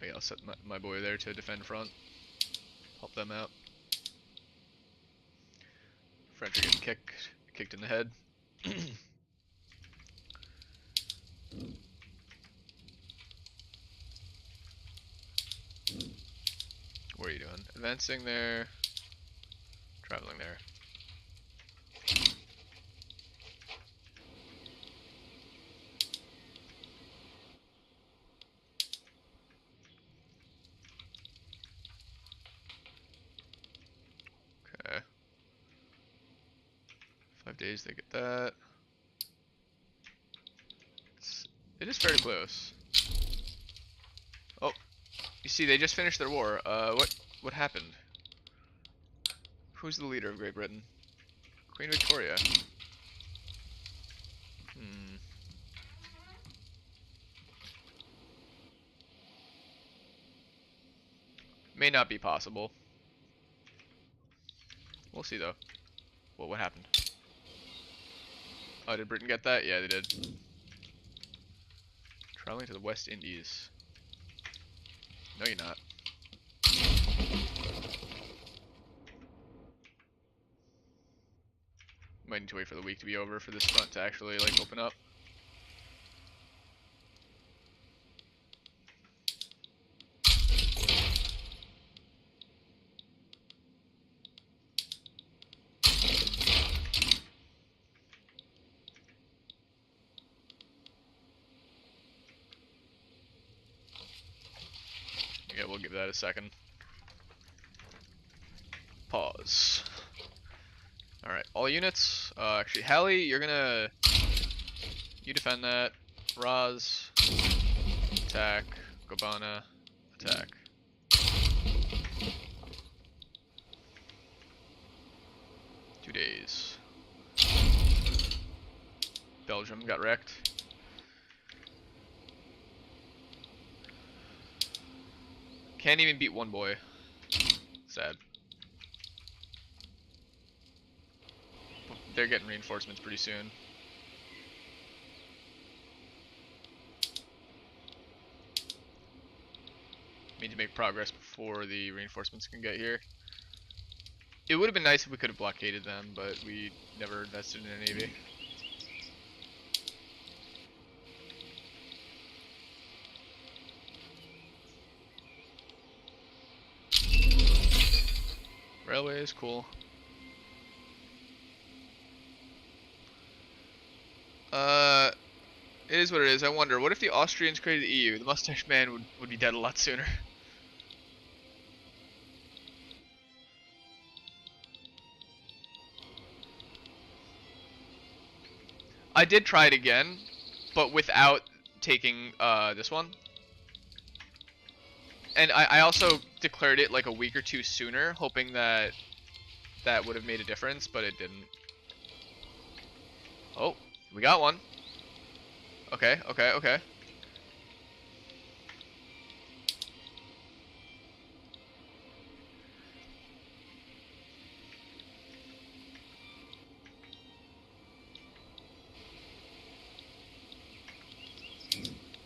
Maybe I'll set my boy there to defend front. Help them out. French are getting kicked in the head. What are you doing? Advancing there. Traveling there. Okay. 5 days they get that. It is fairly close. Oh, you see, they just finished their war. What happened? Who's the leader of Great Britain? Queen Victoria. May not be possible. We'll see though. Well, what happened? Oh, did Britain get that? Yeah, they did. Traveling to the West Indies. No, you're not. Might need to wait for the week to be over for this front to actually like open up. Yeah, we'll give that a second. Pause. Alright, all units. Actually, Hallie, you're gonna... You defend that. Raz. Attack. Gobana. Attack. Two days. Belgium got wrecked. Can't even beat one boy. Sad. They're getting reinforcements pretty soon. Need to make progress before the reinforcements can get here. It would have been nice if we could have blockaded them, but we never invested in a navy. Railway is cool. It is what it is. I wonder, what if the Austrians created the EU? The Mustache Man would be dead a lot sooner. I did try it again, but without taking this one. And I also declared it like a week or two sooner, hoping that that would have made a difference, but it didn't. Oh, we got one. Okay, okay, okay.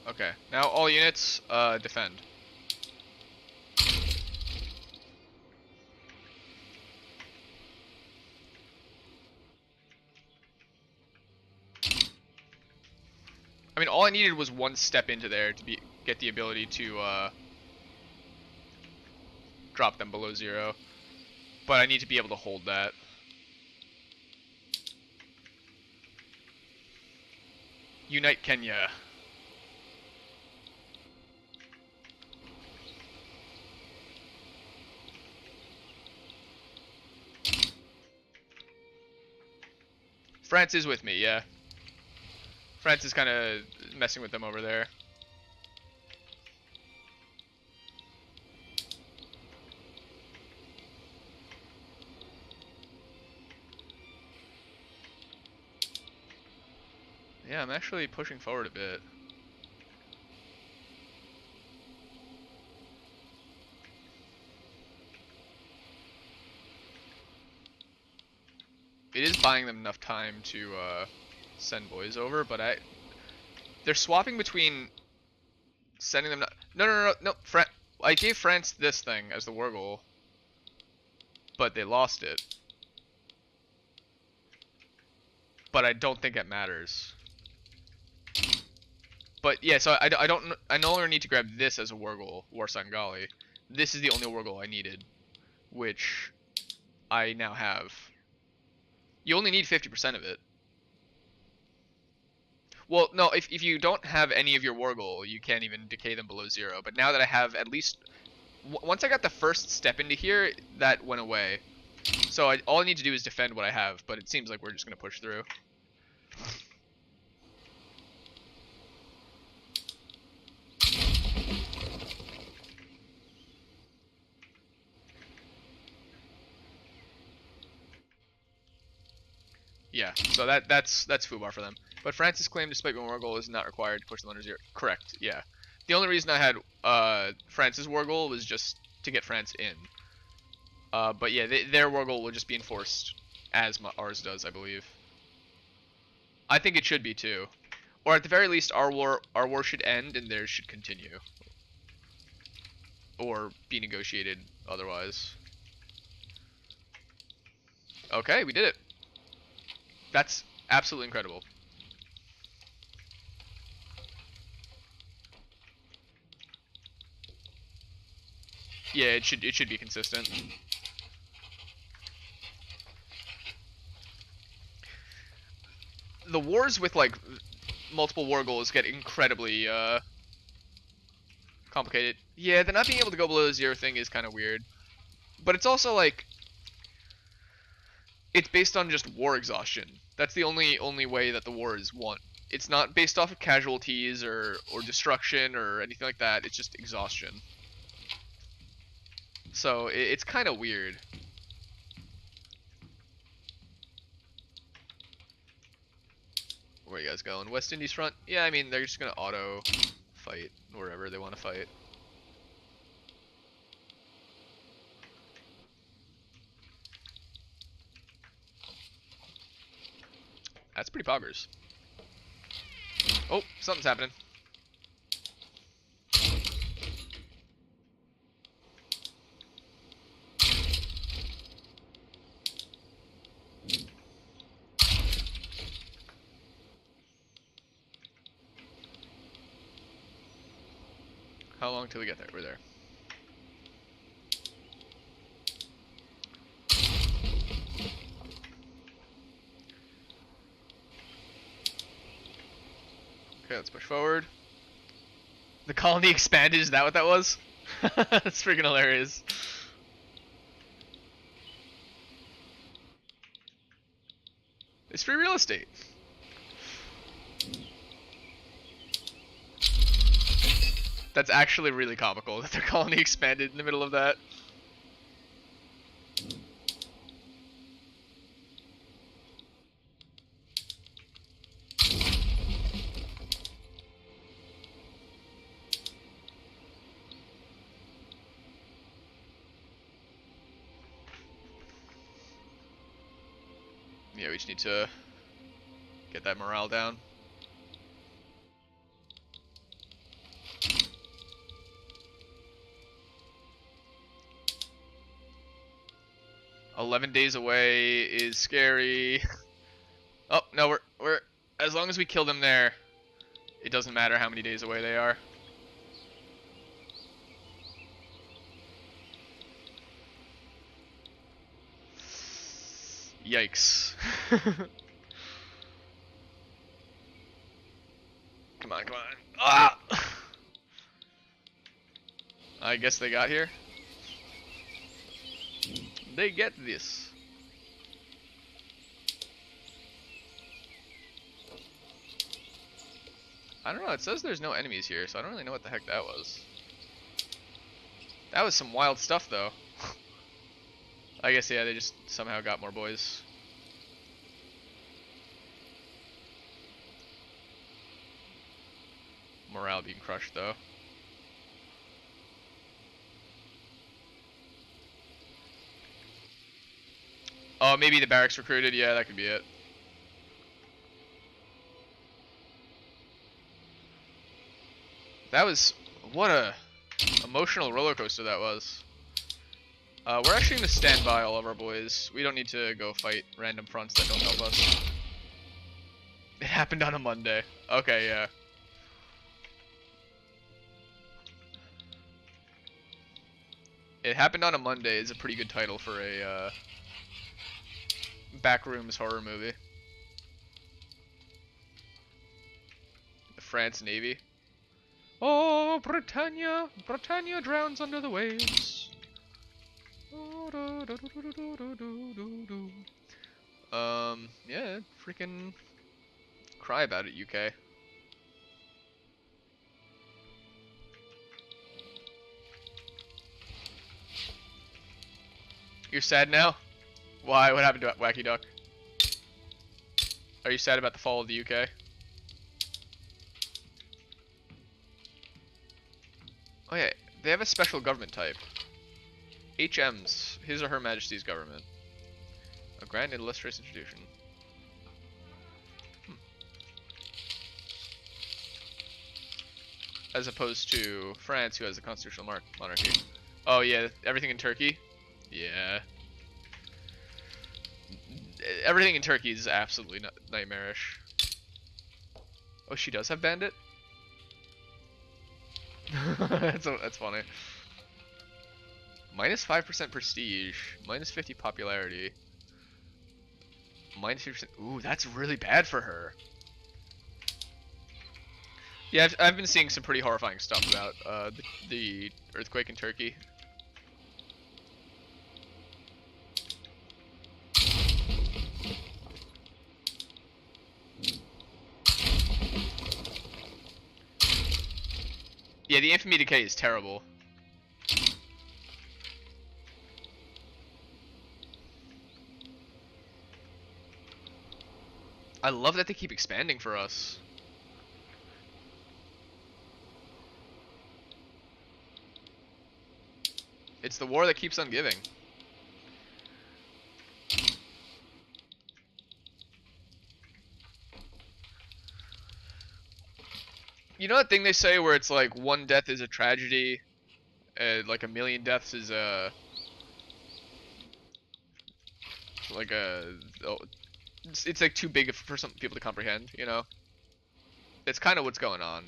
Okay, now all units, defend. I mean, all I needed was one step into there to get the ability to drop them below 0. But I need to be able to hold that. Unite Kenya. France is with me, yeah. France is kind of messing with them over there. Yeah, I'm actually pushing forward a bit. It is buying them enough time to send boys over, but they're swapping between sending them. No. I gave France this thing as the war goal, but they lost it. But I don't think it matters. But yeah, so I no longer need to grab this as a war goal, Warsan Gali. This is the only war goal I needed, which I now have. You only need 50% of it. Well, no, if you don't have any of your war goal, you can't even decay them below 0. But now that I have at least... once I got the first step into here, that went away. So all I need to do is defend what I have, but it seems like we're just going to push through. Yeah, so that's foobar for them. But France's claim despite being war goal is not required to push them under 0. Correct, yeah. The only reason I had France's war goal was just to get France in. But yeah, their war goal will just be enforced as ours does, I believe. I think it should be too. Or at the very least, our war should end and theirs should continue. Or be negotiated otherwise. Okay, we did it. That's absolutely incredible. Yeah, it should be consistent. The wars with like multiple war goals get incredibly complicated. Yeah, the not being able to go below 0 thing is kind of weird. But it's also like it's based on just war exhaustion. That's the only way that the war is won. It's not based off of casualties or destruction or anything like that. It's just exhaustion. So it's kind of weird. Where are you guys going? West Indies front? Yeah, I mean, they're just gonna auto fight wherever they want to fight. That's pretty poggers. Oh, something's happening. How long till we get there? We're there. Okay, let's push forward. The colony expanded, is that what that was? That's freaking hilarious. It's free real estate. That's actually really comical that their colony expanded in the middle of that. Yeah, we just need to get that morale down. "11 days away" is scary. Oh, no, we're as long as we kill them there, It doesn't matter how many days away they are. Yikes. Come on, come on. Ah! I guess they got here. They get this. I don't know, it says there's no enemies here, so I don't really know what the heck that was. That was some wild stuff, though. I guess, yeah, they just somehow got more boys. Morale being crushed, though. Oh, maybe the barracks recruited? Yeah, that could be it. That was... what a emotional roller coaster that was. We're actually going to stand by all of our boys. We don't need to go fight random fronts that don't help us. It happened on a Monday. Okay, yeah. It happened on a Monday is a pretty good title for a backrooms horror movie. The France Navy. Oh, Britannia! Britannia drowns under the waves. Yeah, freaking cry about it, UK. You're sad now? Why? What happened to Wacky Duck? Are you sad about the fall of the UK? Oh yeah, they have a special government type. HMs, His or Her Majesty's Government. A grand and illustrious institution. As opposed to France, who has a constitutional monarchy. Oh yeah, everything in Turkey? Yeah. Everything in Turkey is absolutely nightmarish. Oh, she does have bandit? that's funny. Minus 5% prestige, minus 50 popularity, minus 50%. Ooh, that's really bad for her. Yeah, I've been seeing some pretty horrifying stuff about the earthquake in Turkey. Yeah, the infamy decay is terrible. I love that they keep expanding for us. It's the war that keeps on giving. You know that thing they say where it's like one death is a tragedy, and like a million deaths is a like a it's like too big for some people to comprehend, you know? That's kind of what's going on.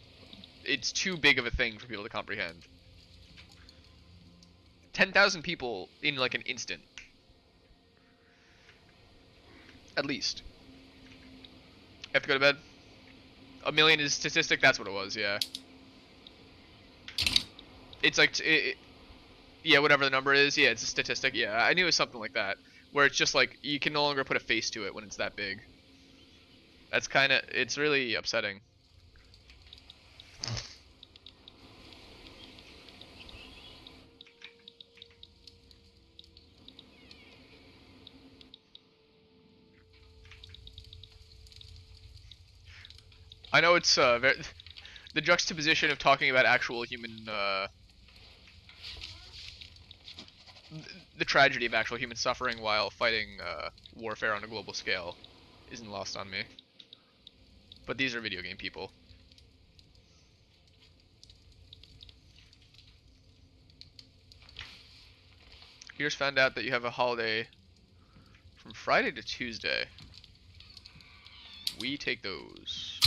It's too big of a thing for people to comprehend. 10,000 people in like an instant. At least. Have to go to bed? A million is statistic? That's what it was, yeah. It's like, yeah, whatever the number is, yeah, it's a statistic, yeah. I knew it was something like that. Where it's just like, you can no longer put a face to it when it's that big. That's kind of, it's really upsetting. I know it's the juxtaposition of talking about actual human, the tragedy of actual human suffering while fighting warfare on a global scale isn't lost on me. But these are video game people. Here's found out that you have a holiday from Friday to Tuesday. We take those.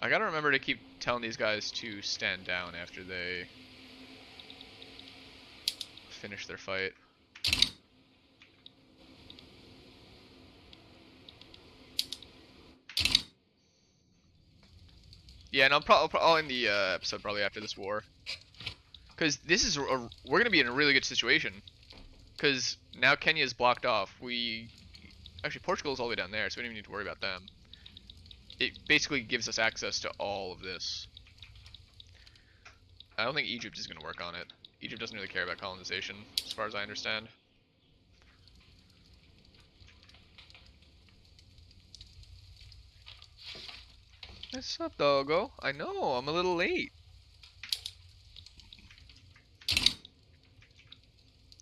I gotta remember to keep telling these guys to stand down after they finish their fight. Yeah, and I'll end the episode probably after this war. Because this is we're gonna be in a really good situation. Because now Kenya is blocked off. Actually, Portugal's all the way down there, so we don't even need to worry about them. It basically gives us access to all of this. I don't think Egypt is gonna work on it. Egypt doesn't really care about colonization, as far as I understand. What's up, doggo? I know, I'm a little late.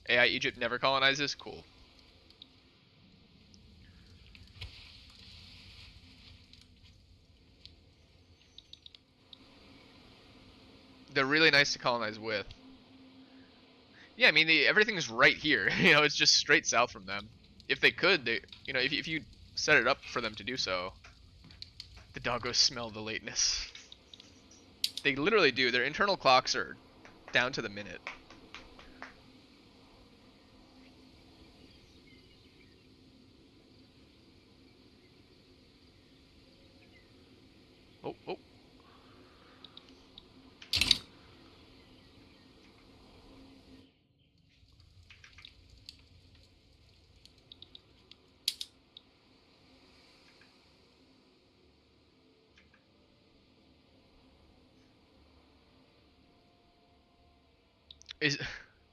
AI Egypt never colonizes? Cool. They're really nice to colonize with. Yeah, I mean, everything's right here. You know, it's just straight south from them. If they could, you know, if you set it up for them to do so. The doggos smell the lateness. They literally do. Their internal clocks are down to the minute. Oh, oh.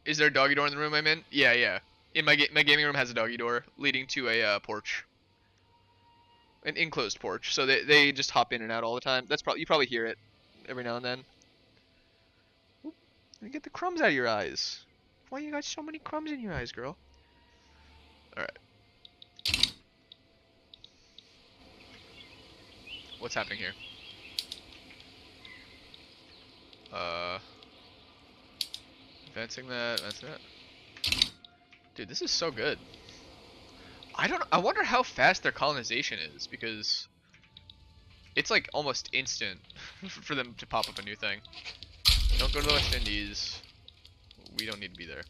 Is there a doggy door in the room I'm in? Yeah, yeah. In my gaming room has a doggy door leading to a porch, an enclosed porch. So they just hop in and out all the time. That's probably you probably hear it every now and then. Oop, let me get the crumbs out of your eyes. Why you got so many crumbs in your eyes, girl? All right. What's happening here? Advancing that. Dude, this is so good. I wonder how fast their colonization is, because it's like almost instant for them to pop up a new thing. Don't go to the West Indies. We don't need to be there.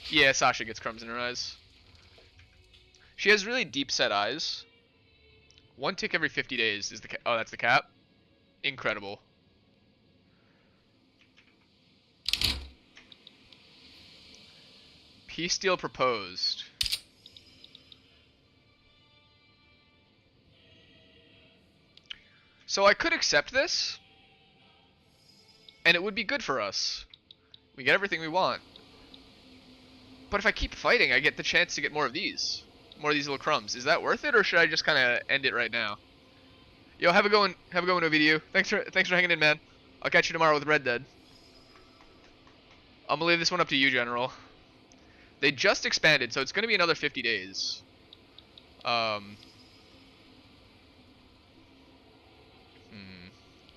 Yeah, Sasha gets crumbs in her eyes. She has really deep set eyes. One tick every 50 days is the oh, that's the cap. Incredible. Peace deal proposed. So I could accept this, and it would be good for us. We get everything we want. But if I keep fighting, I get the chance to get more of these. More of these little crumbs. Is that worth it, or should I just kind of end it right now? Yo, have a go in, OVDU. Thanks for hanging in, man. I'll catch you tomorrow with Red Dead. I'm gonna leave this one up to you, General. They just expanded, so it's gonna be another 50 days.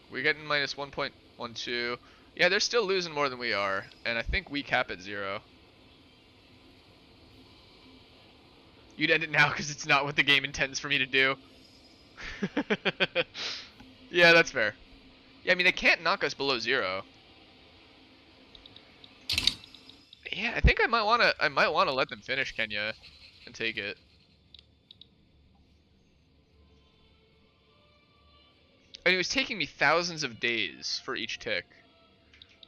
We're getting minus 1.12. Yeah, they're still losing more than we are, and I think we cap at 0. You'd end it now because it's not what the game intends for me to do. Yeah, that's fair. Yeah, I mean, they can't knock us below 0. Yeah, I think I might wanna let them finish Kenya and take it. And it was taking me thousands of days for each tick.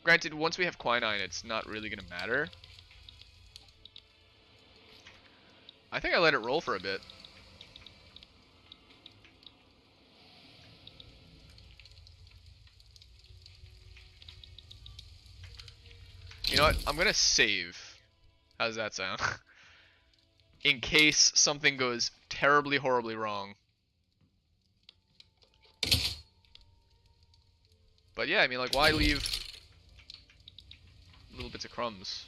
Granted, once we have quinine, it's not really gonna matter. I think I let it roll for a bit. You know what? I'm gonna save. How does that sound? In case something goes terribly, horribly wrong. But yeah, I mean, like, why leave little bits of crumbs?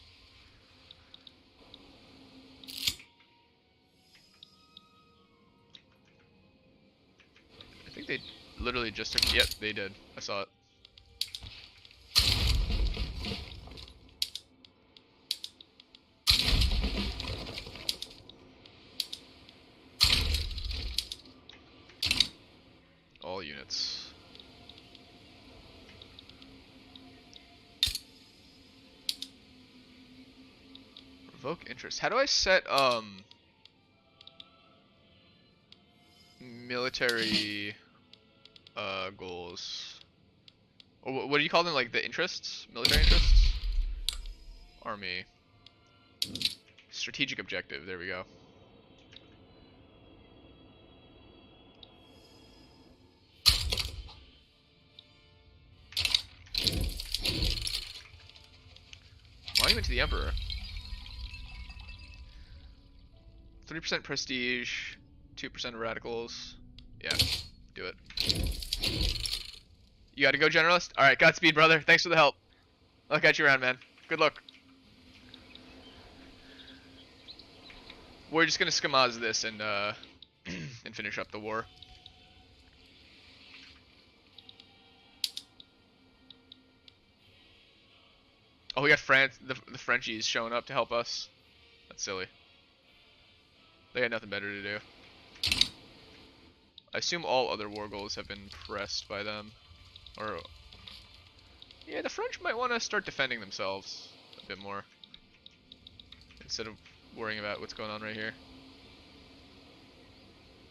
I think they literally just took. Yep, they did. I saw it. units. Revoke interest. How do I set military goals? Or what do you call them? Like the interests? Military interests? Army. Strategic objective. There we go. Monument to the Emperor. 3% prestige, 2% radicals. Yeah, do it. You gotta go, generalist? Alright, Godspeed, brother. Thanks for the help. I'll catch you around, man. Good luck. We're just gonna Skamaz this and and finish up the war. Oh, we got France, the Frenchies showing up to help us. That's silly. They had nothing better to do. I assume all other war goals have been pressed by them. Or... yeah, the French might want to start defending themselves a bit more. Instead of worrying about what's going on right here.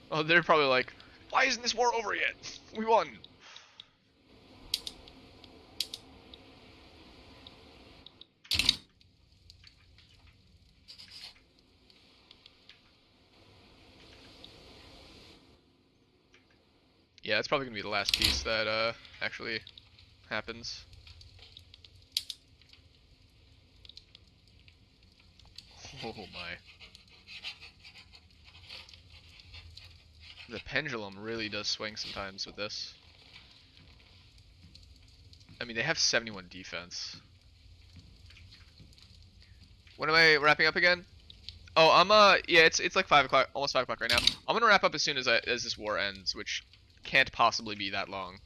Oh, they're probably like, why isn't this war over yet? We won! Yeah, it's probably gonna be the last piece that actually happens. Oh my. The pendulum really does swing sometimes with this. I mean, they have 71 defense. When am I wrapping up again? Oh, I'm yeah, it's like 5 o'clock, almost 5 o'clock right now. I'm gonna wrap up as soon as this war ends, which can't possibly be that long.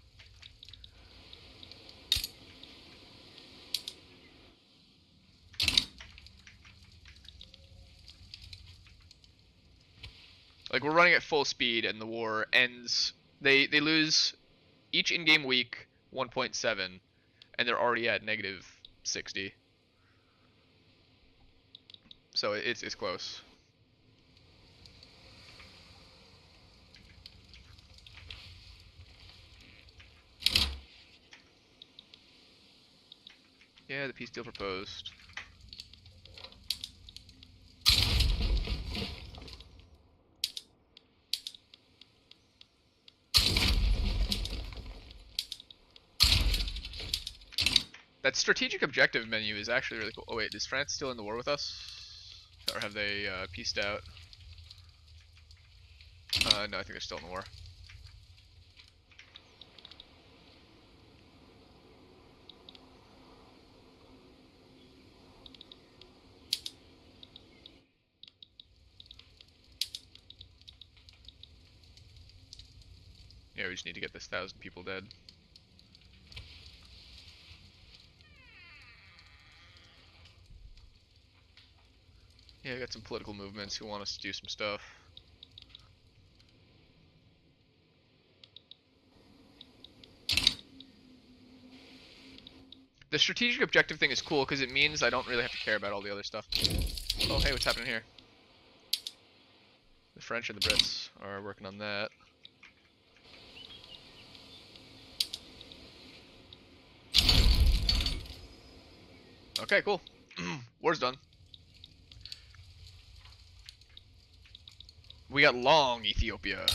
Like, we're running at full speed and the war ends. They lose each in-game week 1.7 and they're already at negative 60. So it's close. Yeah, the peace deal proposed. That strategic objective menu is actually really cool. Oh wait, is France still in the war with us? Or have they pieced out? No, I think they're still in the war. Yeah, we just need to get this 1,000 people dead. Yeah, I got some political movements who want us to do some stuff. The strategic objective thing is cool because it means I don't really have to care about all the other stuff. Oh, hey, what's happening here? The French and the Brits are working on that. Okay, cool. War's done. We got long Ethiopia.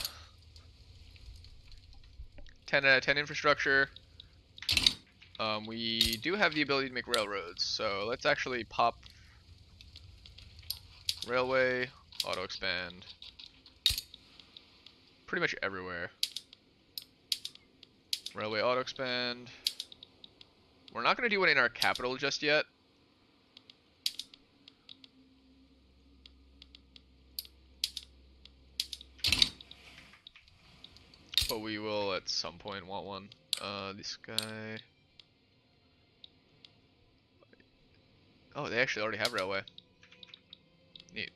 10 out of 10 infrastructure. We do have the ability to make railroads, so let's actually pop railway, auto expand. Pretty much everywhere. Railway auto expand. We're not going to do it in our capital just yet. But we will at some point want one. This guy. Oh, they actually already have railway. Neat.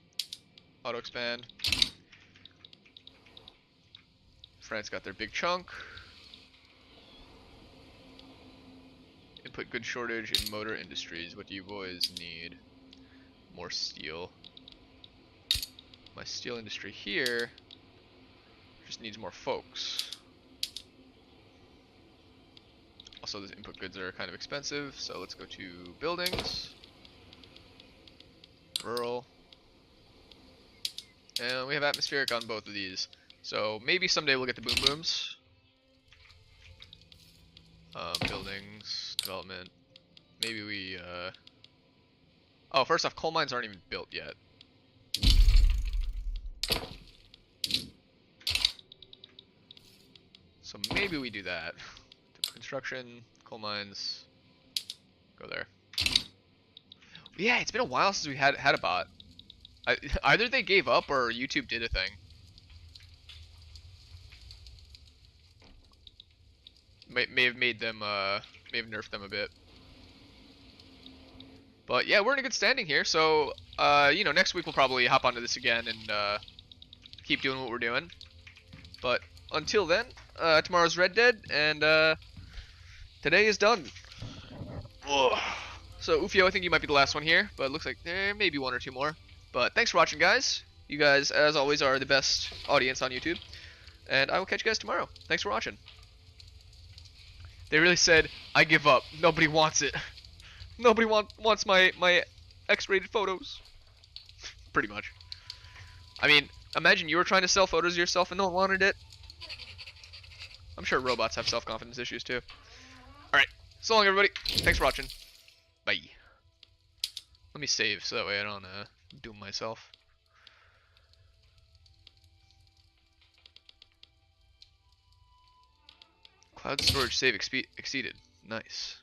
Auto expand. France got their big chunk. input goods shortage in motor industries. What do you boys need? More steel. My steel industry here just needs more folks. Also, those input goods are kind of expensive, so let's go to buildings, rural, and we have atmospheric on both of these. So maybe someday we'll get the boom booms. Buildings, development. Maybe we, oh, first off, coal mines aren't even built yet. So maybe we do that. Construction, coal mines, go there. Yeah, it's been a while since we had a bot. Either they gave up or YouTube did a thing. May have made them, may have nerfed them a bit. But yeah, we're in a good standing here, so, you know, next week we'll probably hop onto this again and, keep doing what we're doing. But until then, tomorrow's Red Dead, and, today is done. Ugh. So, Ufio, I think you might be the last one here, but it looks like there may be one or two more. But thanks for watching, guys. You guys, as always, are the best audience on YouTube. And I will catch you guys tomorrow. Thanks for watching. They really said, I give up. Nobody wants it. Nobody wants my X-rated photos. Pretty much. I mean, imagine you were trying to sell photos of yourself and no one wanted it. I'm sure robots have self-confidence issues too. Alright, so long everybody. Thanks for watching. Bye. Let me save so that way I don't doom myself. Cloud storage save exceeded. Nice.